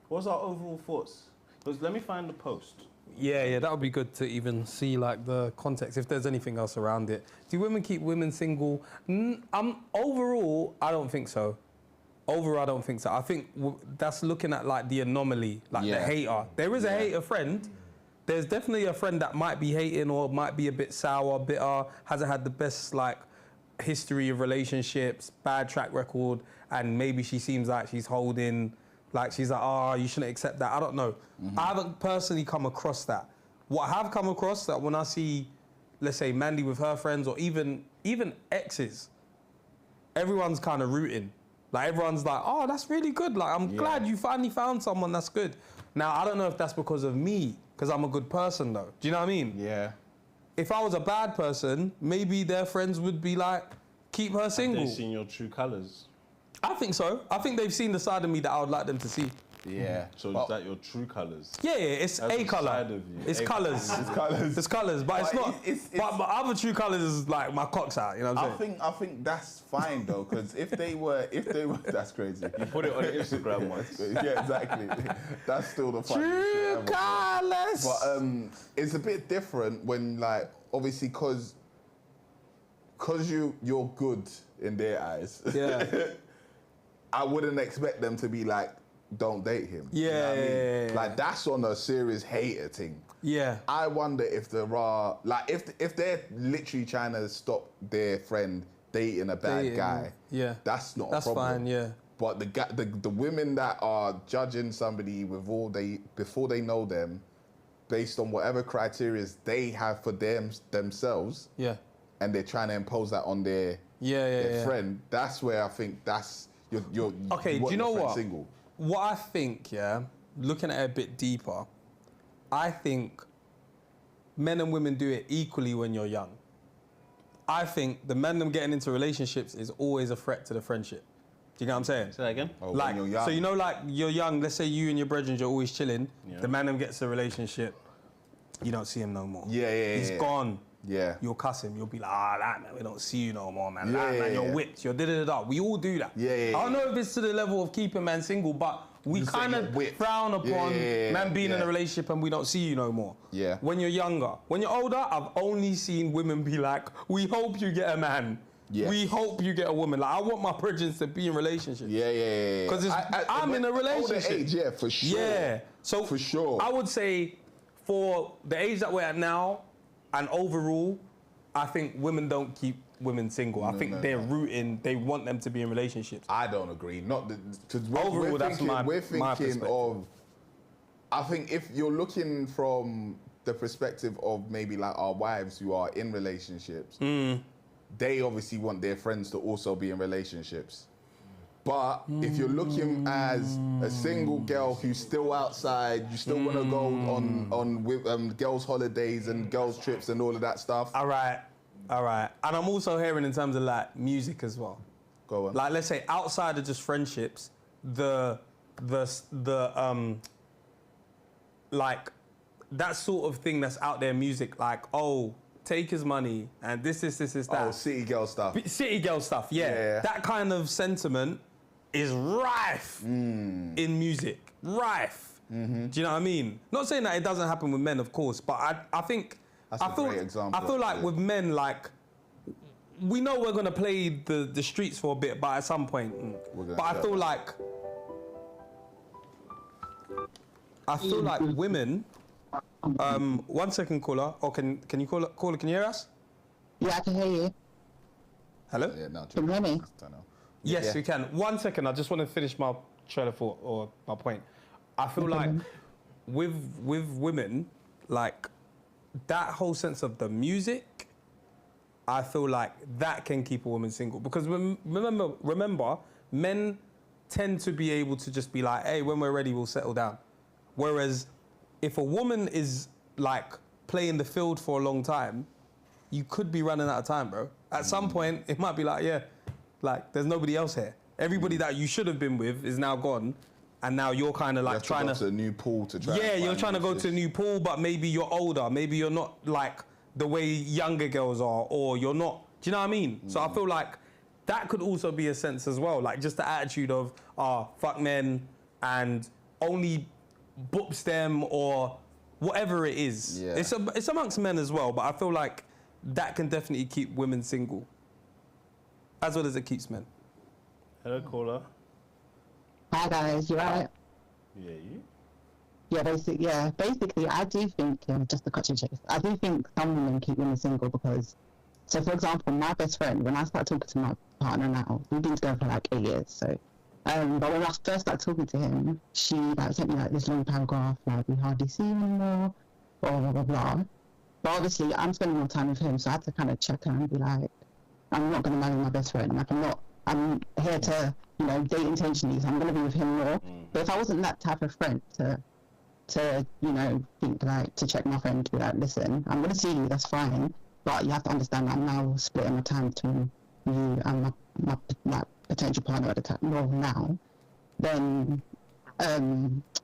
What's our overall thoughts? Because let me find the post. Yeah, that would be good to even see like the context, if there's anything else around it. Do women keep women single? Overall, I don't think so. Overall, I don't think so. I think that's looking at like the anomaly, like the hater. There is a hater friend. There's definitely a friend that might be hating or might be a bit sour, bitter, hasn't had the best like history of relationships, bad track record, and maybe she seems like she's holding, like she's like, you shouldn't accept that. I don't know. I haven't personally come across that. What I have come across that when I see, let's say, Mandy with her friends or even exes, everyone's kind of rooting. Like everyone's like, oh, that's really good. Like I'm glad you finally found someone that's good. Now I don't know if that's because of me, because I'm a good person though. Do you know what I mean? Yeah. If I was a bad person, maybe their friends would be like, keep her single. Have they seen your true colours? I think so. I think they've seen the side of me that I would like them to see. Yeah. So is that your true colours? Yeah, it's That's a the colour. side of you. It's colours. It's colours. It's colours, but it's not. But other true colours is like my cock's out. You know what I'm saying? I think that's fine though, because if they were, that's crazy. You put it on Instagram once. Yeah, exactly. That's still the funniest shit True ever. colours. But it's a bit different when like obviously because you're good in their eyes. Yeah. I wouldn't expect them to be like, don't date him. Yeah, You know what I mean? yeah. Like that's on a serious hater thing. Yeah. I wonder if there are like if they're literally trying to stop their friend dating a bad guy. Yeah. That's not That's a problem. fine. Yeah. But the women that are judging somebody before they know them, based on whatever criteria they have for themselves. Yeah. And they're trying to impose that on their friend. That's where I think that's you're Okay, do you know what? Single. What I think, looking at it a bit deeper, I think men and women do it equally when you're young. I think the men them getting into relationships is always a threat to the friendship. Do you get what I'm saying? Say that again? Like, when you're young. so you know, like you're young. Let's say you and your brethren, you're always chilling. Yeah. The man them gets a relationship. You don't see him no more. Yeah. He's gone. Yeah. You'll cuss him. You'll be like, that man, we don't see you no more, man. Yeah, That man, yeah, you're yeah. whipped. You're da-da-da-da. We all do that. Yeah. I don't know if it's to the level of keeping man single, but we Just kind saying of you're whipped. frown upon man being in yeah. a relationship and we don't see you no more. Yeah. When you're younger. When you're older, I've only seen women be like, we hope you get a man. Yeah. We hope you get a woman. Like, I want my brethren to be in relationships. Yeah. Because I'm in a relationship. Older age, yeah, for sure. Yeah. So for sure. I would say for the age that we're at now and overall, I think women don't keep women single. I think they're rooting, they want them to be in relationships. I don't agree. Because overall, that's we're thinking perspective. of, I think if you're looking from the perspective of maybe like our wives who are in relationships, they obviously want their friends to also be in relationships. But if you're looking as a single girl who's still outside, you still want to go on girls' holidays and girls' trips and all of that stuff. All right. And I'm also hearing in terms of like music as well. Go on. Like, let's say outside of just friendships, like that sort of thing that's out there, music, like, oh, take his money and this, that. Oh, city girl stuff. City girl stuff, yeah. That kind of sentiment is rife in music. Rife. Do you know what I mean? Not saying that it doesn't happen with men, of course, but I think That's a great example. I feel like with men, like we know we're gonna play the streets for a bit, but at some point, but I feel like women. 1 second, caller. Or can you caller? Can you hear us? Yeah, I can hear you. Hello? Yeah, no, Can you hear me? Yes, we can. 1 second. I just want to finish my trail of thought or my point. I feel like with women, like that whole sense of the music, I feel like that can keep a woman single because remember, men tend to be able to just be like, hey, when we're ready, we'll settle down. Whereas if a woman is like playing the field for a long time, you could be running out of time, bro. At some point, it might be like, yeah, like there's nobody else here. Everybody that you should have been with is now gone, and now you're kind of like trying to go to a new pool to try. Yeah, you're trying to go to a new pool, but maybe you're older. Maybe you're not like the way younger girls are, or you're not. Do you know what I mean? So I feel like that could also be a sense as well, like just the attitude of, fuck men and only boops them or whatever it is. Yeah. It's amongst men as well, but I feel like that can definitely keep women single as well as it keeps men. Hello, caller. Hi guys, you right? Yeah, you? Yeah, basically, I do think, just to cut you chase, I do think some women keep women single because, so for example, my best friend, when I start talking to my partner now, we've been together for like 8 years, so, but when I first started talking to him, she like sent me like this long paragraph, like we hardly see him anymore, blah, blah, blah, blah. But obviously, I'm spending more time with him, so I had to kind of check her and be like, I'm not going to marry my best friend, like I'm here to, date intentionally, so I'm going to be with him more. But if I wasn't that type of friend to think like, to check my friend to be like, listen, I'm going to see you, that's fine, but you have to understand that I'm now splitting my time between you and my potential partner at the time, well, now, then,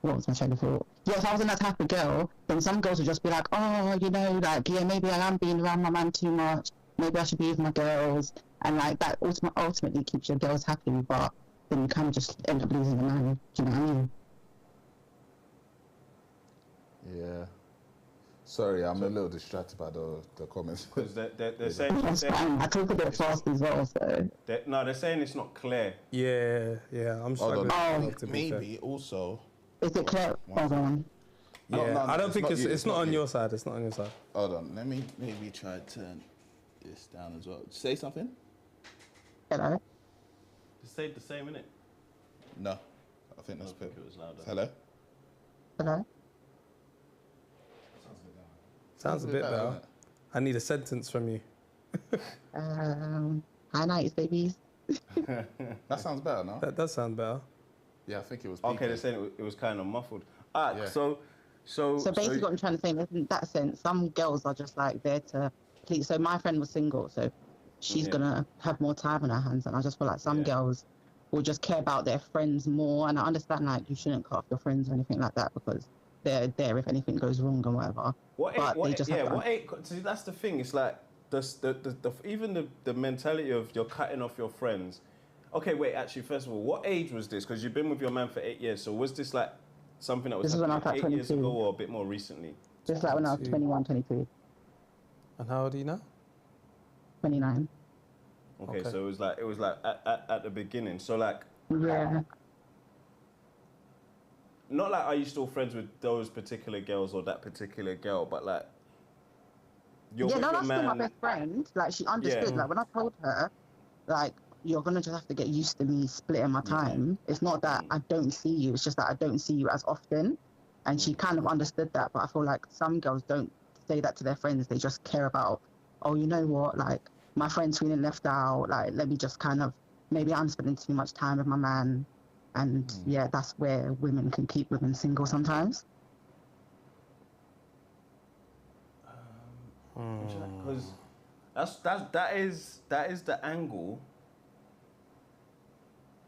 what was my train of thought? Yeah, if I wasn't that type of girl, then some girls would just be like, maybe I am being around my man too much, maybe I should be with my girls, and like that ultimately keeps your girls happy, but then you kind of just end up losing the man, do you know what I mean? Yeah. Sorry, I'm a little distracted by the comments. Because they're saying... That's fine. I talk a bit fast as well, so... They're saying it's not clear. Yeah, I'm struggling. Maybe also... Is it clear? Hold on. Yeah, No, I don't think you, it's not on your side. It's not on your side. Hold on, let me maybe try to turn this down as well. Say something? Hello? It stayed the same, innit? No, I think that's good. It was louder. Hello? Hello? Sounds a bit better. I need a sentence from you. Hi, nights, babies. That sounds better, no? That does sound better. Yeah, I think it was. Okay, they're saying it was kind of muffled. Yeah. So basically what I'm trying to say is in that sense, some girls are just like there to please. So my friend was single, so she's gonna have more time on her hands, and I just feel like some girls will just care about their friends more, and I understand like you shouldn't cut off your friends or anything like that because they're there if anything goes wrong and whatever. See, that's the thing. It's like even the mentality of you're cutting off your friends. Okay, wait. Actually, first of all, what age was this? Because you've been with your man for 8 years. So was this like something that was This is when I was happening like 8 years 22. ago or a bit more recently? Just like when I was 21, 22. And how old are you now? 29. Okay, so it was like at the beginning. So like, Yeah. not like are you still friends with those particular girls or that particular girl, but like you're with your that's still man. my best friend. Like she understood. Yeah. Like when I told her, like you're gonna just have to get used to me splitting my time. It's not that I don't see you. It's just that I don't see you as often. And she kind of understood that. But I feel like some girls don't say that to their friends. They just care about, oh, you know what? Like my friend's feeling left out. Like let me just kind of maybe I'm spending too much time with my man. And yeah, that's where women can keep women single sometimes. Because that is the angle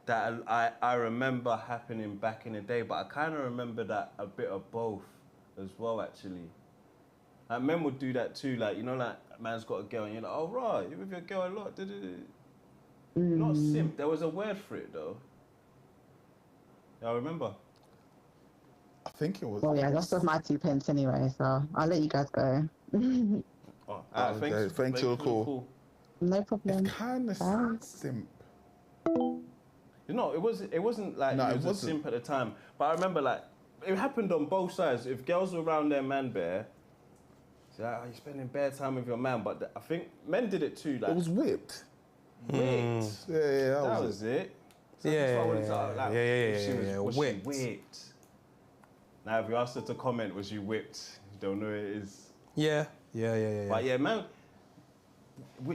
that I remember happening back in the day, but I kind of remember that a bit of both as well, actually. Like men would do that too, like, you know, like a man's got a girl and you're like, oh right, you're with your girl a lot. Not simp, there was a word for it though. Yeah, I remember. think it was. Well, yeah, that's just my 2 pence anyway, so I'll let you guys go. Thanks for the call. No problem. It's kind of simp. You know, it wasn't like it was a simp at the time. But I remember like it happened on both sides. If girls were around their man bare, it's like, you're spending bare time with your man. But I think men did it too. Like, it was whipped. Whipped. Yeah, that was it. So was she whipped? Now, if you asked her to comment, was you whipped? You don't know who it is. Yeah. But yeah, man,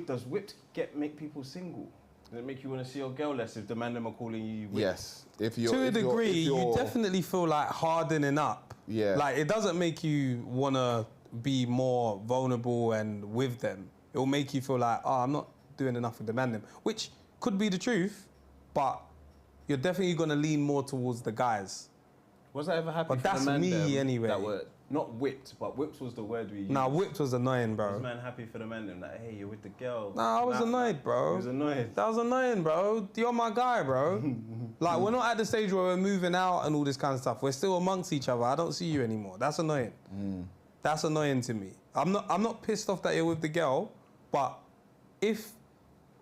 does whipped make people single? Does it make you want to see your girl less if the man them are calling you whipped? Yes. To a degree, you definitely feel like hardening up. Yeah. Like, it doesn't make you want to be more vulnerable and with them. It will make you feel like, oh, I'm not doing enough with the man them, which could be the truth, but you're definitely going to lean more towards the guys. Was that ever happy But for that's the man me anyway. That were not whipped, but whipped was the word we used. Nah, whipped was annoying, bro. Was man happy for the man them? Like, hey, you're with the girl. Nah, I was annoyed, bro. You was annoyed. That was annoying, bro. You're my guy, bro. Like, we're not at the stage where we're moving out and all this kind of stuff. We're still amongst each other. I don't see you anymore. That's annoying. That's annoying to me. I'm not pissed off that you're with the girl, but if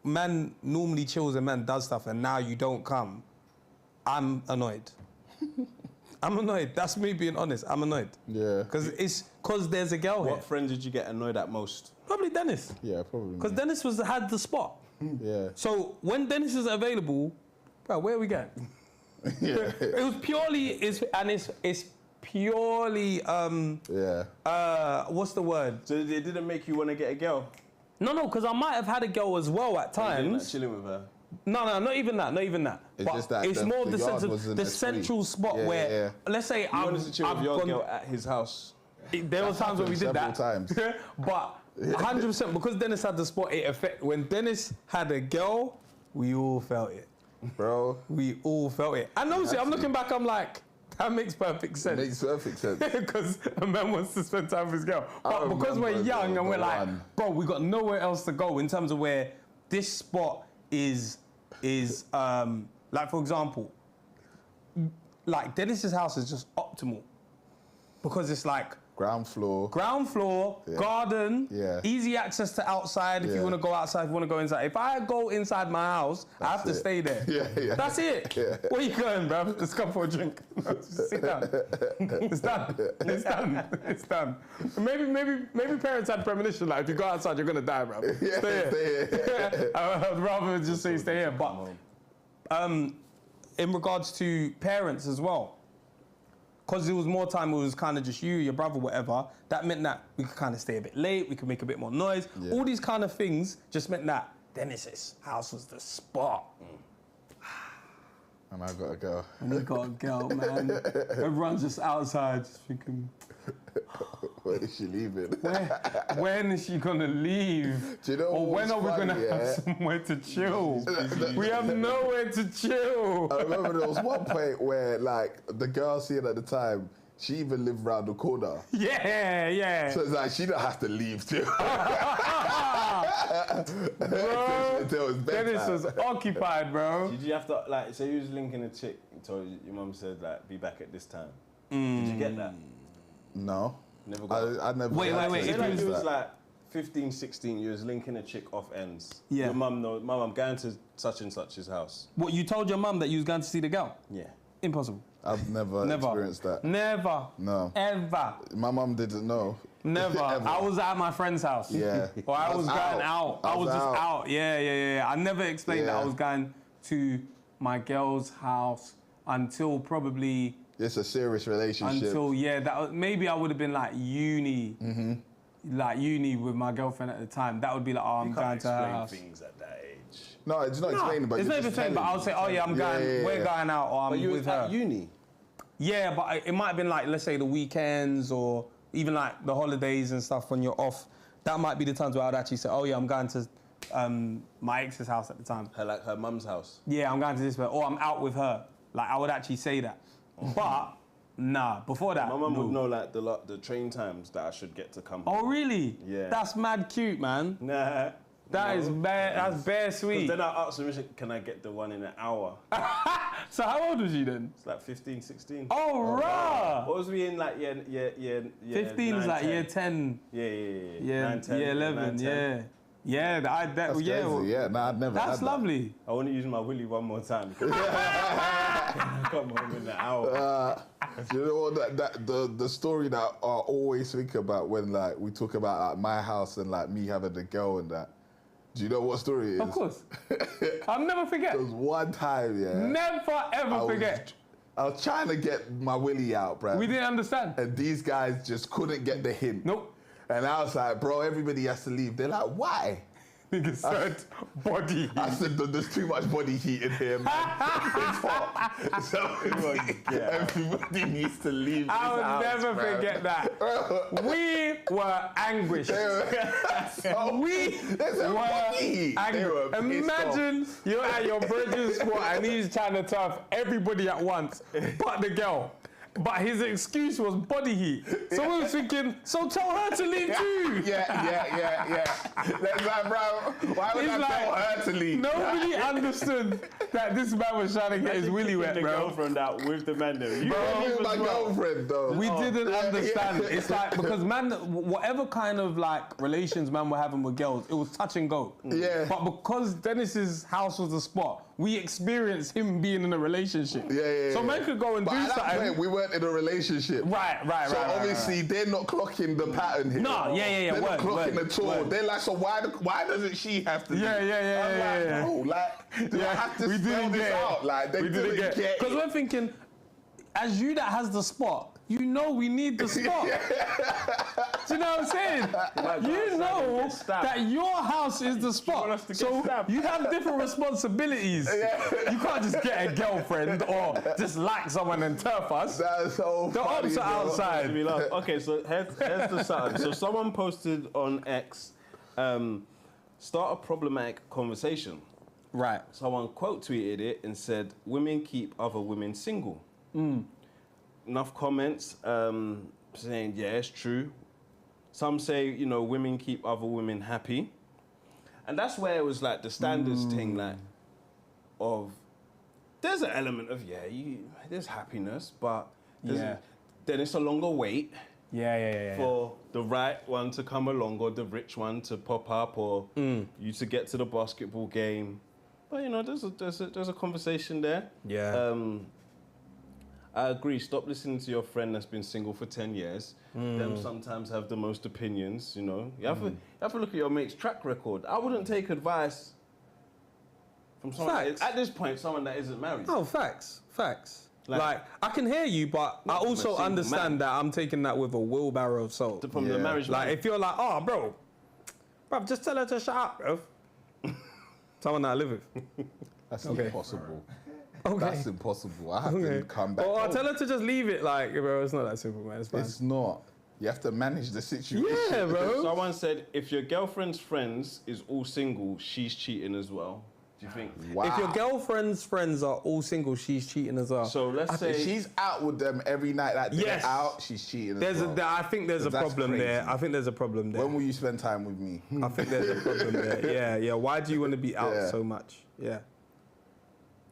man normally chills and man does stuff and now you don't come, I'm annoyed. I'm annoyed. That's me being honest. I'm annoyed. Yeah. Because there's a girl here. What friend did you get annoyed at most? Probably Dennis. Yeah, probably. Because Dennis had the spot. Yeah. So when Dennis is available, bro, where are we going? Yeah. It was purely, it's purely, what's the word? So it didn't make you want to get a girl? No, because I might have had a girl as well at times. Like chilling with her? No, not even that. It's but just that it's more the the yard sense of wasn't the as central free. spot where, let's say, You wanted to chill with your girl at his house. There were times when we did that. Times. But 100%, because Dennis had the spot, when Dennis had a girl, we all felt it. Bro. We all felt it. And obviously, I'm looking back, I'm like, that makes perfect sense. Makes perfect sense. Because a man wants to spend time with his girl. But because we're young and we're like, bro, we got nowhere else to go in terms of where this spot is like, for example, like Dennis's house is just optimal because it's like ground floor, garden, easy access to outside if you want to go outside, if you want to go inside. If I go inside my house, I have to stay there. That's it. Where you going, bruv? Let's come for a drink. Sit down. It's done. It's done. It's done. Maybe parents had premonition like if you go outside, you're gonna die, bruv. Stay here. I'd rather just say stay here. But in regards to parents as well, because there was more time, it was kind of just you, your brother, whatever, that meant that we could kind of stay a bit late, we could make a bit more noise. Yeah. All these kind of things just meant that Dennis's house was the spot. And I got a girl. And you got a girl, man. Everyone's just outside, just thinking, when is she leaving? when is she gonna leave? Do you know or when are we gonna have somewhere to chill? We have nowhere to chill. I remember there was one point where, like, the girl seeing at the time, she even lived round the corner. Yeah. So it's like she don't have to leave too. Bro, Dennis was occupied, bro. Did you have to, like, so you was linking a chick, you told your mum said, like, be back at this time. Did you get that? No. Never got I never. Wait. Say like you was like 15, 16, you was linking a chick off ends. Yeah. Your mum knows, Mum, I'm going to such and such's house. What, you told your mum that you was going to see the girl? Yeah. Impossible. I've never experienced that. Never. No. Ever. My mum didn't know. Never. I was at my friend's house. Yeah. Or I was going out. I was just out. Yeah. I never explained that I was going to my girl's house until probably... It's a serious relationship. Until, maybe I would have been like uni. Like uni with my girlfriend at the time. That would be like, oh, I'm going to her house. Things at that age. No, it's not explaining, but it's not even explaining, but I'll say, oh yeah, I'm going, we're going out, or I'm with her. At uni? Yeah, but it might have been like, let's say the weekends or even like the holidays and stuff when you're off. That might be the times where I'd actually say, oh yeah, I'm going to my ex's house at the time. Her mum's house? Yeah, I'm going to this place, or I'm out with her. Like, I would actually say that. But, nah, before that, my mum would know like the train times that I should get to come. Oh, really? Yeah. That's mad cute, man. Nah. That is bare. That's bare sweet. Then I asked him, can I get the one in an hour? So how old was you then? It's like 15, 16. Oh, rah! What was we in like year 15 is like 10. year 10. Yeah. 9, 10, year 11, 9, 10. yeah. Yeah, That's crazy. Yeah, nah, I'd never. That's had lovely. I want to use my willy one more time. Come home in an hour. You know what? The story that I always think about when like we talk about like my house and like me having a girl and that. Do you know what story it is? Of course. I'll never forget. There was one time, yeah. Never ever forget. I was trying to get my willy out, bro. We didn't understand. And these guys just couldn't get the hint. Nope. And I was like, bro, everybody has to leave. They're like, why? Nigga said body heat. I said, there's too much body heat in here, man. It's hot. So everybody needs to leave this I'll house, never bro. forget that. We were anguished. We were anguished. Imagine you're at your brother's squat and he's trying to tough everybody at once, but the girl. But his excuse was body heat. So we were thinking, so tell her to leave too. Yeah. That's like, bro, why would I tell her to leave? Nobody understood that this man was trying to get his willy wet, the bro. girlfriend out with the man there. Bro, my girlfriend, though. We didn't understand. It's like, because man, whatever kind of like relations man were having with girls, it was touch and go. Yeah. But because Dennis's house was the spot, we experienced him being in a relationship. Yeah. So man could go and do at that something. point, we weren't in a relationship. Right. So obviously they're not clocking the pattern here. No, yeah. They're not clocking word, at all. word. They're like, so why doesn't she have to? Yeah. I'm like, bro, like, do I have to spell this out? Like, they didn't get it. Because we're thinking, as you that has the spot, you know we need the spot. Do you know what I'm saying? You know that your house is the spot. So you have different responsibilities. You can't just get a girlfriend or just like someone and turf us. That's so the funny, ops are outside. Okay, so here's the something. So someone posted on X, start a problematic conversation. Right. Someone quote tweeted it and said, women keep other women single. Enough comments saying, yeah, it's true. Some say, women keep other women happy. And that's where it was like the standards thing, like, there's an element of, there's happiness, but then it's a longer wait. For the right one to come along or the rich one to pop up or you to get to the basketball game. But, there's a conversation there. Yeah. I agree. Stop listening to your friend that's been single for 10 years. Them sometimes have the most opinions, You have to look at your mate's track record. I wouldn't take advice from someone at this point, someone that isn't married. Oh, facts. Like I can hear you, but I also understand that I'm taking that with a wheelbarrow of salt. From the marriage. Like if you're like, oh, bro, just tell her to shut up, bro. Someone that I live with. That's impossible. Okay. That's impossible. I have to come back. Well, I'll tell her to just leave it. Like, bro, it's not that simple, man. It's fine. It's not. You have to manage the situation. Yeah, bro. Someone said, if your girlfriend's friends is all single, she's cheating as well. Do you think? Wow. If your girlfriend's friends are all single, she's cheating as well. So let's say if she's out with them every night that they're out, she's cheating as well. I think there's a problem there. I think there's a problem there. When will you spend time with me? I think there's a problem there. Yeah. Why do you want to be out so much? Yeah.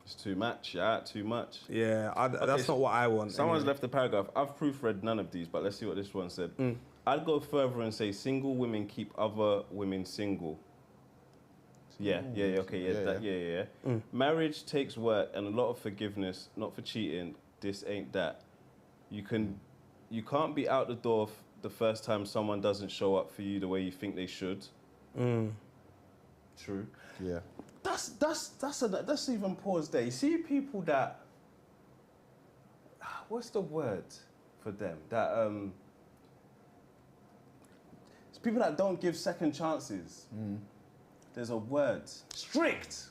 It's too much, too much. Yeah, that's not what I want. Someone's left a paragraph. I've proofread none of these, but let's see what this one said. I'd go further and say single women keep other women single. Yeah. Marriage takes work and a lot of forgiveness, not for cheating. This ain't that. You can't be out the door the first time someone doesn't show up for you the way you think they should. True. Yeah. That's even pause there. You see people that, what's the word for them? That it's people that don't give second chances. There's a word. Strict.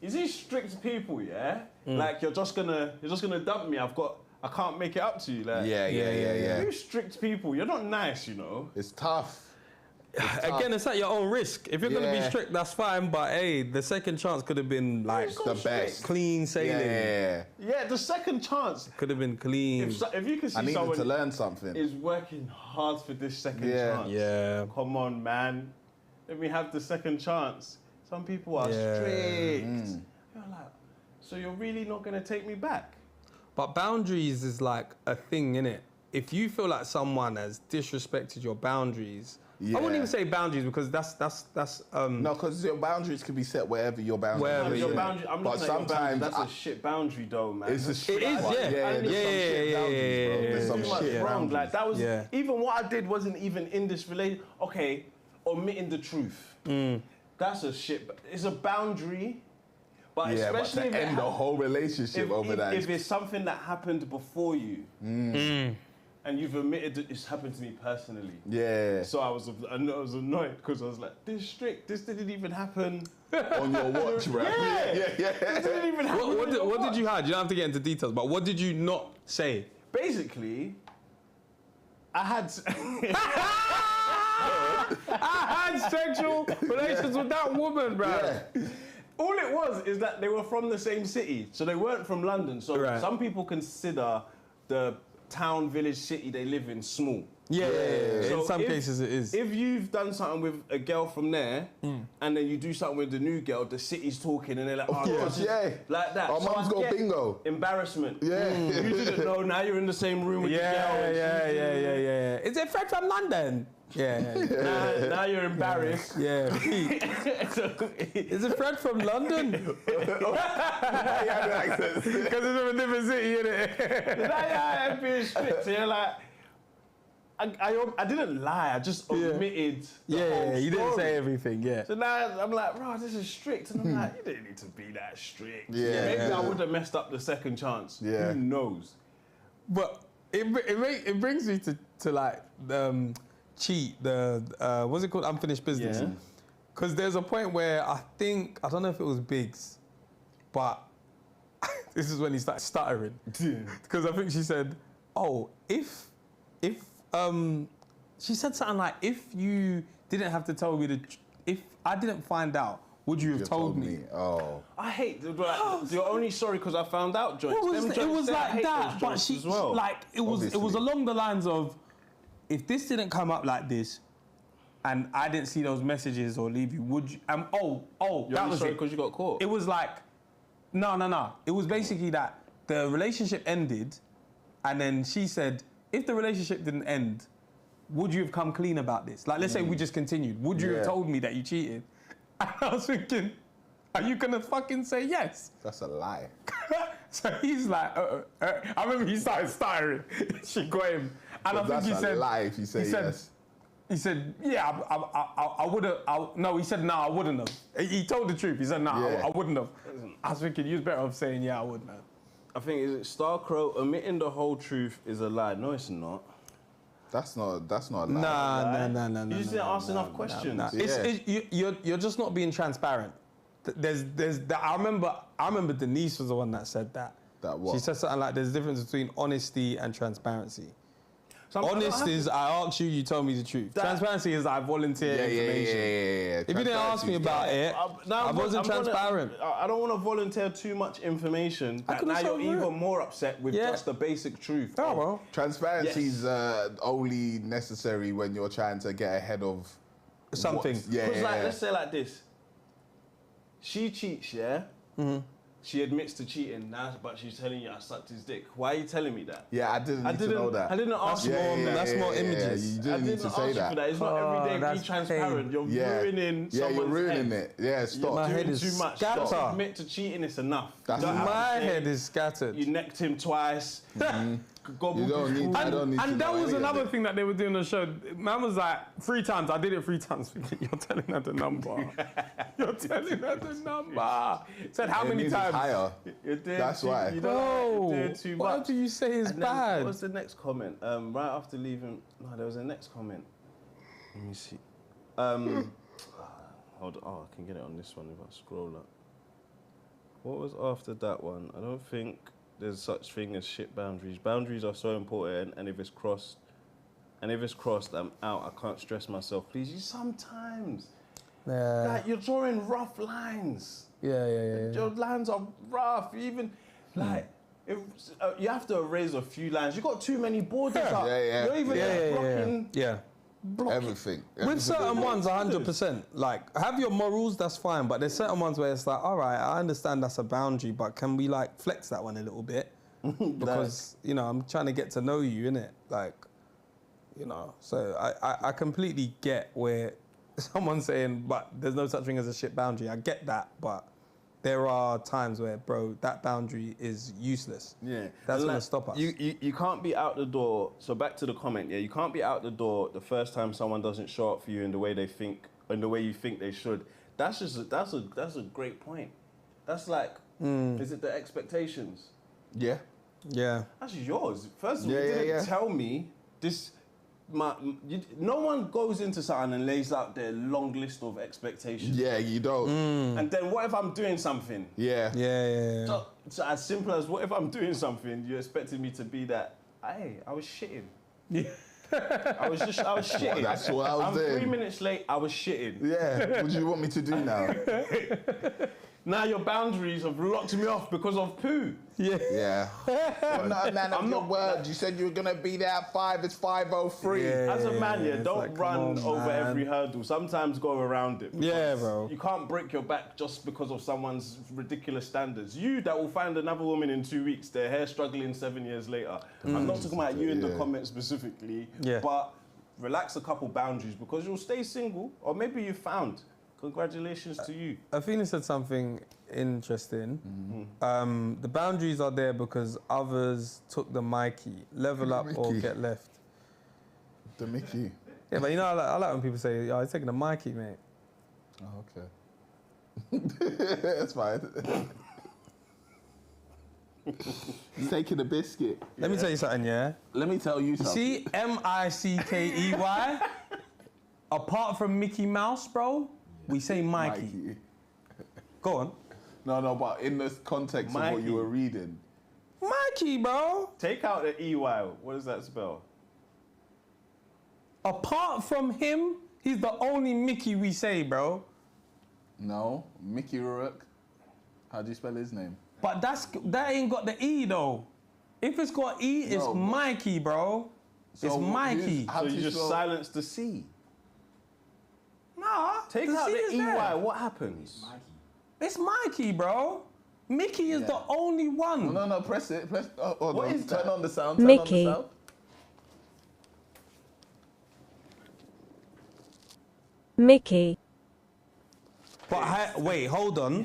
You see strict people, yeah? Like you're just gonna dump me. I can't make it up to you. Like, yeah. You strict people, you're not nice, It's tough. Again, it's at your own risk. If you're going to be strict, that's fine. But hey, the second chance could have been like the best, clean sailing. Yeah, the second chance could have been clean. If you can see I needed someone to learn something, is working hard for this second chance. Yeah. Come on, man. let me have the second chance. Some people are strict. You're like, so you're really not gonna take me back? But boundaries is like a thing, innit? If you feel like someone has disrespected your boundaries, I wouldn't even say boundaries because that's No, because your boundaries can be set wherever your boundaries. Wherever, Your boundary, I'm But looking at your sometimes boundary, that's a shit boundary though, man. It's a strict is, one. yeah. There's some Too much shit wrong. boundaries. Like that was even what I did wasn't even in this relation. Okay, omitting the truth. That's a shit. It's a boundary. But Yeah, but especially to if end the whole relationship over that. If it's something that happened before you, and you've admitted that it's happened to me personally. Yeah. So I was annoyed because I was like, this strict. This didn't even happen On your watch, right? Yeah. This didn't even happen. What did you hide? You don't have to get into details, but what did you not say? Basically, I had. I had sexual relations with that woman, bro. Yeah. All it was is that they were from the same city, so they weren't from London. So some people consider the town, village, city they live in small. Yeah. So in some cases it is. If you've done something with a girl from there, and then you do something with the new girl, the city's talking, and they're like, Of course, yeah. like that. Our mum's I got get bingo. Embarrassment. Yeah. You didn't know, now you're in the same room with the girl. Yeah. Is it Fred from London? Yeah. Now you're embarrassed. Yeah. Is it Fred from London? Because it's from a different city, innit? Now you're being strict. So you're like, I didn't lie. I just omitted. You didn't say everything. Yeah. So now I'm like, bro, this is strict, and I'm like, you didn't need to be that strict. Yeah. Maybe I would have messed up the second chance. Yeah. Who knows? But it brings me to like cheat what's it called, unfinished business. Because there's a point where I don't know if it was Biggs, but this is when he started stuttering. Because I think she said, oh, if she said something like, if you didn't have to tell me if I didn't find out, would you have told me? Oh. I hate you're only sorry because I found out, Joyce. It was like that, but she like it was along the lines of, if this didn't come up like this, and I didn't see those messages or leave you, would you? You're that was sorry it. because you got caught. It was like, no. It was basically that the relationship ended, and then she said, if the relationship didn't end, would you have come clean about this? Like, let's say we just continued. Would you have told me that you cheated? And I was thinking, are you gonna fucking say yes? That's a lie. So he's like, I remember he started stuttering. She got him. And I think he said, lie if you say yes. He said, yeah, I would have. No, he said, no, I wouldn't have. He told the truth. He said, no, I wouldn't have. I was thinking, you was better off saying, yeah, I wouldn't have. I think Starcrow omitting the whole truth is a lie. No, it's not. That's not a lie. No. You just didn't ask enough questions. No. You're just not being transparent. There's I remember Denise was the one that said that. That what? She said something like, there's a difference between honesty and transparency. Honest is I asked you, you told me the truth. Transparency is I volunteer information. Yeah. If you didn't ask me about it, I wasn't transparent. I don't want to volunteer too much information. Now you're even more upset with just the basic truth. Oh, well. Transparency is only necessary when you're trying to get ahead of something. Because let's say like this. She cheats, yeah? Mm-hmm. She admits to cheating now, but she's telling you I sucked his dick. Why are you telling me that? Yeah, I didn't need to know that. I didn't ask you more. That's more images. You didn't need to say that. It's not every day be transparent. You're ruining someone's head. You're ruining it. Yeah, stop. My head is too much. scattered. Stop. Admit to cheating, it's enough. My head is scattered. You necked him twice. You don't need to and that know was any another of it. thing that they were doing on the show. Man was like, 3 times. I did it 3 times. You're telling her the number. You're telling her the number. Said how many times? Higher. That's why. You don't like to do too much. What do you say is bad? What was the next comment? Right after leaving, no, there was a next comment. Let me see. Hold on. Oh, I can get it on this one if I scroll up. What was after that one? I don't think there's such thing as shit boundaries. Boundaries are so important, and if it's crossed, I'm out. I can't stress myself. Please, you sometimes. Like, you're drawing rough lines. Yeah. Your lines are rough. Even like you have to erase a few lines. You got too many borders up. You're even blocking. Yeah. Everything. With certain ones, 100%. Like, have your morals, that's fine. But there's certain ones where it's like, all right, I understand that's a boundary, but can we like flex that one a little bit? Because you know, I'm trying to get to know you, innit? Like, you know. So I completely get where someone's saying, but there's no such thing as a shit boundary. I get that, but there are times where, bro, that boundary is useless. Yeah. That's And gonna like, stop us. You can't be out the door. So back to the comment, yeah, you can't be out the door the first time someone doesn't show up for you in the way they think, in the way you think they should. That's a great point. That's like, is it the expectations? Yeah. Yeah. That's yours. First of all, you didn't tell me this. No one goes into something and lays out their long list of expectations. Yeah, you don't. And then what if I'm doing something? Yeah. So as simple as what if I'm doing something, you expected me to be that, hey, I was shitting. Yeah. I was shitting. Well, that's what I was doing. 3 minutes late, I was shitting. Yeah. What do you want me to do now? Now your boundaries have locked me off because of poo. Yeah. I'm not a man of your word. You said you were gonna be there at 5. It's 5:03. As a man, it's don't like, run come on, over man. every hurdle. Sometimes go around it. Yeah, bro. You can't break your back just because of someone's ridiculous standards. You that will find another woman in 2 weeks, their hair struggling 7 years later. I'm not talking about you in the comments specifically, but relax a couple boundaries because you'll stay single, or maybe you found. Congratulations to you. Athena said something interesting. The boundaries are there because others took the Mikey. Level up or get left. The Mickey. Yeah, but you know, I like when people say, "Oh, he's taking the Mikey, mate." Oh, okay. That's fine. He's taking a biscuit. Let me tell you something, yeah? Let me tell you something. See, Mickey. Apart from Mickey Mouse, bro, we say Mikey. Go on. No, but in the context of what you were reading. Mikey, bro. Take out the EY. What does that spell? Apart from him, he's the only Mickey we say, bro. No, Mickey Rourke. How do you spell his name? But that ain't got the E, though. If it's got E, it's Mikey, bro. It's Mikey. So you just silence the C. Nah, take out the EY. What happens? It's Mikey, bro. Mickey is the only one. No, press it. Hold What on. is Turn that? on the sound. Mickey. Turn on the sound. Mickey. But wait, hold on.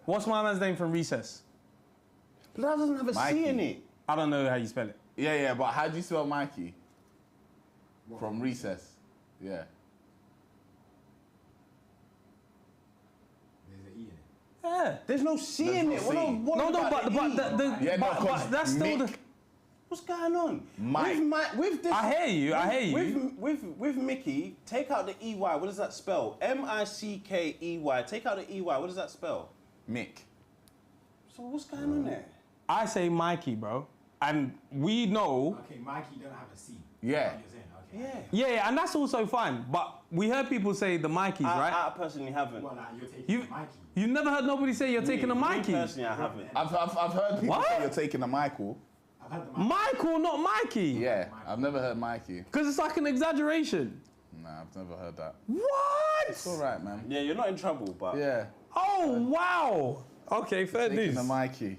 What's my man's name from Recess? But that doesn't have a C in it. I don't know how you spell it. Yeah, but how do you spell Mikey? From Recess. Yeah. Yeah. There's no C in it. But that's still the. What's going on? Mike. With this, I hear you. With Mickey, take out the EY. What does that spell? MICKEY. Take out the EY. What does that spell? Mick. So what's going on there? I say Mikey, bro. And we know. Okay, Mikey don't have a C. Yeah. Yeah, and that's also fine. But we heard people say the Mikeys, right? I personally haven't. Well, like, you're taking a Mikey. You've never heard nobody say you're taking a Mikey? Personally, I haven't. I've heard people say you're taking a Michael. I've had the Michael, not Mikey. Yeah, I've never heard Mikey. Because it's like an exaggeration. Nah, I've never heard that. What? It's all right, man. Yeah, you're not in trouble, but Yeah. Oh, wow. Okay, fair Taking news. a Mikey.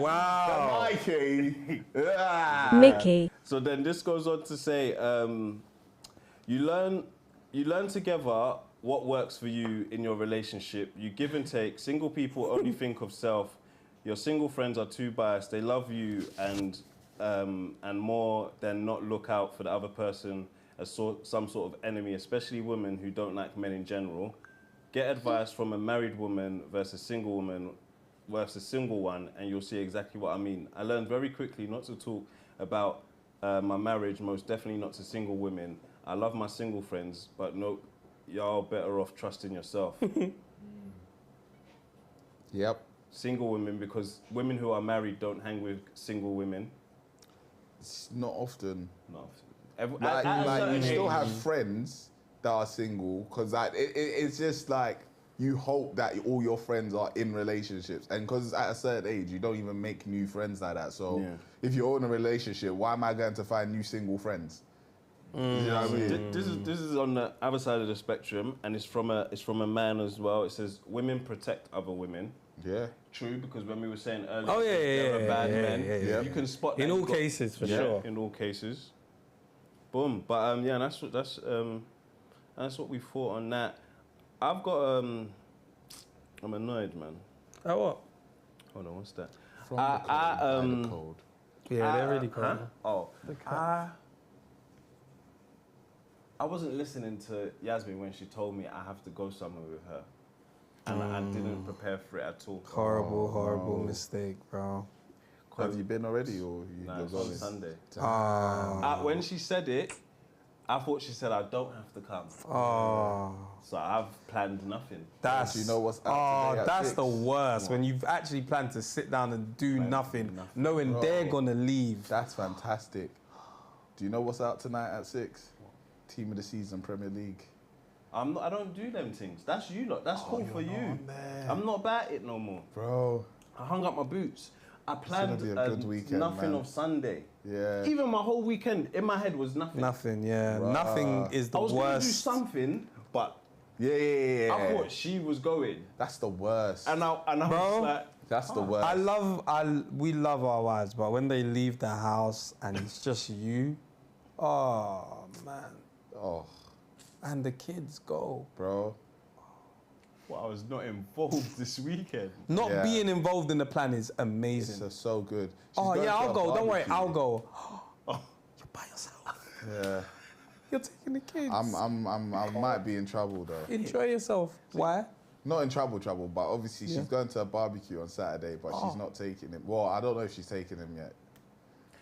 Wow. Mikey. Mickey. So then this goes on to say, you learn together what works for you in your relationship. You give and take. Single people only think of self. Your single friends are too biased. They love you and more than not look out for the other person as some sort of enemy, especially women who don't like men in general. Get advice from a married woman versus single woman versus single one, and you'll see exactly what I mean. I learned very quickly not to talk about my marriage, most definitely not to single women. I love my single friends, but no, y'all better off trusting yourself. Yep. Single women, because women who are married don't hang with single women. It's not often. Not often. Like you still have friends that are single, because like it's just like you hope that all your friends are in relationships. And because at a certain age, you don't even make new friends like that. So if you're in a relationship, why am I going to find new single friends? You know what I mean? This is on the other side of the spectrum, and it's from a man as well. It says women protect other women. Yeah. True, because when we were saying earlier, Oh, yeah, there yeah, are bad yeah, men. yeah, yeah. You can spot In that all you've got- cases, for sure. In all cases. Boom. But yeah, that's what we thought on that. I've got I'm annoyed, man. Oh, what? Hold on, what's that? From the cold. Yeah, they're really cold. Huh? Oh, I wasn't listening to Yasmin when she told me I have to go somewhere with her. And I didn't prepare for it at all. Horrible mistake, bro. Have you been already, or Nah, you're it's on going? Sunday. When she said it, I thought she said I don't have to come. So I've planned nothing. That's, Do you know what's out today at that's 6? the worst, when you've actually planned to sit down and do nothing, knowing they're gonna leave. That's fantastic. Do you know what's out tonight at 6? Team of the season, Premier League. I don't do them things. That's you lot. That's cool for you. I'm not about it no more. Bro. I hung up my boots. I gonna planned be a good weekend, nothing man. of Sunday. Yeah. Even my whole weekend in my head was nothing. Nothing, yeah. Nothing is the I was gonna do worst. something, but yeah. I thought she was going. That's the worst. And I Bro, was like, that's the worst. we love our wives, but when they leave the house and it's just you, oh man. Oh. And the kids go. Bro. Well, I was not involved this weekend. Not being involved in the plan is amazing. It's so good. Oh yeah, I'll go. Don't worry, I'll go. Oh. You're by yourself. Yeah. You're taking the kids. I might be in trouble though. Enjoy yourself. Why? Not in trouble, but obviously she's going to a barbecue on Saturday, but she's not taking him. Well, I don't know if she's taking him yet.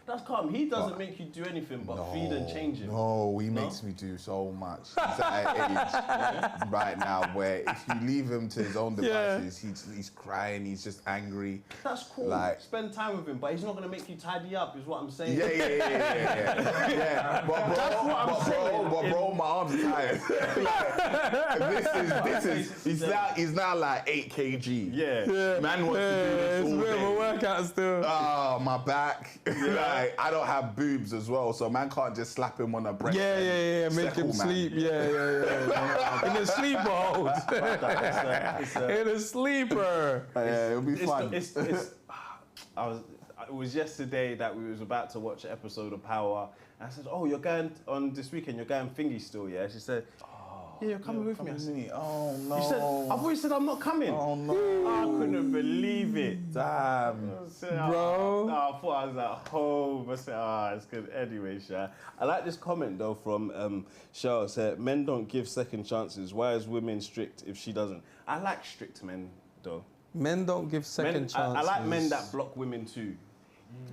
That's calm. He doesn't make you do anything but feed and change him. No, he makes me do so much. He's at an age right now where if you leave him to his own devices, he's crying, he's just angry. That's cool. Like, spend time with him, but he's not gonna make you tidy up, is what I'm saying. Yeah. But bro, That's what I'm saying. But bro, my arms are tired. He's now like 8 kg. Yeah. Man wants to do this all It's a bit of a day. workout still. Oh, my back. Like, I don't have boobs as well, so man can't just slap him on the breast. Yeah. Make him sleep. Yeah. In a sleeper hold. In a sleeper. Yeah, it'll be fun. It was yesterday that we was about to watch an episode of Power. And I said, "Oh, you're going on this weekend. You're going thingy still, yeah?" She said, "Yeah, you're coming with me." I said, "Oh no." You said, "I thought you said I'm not coming." Oh no. I couldn't believe it. Damn. Bro. I thought I was at home. I said, it's good. Anyway, Sha. I like this comment though from Cheryl. Said, "Men don't give second chances. Why is women strict if she doesn't?" I like strict men though. Men don't give second chances. I like men that block women too.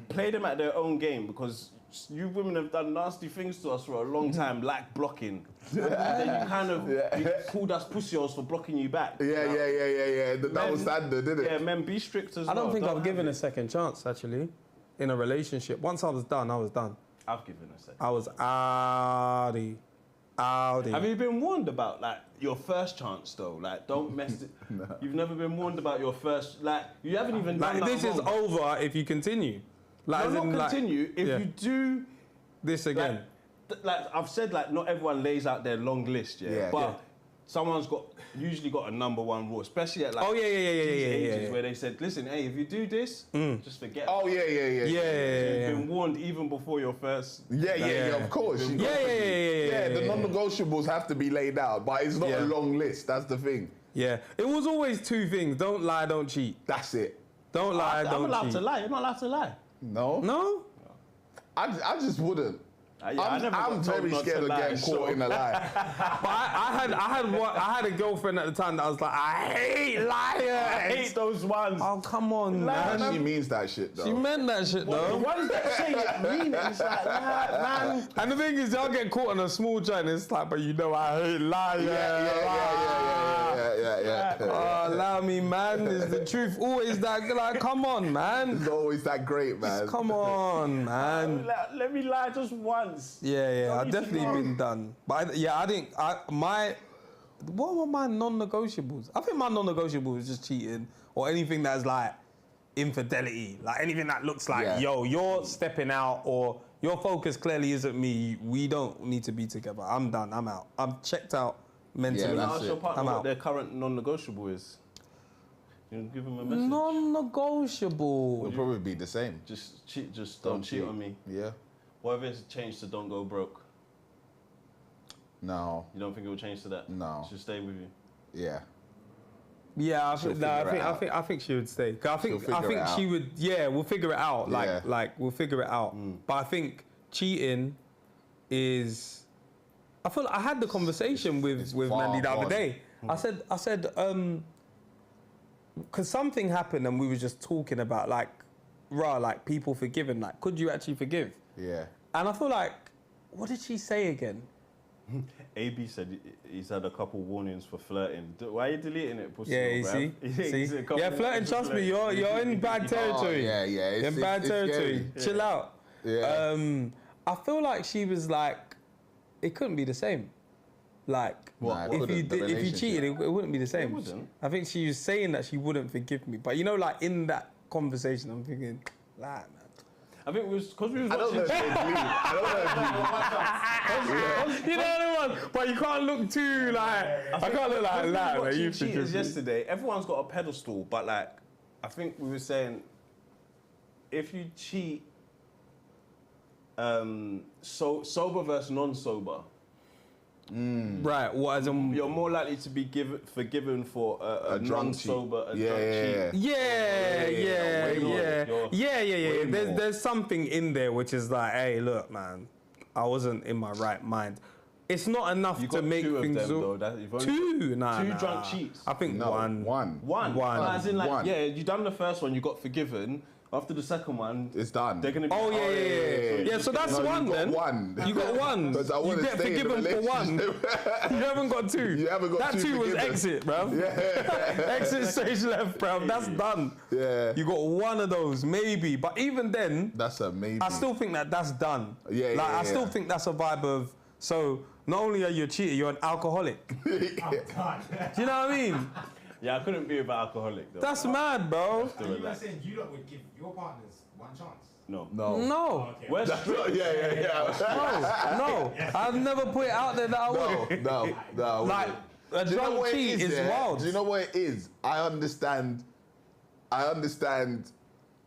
Play them at their own game, because you women have done nasty things to us for a long time, like blocking. And then you kind of you called us pussios for blocking you back. Yeah. That was standard, didn't it? Yeah, men, be strict as well. I don't think I've given a second chance, actually, in a relationship. Once I was done, I was done. I've given a second. I was outie. Have you been warned about like your first chance though? Like, don't mess it. No. You've never been warned about your first. Like, you haven't even done Like, that this is wrong. over if you continue. Like, No, as not in, like, continue. If yeah. you do this again. like I've said, like not everyone lays out their long list, but someone's usually got a number one rule, especially at like these ages where they said, listen, hey, if you do this, just forget. Oh yeah. You've been warned even before your first. Yeah, of course. Yeah. The non-negotiables have to be laid out, but it's not a long list. That's the thing. Yeah, it was always two things: don't lie, don't cheat. That's it. Don't lie, don't cheat. I'm allowed to lie. You're not allowed to lie. No. I just wouldn't. I'm very scared of getting caught in a lie. But I had a girlfriend at the time that was like, I hate liars. I hate those ones. Oh, come on, man. She means that shit, though. She meant that shit, though. The ones that say it mean it. It's like, man. And the thing is, y'all get caught on a small joint. It's like, but you know I hate liars. Yeah. Oh, allow me, man. Is the truth always that? Like, come on, man. It's always that great, man. Just come on, man. Let me lie just once. Yeah. Don't I've need to definitely know. been done. But I didn't. what were my non-negotiables? I think my non-negotiable is just cheating or anything that's like infidelity, like anything that looks like, yo, you're stepping out or your focus clearly isn't me. We don't need to be together. I'm done. I'm out. I'm checked out mentally. Yeah, ask your partner I'm what out. their current non-negotiable is. You give them a message. Non-negotiable. It'll probably be the same. Just cheat. Just don't cheat on me. Yeah. What if it's changed to don't go broke? No. You don't think it will change to that? No. She'll stay with you. Yeah. Yeah, I She'll think, figure it out. I think she would stay. 'Cause I think She'll figure it she out. would. Yeah, we'll figure it out. Yeah. Like we'll figure it out. But I think cheating is. I feel like I had the conversation with Mandy the other day. I said, because something happened and we were just talking about like people forgiving. Like, could you actually forgive? Yeah. And I feel like, what did she say again? AB said he's had a couple warnings for flirting. Why are you deleting it, pussy? Yeah, you see? Yeah, flirting, trust me, you're in bad territory. yeah. You're in bad territory. Scary. Chill out. Yeah. I feel like she was like, it couldn't be the same. Like, if you cheated, it wouldn't be the same. It wouldn't. I think she was saying that she wouldn't forgive me. But you know, like in that conversation, I'm thinking, like, man. I think it was because we was I don't know if they agree. You know what I mean? But you can't look too like. I can't look like that. Like, you cheaters yesterday. Everyone's got a pedestal, but like, I think we were saying, if you cheat, sober versus non-sober. Right. What as you're more likely to be forgiven for a non-sober, a drunk cheat. Yeah. There's something in there which is like, hey, look, man, I wasn't in my right mind. It's not enough to make things. Two drunk cheats. I think one. As in, like, yeah, you done the first one, you got forgiven. After the second one, it's done. They're gonna be. Oh yeah. So that's one then. You got one. You get forgiven for one. You haven't got two. You haven't got that two was exit, bruv. Yeah. Exit stage left, bruv. That's done. Yeah. You got one of those, maybe. But even then, that's a maybe. I still think that's done. I still think that's a vibe of. So not only are you a cheater, you're an alcoholic. Do you know what I mean? Yeah, I couldn't be with an alcoholic though. That's mad, bro. And you were saying you lot would give your partners one chance? No. No. Okay. We're No. I've never put it out there that I would. No. Like, a drunk cheat is wild. Do you know what it is? I understand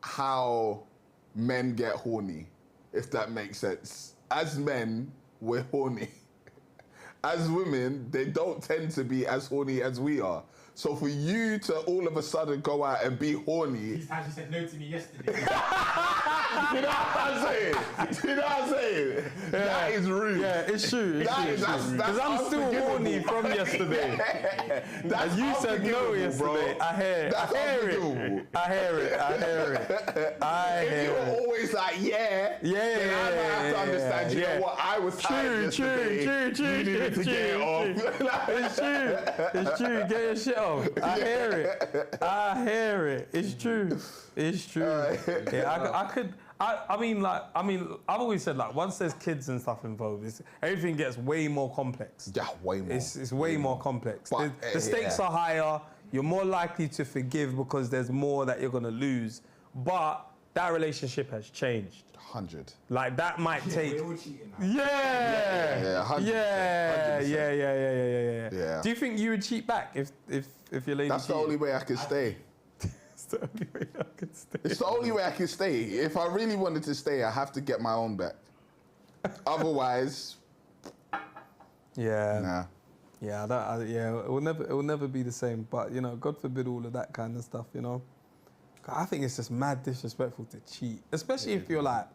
how men get horny, if that makes sense. As men, we're horny. As women, they don't tend to be as horny as we are. So for you to all of a sudden go out and be horny... He's actually said no to me yesterday. Do you know what I'm saying? That is rude. Yeah, it's true. Because I'm still horny from yesterday. That's you said no yesterday. Bro. I hear it. If you're always like, then I might have to understand, you know what, I was tired yesterday. True. You needed to get it off. It's true. Get your shit off. I hear it. It's true. I mean, I've always said, like, once there's kids and stuff involved, everything gets way more complex. Yeah, way more. It's way more complex. But, the stakes are higher. You're more likely to forgive because there's more that you're gonna lose. But that relationship has changed. 100. Like, that might take. We're all cheating now. Yeah. 100%. Yeah. Do you think you would cheat back if your lady? That's the only way I could stay. It's the only way I could stay. It's the only way I can stay. If I really wanted to stay, I have to get my own back. Otherwise, yeah. It will never be the same. But you know, God forbid all of that kind of stuff. You know, I think it's just mad disrespectful to cheat, especially if you're like.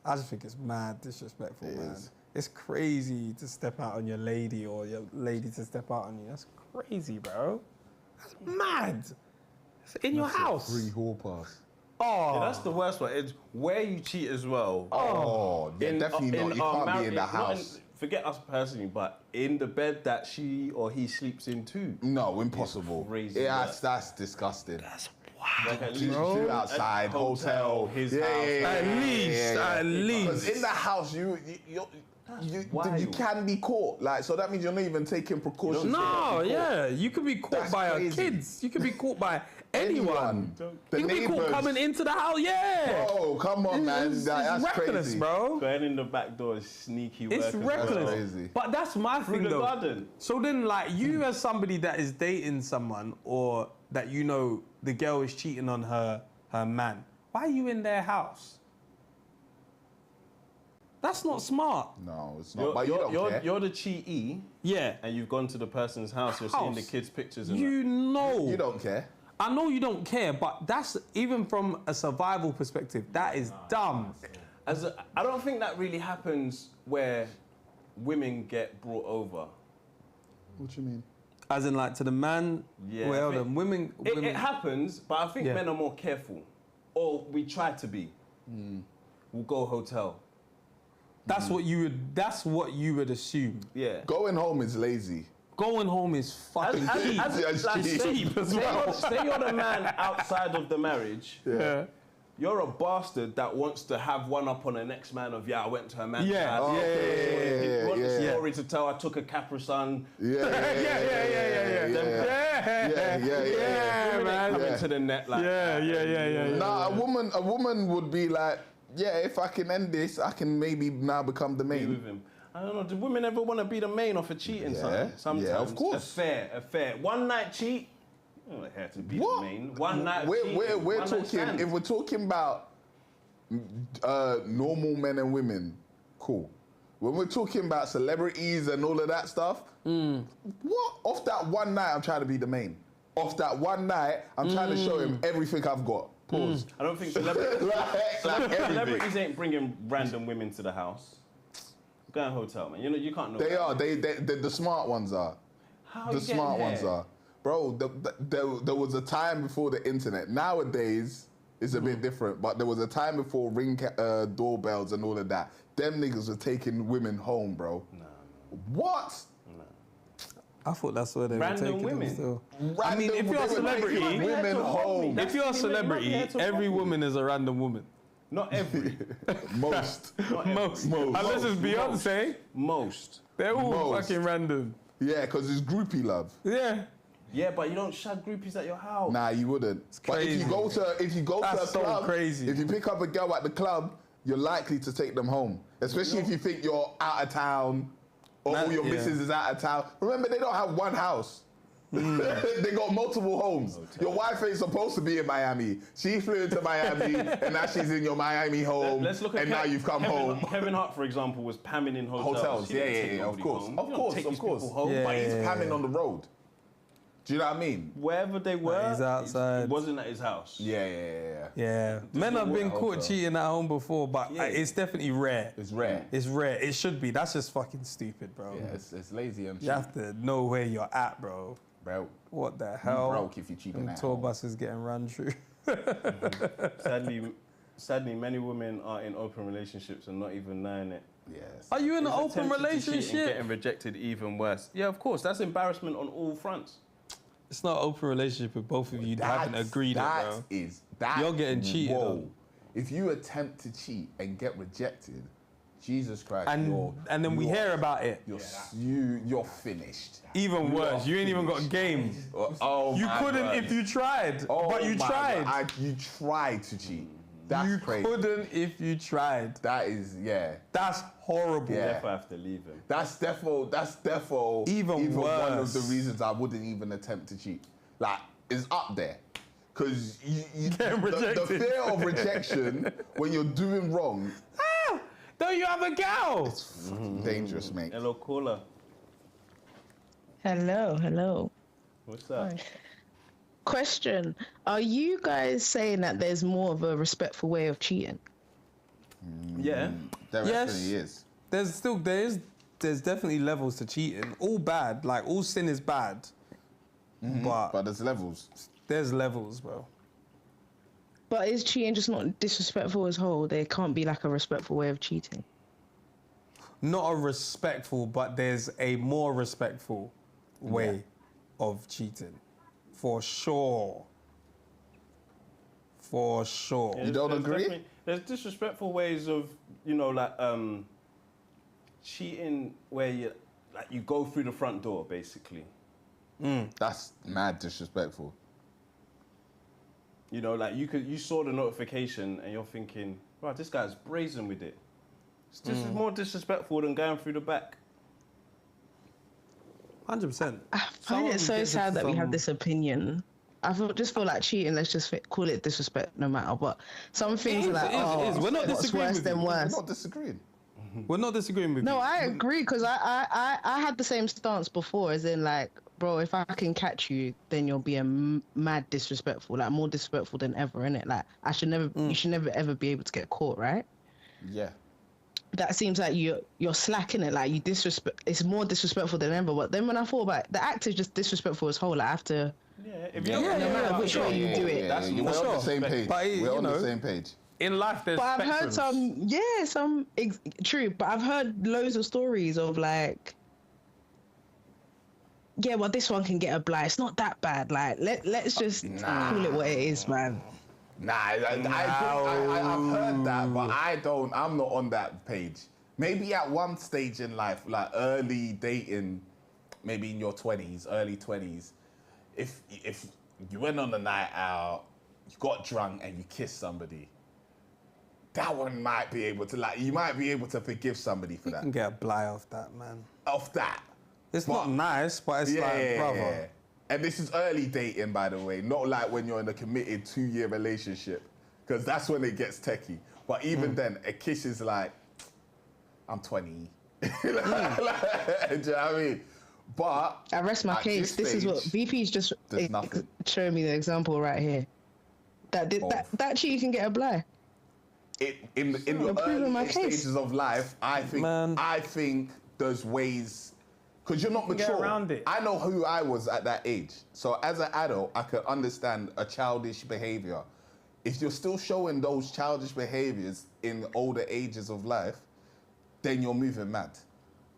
I just think it's mad disrespectful, man. It's crazy to step out on your lady or your lady to step out on you. That's crazy, bro. That's mad. It's in your house. Free hall pass. Oh, yeah, that's the worst one. It's where you cheat as well. Definitely not. You can't be in the house. Forget us personally, but in the bed that she or he sleeps in too. No, impossible. Crazy. Yeah, that's disgusting. That's Like at least you outside, hotel, his house. At least. Because in the house, you can be caught. Like, so that means you're not even taking precautions. No, yeah, you could be caught by our kids. You could be caught by anyone. You could be caught coming into the house. Yeah. Oh, come on, man. It's That's reckless, crazy. bro. Going in the back door is sneaky work. It's reckless. crazy. But that's my Through thing, the though. garden. So then, like, you as somebody that is dating someone, or that you know the girl is cheating on her man, why are you in their house? That's not smart. No, it's not. But you don't care. You're the cheatee. Yeah. And you've gone to the person's house. You're seeing the kids' pictures. And You know. You don't care. I know you don't care, but that's, even from a survival perspective, that is dumb. I don't think that really happens where women get brought over. What do you mean? As in, like, to the man, Yeah, well, I the think women... It happens, but I think Yeah. men are more careful. Or we try to be. We'll go hotel. That's what you would assume. Yeah. Going home is lazy. Going home is fucking cheap. Like, It's cheap as well. Say you're the man outside of the marriage. Yeah. You're a bastard that wants to have one up on the next man of, I went to her man's Yeah. house. Yeah. You want the story to tell, I took a Capri Sun. Yeah, man. Come into the net like Yeah. Nah, a woman would be like, if I can end this, I can maybe now become the main. With him. I don't know, do women ever want to be the main off a cheating son? Sometimes. Yeah, of course. A fair. One night cheat, you don't have to be the main. One night cheat. We're talking, if we're talking about normal men and women, cool. When we're talking about celebrities and all of that stuff, what? Off that one night, I'm trying to be the main. Off that one night, I'm trying to show him everything I've got. Pause. I don't think celebrities ain't bringing random women to the house. Go in a hotel, man. You can't know. They are. The smart ones are. How the you smart getting ones there? are. Bro, there was a time before the internet. Nowadays, it's a bit different. But there was a time before ring doorbells and all of that. Them niggas were taking women home, bro. No. What? I thought that's where they Random were taking women. them still. Random I mean, if you're a celebrity, women home. if you're a celebrity, every woman is a random woman. Not every. Most. Most. Unless it's Beyonce. Most. They're all Most. fucking random. Yeah, because it's groupie love. Yeah. Yeah, but you don't shag groupies at your house. Nah, you wouldn't. But if you go to That's a so club, crazy. if you pick up a girl at the club, you're likely to take them home. Especially if you think you're out of town or your missus is out of town. Remember, they don't have one house. They got multiple homes. Your wife ain't supposed to be in Miami. She flew into Miami, and now she's in your Miami home. Let's look at and now you've come home. Kevin Hart, for example, was pamming in hotels. He didn't take Of nobody course. home. Of You don't course, take of these course. people home. But he's pamming on the road. Do you know what I mean? Wherever they were, He's outside. It wasn't at his house. Yeah. Men have been hotel. caught cheating at home before, but it's definitely rare. It's rare. It's rare. It should be. That's just fucking stupid, bro. Yeah, it's lazy and You have to know where you're at, bro. Bro. What the hell? broke if you cheating Them at tour home. buses getting run through. Sadly, many women are in open relationships and not even knowing it. Yes. Are you in an It's open attempting to cheat and relationship? getting rejected even worse. Yeah, of course. That's embarrassment on all fronts. It's not an open relationship if both of you haven't agreed it, bro. You're getting cheated on. If you attempt to cheat and get rejected, Jesus Christ, And then we hear about it. You're finished. Even worse, you ain't even got game. Oh, You my couldn't God. if you tried, but you my tried. God. You tried to cheat. That's You crazy. couldn't if you tried. That is, That's horrible. Yeah. Defo have to leave him. That's defo Even one of worse. the reasons I wouldn't even attempt to cheat. Like, it's up there. Because the fear of rejection when you're doing wrong. Don't you have a gal? It's fucking dangerous, mate. Hello, caller. Hello. What's up? Question: are you guys saying that there's more of a respectful way of cheating? Yeah. There definitely is. There's definitely levels to cheating. All bad, like all sin is bad. But there's levels. There's levels, bro. But is cheating just not disrespectful as whole? There can't be like a respectful way of cheating. Not a respectful, but there's a more respectful way of cheating. For sure. For sure. You don't agree? There's disrespectful ways of, cheating where you go through the front door, basically. That's mad disrespectful. You know, like you saw the notification and you're thinking, right, this guy's brazen with it. This is more disrespectful than going through the back. 100%. I find it so sad that we have this opinion. Just feel like cheating. Let's just call it disrespect, no matter. But some things are like, We're not what's disagreeing worse with than you. worse. We're not disagreeing. We're not disagreeing with you. No, I agree because I had the same stance before, as in like, bro, if I can catch you, then you'll be a mad disrespectful, like more disrespectful than ever, innit? Like you should never ever be able to get caught, right? Yeah. That seems like you're slacking it, like you disrespect. It's more disrespectful than ever. But then when I thought about it, the act is just disrespectful as whole. Like, I have to. No matter which way you do it. We're on the same page. We're on the same page. In life, there's But I've heard spectrums. true. But I've heard loads of stories of like, yeah, well, this one can get a blight. It's not that bad. Like, let's just call it what it is, man. I've heard that, but I'm not on that page. Maybe at one stage in life, like early dating, maybe in your 20s, early 20s, if you went on a night out, you got drunk and you kissed somebody, that one might be able to, like, you might be able to forgive somebody for that. You can get a blight off that, man. Off that. It's not nice, but it's like, brother. Yeah. And this is early dating, by the way, not like when you're in a committed 2-year relationship, because that's when it gets techie. But even then, a kiss is like, I'm 20. Do you know what I mean? But I rest my case. This is what VP's just showing me the example right here. That cheat you can get a blight. In your early stages of life, I think there's ways, because you're not mature. Get around it. I know who I was at that age. So as an adult, I could understand a childish behavior. If you're still showing those childish behaviors in older ages of life, then you're moving mad.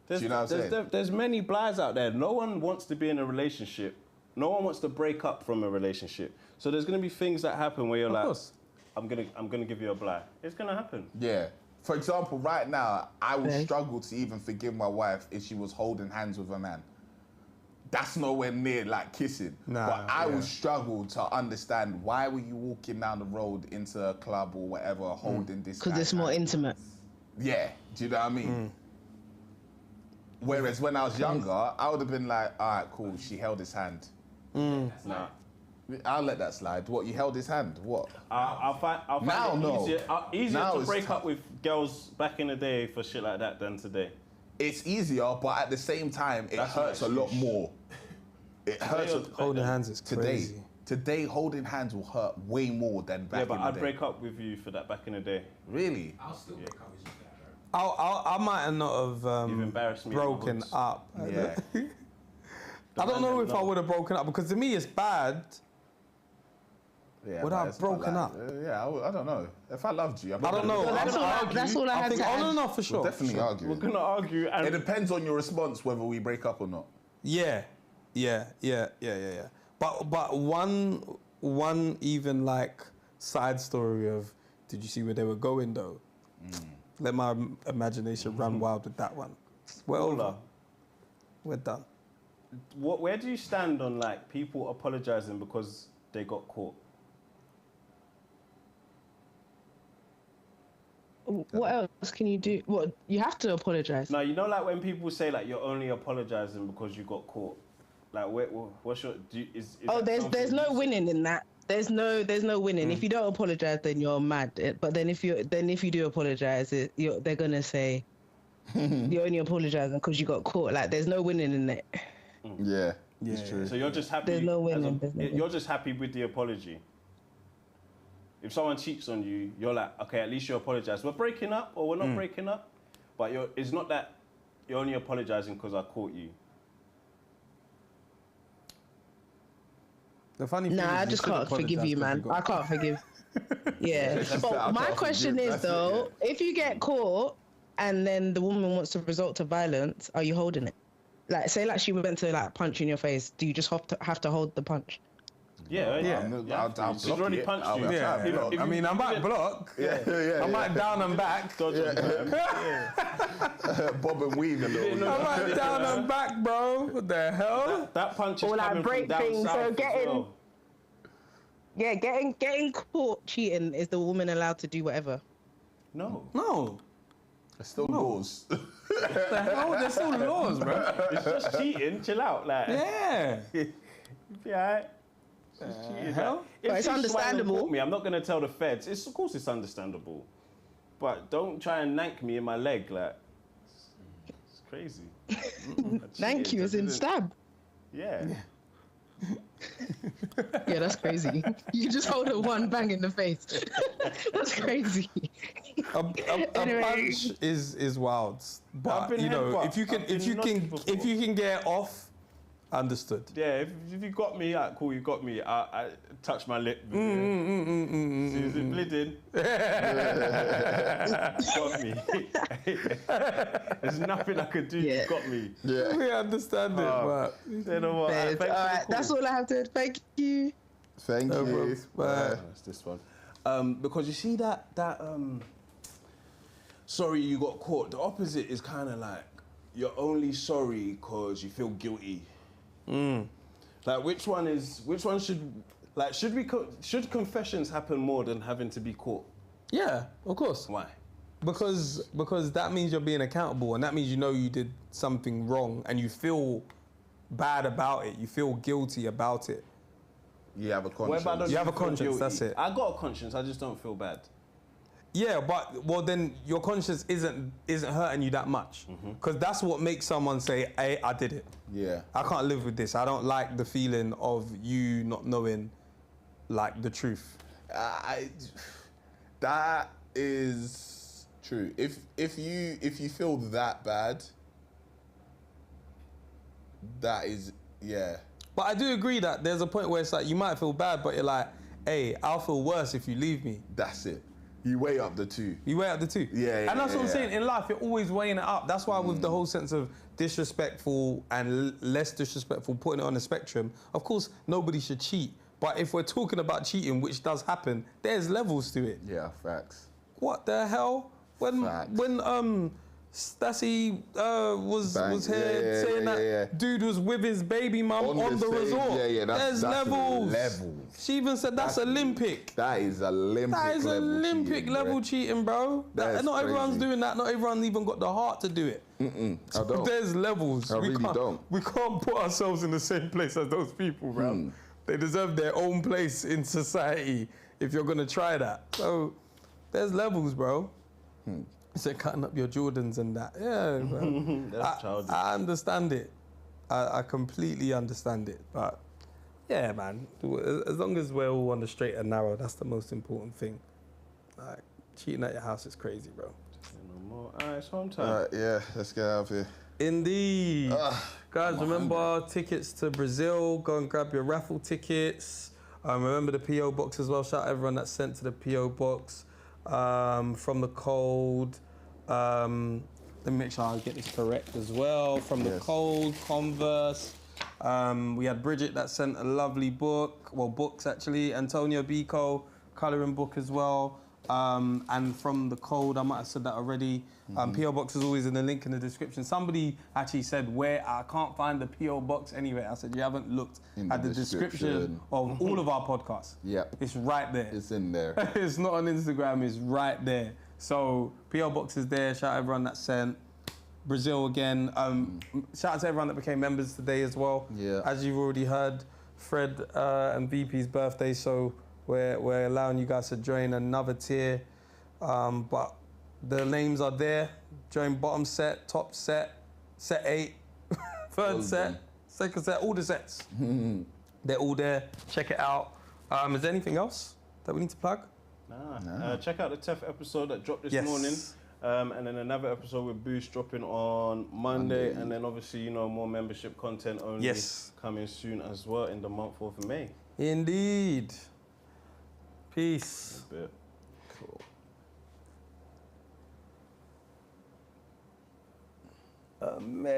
Do you know what I'm saying? There's many blights out there. No one wants to be in a relationship. No one wants to break up from a relationship. So there's going to be things that happen where you're I'm gonna give you a blight. It's gonna happen. Yeah. For example, right now, I would struggle to even forgive my wife if she was holding hands with a man. That's nowhere near like kissing. But I would struggle to understand, why were you walking down the road into a club or whatever holding this? Because it's more intimate. Yeah. Do you know what I mean? Whereas when I was younger, I would have been like, all right, cool, she held his hand. Nah. I'll let that slide. What, you held his hand? What? I'll find it easier to break up with girls back in the day for shit like that than today. It's easier, but at the same time, it hurts a lot more. It hurts. Holding hands is crazy. Today, holding hands will hurt way more than back in the day. Yeah, but I'd break up with you for that back in the day. Really? I'll still break up with you for that, I bro. might have not have You've embarrassed me broken up. Yeah. I don't know if I would have broken up, because to me it's bad. Yeah, would I have broken up? Yeah, I don't know. If I loved you, I don't know. That's all I had to add. No, for sure. We'll definitely argue. We're gonna argue. And it depends on your response whether we break up or not. Yeah. But one even like side story of, did you see where they were going though? Let my imagination run wild with that one. We're over. We're done. Where do you stand on like people apologizing because they got caught? What else can you do? What, you have to apologize? No, you know, like when people say like you're only apologizing because you got caught. Like, what's your? There's no winning in that. There's no winning. If you don't apologize, then you're mad. But then if you do apologize, they're gonna say you're only apologizing because you got caught. Like, there's no winning in it. Yeah, it's true. So you're just happy. There's no winning. You're just happy with the apology. If someone cheats on you, you're like, okay, at least you apologize. We're breaking up, or we're not breaking up, but it's not that you're only apologizing because I caught you. The funny thing I just can't forgive you, man. I can't forgive. Yeah. But my question is though, if you get caught and then the woman wants to resort to violence, are you holding it? Like, say like she went to like punch you in your face, do you just have to hold the punch? I'll She's already punched you. I mean, I might block. I might down and back. Bob and weave a little. I might down and back, bro. What the hell? That punch is Or like coming break from down things. south So as getting, well. getting caught cheating, is the woman allowed to do whatever? No. There's still laws. What the hell? There's still laws, bro. It's just cheating. Chill out, like. Yeah. Yeah. Hell? But it's understandable. Me, I'm not gonna tell the feds. Of course, it's understandable, but don't try and nank me in my leg, like. It's crazy. Thank you, as in stab. Yeah. Yeah, that's crazy. You just hold a one bang in the face. That's crazy. A punch is wild, but you know, if you can get off, understood. Yeah, if you got me, cool, you got me. I touch my lip. See, is it bleeding? Got me. There's nothing I could do. You got me. Yeah. We understand it, but you know what? All right, that's all I have to. Thank you. Thank you. Bye. It's this one. Because you see that sorry you got caught. The opposite is kind of like you're only sorry because you feel guilty. Like which one should confessions happen more than having to be caught? Yeah, of course. Why? Because that means you're being accountable, and that means you know you did something wrong, and you feel bad about it. You feel guilty about it. You have a conscience. You have a conscience. Guilty? That's it. I got a conscience. I just don't feel bad. Yeah, but then your conscience isn't hurting you that much, because that's what makes someone say, "Hey, I did it. Yeah, I can't live with this. I don't like the feeling of you not knowing, like, the truth." That is true. If you feel that bad, that is But I do agree that there's a point where it's like you might feel bad, but you're like, "Hey, I'll feel worse if you leave me." That's it. You weigh up the two. Yeah. And that's what I'm saying. In life, you're always weighing it up. That's why with the whole sense of disrespectful and less disrespectful, putting it on the spectrum, of course, nobody should cheat. But if we're talking about cheating, which does happen, there's levels to it. Yeah, facts. What the hell? When Stassi was here saying that dude was with his baby mum on the resort. There's levels. She even said that's Olympic. That is Olympic. That is level Olympic cheating, level cheating, bro. Not everyone's doing that. Not everyone's even got the heart to do it. I don't. There's levels. I really don't. We can't put ourselves in the same place as those people, bro. They deserve their own place in society if you're gonna try that. So there's levels, bro. So cutting up your Jordans and that. Yeah, bro. That's childish. I understand it. I completely understand it. But yeah, man, as long as we're all on the straight and narrow, that's the most important thing. Like, cheating at your house is crazy, bro. All right, it's home time. Yeah, let's get out of here. Indeed. Guys, remember tickets to Brazil. Go and grab your raffle tickets. Remember the PO box as well. Shout out everyone that's sent to the PO box. From the code, let me make sure I get this correct as well. From the code, Converse. We had Bridget that sent a lovely book, well, books actually. Antonio Bico, colouring book as well. And from the code, I might have said that already. PO box is always in the link in the description. Somebody actually said, where I can't find the PO box anywhere. I said, you haven't looked at the description of all of our podcasts. Yep. It's right there. It's in there. It's not on Instagram, it's right there. So PO box is there. Shout out everyone that sent. Brazil again. Shout out to everyone that became members today as well. Yeah. As you've already heard, Fred and VP's birthday, so we're allowing you guys to join another tier. But the names are there. Join bottom set, top set, set 8, third set, second set, all the sets. They're all there. Check it out. Is there anything else that we need to plug? Nah. Check out the TEF episode that dropped this morning. And then another episode with Boost dropping on Monday. And then obviously, more membership content only coming soon as well in the month of May. Indeed. Peace. Cool. Man.